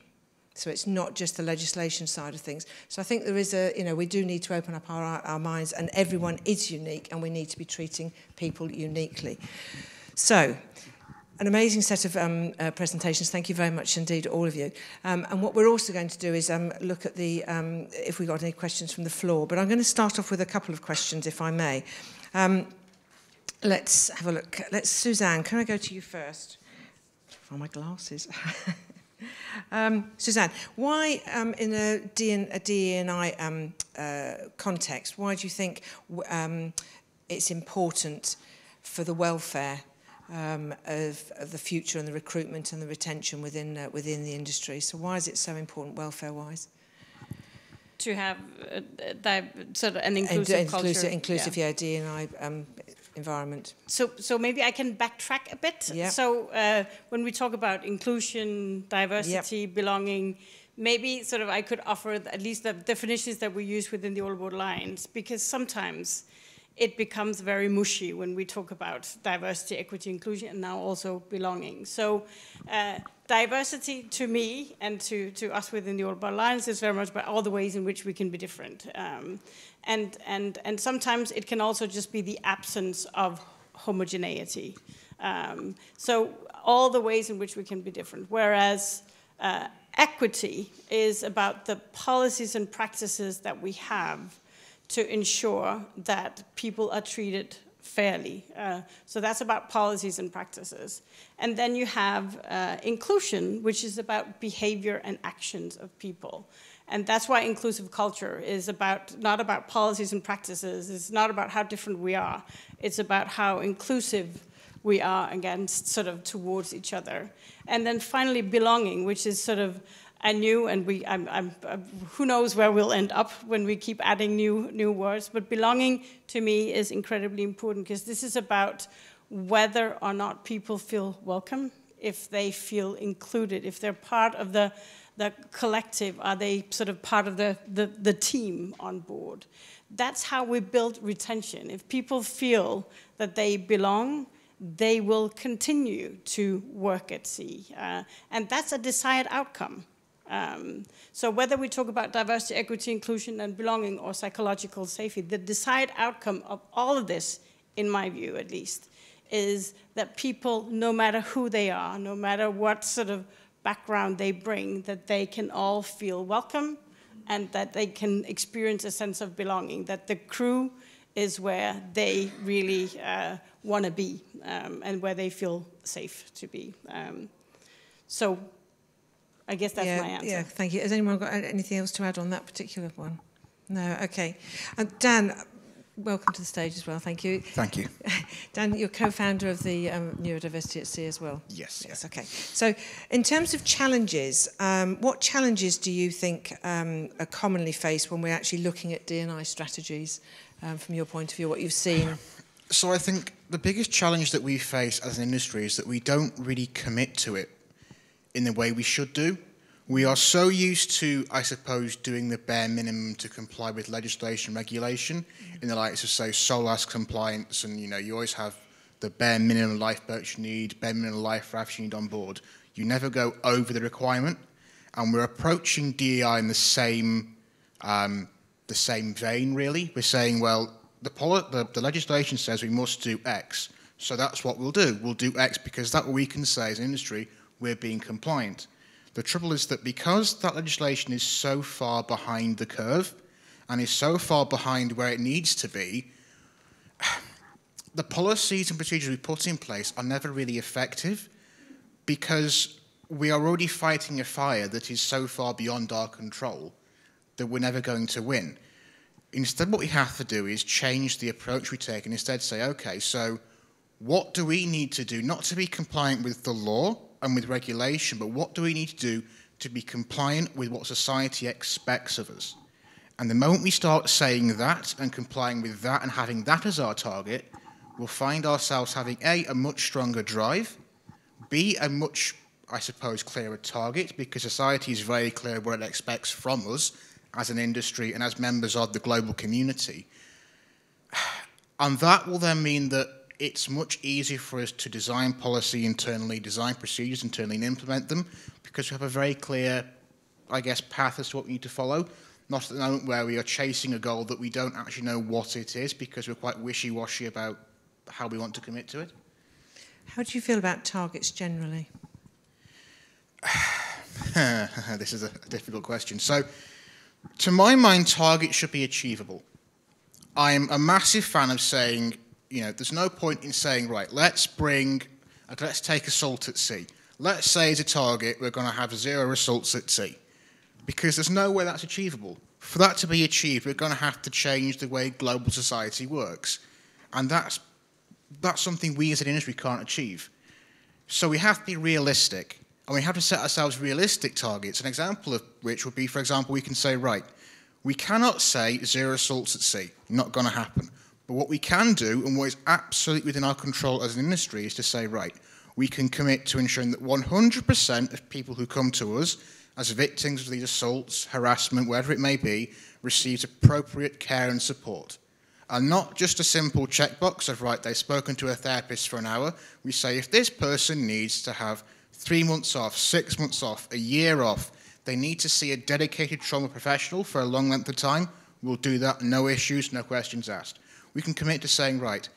Speaker 17: So it's not just the legislation side of things. So I think there is we do need to open up our minds, and everyone is unique, and we need to be treating people uniquely. So, an amazing set of presentations. Thank you very much indeed, all of you. And what we're also going to do is look at if we got any questions from the floor. But I'm going to start off with a couple of questions, if I may. Let's have a look. Suzanne, can I go to you first? For my glasses. Suzanne, why in a DE&I context, why do you think it's important for the welfare of the future and the recruitment and the retention within the industry? So why is it so important welfare-wise?
Speaker 19: To have sort of an inclusive culture.
Speaker 17: Inclusive, yeah, DE&I environment.
Speaker 19: So maybe I can backtrack a bit.
Speaker 17: Yeah.
Speaker 19: So when we talk about inclusion, diversity, belonging, maybe sort of I could offer at least the definitions that we use within the All Aboard lines, because sometimes it becomes very mushy when we talk about diversity, equity, inclusion, and now also belonging. So diversity to me and to us within the All Aboard Alliance is very much about all the ways in which we can be different. And sometimes it can also just be the absence of homogeneity. So all the ways in which we can be different. Whereas equity is about the policies and practices that we have to ensure that people are treated fairly. So that's about policies and practices. And then you have inclusion, which is about behavior and actions of people. And that's why inclusive culture is not about policies and practices. It's not about how different we are. It's about how inclusive we are against sort of towards each other. And then finally belonging, which is sort of anew, and who knows where we'll end up when we keep adding new words. But belonging to me is incredibly important, because this is about whether or not people feel welcome, if they feel included, if they're part of the collective, are they sort of part of the team on board. That's how we build retention. If people feel that they belong, they will continue to work at sea. And that's a desired outcome. So whether we talk about diversity, equity, inclusion, and belonging, or psychological safety, the desired outcome of all of this, in my view at least, is that people, no matter who they are, no matter what sort of background they bring, that they can all feel welcome and that they can experience a sense of belonging, that the crew is where they really want to be and where they feel safe to be. So I guess that's my answer.
Speaker 17: Yeah, thank you. Has anyone got anything else to add on that particular one? No, okay. Dan, welcome to the stage as well, thank you.
Speaker 3: Thank you.
Speaker 17: Dan, you're co-founder of the Neurodiversity at Sea as well?
Speaker 3: Yes.
Speaker 17: Yes, okay. So in terms of challenges, what challenges do you think are commonly faced when we're actually looking at D&I strategies from your point of view, what you've seen?
Speaker 3: So I think the biggest challenge that we face as an industry is that we don't really commit to it in the way we should do. We are so used to, I suppose, doing the bare minimum to comply with legislation, regulation, in the likes of, say, SOLAS compliance, and you always have the bare minimum lifeboats you need, bare minimum life rafts you need on board. You never go over the requirement, and we're approaching DEI in the same vein, really. We're saying, well, the legislation says we must do X, so that's what we'll do. We'll do X because that way we can say as an industry we're being compliant. The trouble is that because that legislation is so far behind the curve and is so far behind where it needs to be, the policies and procedures we put in place are never really effective because we are already fighting a fire that is so far beyond our control that we're never going to win. Instead, what we have to do is change the approach we take and instead say, okay, so what do we need to do, not to be compliant with the law and with regulation, but what do we need to do to be compliant with what society expects of us? And the moment we start saying that and complying with that and having that as our target, we'll find ourselves having A, a much stronger drive, B, a much, I suppose, clearer target, because society is very clear what it expects from us as an industry and as members of the global community. And that will then mean that it's much easier for us to design policy internally, design procedures internally and implement them, because we have a very clear, I guess, path as to what we need to follow. Not at the moment where we are chasing a goal that we don't actually know what it is because we're quite wishy-washy about how we want to commit to it.
Speaker 17: How do you feel about targets generally?
Speaker 3: This is a difficult question. So, to my mind, targets should be achievable. I'm a massive fan of saying, you know, there's no point in saying, right, let's take assault at sea. Let's say as a target we're going to have 0 assaults at sea, because there's no way that's achievable. For that to be achieved, we're going to have to change the way global society works, and that's something we as an industry can't achieve. So we have to be realistic, and we have to set ourselves realistic targets, an example of which would be, for example, we can say, right, we cannot say 0 assaults at sea, not going to happen. But what we can do, and what is absolutely within our control as an industry, is to say, right, we can commit to ensuring that 100% of people who come to us as victims of these assaults, harassment, whatever it may be, receives appropriate care and support. And not just a simple checkbox of, right, they've spoken to a therapist for an hour. We say if this person needs to have 3 months off, 6 months off, a year off, they need to see a dedicated trauma professional for a long length of time, we'll do that, no issues, no questions asked. We can commit to saying, right,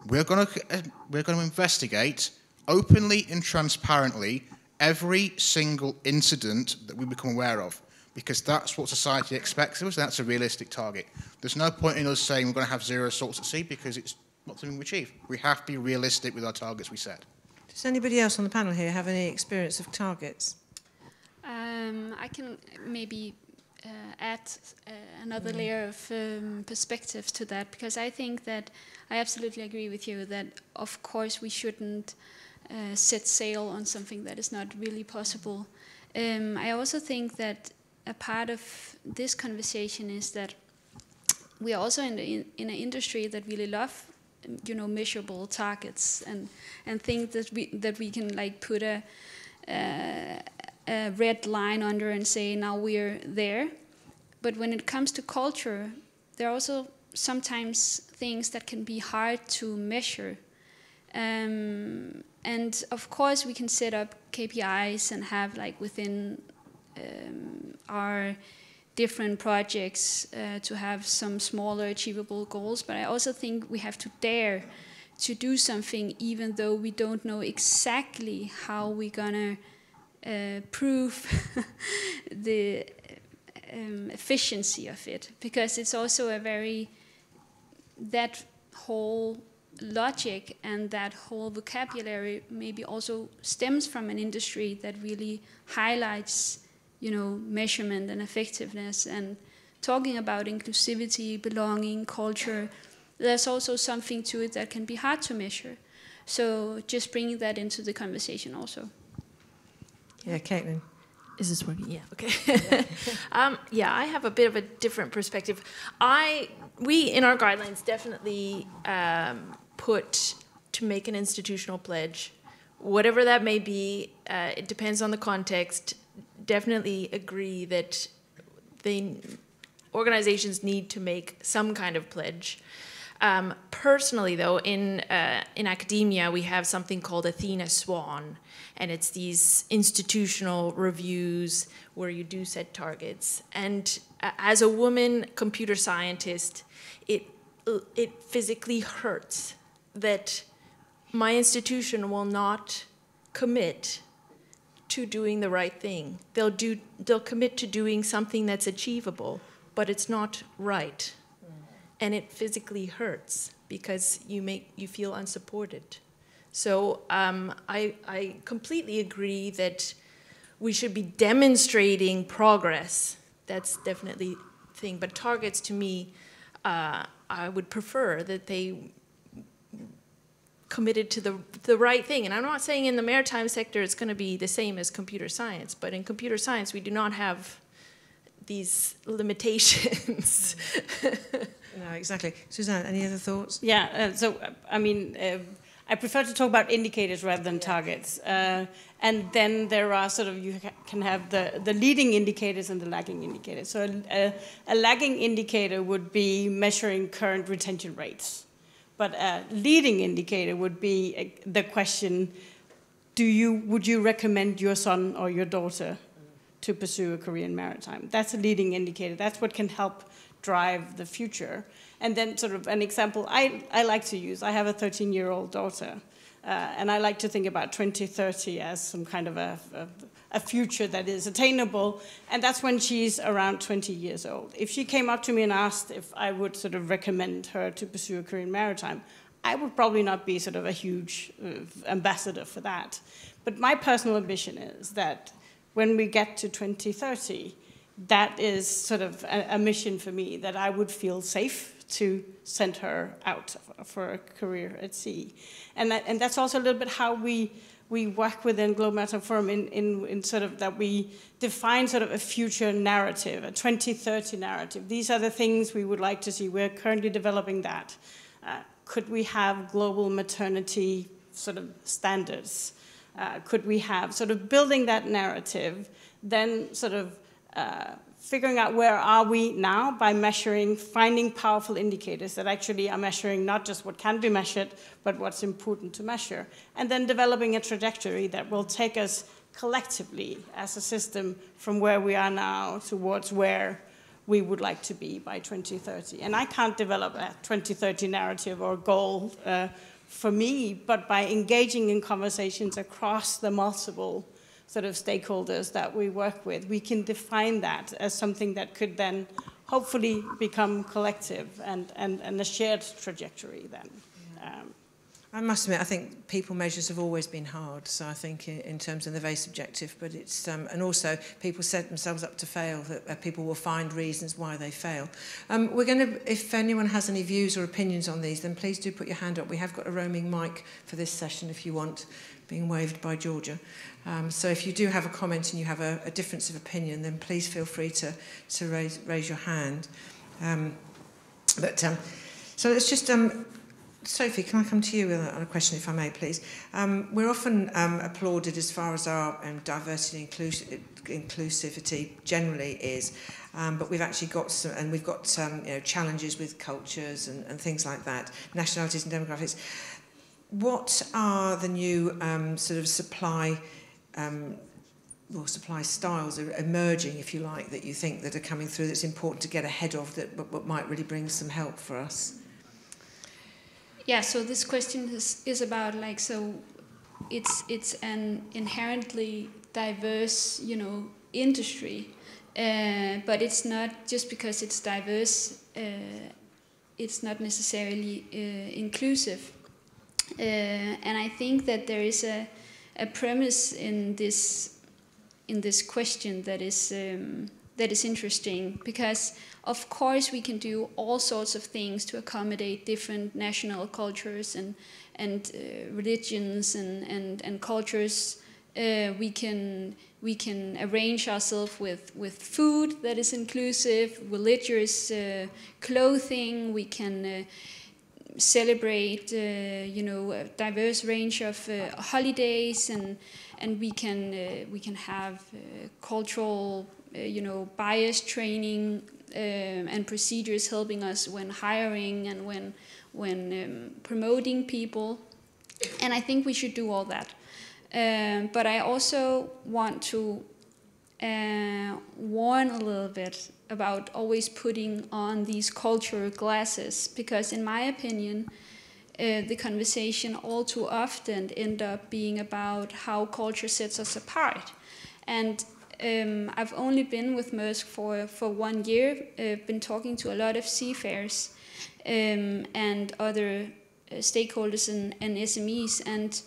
Speaker 3: we're going to investigate openly and transparently every single incident that we become aware of, because that's what society expects of us, and that's a realistic target. There's no point in us saying we're going to have 0 assaults at sea, because it's not something we achieve. We have to be realistic with our targets we set.
Speaker 17: Does anybody else on the panel here have any experience of targets?
Speaker 18: I can maybe add another layer of perspective to that, because I think that I absolutely agree with you that, of course, we shouldn't set sail on something that is not really possible. I also think that a part of this conversation is that we are also in an industry that really love, you know, measurable targets and think that we can like put a red line under and say now we're there. But when it comes to culture, there are also sometimes things that can be hard to measure. And of course we can set up KPIs and have like within our different projects to have some smaller achievable goals, but I also think we have to dare to do something even though we don't know exactly how we're gonna prove the efficiency of it, because it's also a very, that whole logic and that whole vocabulary maybe also stems from an industry that really highlights, you know, measurement and effectiveness and talking about inclusivity, belonging, culture. There's also something to it that can be hard to measure. So just bringing that into the conversation also.
Speaker 17: Yeah, Caitlin.
Speaker 4: Is this working? Yeah, okay. Yeah, I have a bit of a different perspective. We, in our guidelines, definitely put to make an institutional pledge, whatever that may be, it depends on the context, definitely agree that organizations need to make some kind of pledge. Personally, though, in academia, we have something called ISWAN, and it's these institutional reviews where you do set targets. And as a woman computer scientist,
Speaker 21: it physically hurts that my institution will not commit to doing the right thing. They'll commit to doing something that's achievable, but it's not right. And it physically hurts because you feel unsupported. So I completely agree that we should be demonstrating progress. That's definitely the thing. But targets, to me, I would prefer that they committed to the right thing. And I'm not saying in the maritime sector it's going to be the same as computer science, but in computer science we do not have these limitations.
Speaker 17: No, exactly. Suzanne, any other thoughts?
Speaker 19: Yeah, I prefer to talk about indicators rather than targets. And then there are sort of, you can have the leading indicators and the lagging indicators. So a lagging indicator would be measuring current retention rates. But a leading indicator would be the question, would you recommend your son or your daughter to pursue a career in maritime? That's a leading indicator. That's what can help drive the future. And then sort of an example I like to use, I have a 13-year-old daughter, and I like to think about 2030 as some kind of a future that is attainable, and that's when she's around 20 years old. If she came up to me and asked if I would sort of recommend her to pursue a career in maritime, I would probably not be sort of a huge ambassador for that. But my personal ambition is that when we get to 2030, that is sort of a mission for me, that I would feel safe to send her out for a career at sea. And that's also a little bit how we work within Global Maritime Forum in sort of that we define sort of a future narrative, a 2030 narrative. These are the things we would like to see. We're currently developing that. Could we have global maternity sort of standards? Could we have sort of building that narrative, then sort of figuring out where are we now by measuring, finding powerful indicators that actually are measuring not just what can be measured, but what's important to measure. And then developing a trajectory that will take us collectively as a system from where we are now towards where we would like to be by 2030. And I can't develop a 2030 narrative or goal for me, but by engaging in conversations across the multiple sort of stakeholders that we work with, we can define that as something that could then hopefully become collective and a shared trajectory then.
Speaker 17: I must admit, I think people measures have always been hard. So I think in terms of they're very subjective, but it's and also people set themselves up to fail. That people will find reasons why they fail. We're going to, if anyone has any views or opinions on these, then please do put your hand up. We have got a roaming mic for this session if you want, being waved by Georgia. So if you do have a comment and you have a difference of opinion, then please feel free to raise your hand. So let's just. Sophie, can I come to you on a question, if I may, please? We're often applauded as far as our diversity and inclusivity generally is, but we've actually got some, and we've got challenges with cultures and things like that, nationalities and demographics. What are the new sort of supply styles are emerging, if you like, that you think that are coming through that's important to get ahead of, that might really bring some help for us?
Speaker 18: Yeah, so this question is about so it's an inherently diverse, industry, but it's not just because it's diverse, it's not necessarily inclusive. And I think that there is a premise in this question that is interesting, because of course we can do all sorts of things to accommodate different national cultures and religions and cultures. We can arrange ourselves with food that is inclusive, religious clothing. We can celebrate a diverse range of holidays, and we can have cultural bias training and procedures helping us when hiring and when promoting people. And I think we should do all that. But I also want to warn a little bit about always putting on these cultural glasses, because in my opinion, the conversation all too often end up being about how culture sets us apart. And I've only been with Maersk for 1 year. I've been talking to a lot of seafarers and other stakeholders and SMEs, and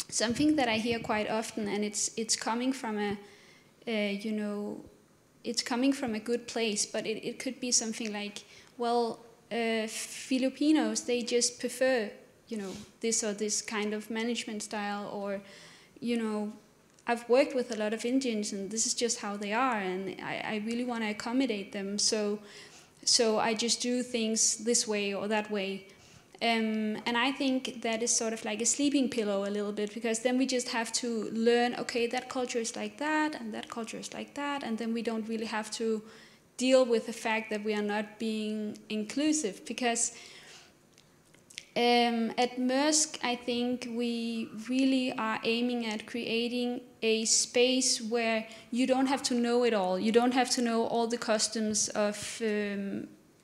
Speaker 18: something that I hear quite often, and it's coming from it's coming from a good place, but it could be something like, well, Filipinos, they just prefer, this or this kind of management style, or, I've worked with a lot of Indians and this is just how they are, and I really want to accommodate them, so I just do things this way or that way. And I think that is sort of like a sleeping pillow a little bit, because then we just have to learn, okay, that culture is like that, and that culture is like that, and then we don't really have to deal with the fact that we are not being inclusive. Because at Maersk, I think we really are aiming at creating a space where you don't have to know it all. You don't have to know all the customs of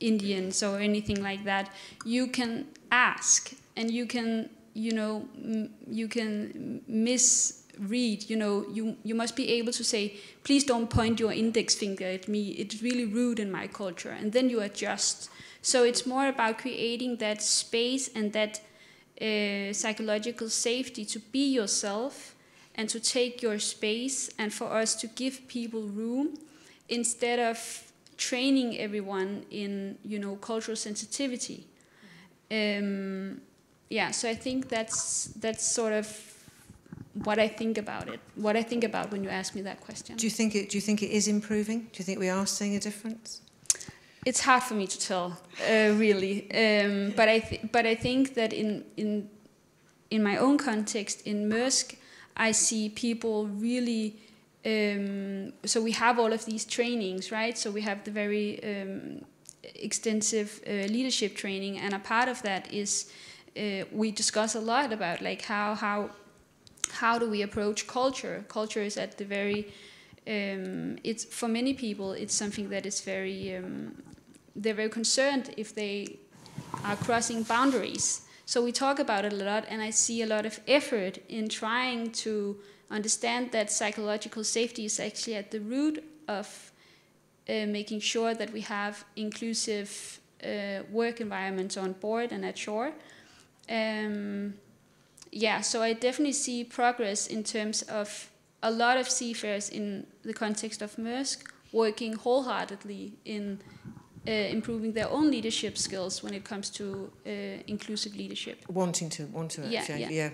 Speaker 18: Indians or anything like that. You can ask, and you can, you can misread. You must be able to say, please don't point your index finger at me. It's really rude in my culture, and then you adjust. So it's more about creating that space and that psychological safety to be yourself and to take your space, and for us to give people room instead of training everyone in, cultural sensitivity. So I think that's sort of what I think about it. What I think about when you ask me that question.
Speaker 17: Do you think it is improving? Do you think we are seeing a difference?
Speaker 18: It's hard for me to tell, really. But I think that in my own context in Maersk, I see people really. So we have all of these trainings, right? So we have the very extensive leadership training, and a part of that is we discuss a lot about like how do we approach culture. Culture is at the very it's for many people it's something that is very they're very concerned if they are crossing boundaries. So we talk about it a lot, and I see a lot of effort in trying to understand that psychological safety is actually at the root of making sure that we have inclusive work environments on board and at shore. So I definitely see progress in terms of a lot of seafarers in the context of Maersk working wholeheartedly in improving their own leadership skills when it comes to inclusive leadership.
Speaker 17: Want to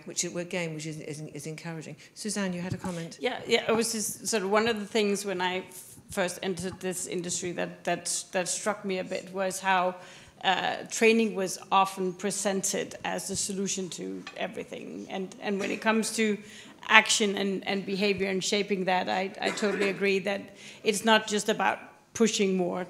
Speaker 17: which is encouraging. Suzanne, you had a comment.
Speaker 19: Yeah. It was just sort of one of the things when I first entered this industry that struck me a bit was how training was often presented as the solution to everything, and when it comes to action and behavior and shaping that, I totally agree that it's not just about pushing more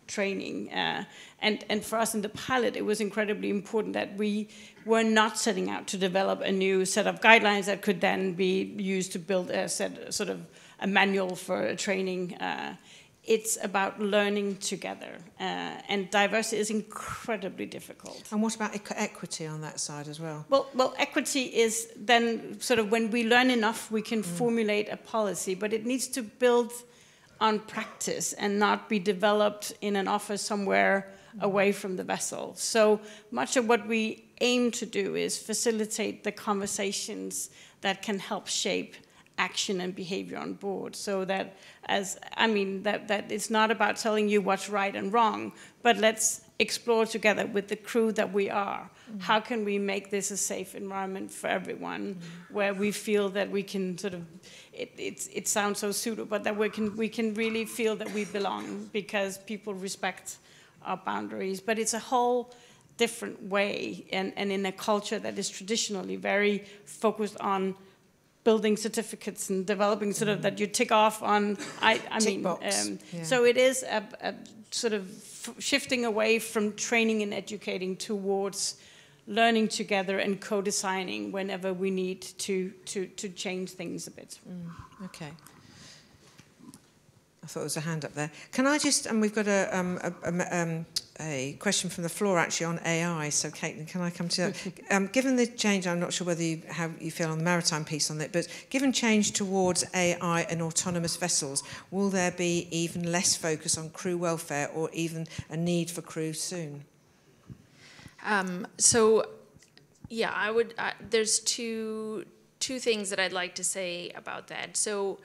Speaker 19: training. And for us in the pilot, it was incredibly important that we were not setting out to develop a new set of guidelines that could then be used to build sort of a manual for training. It's about learning together, and diversity is incredibly difficult.
Speaker 17: And what about equity on that side as well?
Speaker 19: Well, equity is then sort of when we learn enough, we can formulate a policy, but it needs to build on practice and not be developed in an office somewhere away from the vessel. So much of what we aim to do is facilitate the conversations that can help shape action and behavior on board, so that that it's not about telling you what's right and wrong, but let's explore together with the crew that we are. How can we make this a safe environment for everyone, where we feel that we can sort of, it sounds so pseudo, but that we can really feel that we belong because people respect our boundaries. But it's a whole different way, and in a culture that is traditionally very focused on building certificates and developing sort of that you tick off on. So it is a sort of shifting away from training and educating towards learning together and co-designing whenever we need to change things a bit.
Speaker 17: Okay. I thought there was a hand up there. Can I just, and we've got a question from the floor actually on AI, so Caitlin, can I come to that? Given the change, I'm not sure whether how you feel on the maritime piece on it, but given change towards AI and autonomous vessels, will there be even less focus on crew welfare or even a need for crew soon?
Speaker 21: Yeah, I would, there's two things that I'd like to say about that. So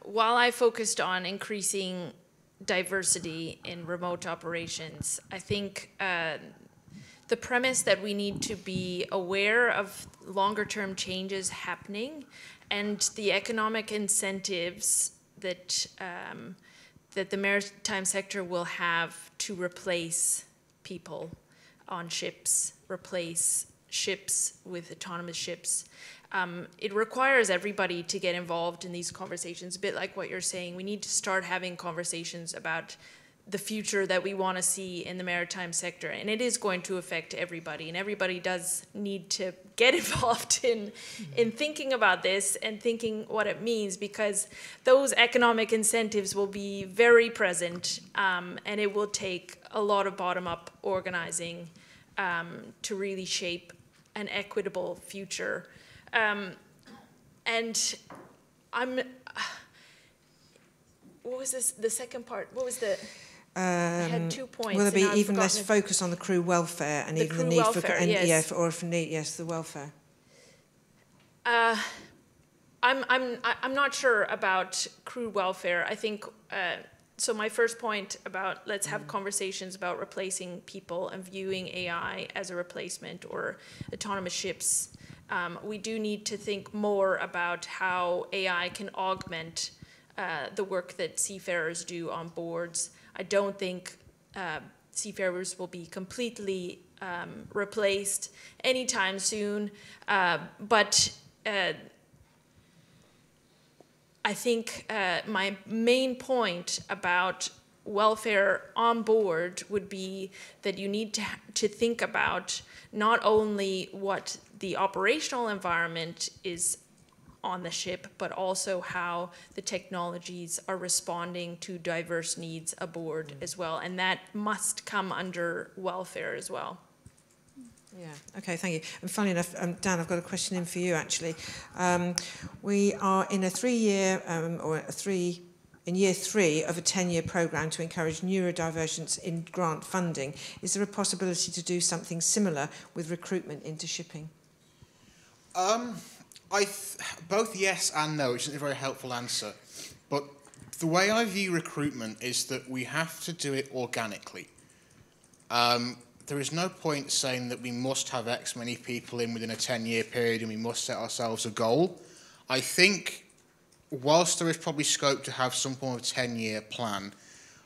Speaker 21: while I focused on increasing diversity in remote operations, I think the premise that we need to be aware of longer term changes happening and the economic incentives that that the maritime sector will have to replace people on ships, replace ships with autonomous ships. It requires everybody to get involved in these conversations, a bit like what you're saying. We need to start having conversations about the future that we want to see in the maritime sector, and it is going to affect everybody, and everybody does need to get involved in thinking about this and thinking what it means, because those economic incentives will be very present, and it will take a lot of bottom-up organizing to really shape an equitable future. And I'm, what was this, the second part? What was the, I had 2 points.
Speaker 17: Will there be even less focus on the crew welfare and even the need
Speaker 21: welfare,
Speaker 17: for,
Speaker 21: yes.
Speaker 17: yeah, or for need, yes, the welfare?
Speaker 21: I'm not sure about crew welfare. I think, so my first point about let's have conversations about replacing people and viewing AI as a replacement or autonomous ships. We do need to think more about how AI can augment the work that seafarers do on boards. I don't think seafarers will be completely replaced anytime soon, but I think my main point about welfare on board would be that you need to think about not only what the operational environment is on the ship, but also how the technologies are responding to diverse needs aboard as well. And that must come under welfare as well.
Speaker 17: Yeah, okay, thank you. And funny enough, Dan, I've got a question in for you actually. We are in a 3-year, in year 3 of a 10-year programme to encourage neurodivergence in grant funding. Is there a possibility to do something similar with recruitment into shipping?
Speaker 3: Both yes and no, which is a very helpful answer. But the way I view recruitment is that we have to do it organically. There is no point saying that we must have X many people in within a 10-year period and we must set ourselves a goal. I think whilst there is probably scope to have some form of 10-year plan,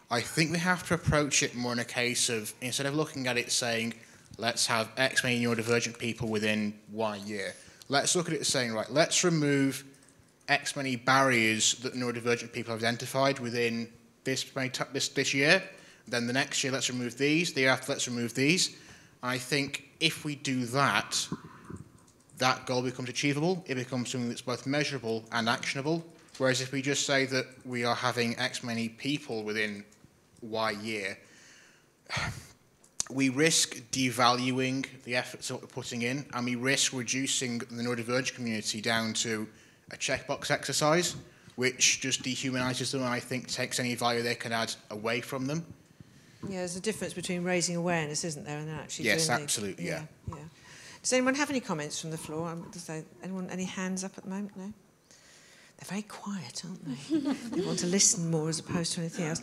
Speaker 3: I think we have to approach it more in a case of, instead of looking at it saying, let's have X many neurodivergent people within Y year, let's look at it saying, right, let's remove X many barriers that neurodivergent people have identified within this year. Then the next year, let's remove these. The year after, let's remove these. And I think if we do that, that goal becomes achievable. It becomes something that's both measurable and actionable. Whereas if we just say that we are having X many people within Y year, we risk devaluing the efforts that we're putting in, and we risk reducing the neurodivergent community down to a checkbox exercise, which just dehumanises them and I think takes any value they can add away from them.
Speaker 17: Yeah, there's a difference between raising awareness, isn't there, and then actually doing
Speaker 3: Yes, absolutely, yeah.
Speaker 17: Does anyone have any comments from the floor? Anyone, any hands up at the moment? No? They're very quiet, aren't they? They want to listen more as opposed to anything else.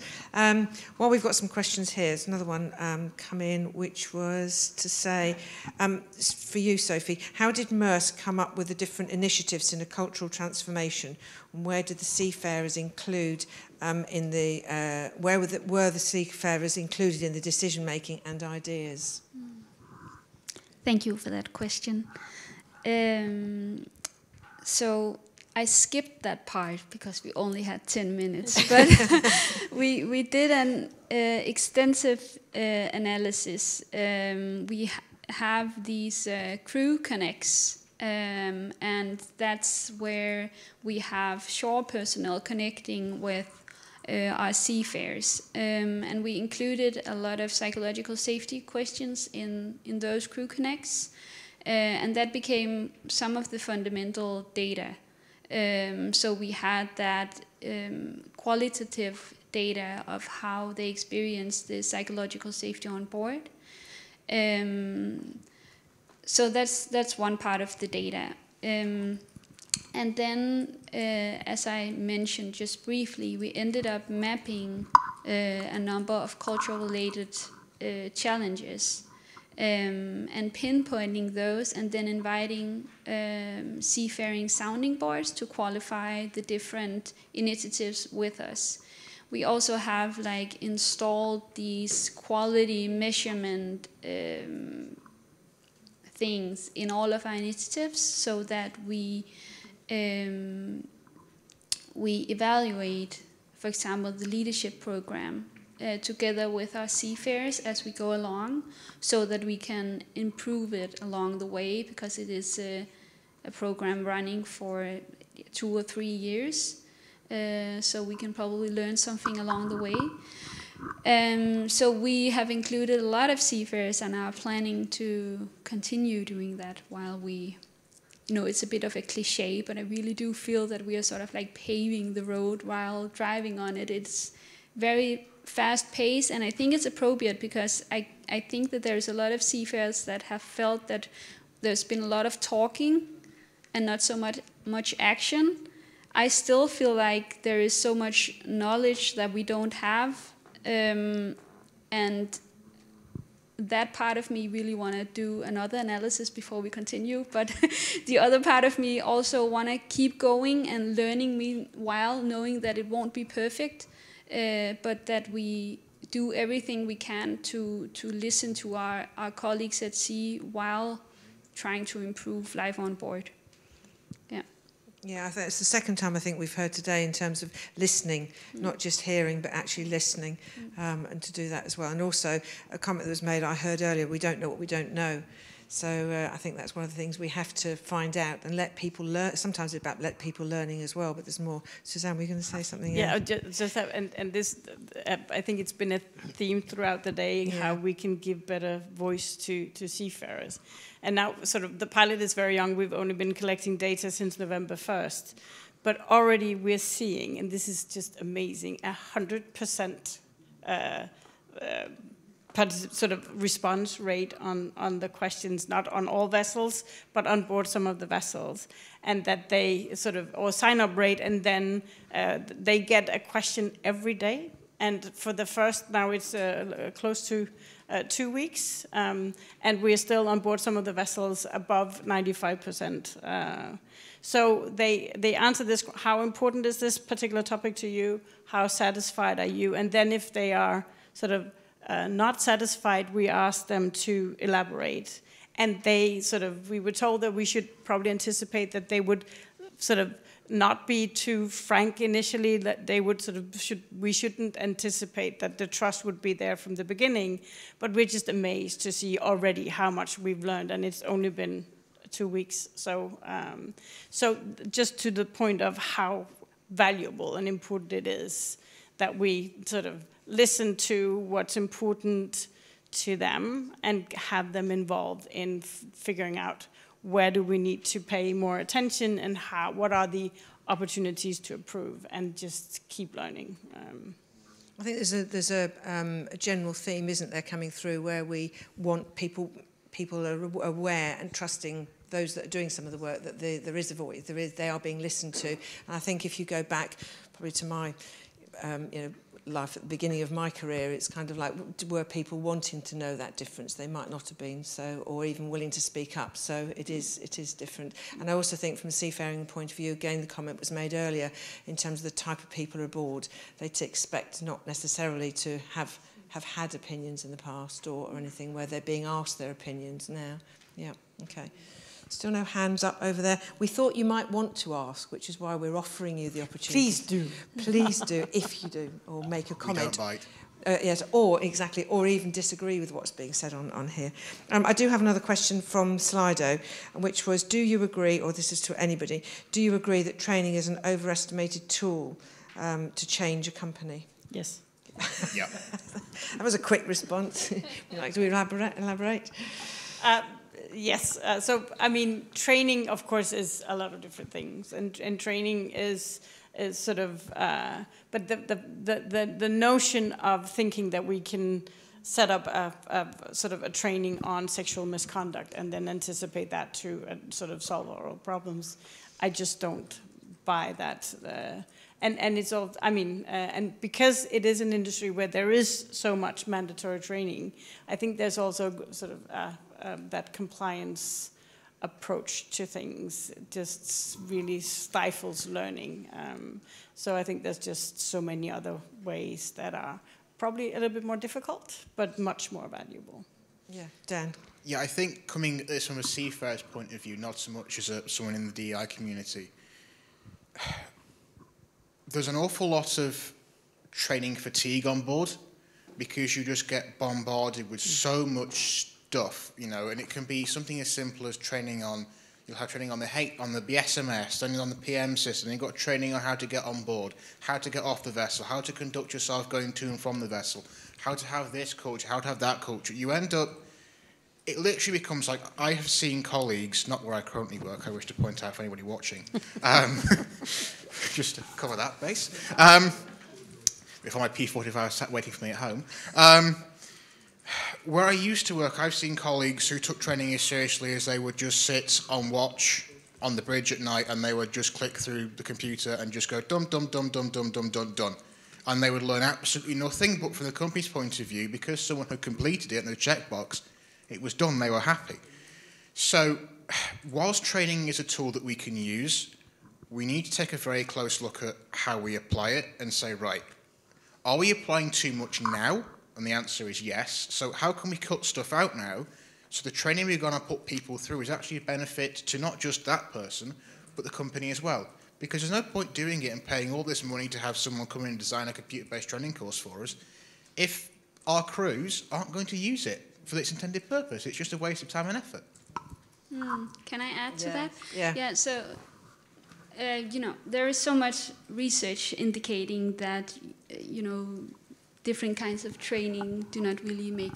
Speaker 17: Well, we've got some questions here. There's another one come in, which was to say, for you, Sophie, how did Maersk come up with the different initiatives in a cultural transformation? And where did the seafarers include were the seafarers included in the decision making and ideas?
Speaker 18: Thank you for that question. So I skipped that part because we only had 10 minutes, but we did an extensive analysis. We have these crew connects, and that's where we have shore personnel connecting with are seafarers. And we included a lot of psychological safety questions in those crew connects. And that became some of the fundamental data. So we had that qualitative data of how they experience the psychological safety on board. So that's one part of the data. And then, as I mentioned just briefly, we ended up mapping a number of cultural-related challenges and pinpointing those, and then inviting seafaring sounding boards to qualify the different initiatives with us. We also have installed these quality measurement things in all of our initiatives, so that we evaluate, for example, the leadership program together with our seafarers as we go along, so that we can improve it along the way, because it is a program running for 2 or 3 years. So we can probably learn something along the way. So we have included a lot of seafarers and are planning to continue doing that while we, it's a bit of a cliche, but I really do feel that we are sort of paving the road while driving on it. It's very fast paced, and I think it's appropriate, because I think that there's a lot of seafarers that have felt that there's been a lot of talking and not so much action. I still feel like there is so much knowledge that we don't have, and that part of me really want to do another analysis before we continue, but the other part of me also want to keep going and learning meanwhile, knowing that it won't be perfect, but that we do everything we can to listen to our colleagues at sea while trying to improve life on board. Yeah.
Speaker 17: Yeah, I think it's the second time I think we've heard today in terms of listening, not just hearing, but actually listening, and to do that as well. And also a comment that was made, I heard earlier, we don't know what we don't know. So I think that's one of the things we have to find out and let people learn. Sometimes it's about let people learning as well, but there's more. Suzanne, were you going to say something?
Speaker 19: Yeah, just have, and this, I think it's been a theme throughout the day, how we can give better voice to seafarers. And now sort of the pilot is very young. We've only been collecting data since November 1st. But already we're seeing, and this is just amazing, 100% sort of response rate on the questions, not on all vessels, but on board some of the vessels. And that they sort of, or sign-up rate, and then they get a question every day. And for the first, now it's close to 2 weeks, and we're still on board some of the vessels above 95%. So they answer this, how important is this particular topic to you? How satisfied are you? And then if they are sort of not satisfied, we ask them to elaborate. And they sort of, we were told that we should probably anticipate that they would sort of not be too frank initially, that they would sort of, we shouldn't anticipate that the trust would be there from the beginning, but we're just amazed to see already how much we've learned, and it's only been 2 weeks. So, so just to the point of how valuable and important it is that we sort of listen to what's important to them and have them involved in figuring out where do we need to pay more attention, and how, what are the opportunities to improve, and just keep learning.
Speaker 17: I think there's a general theme, isn't there, coming through, where we want people are aware and trusting those that are doing some of the work, that there is a voice, they are being listened to. And I think if you go back probably to my life at the beginning of my career, it's kind of like, were people wanting to know that difference? They might not have been, so, or even willing to speak up. So it is different. And I also think from a seafaring point of view, again, the comment was made earlier in terms of the type of people aboard. They expect not necessarily to have had opinions in the past or anything, where they're being asked their opinions now. Yeah, okay. Still no hands up over there. We thought you might want to ask, which is why we're offering you the opportunity.
Speaker 19: Please do.
Speaker 17: Please do, if you do, or make a comment.
Speaker 6: We don't bite.
Speaker 17: Yes, or exactly, or even disagree with what's being said on here. I do have another question from Slido, which was, do you agree, or this is to anybody, do you agree that training is an overestimated tool to change a company?
Speaker 19: Yes.
Speaker 3: Yeah.
Speaker 17: That was a quick response. Would you like to elaborate?
Speaker 19: Yes. So, I mean, training, of course, is a lot of different things, and training is sort of. But the notion of thinking that we can set up a sort of a training on sexual misconduct and then anticipate that to sort of solve all problems, I just don't buy that. And it's all, I mean, and because it is an industry where there is so much mandatory training, I think there's also sort of that compliance approach to things just really stifles learning. So I think there's just so many other ways that are probably a little bit more difficult, but much more valuable.
Speaker 17: Yeah, Dan.
Speaker 3: Yeah, I think coming at this from a seafarer's point of view, not so much as someone in the DEI community, there's an awful lot of training fatigue on board because you just get bombarded with so much stuff, you know, and it can be something as simple as training on, you'll have training on the BSMS, then on the PM system, then you've got training on how to get on board, how to get off the vessel, how to conduct yourself going to and from the vessel, how to have this culture, how to have that culture. You end up, it literally becomes like, I have seen colleagues, not where I currently work, I wish to point out for anybody watching, just to cover that base, before my P45 sat waiting for me at home. Where I used to work, I've seen colleagues who took training as seriously as they would just sit on watch on the bridge at night and they would just click through the computer and just go dum, dum, dum, dum, dum, dum, dum, dum. And they would learn absolutely nothing, but from the company's point of view, because someone had completed it in the checkbox, it was done, they were happy. So, whilst training is a tool that we can use, we need to take a very close look at how we apply it and say, right, are we applying too much now? And the answer is yes. So how can we cut stuff out now so the training we're going to put people through is actually a benefit to not just that person, but the company as well? Because there's no point doing it and paying all this money to have someone come in and design a computer-based training course for us if our crews aren't going to use it for its intended purpose. It's just a waste of time and effort.
Speaker 18: Can I add to that?
Speaker 17: Yeah.
Speaker 18: Yeah, so, you know, there is so much research indicating that, you know, different kinds of training do not really make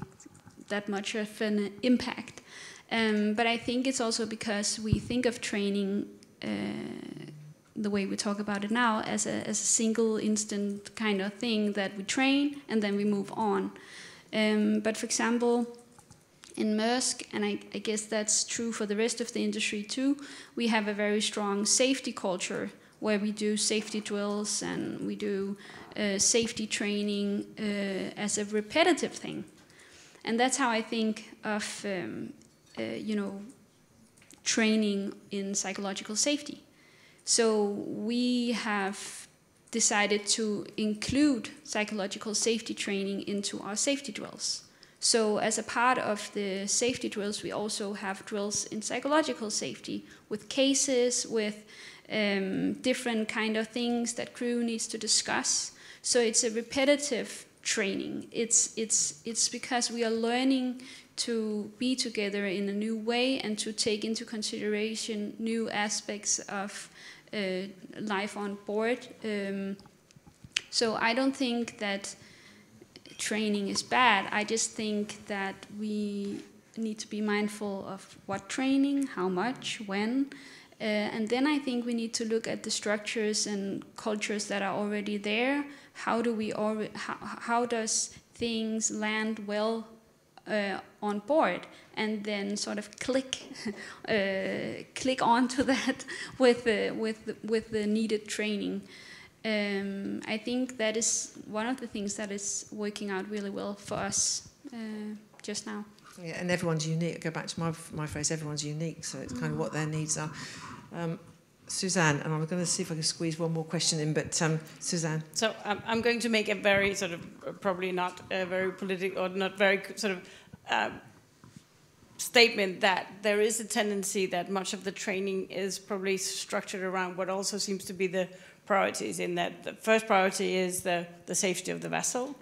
Speaker 18: that much of an impact. But I think it's also because we think of training the way we talk about it now as a single instant kind of thing that we train and then we move on. But for example, in Maersk, and I guess that's true for the rest of the industry too, we have a very strong safety culture where we do safety drills and we do safety training as a repetitive thing. And that's how I think of, you know, training in psychological safety. So we have decided to include psychological safety training into our safety drills. So as a part of the safety drills, we also have drills in psychological safety with cases, with different kind of things that crew needs to discuss. So it's a repetitive training. It's because we are learning to be together in a new way and to take into consideration new aspects of life on board. So I don't think that training is bad. I just think that we need to be mindful of what training, how much, when. And then I think we need to look at the structures and cultures that are already there. How does things land well on board, and then sort of click onto that with the needed training. I think that is one of the things that is working out really well for us just now.
Speaker 17: Yeah, and everyone's unique. I go back to my phrase, everyone's unique, so it's kind of what their needs are. Suzanne, and I'm going to see if I can squeeze one more question in, but Suzanne.
Speaker 19: So I'm going to make a very sort of, probably not a very political or not very sort of statement that there is a tendency that much of the training is probably structured around what also seems to be the priorities, in that the first priority is the safety of the vessel.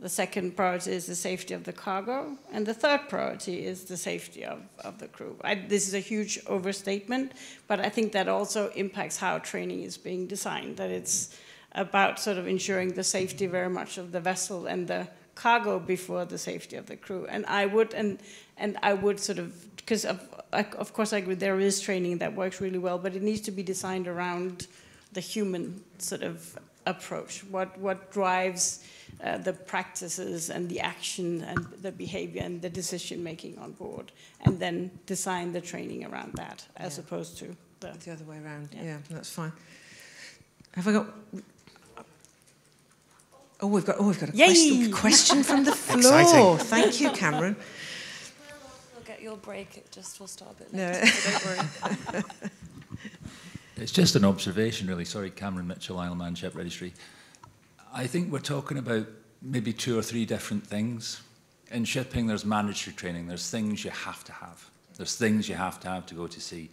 Speaker 19: The second priority is the safety of the cargo, and the third priority is the safety of the crew. This is a huge overstatement, but I think that also impacts how training is being designed, that it's about sort of ensuring the safety very much of the vessel and the cargo before the safety of the crew. And I would sort of, because of course I agree there is training that works really well, but it needs to be designed around the human sort of approach. What drives the practices and the action and the behavior and the decision making on board, and then design the training around that as opposed to the
Speaker 17: other way around. Yeah, that's fine. Have I got? Oh, we've got a question from the floor.
Speaker 6: Exciting.
Speaker 17: Thank you, Cameron.
Speaker 22: We'll get your break. It just will start a bit
Speaker 17: No.
Speaker 22: later. So don't worry.
Speaker 23: It's just an observation, really. Sorry, Cameron Mitchell, Isleman Ship Registry. I think we're talking about maybe 2 or 3 different things. In shipping, there's mandatory training. There's things you have to have. There's things you have to go to sea.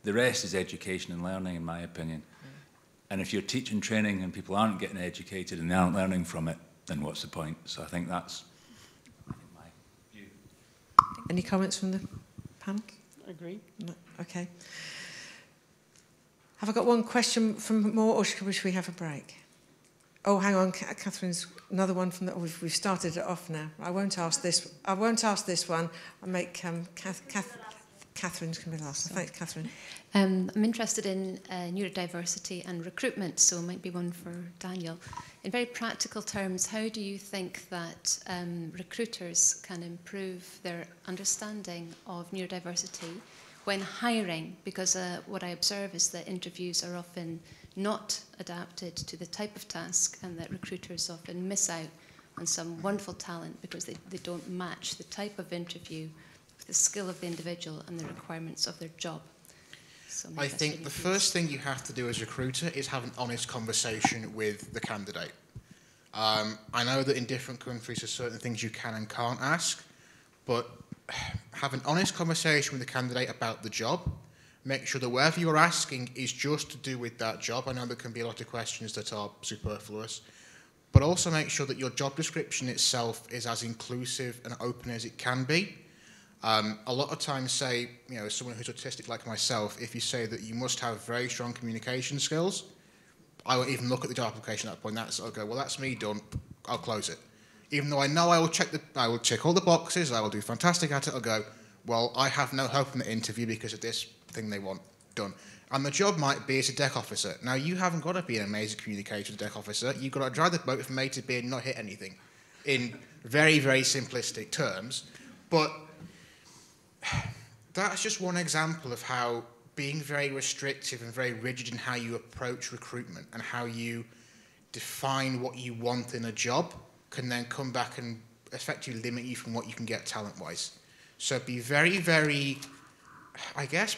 Speaker 23: The rest is education and learning, in my opinion. And if you're teaching training and people aren't getting educated and they aren't learning from it, then what's the point? So I think that's my view.
Speaker 17: Any comments from the panel?
Speaker 19: Agree.
Speaker 17: No. Okay. Have I got one question from more, or should we have a break? Oh, hang on, Catherine's another one from the. Oh, we've started it off now. I won't ask this. I won't ask this one. I'll make Catherine's can be last. Thanks, Catherine.
Speaker 24: I'm interested in neurodiversity and recruitment, so it might be one for Daniel. In very practical terms, how do you think that recruiters can improve their understanding of neurodiversity when hiring? Because what I observe is that interviews are often not adapted to the type of task, and that recruiters often miss out on some wonderful talent because they don't match the type of interview with the skill of the individual and the requirements of their job. So
Speaker 3: I think the first thing you have to do as a recruiter is have an honest conversation with the candidate. I know that in different countries there's certain things you can and can't ask, but have an honest conversation with the candidate about the job. Make sure that whatever you're asking is just to do with that job. I know there can be a lot of questions that are superfluous, but also make sure that your job description itself is as inclusive and open as it can be. A lot of times, say, someone who's autistic like myself, if you say that you must have very strong communication skills, I won't even look at the job application at that point. I'll go, well, that's me done. I'll close it. Even though I know I will check all the boxes, I will do fantastic at it. I'll go, well, I have no hope in the interview because of this thing they want done. And the job might be as a deck officer. Now, you haven't got to be an amazing communicator as a deck officer. You've got to drive the boat from A to B and not hit anything, in very, very simplistic terms. But that's just one example of how being very restrictive and very rigid in how you approach recruitment and how you define what you want in a job can then come back and effectively limit you from what you can get talent-wise. So be very, very, I guess,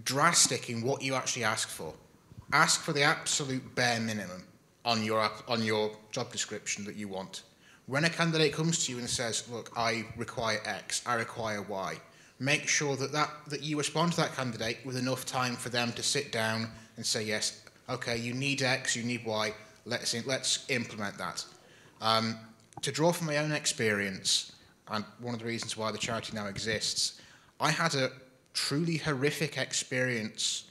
Speaker 3: drastic in what you actually ask for. Ask for the absolute bare minimum on your job description that you want. When a candidate comes to you and says, look, I require X, I require Y, make sure that you respond to that candidate with enough time for them to sit down and say, yes, okay, you need X, you need Y, let's implement that. To draw from my own experience, and one of the reasons why the charity now exists, I had a truly horrific experience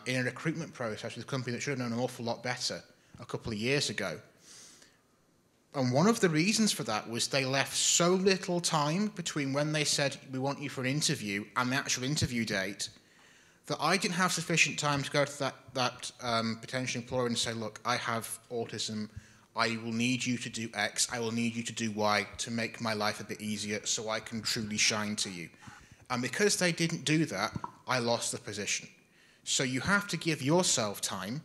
Speaker 3: in a recruitment process with a company that should have known an awful lot better a couple of years ago. And one of the reasons for that was they left so little time between when they said, we want you for an interview, and the actual interview date, that I didn't have sufficient time to go to that potential employer and say, look, I have autism, I will need you to do X, I will need you to do Y to make my life a bit easier so I can truly shine to you. And because they didn't do that, I lost the position. So you have to give yourself time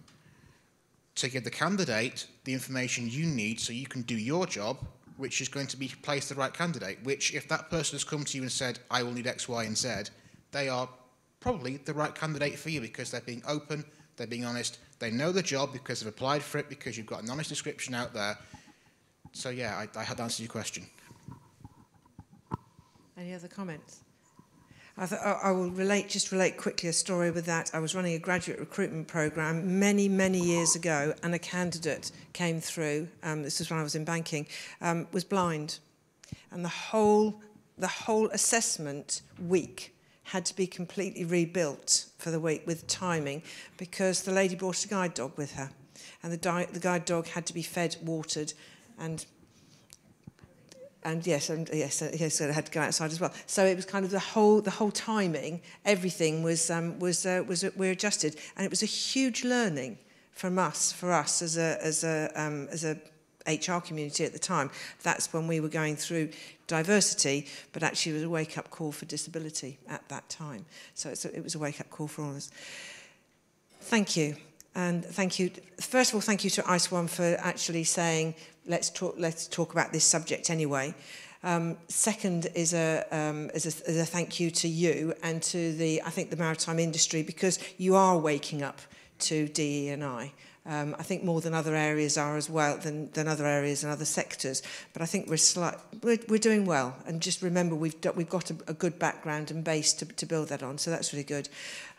Speaker 3: to give the candidate the information you need so you can do your job, which is going to be place the right candidate, which if that person has come to you and said, I will need X, Y, and Z, they are probably the right candidate for you because they're being open, they're being honest, they know the job because they've applied for it, because you've got an honest description out there. So yeah, I had answered your question.
Speaker 17: Any other comments? I will relate quickly a story with that. I was running a graduate recruitment program many, many years ago, and a candidate came through, this was when I was in banking, was blind. And the whole assessment week had to be completely rebuilt for the week with timing, because the lady brought a guide dog with her, and the guide dog had to be fed, watered, and yes, it had to go outside as well. So it was kind of the whole timing, everything was we adjusted, and it was a huge learning for us as a HR community at the time. That's when we were going through diversity, but actually it was a wake-up call for disability at that time. So it was a wake-up call for all of us. Thank you. And thank you. First of all, thank you to ISWAN for actually saying, let's talk about this subject anyway. Second is a thank you to you and to I think the maritime industry, because you are waking up to DE&I. I think more than other areas are as well, than other areas and other sectors. But I think we're doing well. And just remember, we've got a good background and base to build that on. So that's really good.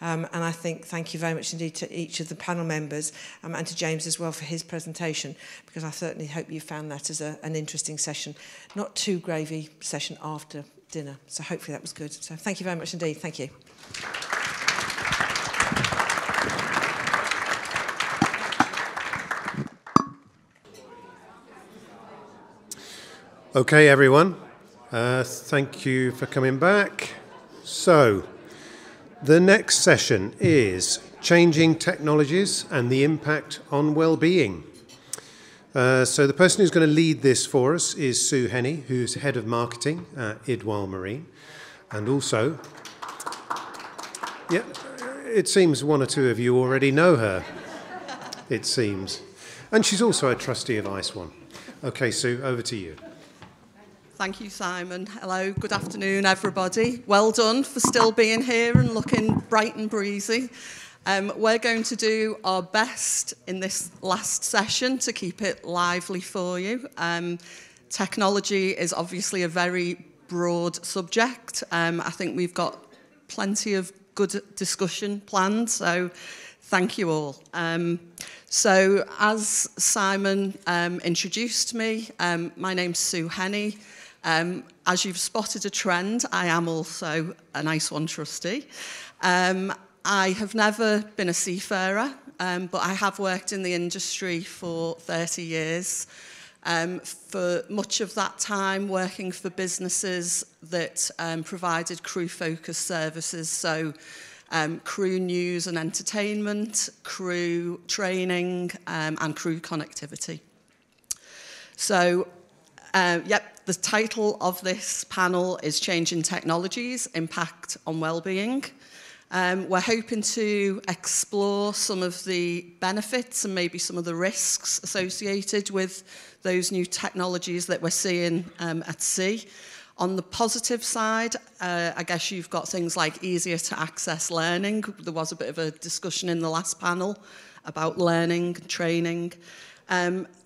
Speaker 17: And I think thank you very much indeed to each of the panel members and to James as well for his presentation, because I certainly hope you found that as an interesting session. Not too gravy session after dinner. So hopefully that was good. So thank you very much indeed. Thank you.
Speaker 1: Okay, everyone. Thank you for coming back. So, the next session is Changing Technologies and the Impact on Wellbeing. So the person who's going to lead this for us is Sue Henney, who's Head of Marketing at ISWAN Marine. And also, yeah, it seems one or two of you already know her, it seems. And she's also a trustee of ISWAN. Okay, Sue, over to you.
Speaker 6: Thank you, Simon. Hello, good afternoon, everybody. Well done for still being here and looking bright and breezy. We're going to do our best in this last session to keep it lively for you. Technology is obviously a very broad subject. I think we've got plenty of good discussion planned, so thank you all. So as Simon introduced me, my name's Sue Henney. As you've spotted a trend, I am also an ISWAN trustee. I have never been a seafarer, but I have worked in the industry for 30 years. For much of that time, working for businesses that provided crew-focused services, so crew news and entertainment, crew training, and crew connectivity. So, the title of this panel is Changing Technologies, Impact on Wellbeing. We're hoping to explore some of the benefits and maybe some of the risks associated with those new technologies that we're seeing at sea. On the positive side, I guess you've got things like easier to access learning. There was a bit of a discussion in the last panel about learning, training.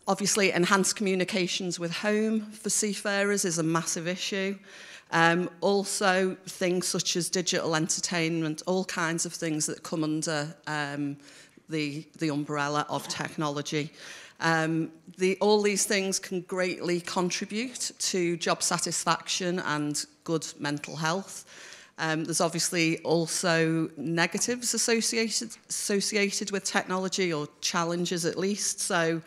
Speaker 6: Obviously, enhanced communications with home for seafarers is a massive issue. Also, things such as digital entertainment, all kinds of things that come under the umbrella of technology. All these things can greatly contribute to job satisfaction and good mental health. There's obviously also negatives associated with technology, or challenges at least. So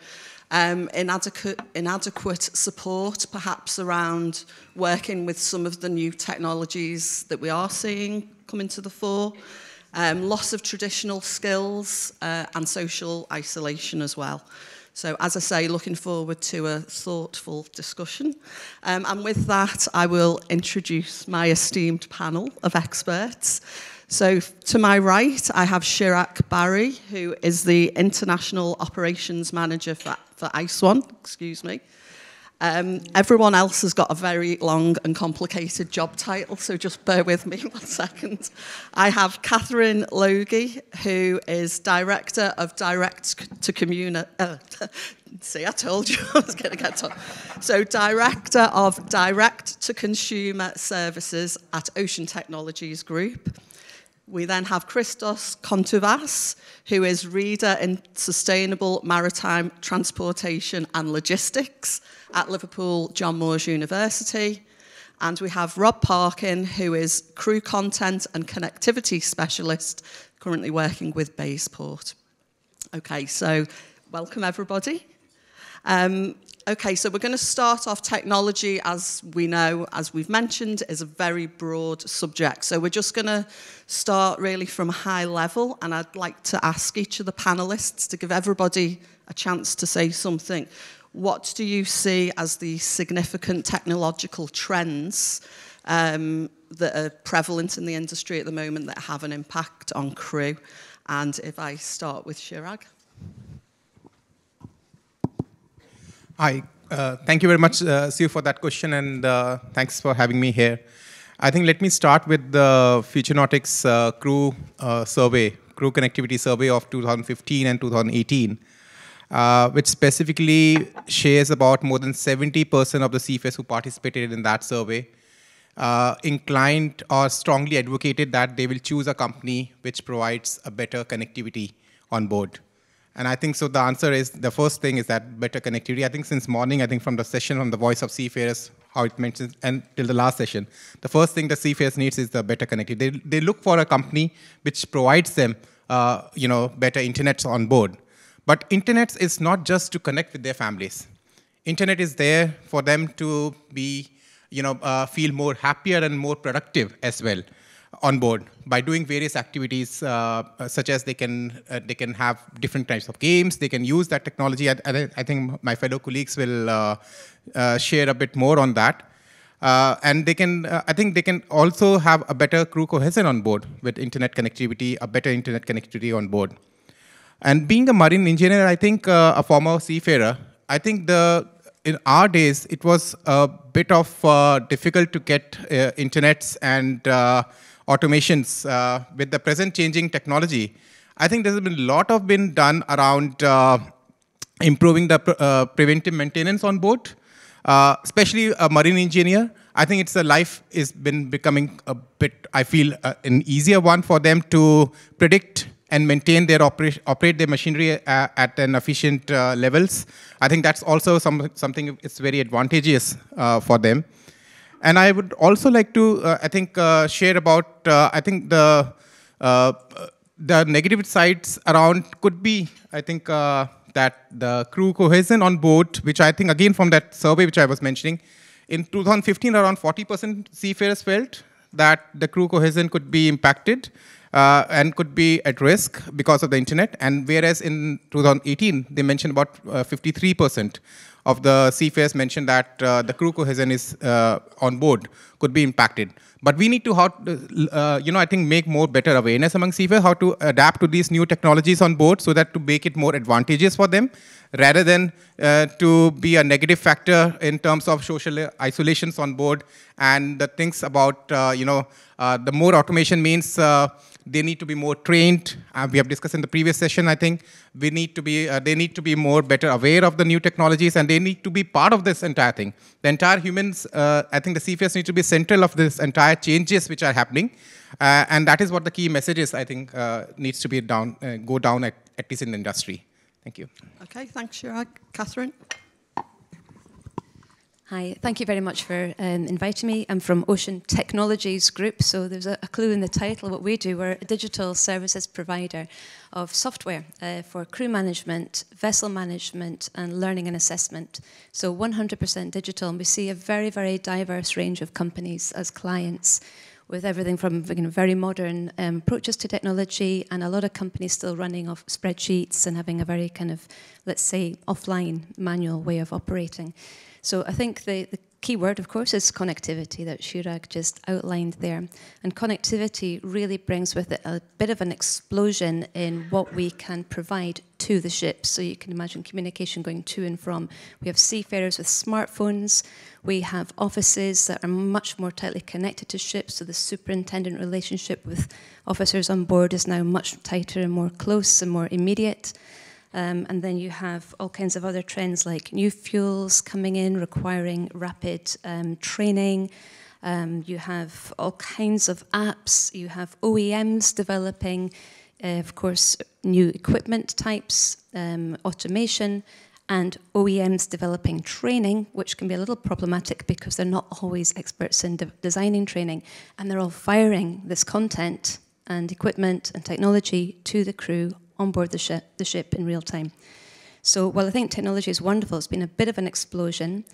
Speaker 6: inadequate support perhaps around working with some of the new technologies that we are seeing coming to the fore. Loss of traditional skills and social isolation as well. So, as I say, looking forward to a thoughtful discussion. And with that, I will introduce my esteemed panel of experts. So, to my right, I have Chirag Barry, who is the International Operations Manager for ISWAN, excuse me. Everyone else has got a very long and complicated job title, so just bear with me 1 second. I have Catherine Logie, who is Director of Direct-to-Consumer... see, I told you I was going to get to... So, Director of Direct-to-Consumer Services at Ocean Technologies Group. We then have Christos Kontuvas, who is Reader in Sustainable Maritime Transportation and Logistics at Liverpool John Moores University. And we have Rob Parkin, who is crew content and connectivity specialist, currently working with Baysport. Okay, so welcome everybody. Okay, so we're going to start off. Technology, as we know, as we've mentioned, is a very broad subject. So we're just going to start really from a high level, and I'd like to ask each of the panelists to give everybody a chance to say something. What do you see as the significant technological trends that are prevalent in the industry at the moment that have an impact on crew? And if I start with Chirag.
Speaker 7: Hi, thank you very much, Sue, for that question, and thanks for having me here. I think let me start with the Future Nautics crew survey, crew connectivity survey of 2015 and 2018, which specifically shares about more than 70% of the seafarers who participated in that survey inclined or strongly advocated that they will choose a company which provides a better connectivity on board. And I think so the answer is, the first thing is that better connectivity. I think since morning, I think from the session on the Voice of Seafarers, how it mentions, and till the last session, the first thing the seafarers needs is the better connectivity. They look for a company which provides them, better internets on board. But internet is not just to connect with their families. Internet is there for them to be, feel more happier and more productive as well on board by doing various activities, such as they can have different types of games. They can use that technology. I think my fellow colleagues will share a bit more on that. And they can, I think they can also have a better crew cohesion on board with internet connectivity, a better internet connectivity on board. And being a marine engineer, I think a former seafarer, I think in our days, it was a bit of difficult to get internets and automations with the present changing technology. I think there's been a lot of been done around improving the preventive maintenance on board, especially a marine engineer. I think it's a life is been becoming a bit, I feel, an easier one for them to predict and maintain their operate their machinery at an efficient levels. I think that's also something it's very advantageous for them. And I would also like to, share about, the negative sides around could be, that the crew cohesion on board, which I think, again, from that survey which I was mentioning, in 2015, around 40% seafarers felt that the crew cohesion could be impacted and could be at risk because of the internet. And whereas in 2018, they mentioned about 53% of the seafarers mentioned that the crew cohesion is on board could be impacted. But we need to, make more better awareness among seafarers, how to adapt to these new technologies on board so that to make it more advantageous for them, rather than to be a negative factor in terms of social isolations on board. And the things about, the more automation means they need to be more trained. We have discussed in the previous session, I think. They need to be more better aware of the new technologies, and they need to be part of this entire thing. The entire humans, I think the seafarers need to be central of this entire changes which are happening. And that is what the key message is, I think, needs to be go down at least in the industry. Thank you.
Speaker 6: Okay, thanks, Chirag. Catherine?
Speaker 24: Hi, thank you very much for inviting me. I'm from Ocean Technologies Group, so there's a clue in the title of what we do. We're a digital services provider of software for crew management, vessel management, and learning and assessment. So 100% digital, and we see a very, very diverse range of companies as clients, with everything from very modern approaches to technology, and a lot of companies still running off spreadsheets and having a very kind of, let's say, offline manual way of operating. So I think the key word, of course, is connectivity that Chirag just outlined there. And connectivity really brings with it a bit of an explosion in what we can provide to the ships. So you can imagine communication going to and from. We have seafarers with smartphones. We have offices that are much more tightly connected to ships. So the superintendent relationship with officers on board is now much tighter and more close and more immediate. And then you have all kinds of other trends like new fuels coming in, requiring rapid training. You have all kinds of apps. You have OEMs developing, of course, new equipment types, automation,
Speaker 5: and OEMs developing training, which can be a little problematic because they're not always experts in designing training, and they're all firing this content and equipment and technology to the crew on board the ship in real time. So while I think technology is wonderful, it's been a bit of an explosion.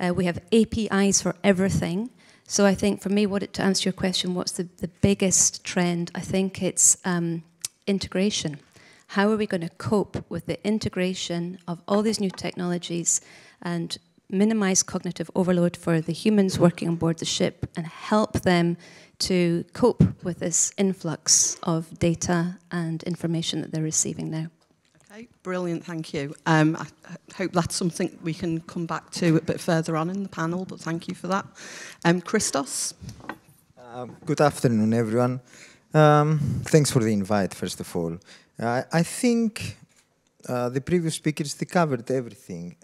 Speaker 5: We have APIs for everything. So I think for me, to answer your question, what's the biggest trend? I think it's integration. How are we going to cope with the integration of all these new technologies and minimize cognitive overload for the humans working on board the ship and help them to cope with this influx of data and information that they're receiving now?
Speaker 6: Okay, brilliant, thank you. I hope that's something we can come back to a bit further on in the panel, but thank you for that. Christos?
Speaker 8: Good afternoon, everyone. Thanks for the invite, first of all. I think the previous speakers, they covered everything.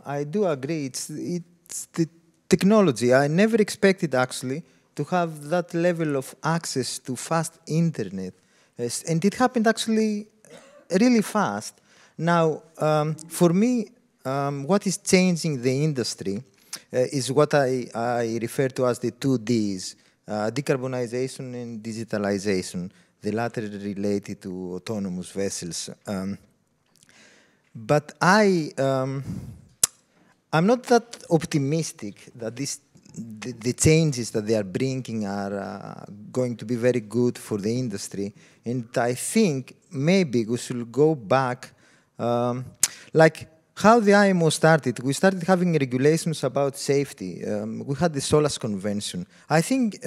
Speaker 8: I do agree, it's the technology. I never expected, actually, to have that level of access to fast internet. And it happened, actually, really fast. Now, for me, what is changing the industry is what I refer to as the 2 Ds, decarbonization and digitalization, the latter related to autonomous vessels. But I'm not that optimistic that the changes that they are bringing are going to be very good for the industry. And I think maybe we should go back, like how the IMO started. We started having regulations about safety. We had the SOLAS Convention. I think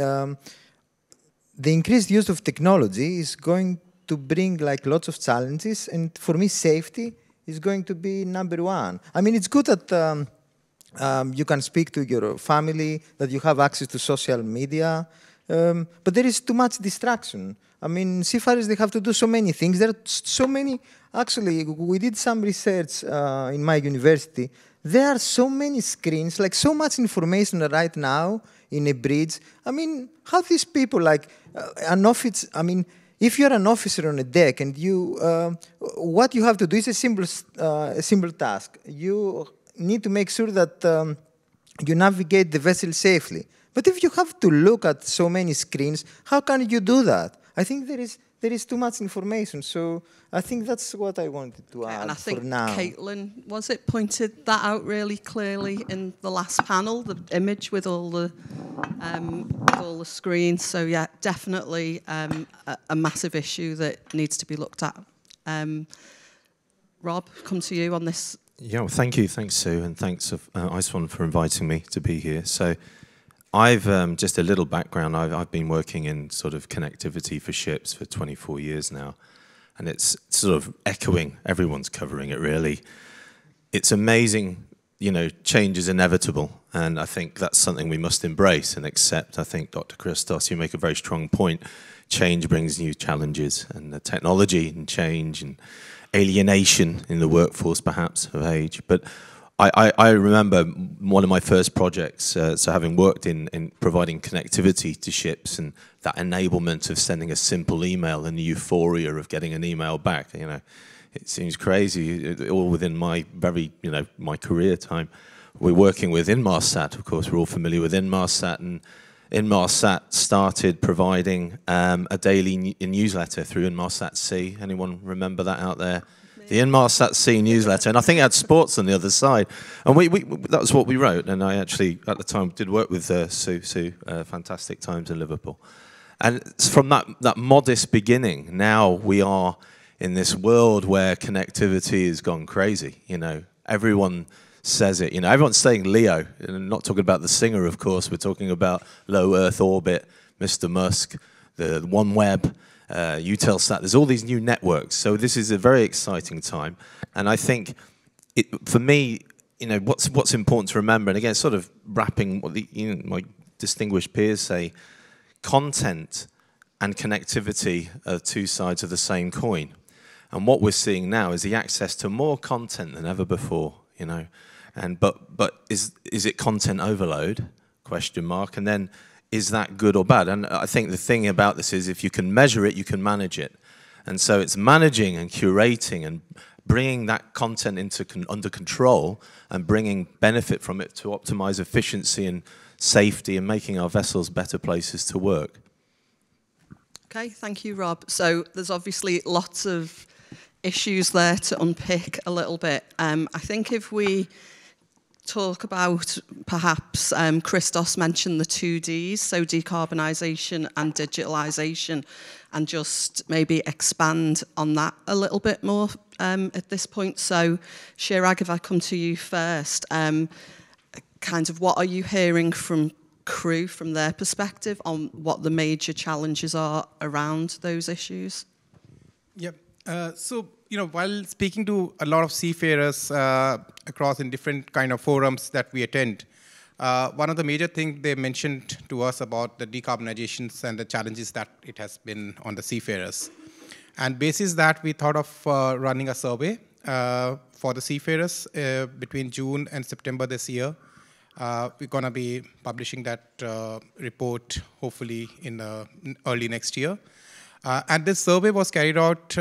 Speaker 8: the increased use of technology is going to bring like lots of challenges, and for me, safety is going to be #1. I mean, it's good that you can speak to your family, that you have access to social media, but there is too much distraction. I mean, seafarers, they have to do so many things. There are so many, actually, we did some research in my university. There are so many screens, like so much information right now in a bridge. I mean, how these people, like an officer, I mean, if you're an officer on a deck and you, what you have to do is a simple task. You need to make sure that you navigate the vessel safely. But if you have to look at so many screens, how can you do that? I think there is too much information, so I think that's what I wanted to add
Speaker 6: and I think
Speaker 8: for now.
Speaker 6: Caitlin, pointed that out really clearly in the last panel, the image with all the screens. So yeah, definitely a massive issue that needs to be looked at. Rob, come to you on this.
Speaker 9: Yeah, well, thank you. Thanks, Sue, and thanks ISWAN for inviting me to be here. So I've just a little background. I've been working in sort of connectivity for ships for 24 years now, and it's sort of echoing. Everyone's covering it, really. It's amazing, you know, change is inevitable, and I think that's something we must embrace and accept. I think, Dr. Christos, you make a very strong point. Change brings new challenges, and the technology and change and alienation in the workforce, perhaps, of age. But I remember one of my first projects, so having worked in providing connectivity to ships and that enablement of sending a simple email and the euphoria of getting an email back, you know, it seems crazy, all within my very, you know, my career time. We're working with Inmarsat, of course, we're all familiar with Inmarsat, and Inmarsat started providing a daily newsletter through Inmarsat C. Anyone remember that out there? The Inmarsat C newsletter, and I think it had sports on the other side. And that was what we wrote, and I actually, at the time, did work with Sue, fantastic times in Liverpool. And from that modest beginning, now we are in this world where connectivity has gone crazy, you know. Everyone says it, you know, everyone's saying LEO, and I'm not talking about the singer, of course, we're talking about low Earth orbit, Mr. Musk, the OneWeb, Eutelsat, there's all these new networks, so this is a very exciting time, and I think, for me, you know, what's important to remember, and again, sort of wrapping what my distinguished peers say, content and connectivity are two sides of the same coin, and what we're seeing now is the access to more content than ever before, you know, and but is it content overload? Question mark, and then, is that good or bad? And I think the thing about this is if you can measure it, you can manage it. And so it's managing and curating and bringing that content into under control and bringing benefit from it to optimize efficiency and safety and making our vessels better places to work.
Speaker 6: Okay, thank you, Rob. So there's obviously lots of issues there to unpick a little bit. I think if we talk about, perhaps, Christos mentioned the 2 Ds, so decarbonisation and digitalisation, and just maybe expand on that a little bit more at this point. So, Chirag, if I come to you first, kind of what are you hearing from crew, from their perspective, on what the major challenges are around those issues?
Speaker 7: Yep. So, while speaking to a lot of seafarers across in different kind of forums that we attend, one of the major things they mentioned to us about the decarbonizations and the challenges that it has been on the seafarers. And basis that, we thought of running a survey for the seafarers between June and September this year. We're going to be publishing that report hopefully in early next year. And this survey was carried out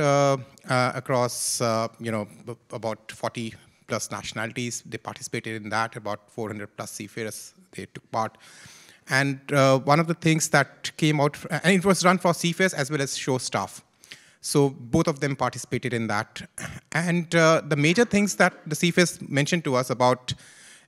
Speaker 7: across, about 40 plus nationalities. They participated in that, about 400 plus seafarers, they took part. And one of the things that came out, and it was run for seafarers as well as shore staff. So both of them participated in that. And the major things that the seafarers mentioned to us about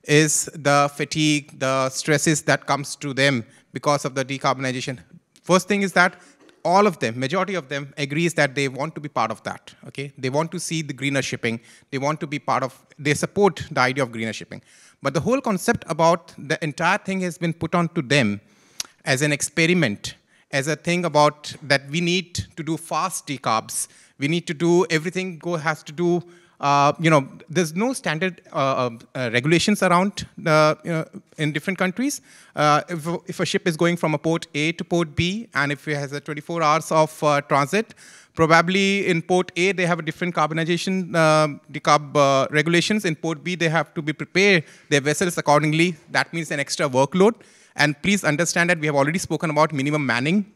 Speaker 7: is the fatigue, the stresses that comes to them because of the decarbonization. First thing is that all of them, majority of them, agrees that they want to be part of that, okay? They want to see the greener shipping. They want to be part of, they support the idea of greener shipping. But the whole concept about the entire thing has been put on to them as an experiment, as a thing about that we need to do fast decarbs. We need to do everything has to do, there's no standard regulations around in different countries. If a ship is going from a port A to port B, and if it has a 24 hours of transit, probably in port A, they have a different carbonization decarb regulations. In port B, they have to be prepared their vessels accordingly. That means an extra workload. And please understand that we have already spoken about minimum manning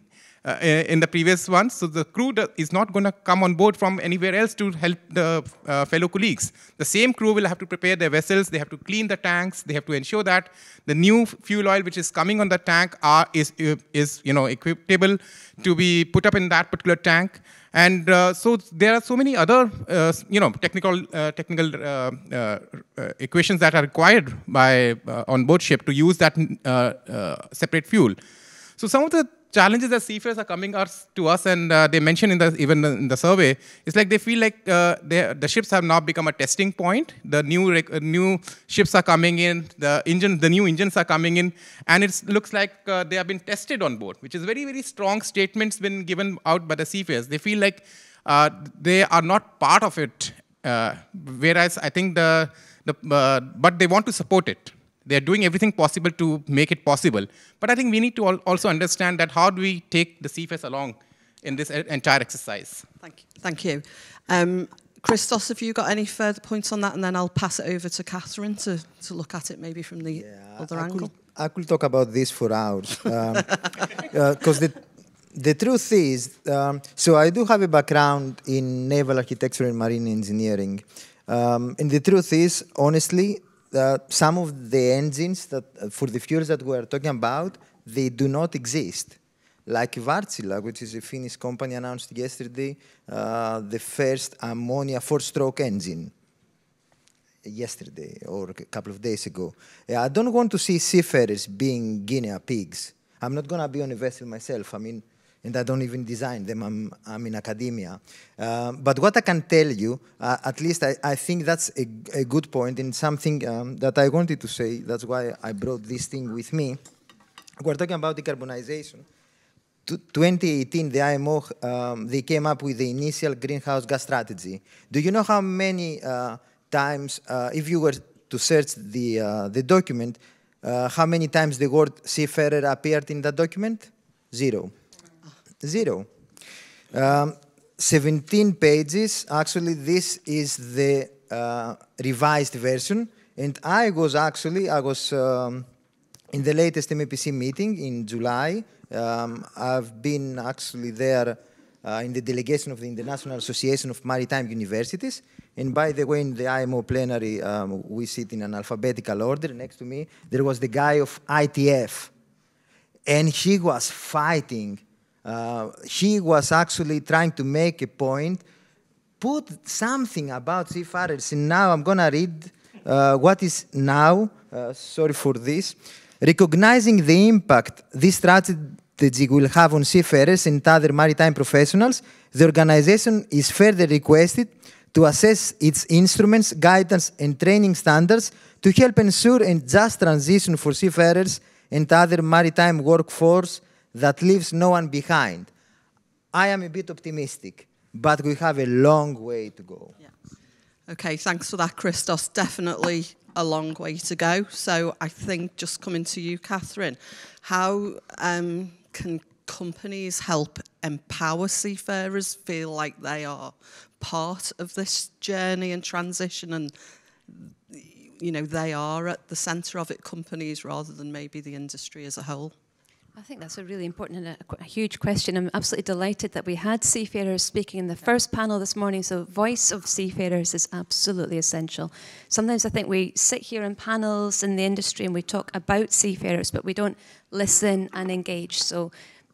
Speaker 7: in the previous one. So the crew is not going to come on board from anywhere else to help the fellow colleagues. The same crew will have to prepare their vessels. They have to clean the tanks. They have to ensure that the new fuel oil which is coming on the tank is equitable to be put up in that particular tank. And so there are so many other technical equations that are required by on board ship to use that separate fuel. So some of the challenges that seafarers are coming to us, and they mention even in the survey, it's like they feel like the ships have now become a testing point. The new ships are coming in, the new engines are coming in, and it looks like they have been tested on board, which is very, very strong statements been given out by the seafarers. They feel like they are not part of it, whereas I think but they want to support it. They're doing everything possible to make it possible. But I think we need to also understand that how do we take the seafarers along in this entire exercise.
Speaker 6: Thank you. Christos, have you got any further points on that? And then I'll pass it over to Catherine to look at it maybe from the other angle.
Speaker 8: I could talk about this for hours. Because the truth is, so I do have a background in naval architecture and marine engineering. And the truth is, honestly, some of the engines that for the fuels that we are talking about, they do not exist. Like Wärtsilä, which is a Finnish company, announced yesterday the first ammonia 4-stroke engine. Yesterday or a couple of days ago. I don't want to see seafarers being guinea pigs. I'm not going to be on a vessel myself. I mean, and I don't even design them. I'm in academia. But what I can tell you, at least I think that's a good point and something that I wanted to say. That's why I brought this thing with me. We're talking about decarbonization. 2018, the IMO, they came up with the initial greenhouse gas strategy. Do you know how many times, if you were to search the document, how many times the word seafarer appeared in that document? Zero. 17 pages. Actually, this is the revised version. And I was in the latest MEPC meeting in July. I've been actually there in the delegation of the International Association of Maritime Universities. And by the way, in the IMO plenary, we sit in an alphabetical order. Next to me, there was the guy of ITF. And he was fighting. He was actually trying to make a point, put something about seafarers. And now I'm going to read what is now, sorry for this, recognizing the impact this strategy will have on seafarers and other maritime professionals, the organization is further requested to assess its instruments, guidance, and training standards to help ensure a just transition for seafarers and other maritime workforce that leaves no one behind. I am a bit optimistic, but we have a long way to go.
Speaker 6: Yeah. Okay, thanks for that, Christos. Definitely a long way to go. So I think just coming to you, Catherine, how can companies help empower seafarers feel like they are part of this journey and transition, and you know they are at the centre of it, companies rather than maybe the industry as a whole?
Speaker 5: I think that's a really important and a huge question. I'm absolutely delighted that we had seafarers speaking in the first panel this morning. So voice of seafarers is absolutely essential. Sometimes I think we sit here in panels in the industry and we talk about seafarers, but we don't listen and engage. So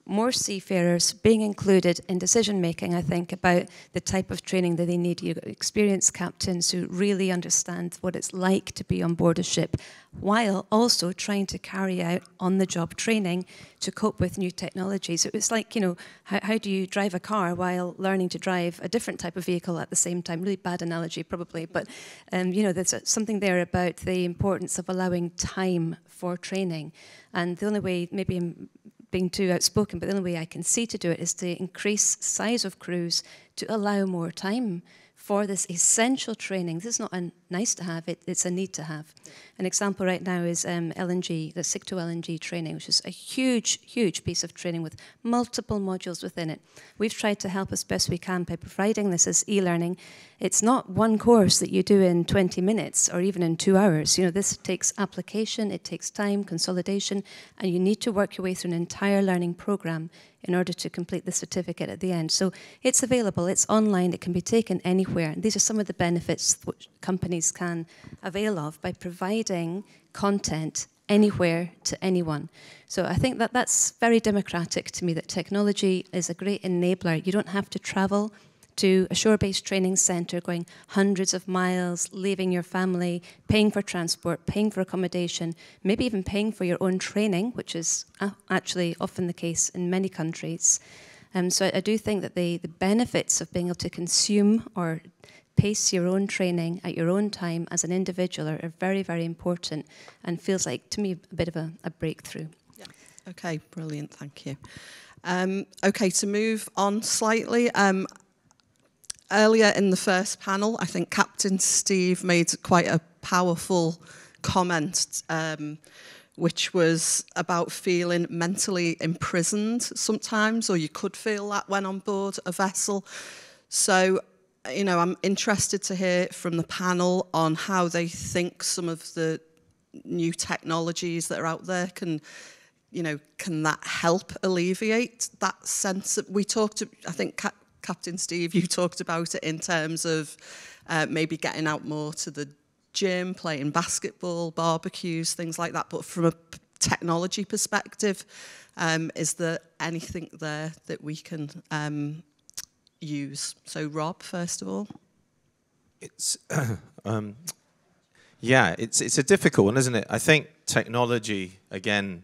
Speaker 5: more seafarers being included in decision making, I think, about the type of training that they need. You've got experienced captains who really understand what it's like to be on board a ship, while also trying to carry out on-the-job training to cope with new technology. So it's like, you know, how do you drive a car while learning to drive a different type of vehicle at the same time? Really bad analogy, probably, but you know, there's something there about the importance of allowing time for training. And the only way, maybe I'm being too outspoken, but the only way I can see to do it is to increase size of crews to allow more time for this essential training. This is not a nice to have, it's a need to have. An example right now is LNG, the SIG to LNG training, which is a huge, huge piece of training with multiple modules within it. We've tried to help as best we can by providing this as e-learning. It's not one course that you do in 20 minutes or even in 2 hours. You know, this takes application, it takes time, consolidation, and you need to work your way through an entire learning program in order to complete the certificate at the end. So it's available, it's online, it can be taken anywhere. And these are some of the benefits which companies can avail of by providing content anywhere to anyone. So I think that that's very democratic to me, that technology is a great enabler. You don't have to travel to a shore-based training centre, going hundreds of miles, leaving your family, paying for transport, paying for accommodation, maybe even paying for your own training, which is actually often the case in many countries. So I do think that the benefits of being able to consume or pace your own training at your own time as an individual are very, very important, and feels like, to me, a bit of a breakthrough.
Speaker 6: Yeah. Okay, brilliant, thank you. Okay, to move on slightly, earlier in the first panel, I think Captain Steve made quite a powerful comment, which was about feeling mentally imprisoned sometimes, or you could feel that when on board a vessel. So, you know, I'm interested to hear from the panel on how they think some of the new technologies that are out there can, you know, can that help alleviate that sense that we talked to, I think, Captain Steve, you talked about it in terms of maybe getting out more to the gym, playing basketball, barbecues, things like that. But from a technology perspective, is there anything there that we can use? So Rob, first of all.
Speaker 9: It's yeah, it's a difficult one, isn't it? I think technology, again,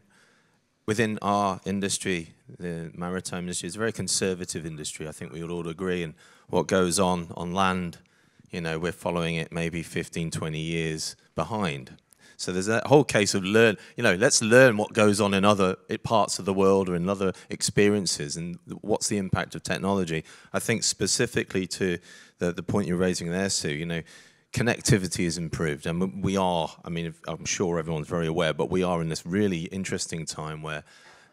Speaker 9: within our industry, the maritime industry, is a very conservative industry. I think we would all agree. And what goes on land, you know, we're following it maybe 15, 20 years behind. So there's that whole case of let's learn what goes on in other parts of the world or in other experiences, and what's the impact of technology. I think specifically to the point you're raising there, Sue, you know, connectivity has improved, and we are, I mean, I'm sure everyone's very aware, but we are in this really interesting time where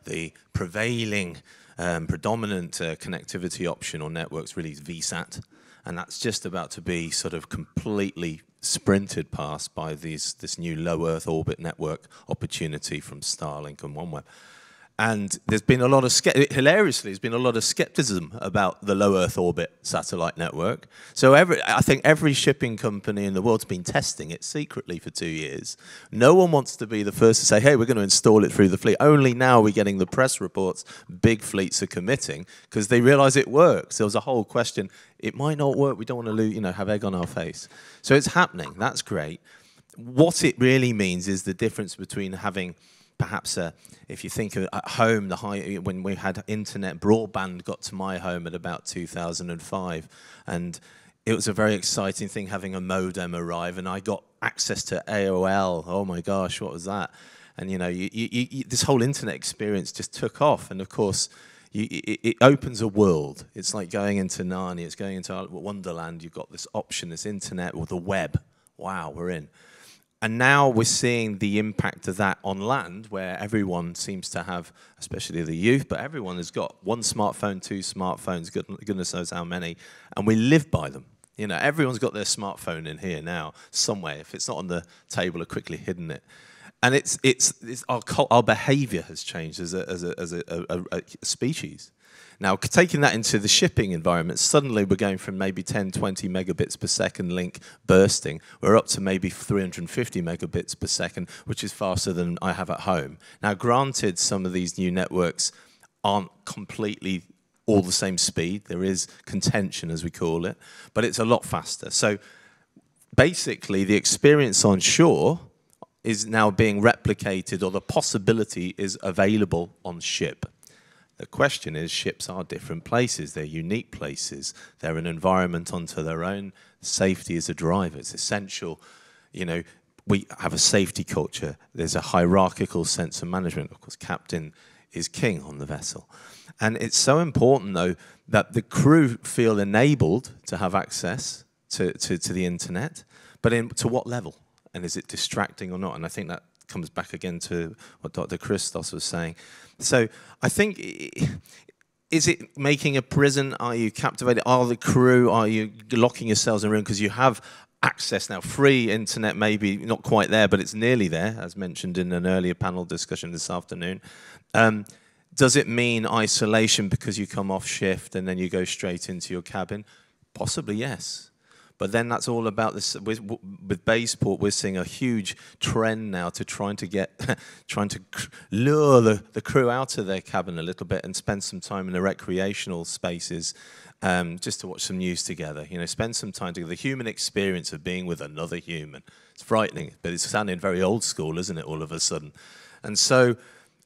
Speaker 9: the prevailing, predominant connectivity option on networks really is VSAT, and that's just about to be sort of completely sprinted past by this new low Earth orbit network opportunity from Starlink and OneWeb. And there's been a lot of, hilariously, there's been a lot of skepticism about the low Earth orbit satellite network. So I think every shipping company in the world's been testing it secretly for 2 years. No one wants to be the first to say, hey, we're going to install it through the fleet. Only now we're getting the press reports big fleets are committing because they realize it works. There was a whole question, it might not work, we don't want to have egg on our face. So it's happening, that's great. What it really means is the difference between having perhaps, if you think of at home, when we had internet, broadband got to my home at about 2005, and it was a very exciting thing having a modem arrive, and I got access to AOL. Oh my gosh, what was that? And this whole internet experience just took off, and of course, it opens a world. It's like going into Narnia. It's going into Wonderland. You've got this option, this internet or the web. Wow, we're in. And now we're seeing the impact of that on land, where everyone seems to have, especially the youth, but everyone has got one smartphone, two smartphones, goodness knows how many, and we live by them. Everyone's got their smartphone in here now, somewhere. If it's not on the table, I've quickly hidden it. And it's our behaviour has changed as a species. Now, taking that into the shipping environment, suddenly we're going from maybe 10, 20 megabits per second link bursting. We're up to maybe 350 megabits per second, which is faster than I have at home. Now, granted, some of these new networks aren't completely all the same speed. There is contention, as we call it, but it's a lot faster. So basically, the experience on shore is now being replicated, or the possibility is available on ship. The question is, ships are different places. They're unique places. They're an environment unto their own. Safety is a driver. It's essential. We have a safety culture. There's a hierarchical sense of management. Of course, captain is king on the vessel. And it's so important, though, that the crew feel enabled to have access to the internet, but to what level? And is it distracting or not? And I think that comes back again to what Dr. Christos was saying. So I think, is it making a prison? Are you captivated? Are the crew, are you locking yourselves in a room because you have access now? Free internet, maybe not quite there, but it's nearly there, as mentioned in an earlier panel discussion this afternoon. Does it mean isolation because you come off shift and then you go straight into your cabin? Possibly, yes. But then that's all about this. With Baysport, we're seeing a huge trend now to trying to lure the crew out of their cabin a little bit and spend some time in the recreational spaces, just to watch some news together. Spend some time together. The human experience of being with another human. It's frightening, but it's sounding very old school, isn't it? All of a sudden, and so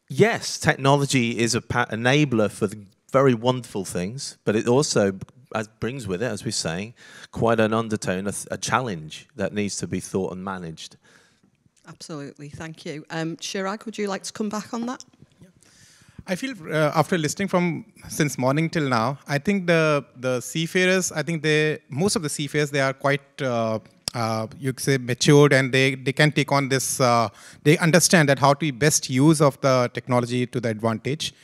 Speaker 9: yes, technology is an enabler for the very wonderful things, but it also brings with it, as we're saying, quite an undertone, a challenge that needs to be thought and managed.
Speaker 6: Absolutely, thank you. Chirag, would you like to come back on that?
Speaker 7: I feel after listening since morning till now, I think the seafarers, most of the seafarers, they are quite, you could say, matured, and they can take on this, they understand that how to best use of the technology to the advantage.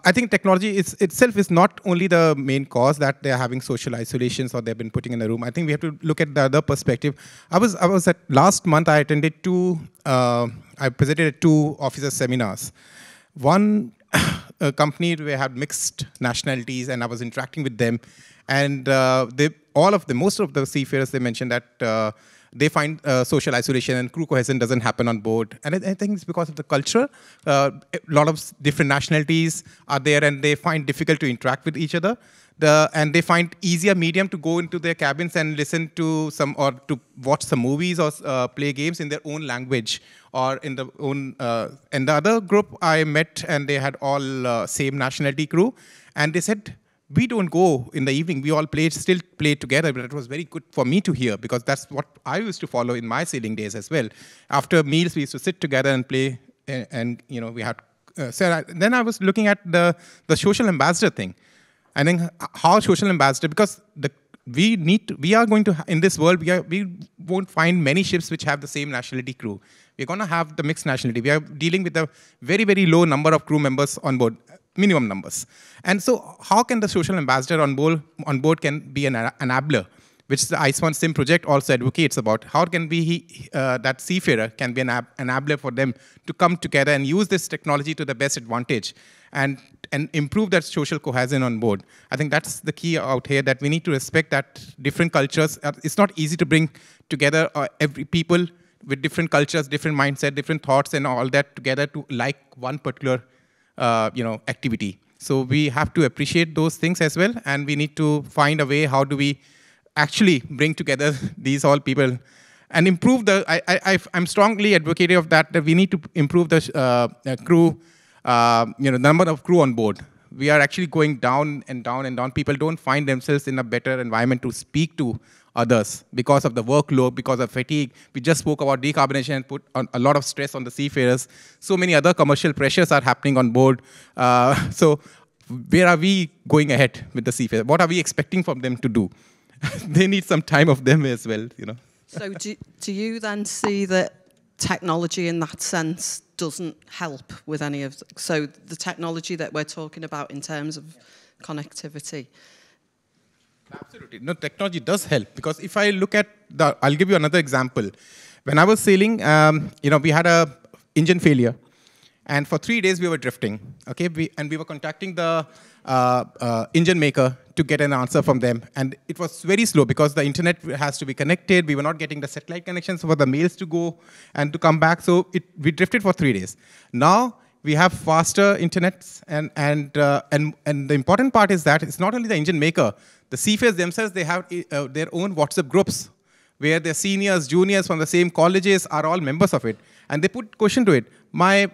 Speaker 7: I think technology itself is not only the main cause that they're having social isolations or they've been putting in a room. I think we have to look at the other perspective. I was at last month, I attended I presented 2 officer seminars. One company where I had mixed nationalities, and I was interacting with them, and most of the seafarers, they mentioned that they find social isolation and crew cohesion doesn't happen on board. And I think it's because of the culture. A lot of different nationalities are there, and they find difficult to interact with each other. And they find easier medium to go into their cabins and listen to or to watch some movies or play games in their own language or in the own. And the other group I met, and they had all same nationality crew, and they said, we don't go in the evening. We all still play together, but it was very good for me to hear, because that's what I used to follow in my sailing days as well. After meals, we used to sit together and play, and we had. Then I was looking at the social ambassador thing. I think how social ambassador, because we are going to, in this world, we won't find many ships which have the same nationality crew. We're going to have the mixed nationality. We are dealing with a very, very low number of crew members on board. Minimum numbers. And so how can the social ambassador on board can be an enabler which the ISWAN SIM project also advocates about. How can we, that seafarer can be an enabler for them to come together and use this technology to the best advantage and improve that social cohesion on board. I think that's the key out here, that we need to respect that different cultures. It's not easy to bring together every people with different cultures, different mindset, different thoughts and all that together to like one particular activity. So we have to appreciate those things as well, and we need to find a way how do we actually bring together these all people and improve the, I'm strongly advocating of that we need to improve the crew, number of crew on board. We are actually going down and down and down. People don't find themselves in a better environment to speak to others because of the workload, because of fatigue. We just spoke about decarbonization and put a lot of stress on the seafarers. So many other commercial pressures are happening on board. So where are we going ahead with the seafarers? What are we expecting from them to do? They need some time of them as well,
Speaker 6: So do you then see that technology in that sense doesn't help with any of so the technology that we're talking about in terms of connectivity?
Speaker 7: Absolutely. No, technology does help, because if I look at I'll give you another example. When I was sailing, we had a engine failure, and for 3 days we were drifting. Okay, we were contacting the engine maker to get an answer from them, and it was very slow because the internet has to be connected. We were not getting the satellite connections for the mails to go and to come back. So we drifted for 3 days. Now we have faster internets, and the important part is that it's not only the engine maker. The seafarers themselves, they have their own WhatsApp groups where their seniors, juniors from the same colleges are all members of it. And they put question to it. My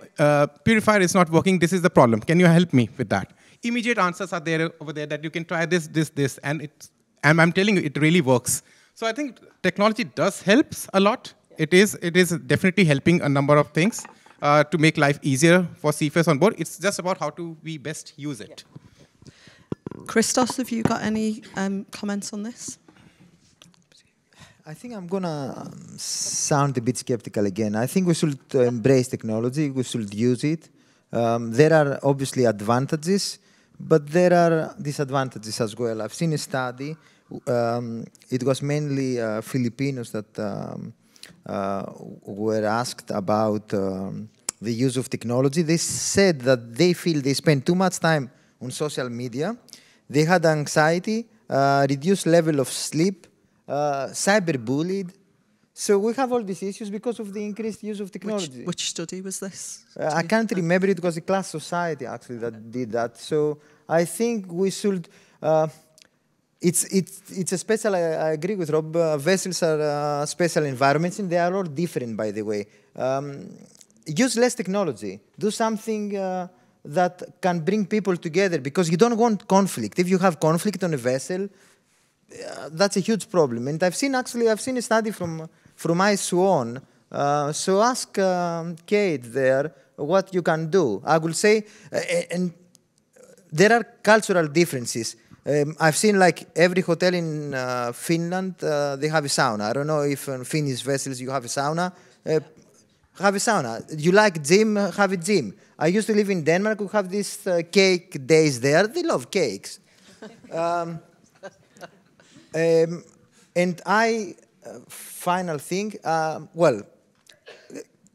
Speaker 7: purifier is not working. This is the problem. Can you help me with that? Immediate answers are there over there that you can try this, this, this. And I'm telling you, it really works. So I think technology does help a lot. It is definitely helping a number of things to make life easier for seafarers on board. It's just about how to we best use it.
Speaker 6: Christos, have you got any comments on this?
Speaker 8: I think I'm going to sound a bit skeptical again. I think we should embrace technology. We should use it. There are obviously advantages, but there are disadvantages as well. I've seen a study. It was mainly Filipinos that were asked about the use of technology. They said that they feel they spend too much time on social media. They had anxiety, reduced level of sleep, cyberbullied. So we have all these issues because of the increased use of technology.
Speaker 6: Which study was this?
Speaker 8: I can't remember. It was a class society actually that did that. So I think we should. It's a special. I agree with Rob. Vessels are special environments, and they are all different, by the way. Use less technology. Do something that can bring people together, because you don't want conflict. If you have conflict on a vessel, that's a huge problem. And I've seen a study from ISWAN. So ask Kate there what you can do. I will say, and there are cultural differences. I've seen like every hotel in Finland, they have a sauna. I don't know if on Finnish vessels you have a sauna. Have a sauna. You like gym, have a gym. I used to live in Denmark. We have these cake days there. They love cakes. And final thing, well,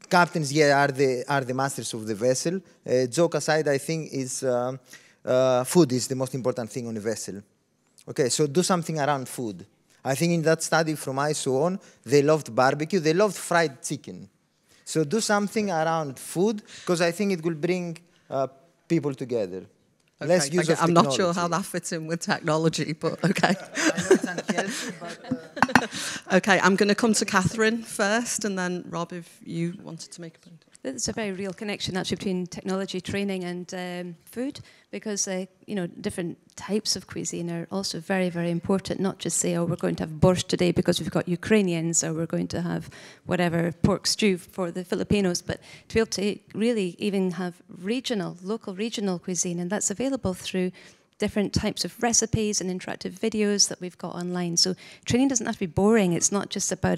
Speaker 8: captains, yeah, are the masters of the vessel. Joke aside, I think is food is the most important thing on a vessel. Okay, so do something around food. I think in that study from ISWAN, they loved barbecue. They loved fried chicken. So do something around food, because I think it will bring people together.
Speaker 6: Okay,
Speaker 8: Less use of
Speaker 6: I'm
Speaker 8: technology.
Speaker 6: not sure how that fits in with technology, but okay. Okay, I'm going to come to Catherine first, and then Rob, if you wanted to make a point.
Speaker 5: There's a very real connection actually between technology training and food, because different types of cuisine are also very, very important. Not just say, oh, we're going to have borscht today because we've got Ukrainians, or we're going to have whatever pork stew for the Filipinos, but to be able to really even have local regional cuisine, and that's available through different types of recipes and interactive videos that we've got online. So training doesn't have to be boring. It's not just about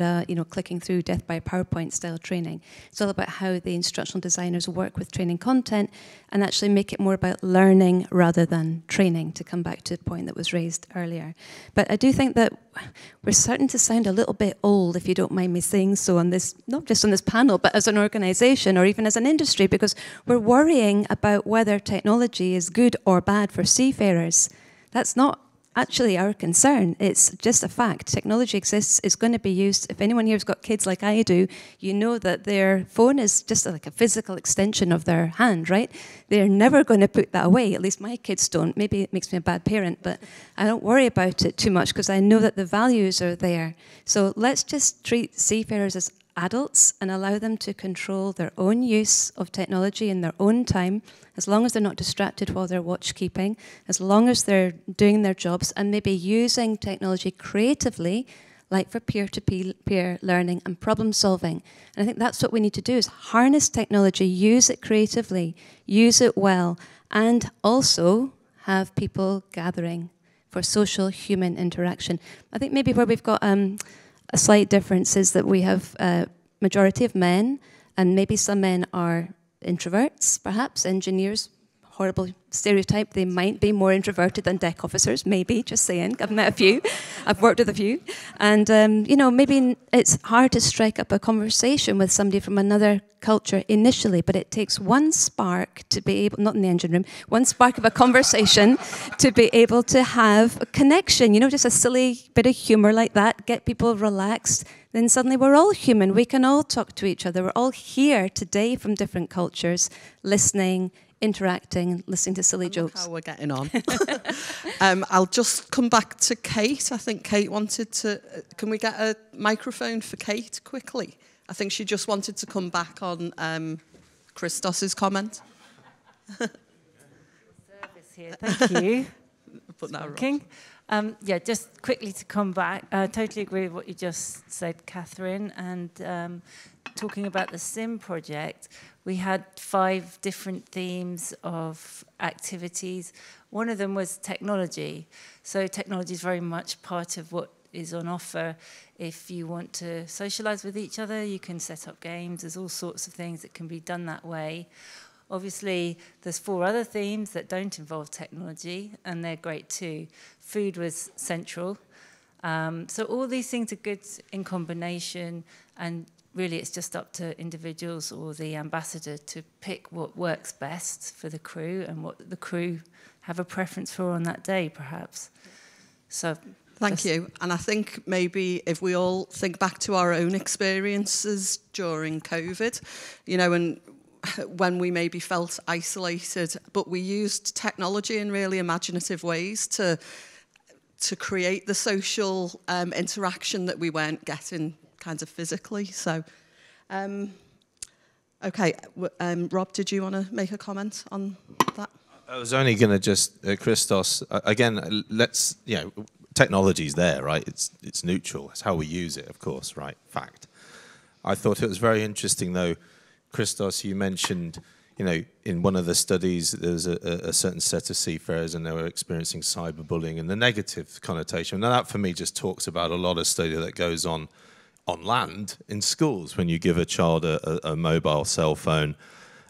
Speaker 5: clicking through death by PowerPoint style training. It's all about how the instructional designers work with training content and actually make it more about learning rather than training, to come back to the point that was raised earlier. But I do think that we're starting to sound a little bit old, if you don't mind me saying so, on this, not just on this panel, but as an organisation or even as an industry, because we're worrying about whether technology is good or bad for seafarers. That's not actually our concern. It's just a fact. Technology exists, it's going to be used. If anyone here's got kids like I do, you know that their phone is just like a physical extension of their hand, right? They're never going to put that away. At least my kids don't. Maybe it makes me a bad parent, but I don't worry about it too much because I know that the values are there. So let's just treat seafarers as adults and allow them to control their own use of technology in their own time, as long as they're not distracted while they're watchkeeping, as long as they're doing their jobs and maybe using technology creatively, like for peer-to-peer learning and problem solving. And I think that's what we need to do, is harness technology, use it creatively, use it well, and also have people gathering for social human interaction. I think maybe where we've got a slight difference is that we have a majority of men, and maybe some men are introverts, perhaps, engineers, horrible stereotype, they might be more introverted than deck officers, maybe, just saying. I've met a few, I've worked with a few. And, maybe it's hard to strike up a conversation with somebody from another culture initially, but it takes one spark to be able, not in the engine room, one spark of a conversation to be able to have a connection, just a silly bit of humour like that, get people relaxed. Then suddenly we're all human, we can all talk to each other. We're all here today from different cultures, listening, interacting, listening to silly jokes.
Speaker 6: How we're getting on. I'll just come back to Kate. I think Kate wanted to... Can we get a microphone for Kate quickly? I think she just wanted to come back on Christos's comment.
Speaker 10: Service here. Thank you.
Speaker 6: Put that
Speaker 10: Working. Just quickly to come back, I totally agree with what you just said, Catherine, and talking about the SIM project, we had 5 different themes of activities. One of them was technology. So technology is very much part of what is on offer. If you want to socialise with each other, you can set up games. There's all sorts of things that can be done that way. Obviously, there's 4 other themes that don't involve technology, and they're great too. Food was central. So all these things are good in combination, and really it's just up to individuals or the ambassador to pick what works best for the crew and what the crew have a preference for on that day, perhaps. So
Speaker 6: Thank you. And I think maybe if we all think back to our own experiences during COVID, and when we maybe felt isolated, but we used technology in really imaginative ways to create the social interaction that we weren't getting kind of physically. So, okay, Rob, did you want to make a comment on that?
Speaker 9: I was only going to just, Christos, again, technology's there, right? It's neutral. It's how we use it, of course, right? Fact. I thought it was very interesting, though, Christos, you mentioned, in one of the studies, there was a certain set of seafarers and they were experiencing cyberbullying and the negative connotation. Now, that for me just talks about a lot of study that goes on land in schools when you give a child a mobile cell phone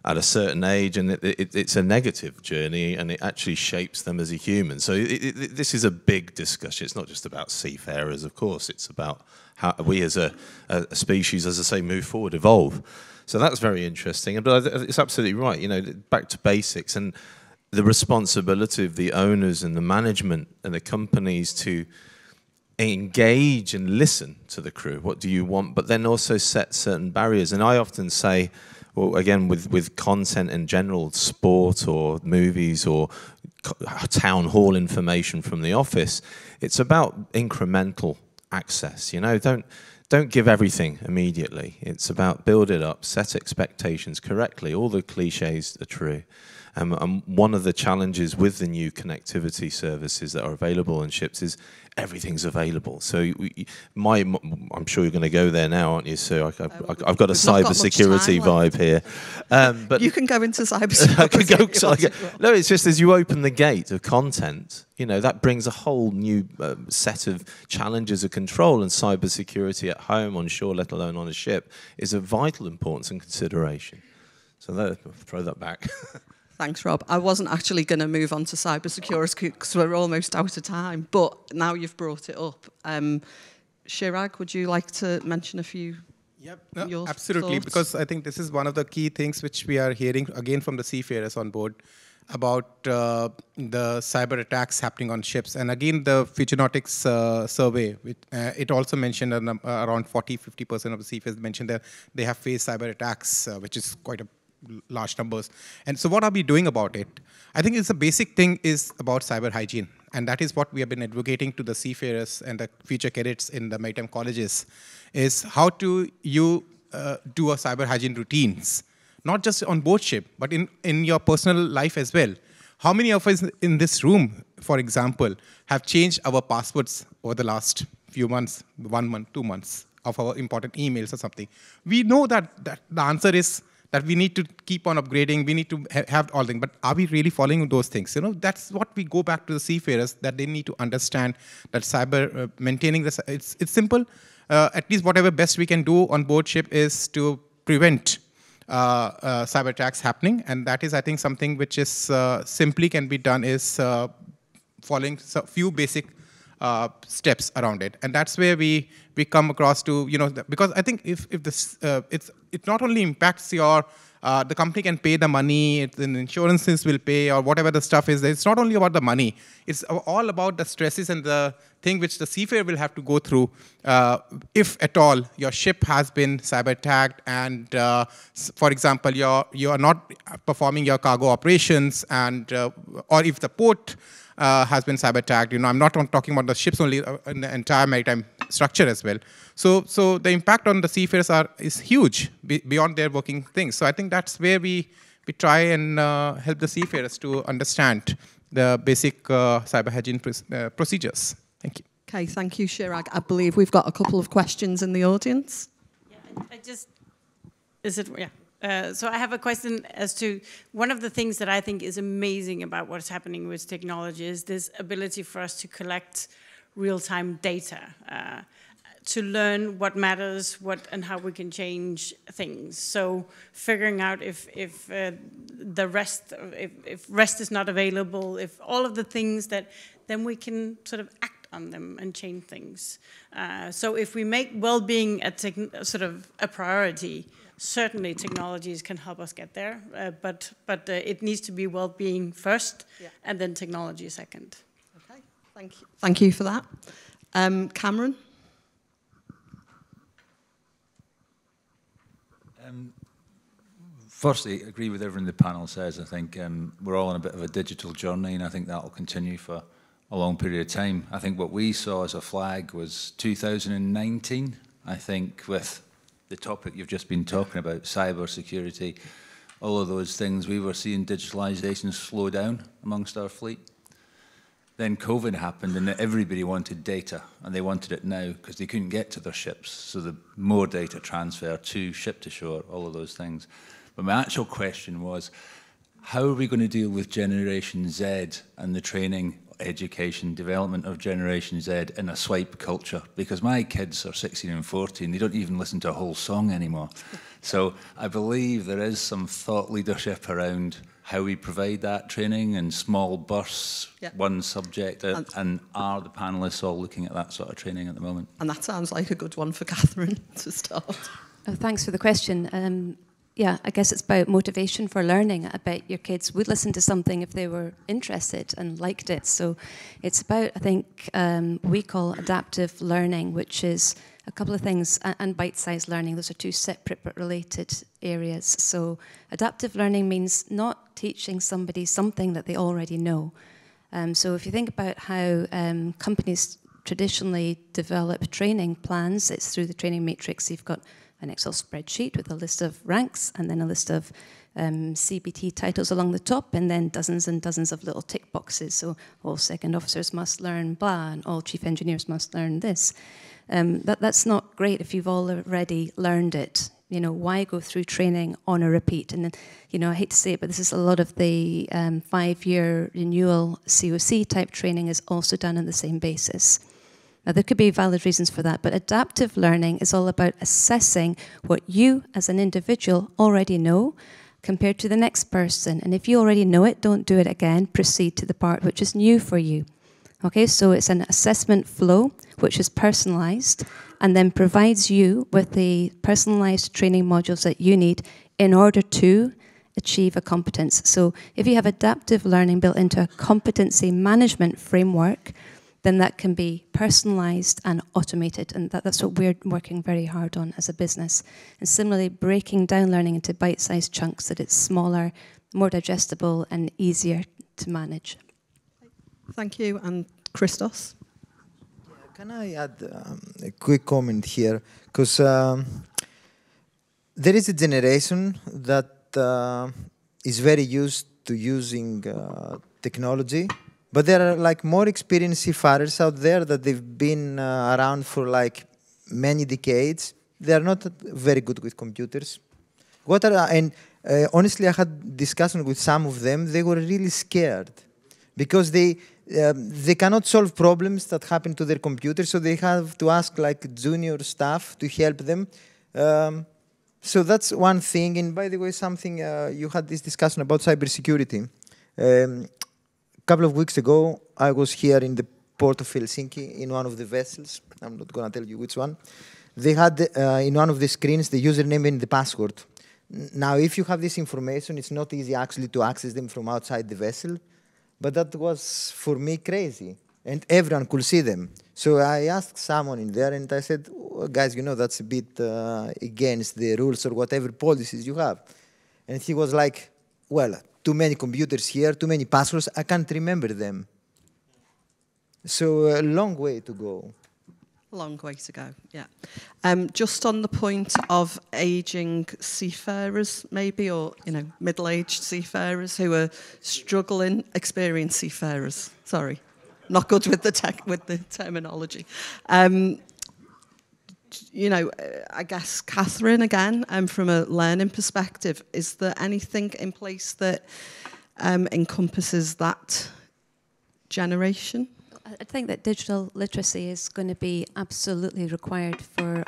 Speaker 9: at a certain age, and it's a negative journey and it actually shapes them as a human. So this is a big discussion. It's not just about seafarers, of course. It's about how we as a species, as I say, move forward, evolve. So that's very interesting. But it's absolutely right, back to basics and the responsibility of the owners and the management and the companies to engage and listen to the crew. What do you want? But then also set certain barriers. And I often say, well, again, with content in general, sport or movies or town hall information from the office, it's about incremental access. Don't give everything immediately. It's about build it up, set expectations correctly. All the cliches are true. And one of the challenges with the new connectivity services that are available on ships is everything's available. So I'm sure you're going to go there now, aren't you? So I've got a cybersecurity vibe here. But
Speaker 6: you can go into cybersecurity.
Speaker 9: No, it's just as you open the gate of content, you know, that brings a whole new set of challenges of control, and cybersecurity at home, on shore, let alone on a ship, is of vital importance and consideration. So I'll throw that back.
Speaker 6: Thanks, Rob. I wasn't actually going to move on to cybersecurity because we're almost out of time, but now you've brought it up. Chirag, would you like to mention a few?
Speaker 7: Yep, no, absolutely, because I think this is one of the key things which we are hearing again from the seafarers on board about the cyber attacks happening on ships. And again, the Futurenautics survey, it also mentioned around 40-50% of the seafarers mentioned that they have faced cyber attacks, which is quite a large numbers. And so what are we doing about it? I think it's a basic thing is about cyber hygiene. And that is what we have been advocating to the seafarers and the future cadets in the maritime colleges, is how to do a cyber hygiene routines, not just on board ship, but in your personal life as well. How many of us in this room, for example, have changed our passwords over the last few months, 1 month, 2 months, of our important emails or something? We know that the answer is that we need to keep on upgrading, we need to have all things, but are we really following those things? You know, that's what we go back to the seafarers, that they need to understand that cyber, maintaining this, it's simple. At least whatever best we can do on board ship is to prevent cyber attacks happening, and that is, I think, something which is simply can be done is following a few basic steps around it, and that's where we come across to, you know, because I think if this it not only impacts your the company can pay the money, the insurances will pay, or whatever the stuff is. It's not only about the money. It's all about the stresses and the thing which the seafarer will have to go through if at all your ship has been cyber attacked, and for example, you are not performing your cargo operations, and or if the port has been cyber attacked. You know, I'm not talking about the ships only, in the entire maritime structure as well. So the impact on the seafarers is huge beyond their working things. So I think that's where we try and help the seafarers to understand the basic cyber hygiene procedures. Thank you.
Speaker 6: Okay, thank you, Chirag. I believe we've got a couple of questions in the audience.
Speaker 19: So I have a question as to one of the things that I think is amazing about what's happening with technology is this ability for us to collect real-time data, to learn what matters, and how we can change things. So figuring out if rest is not available, if all of the things that, then we can sort of act on them and change things. So if we make well-being a priority, certainly technologies can help us get there, but it needs to be well-being first, and then technology second.
Speaker 6: Okay, thank you. Thank you for that. Cameron?
Speaker 23: Firstly, I agree with everything the panel says. I think we're all on a bit of a digital journey, and I think that will continue for a long period of time. I think what we saw as a flag was 2019, I think, with the topic you've just been talking about, cyber security, all of those things, we were seeing digitalization slow down amongst our fleet. Then COVID happened and everybody wanted data, and they wanted it now because they couldn't get to their ships. So the more data transfer to ship to shore, all of those things. But my actual question was, how are we going to deal with Generation Z and the training, education, development of Generation Z in a swipe culture? Because my kids are 16 and 14, they don't even listen to a whole song anymore. So I believe there is some thought leadership around how we provide that training in small bursts, one subject, and are the panellists all looking at that sort of training at the moment?
Speaker 6: And that sounds like a good one for Catherine to start.
Speaker 5: Oh, thanks for the question. Yeah, I guess it's about motivation for learning. I bet your kids would listen to something if they were interested and liked it. So it's about, I think, we call adaptive learning, which is a couple of things, and bite-sized learning. Those are two separate but related areas. So adaptive learning means not teaching somebody something that they already know. So if you think about how companies traditionally develop training plans, it's through the training matrix. You've got an Excel spreadsheet with a list of ranks and then a list of CBT titles along the top, and then dozens and dozens of little tick boxes. So all second officers must learn blah, and all chief engineers must learn this. That's not great if you've already learned it. You know, why go through training on a repeat? And then, you know, I hate to say it, but this is a lot of the 5-year renewal COC type training is also done on the same basis. Now, there could be valid reasons for that, but adaptive learning is all about assessing what you as an individual already know compared to the next person. And if you already know it, don't do it again. Proceed to the part which is new for you. Okay, so it's an assessment flow which is personalized and then provides you with the personalized training modules that you need in order to achieve a competence. So if you have adaptive learning built into a competency management framework, then that can be personalized and automated. And that's what we're working very hard on as a business. And similarly, breaking down learning into bite-sized chunks so that it's smaller, more digestible, and easier to manage.
Speaker 6: Thank you. And Christos?
Speaker 8: Can I add a quick comment here? Because there is a generation that is very used to using technology, but there are like more experienced seafarers out there that they've been around for like many decades. They are not very good with computers. Honestly, I had discussion with some of them. They were really scared because they cannot solve problems that happen to their computer, so they have to ask like junior staff to help them. So that's one thing. And by the way, something you had this discussion about cybersecurity. A couple of weeks ago, I was here in the port of Helsinki in one of the vessels. I'm not going to tell you which one. They had in one of the screens the username and the password. Now, if you have this information, it's not easy actually to access them from outside the vessel. But that was, for me, crazy. And everyone could see them. So I asked someone in there, and I said, oh, guys, you know, that's a bit against the rules or whatever policies you have. And he was like, well, too many computers here, too many passwords, I can't remember them. So a long way to go.
Speaker 6: A long way to go, yeah. Just on the point of ageing seafarers, maybe, or middle-aged seafarers who are struggling, experienced seafarers. Sorry, not good with the terminology. I guess Karin again, from a learning perspective, is there anything in place that encompasses that generation?
Speaker 5: I think that digital literacy is going to be absolutely required for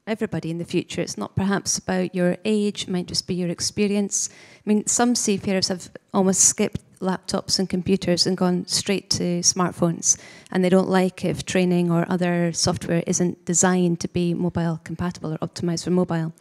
Speaker 5: everybody in the future. It's not perhaps about your age, it might just be your experience. I mean, some seafarers have almost skipped laptops and computers and gone straight to smartphones, and they don't like if training or other software isn't designed to be mobile compatible or optimized for mobile.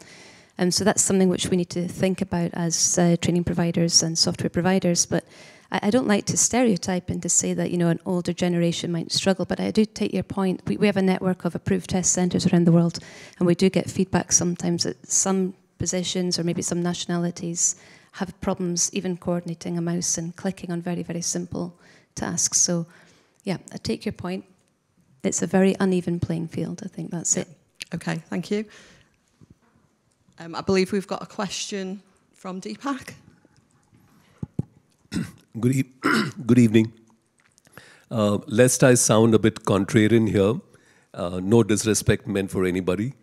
Speaker 5: So that's something which we need to think about as training providers and software providers. But I don't like to stereotype and to say that, an older generation might struggle, but I do take your point. We have a network of approved test centres around the world, and we do get feedback sometimes that some positions or maybe some nationalities have problems even coordinating a mouse and clicking on very, very simple tasks. So, yeah, I take your point. It's a very uneven playing field. I think that's it.
Speaker 6: Okay, thank you. I believe we've got a question from Deepak.
Speaker 11: Good evening. Lest I sound a bit contrarian here, no disrespect meant for anybody.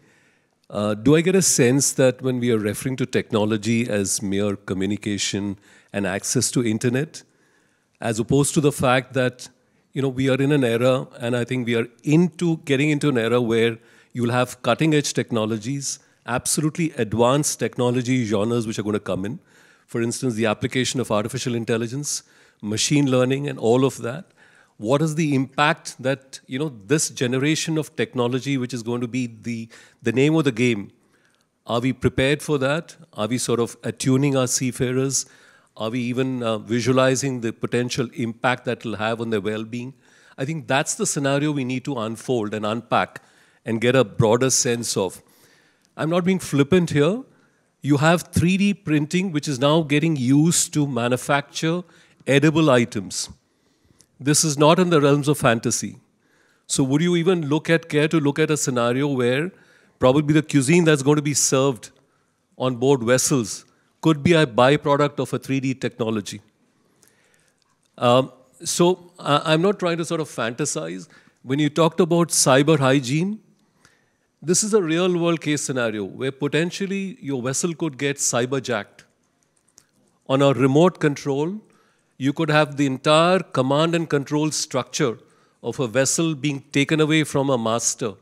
Speaker 11: Do I get a sense that when we are referring to technology as mere communication and access to internet, as opposed to the fact that we are in an era, and I think we are getting into an era where you'll have cutting-edge technologies, absolutely advanced technology genres which are going to come in. For instance, the application of artificial intelligence, machine learning, and all of that. What is the impact that, this generation of technology, which is going to be the name of the game, are we prepared for that? Are we sort of attuning our seafarers? Are we even visualizing the potential impact that will have on their well-being? I think that's the scenario we need to unfold and unpack and get a broader sense of. I'm not being flippant here. You have 3D printing, which is now getting used to manufacture edible items. This is not in the realms of fantasy. So would you even care to look at a scenario where probably the cuisine that's going to be served on board vessels could be a byproduct of a 3D technology. So I'm not trying to sort of fantasize. When you talked about cyber hygiene, this is a real world case scenario where potentially your vessel could get cyberjacked. On a remote control, you could have the entire command and control structure of a vessel being taken away from a master,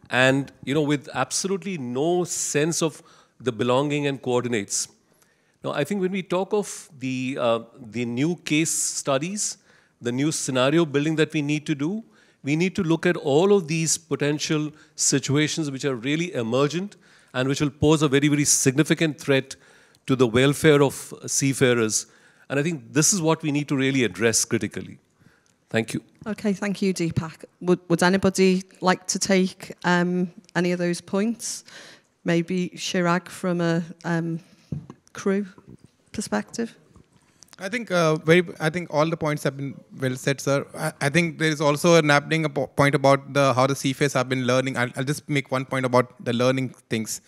Speaker 11: and with absolutely no sense of the belonging and coordinates. Now, I think when we talk of the new case studies, the new scenario building that we need to do, we need to look at all of these potential situations which are really emergent and which will pose a very, very significant threat to the welfare of seafarers. And I think this is what we need to really address critically. Thank you.
Speaker 6: Okay, thank you, Deepak. Would anybody like to take any of those points? Maybe Chirag from a crew perspective?
Speaker 7: I think all the points have been well said, sir. I think there is also an happening point about how the seafarers have been learning. I'll just make one point about the learning things.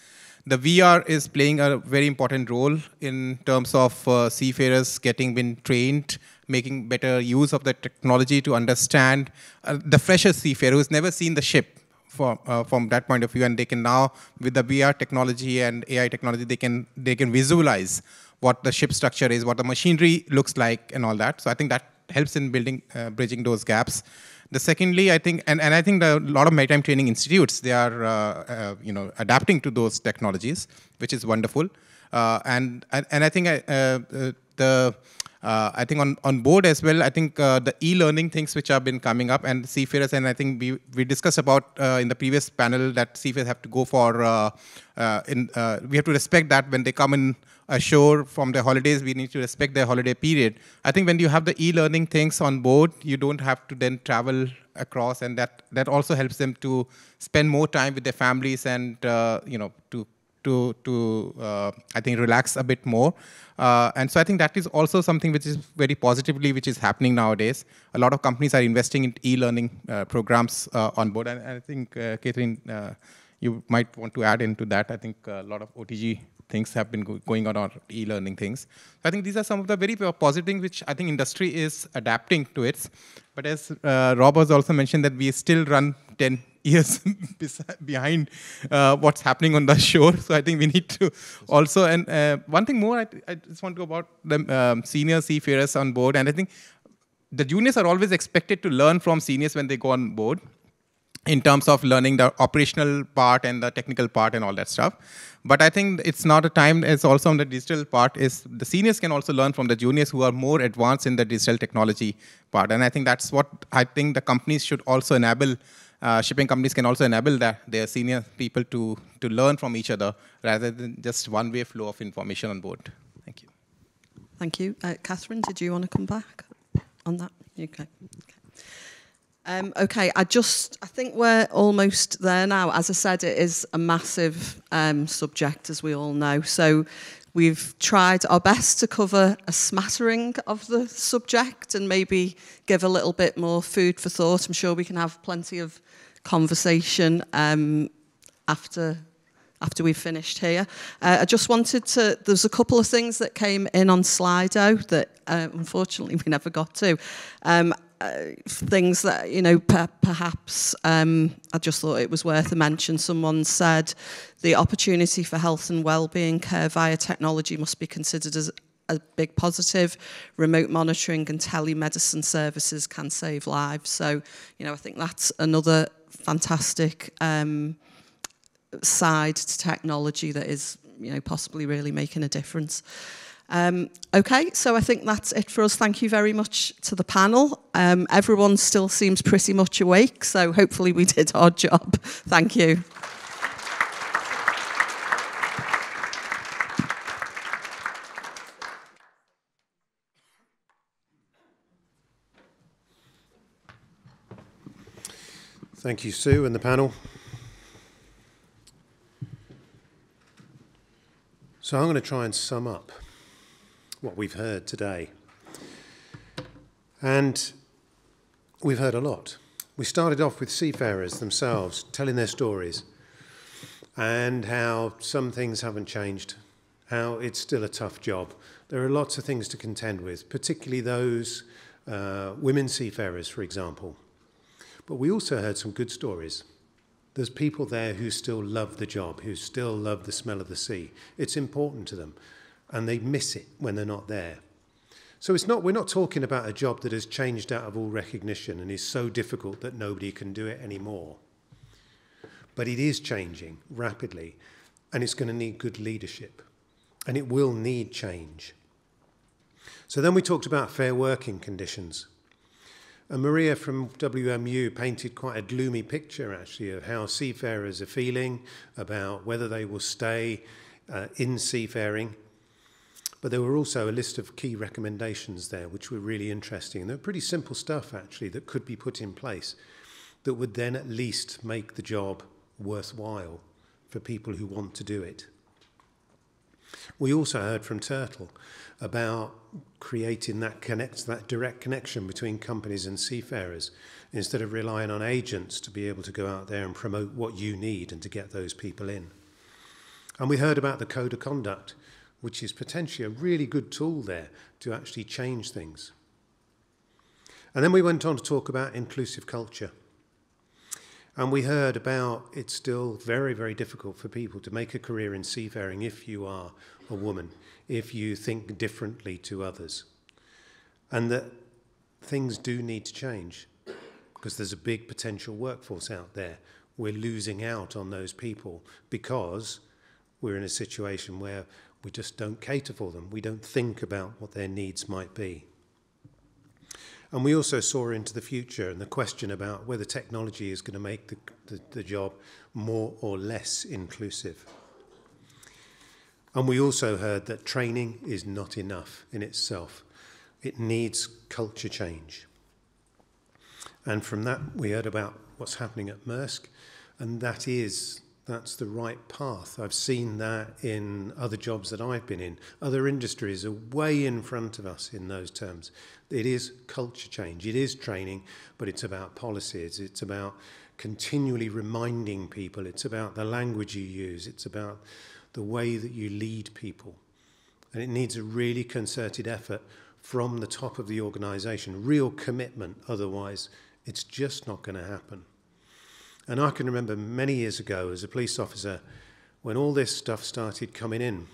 Speaker 7: The VR is playing a very important role in terms of seafarers been trained, making better use of the technology to understand the fresher seafarer who's never seen the ship from that point of view, and they can now, with the VR technology and AI technology, they can visualize what the ship structure is, what the machinery looks like, and all that. So I think that helps in bridging those gaps. The secondly, I think, and I think a lot of maritime training institutes, they are adapting to those technologies, which is wonderful. And I think I think on board as well, I think the e-learning things which have been coming up, and seafarers, and I think we discussed about in the previous panel that seafarers have to go for, we have to respect that when they come in ashore from their holidays, we need to respect their holiday period. I think when you have the e-learning things on board, you don't have to then travel across, and that also helps them to spend more time with their families and I think relax a bit more. And so I think that is also something which is very positively which is happening nowadays. A lot of companies are investing in e-learning programs on board, and I think Karin, you might want to add into that. I think a lot of OTG things have been going on e-learning things. So I think these are some of the very positive things which I think industry is adapting to it. But as Rob has also mentioned, that we still run 10 years behind what's happening on the shore. So I think we need to also, and one thing more, I just want to go about the senior seafarers on board. And I think the juniors are always expected to learn from seniors when they go on board, in terms of learning the operational part and the technical part and all that stuff. But I think it's not a time, it's also on the digital part, is the seniors can also learn from the juniors who are more advanced in the digital technology part. And I think that's what I think the companies should also enable, shipping companies can also enable their senior people to learn from each other rather than just one-way flow of information on board. Thank you.
Speaker 6: Thank you. Catherine, did you want to come back on that? Okay. Okay, I think we're almost there now. As I said, it is a massive subject, as we all know. So we've tried our best to cover a smattering of the subject and maybe give a little bit more food for thought. I'm sure we can have plenty of conversation after we've finished here. I just wanted to, there's a couple of things that came in on Slido that unfortunately we never got to. Things that, perhaps I just thought it was worth a mention. Someone said the opportunity for health and wellbeing care via technology must be considered as a big positive. Remote monitoring and telemedicine services can save lives. So, I think that's another fantastic side to technology that is, possibly really making a difference. Okay, so I think that's it for us. Thank you very much to the panel. Everyone still seems pretty much awake, so hopefully we did our job. Thank you.
Speaker 1: Thank you, Sue, and the panel. So I'm going to try and sum up what we've heard today. And we've heard a lot. We started off with seafarers themselves telling their stories and how some things haven't changed how it's still a tough job. There are lots of things to contend with, particularly those women seafarers, for example. But we also heard some good stories. There's people there who still love the job, who still love the smell of the sea. It's important to them, and they miss it when they're not there. So we're not talking about a job that has changed out of all recognition and is so difficult that nobody can do it anymore. But it is changing rapidly, and it's going to need good leadership, and it will need change. So then we talked about fair working conditions. And Maria from WMU painted quite a gloomy picture, actually, of how seafarers are feeling, about whether they will stay in seafaring. But there were also a list of key recommendations there, which were really interesting. And they're pretty simple stuff, actually, that could be put in place that would then at least make the job worthwhile for people who want to do it. We also heard from Turtle about creating that direct connection between companies and seafarers, instead of relying on agents to be able to go out there and promote what you need and to get those people in. And we heard about the code of conduct, which is potentially a really good tool there to actually change things. And then we went on to talk about inclusive culture. And we heard about it's still very, very difficult for people to make a career in seafaring if you are a woman, if you think differently to others. And that things do need to change because there's a big potential workforce out there. We're losing out on those people because we're in a situation where we just don't cater for them. We don't think about what their needs might be. And we also saw into the future and the question about whether technology is going to make the job more or less inclusive. And we also heard that training is not enough in itself. It needs culture change. And from that, we heard about what's happening at Maersk, and that's the right path. I've seen that in other jobs that I've been in. Other industries are way in front of us in those terms. It is culture change. It is training, but it's about policies. It's about continually reminding people. It's about the language you use. It's about the way that you lead people. And it needs a really concerted effort from the top of the organisation, real commitment. Otherwise, it's just not going to happen. And I can remember many years ago as a police officer when all this stuff started coming in.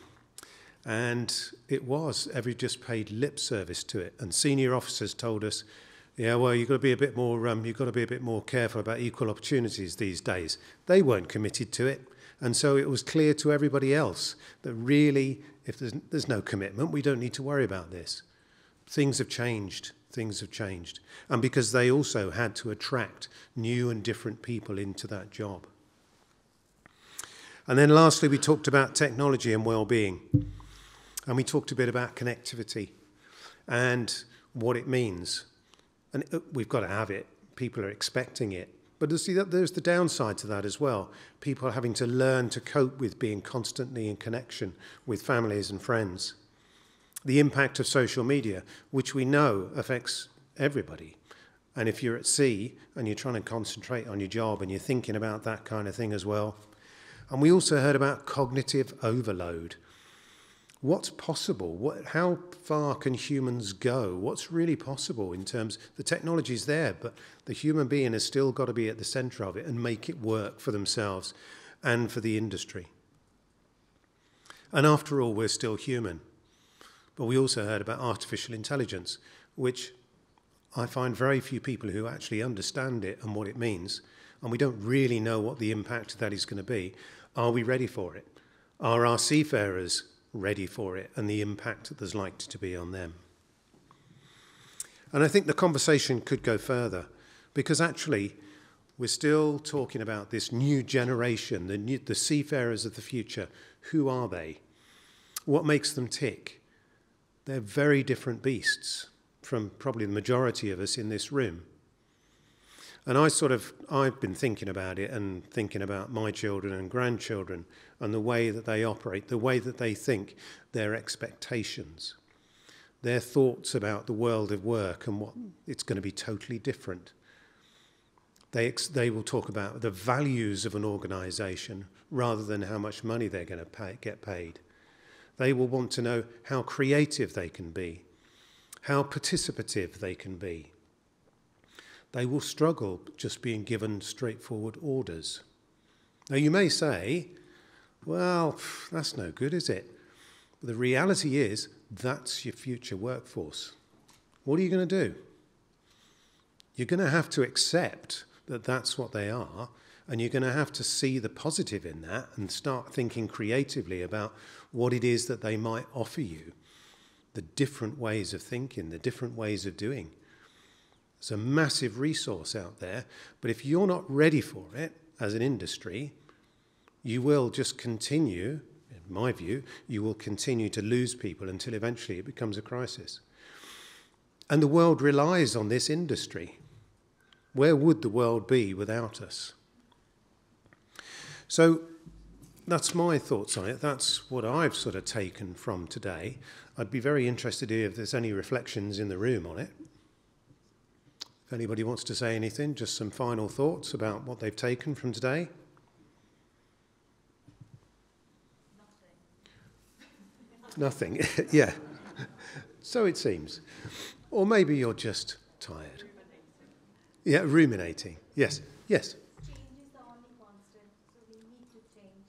Speaker 1: And everybody just paid lip service to it. And senior officers told us, yeah, well, you've got to be a bit more careful about equal opportunities these days. They weren't committed to it. And so it was clear to everybody else that really, if there's no commitment, we don't need to worry about this. Things have changed. Things have changed. And because they also had to attract new and different people into that job. And then lastly, we talked about technology and well-being. And we talked a bit about connectivity and what it means. And we've got to have it. People are expecting it. But there's the downside to that as well. People are having to learn to cope with being constantly in connection with families and friends. The impact of social media, which we know affects everybody. And if you're at sea and you're trying to concentrate on your job and you're thinking about that kind of thing as well. And we also heard about cognitive overload. What's possible? How far can humans go? What's really possible in terms, the technology's there, but the human being has still got to be at the centre of it and make it work for themselves and for the industry. And after all, we're still human. But we also heard about artificial intelligence, which I find very few people who actually understand it and what it means, and we don't really know what the impact of that is going to be. Are we ready for it? Are our seafarers ready for it and the impact that there's likely to be on them? And I think the conversation could go further, because actually we're still talking about this new generation, the seafarers of the future. Who are they? What makes them tick? They're very different beasts from probably the majority of us in this room. And I've been thinking about it and thinking about my children and grandchildren and the way that they operate, the way that they think, their expectations, their thoughts about the world of work and what it's going to be totally different. They will talk about the values of an organisation rather than how much money they're going to get paid. They will want to know how creative they can be, how participative they can be. They will struggle just being given straightforward orders. Now you may say, well, that's no good, is it? But the reality is, that's your future workforce. What are you going to do? You're going to have to accept that that's what they are, and you're going to have to see the positive in that and start thinking creatively about what it is that they might offer you, the different ways of thinking, the different ways of doing. There's a massive resource out there, but if you're not ready for it as an industry, you will just continue, in my view, you will continue to lose people until eventually it becomes a crisis. And the world relies on this industry. Where would the world be without us? So that's my thoughts on it. That's what I've sort of taken from today. I'd be very interested to hear if there's any reflections in the room on it. If anybody wants to say anything, just some final thoughts about what they've taken from today. Nothing. Yeah. So it seems. Or maybe you're just tired. Yeah, ruminating. Yes. Yes.
Speaker 12: Change is the only constant, so we need to change.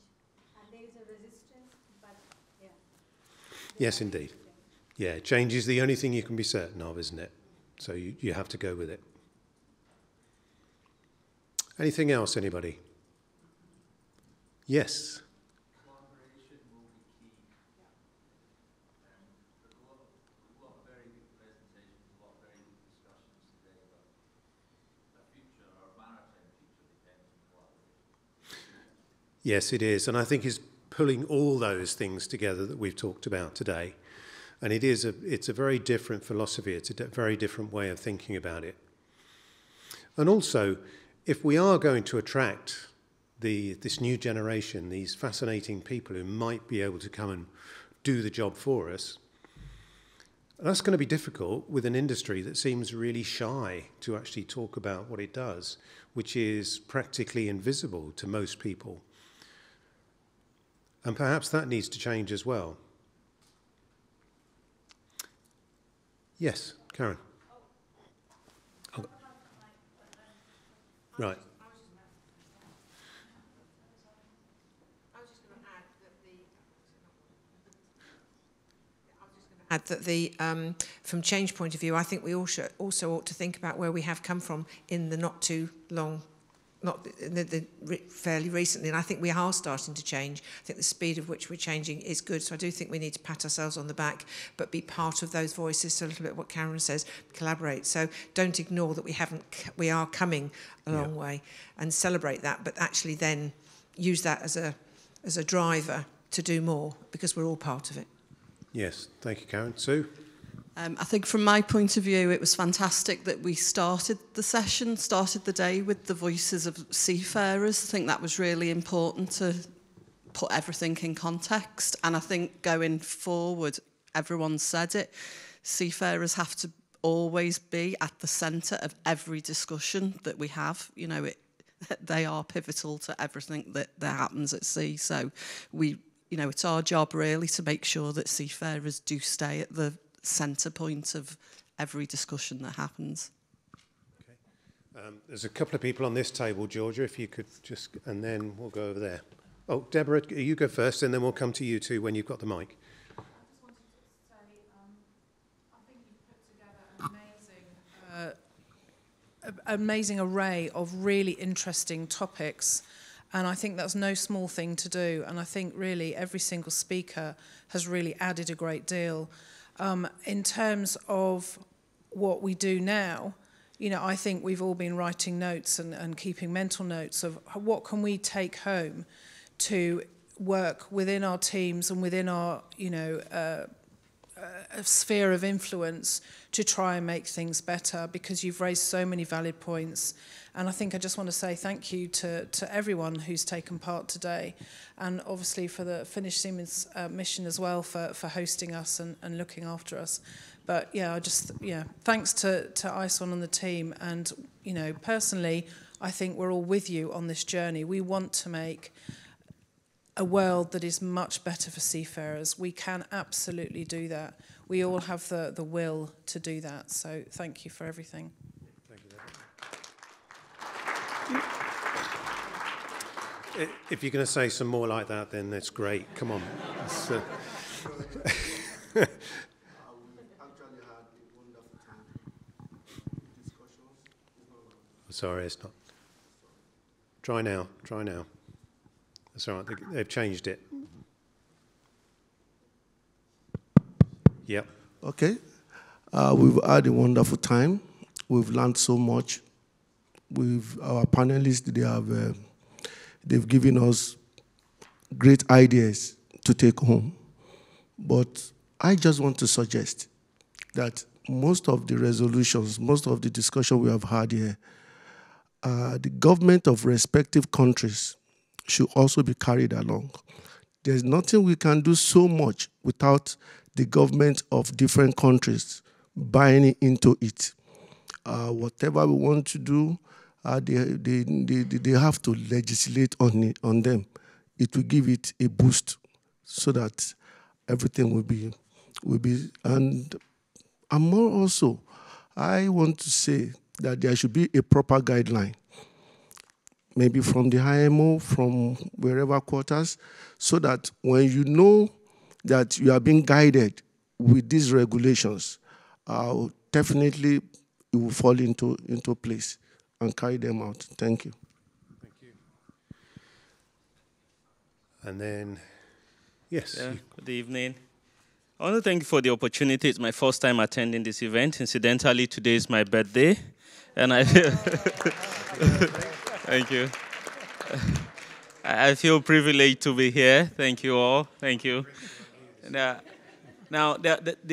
Speaker 12: And there is a resistance, but yeah.
Speaker 1: Yes, indeed. Yeah, change is the only thing you can be certain of, isn't it? So you have to go with it. Anything else, anybody? Yes. Yes, it is. And I think it's pulling all those things together that we've talked about today. And it's a very different philosophy. It's a very different way of thinking about it. And also, if we are going to attract this new generation, these fascinating people who might be able to come and do the job for us, that's going to be difficult with an industry that seems really shy to actually talk about what it does, which is practically invisible to most people. And perhaps that needs to change as well. Yes, Karin. Oh. Right.
Speaker 17: Add that from change point of view, I think we also ought to think about where we have come from in the not too long, fairly recently, and I think we are starting to change. I think the speed of which we're changing is good, so I do think we need to pat ourselves on the back, but be part of those voices. So a little bit what Karin says, collaborate. So don't ignore that we are coming a long way, and celebrate that, but actually then use that as a driver to do more, because we're all part of it.
Speaker 1: Yes, thank you, Karin. Sue?
Speaker 6: I think from my point of view, it was fantastic that we started the day with the voices of seafarers. I think that was really important to put everything in context. And I think going forward, everyone said it, seafarers have to always be at the centre of every discussion that we have. You know, they are pivotal to everything that happens at sea. So it's our job really to make sure that seafarers do stay at the centre point of every discussion that happens.
Speaker 1: Okay. There's a couple of people on this table, Georgia, if you could just, and then we'll go over there. Oh, Deborah, you go first, and then we'll come to you two when you've got the mic.
Speaker 13: I just wanted to say, I think you've put together an amazing array of really interesting topics. And I think that's no small thing to do. And I think really every single speaker has really added a great deal. In terms of what we do now, I think we've all been writing notes and keeping mental notes of what can we take home to work within our teams and within our, a sphere of influence to try and make things better, because you've raised so many valid points. And I think I just want to say thank you to everyone who's taken part today, and obviously for the Finnish Seamen's mission as well for hosting us and looking after us. But thanks to ISWAN and the team. And personally, I think we're all with you on this journey. We want to make a world that is much better for seafarers. We can absolutely do that. We all have the will to do that. So thank you for everything.
Speaker 1: Thank you. If you're going to say some more like that, then that's great. Come on. Sorry, it's not. Try now. Try now. That's all right. They've changed it. Yep.
Speaker 2: Okay. We've had a wonderful time. We've learned so much. Our panelists, they've given us great ideas to take home. But I just want to suggest that most of the resolutions, most of the discussion we have had here, the government of respective countries should also be carried along. There's nothing we can do so much without the government of different countries buying into it. Whatever we want to do, they have to legislate on them. It will give it a boost so that everything will be. And more also, I want to say that there should be a proper guideline, maybe from the IMO, from wherever quarters, so that when you know that you are being guided with these regulations, definitely it will fall into place and carry them out. Thank you.
Speaker 1: Thank you. And then, yes.
Speaker 14: Yeah, good evening. I want to thank you for the opportunity. It's my first time attending this event. Incidentally, today is my birthday. And I feel thank you. I feel privileged to be here. Thank you all. Thank you. Now,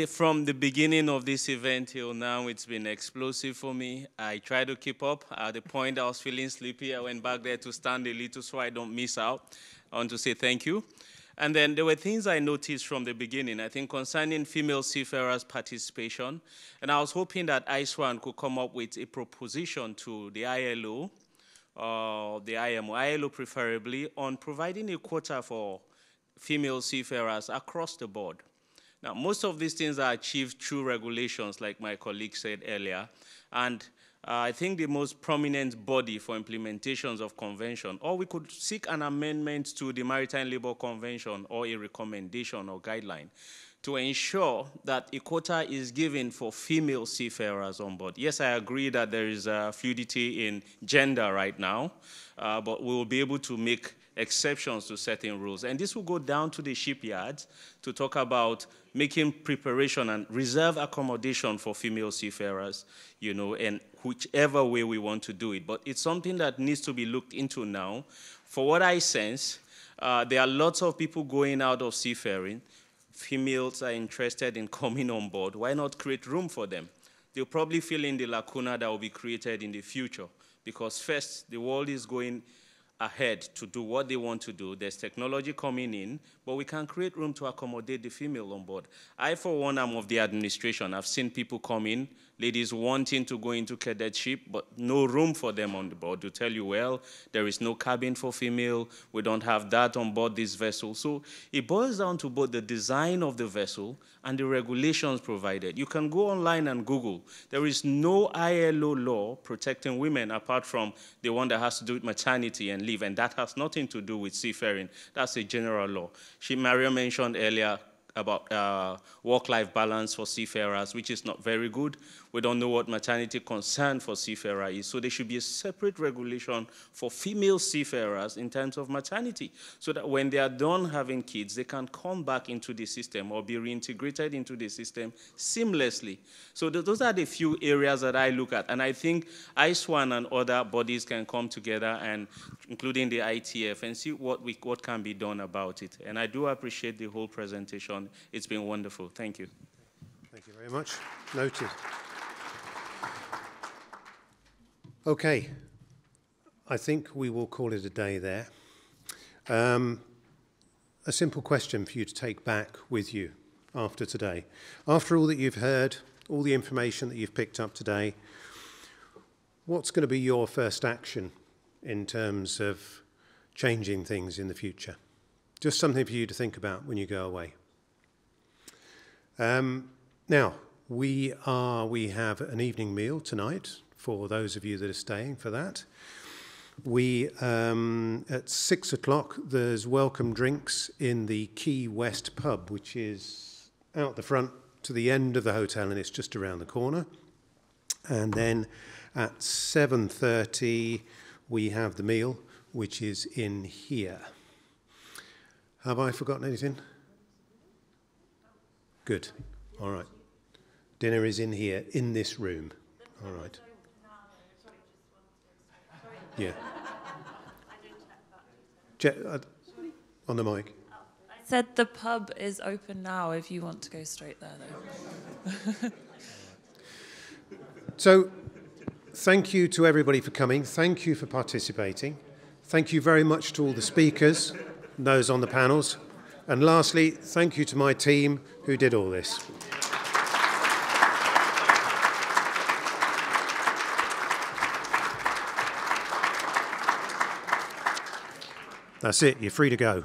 Speaker 14: from the beginning of this event till now, it's been explosive for me. I try to keep up. At the point I was feeling sleepy, I went back there to stand a little so I don't miss out. I want to say thank you. And then there were things I noticed from the beginning, I think, concerning female seafarers' participation. And I was hoping that ISWAN could come up with a proposition to the ILO, the IMO, ILO preferably, on providing a quota for female seafarers across the board. Now, most of these things are achieved through regulations, like my colleague said earlier. And I think the most prominent body for implementations of convention, or we could seek an amendment to the Maritime Labour Convention or a recommendation or guideline to ensure that a quota is given for female seafarers on board. Yes, I agree that there is fluidity in gender right now, but we will be able to make exceptions to certain rules. And this will go down to the shipyards to talk about making preparation and reserve accommodation for female seafarers, you know, and whichever way we want to do it. But it's something that needs to be looked into now. For what I sense, there are lots of people going out of seafaring. Females are interested in coming on board. Why not create room for them? They'll probably fill in the lacuna that will be created in the future. Because first, the world is going ahead to do what they want to do. There's technology coming in, but we can create room to accommodate the female on board. I, for one, am of the administration. I've seen people come in, ladies wanting to go into cadetship, but no room for them on the board. To tell you, well, there is no cabin for female. We don't have that on board this vessel. So it boils down to both the design of the vessel and the regulations provided. You can go online and Google. There is no ILO law protecting women apart from the one that has to do with maternity and leave, and that has nothing to do with seafaring. That's a general law. Maria mentioned earlier about work-life balance for seafarers, which is not very good. We don't know what maternity concern for seafarer is, so there should be a separate regulation for female seafarers in terms of maternity, so that when they are done having kids, they can come back into the system or be reintegrated into the system seamlessly. So those are the few areas that I look at, and I think ISWAN and other bodies can come together, and including the ITF, and see what can be done about it. And I do appreciate the whole presentation. It's been wonderful. Thank you.
Speaker 1: Thank you very much. Noted. Okay. I think we will call it a day there. A simple question for you to take back with you after today. After all that you've heard, all the information that you've picked up today, what's going to be your first action in terms of changing things in the future? Just something for you to think about when you go away. Now, we have an evening meal tonight for those of you that are staying for that. At 6 o'clock, there's welcome drinks in the Key West pub, which is out the front to the end of the hotel, and it's just around the corner. And then at 7:30, we have the meal, which is in here. Have I forgotten anything? Good. All right. Dinner is in here, in this room. All right. Yeah. On the mic.
Speaker 22: I said the pub is open now if you want to go straight there, though.
Speaker 1: So, thank you to everybody for coming. Thank you for participating. Thank you very much to all the speakers, those on the panels. And lastly, thank you to my team who did all this. That's it. You're free to go.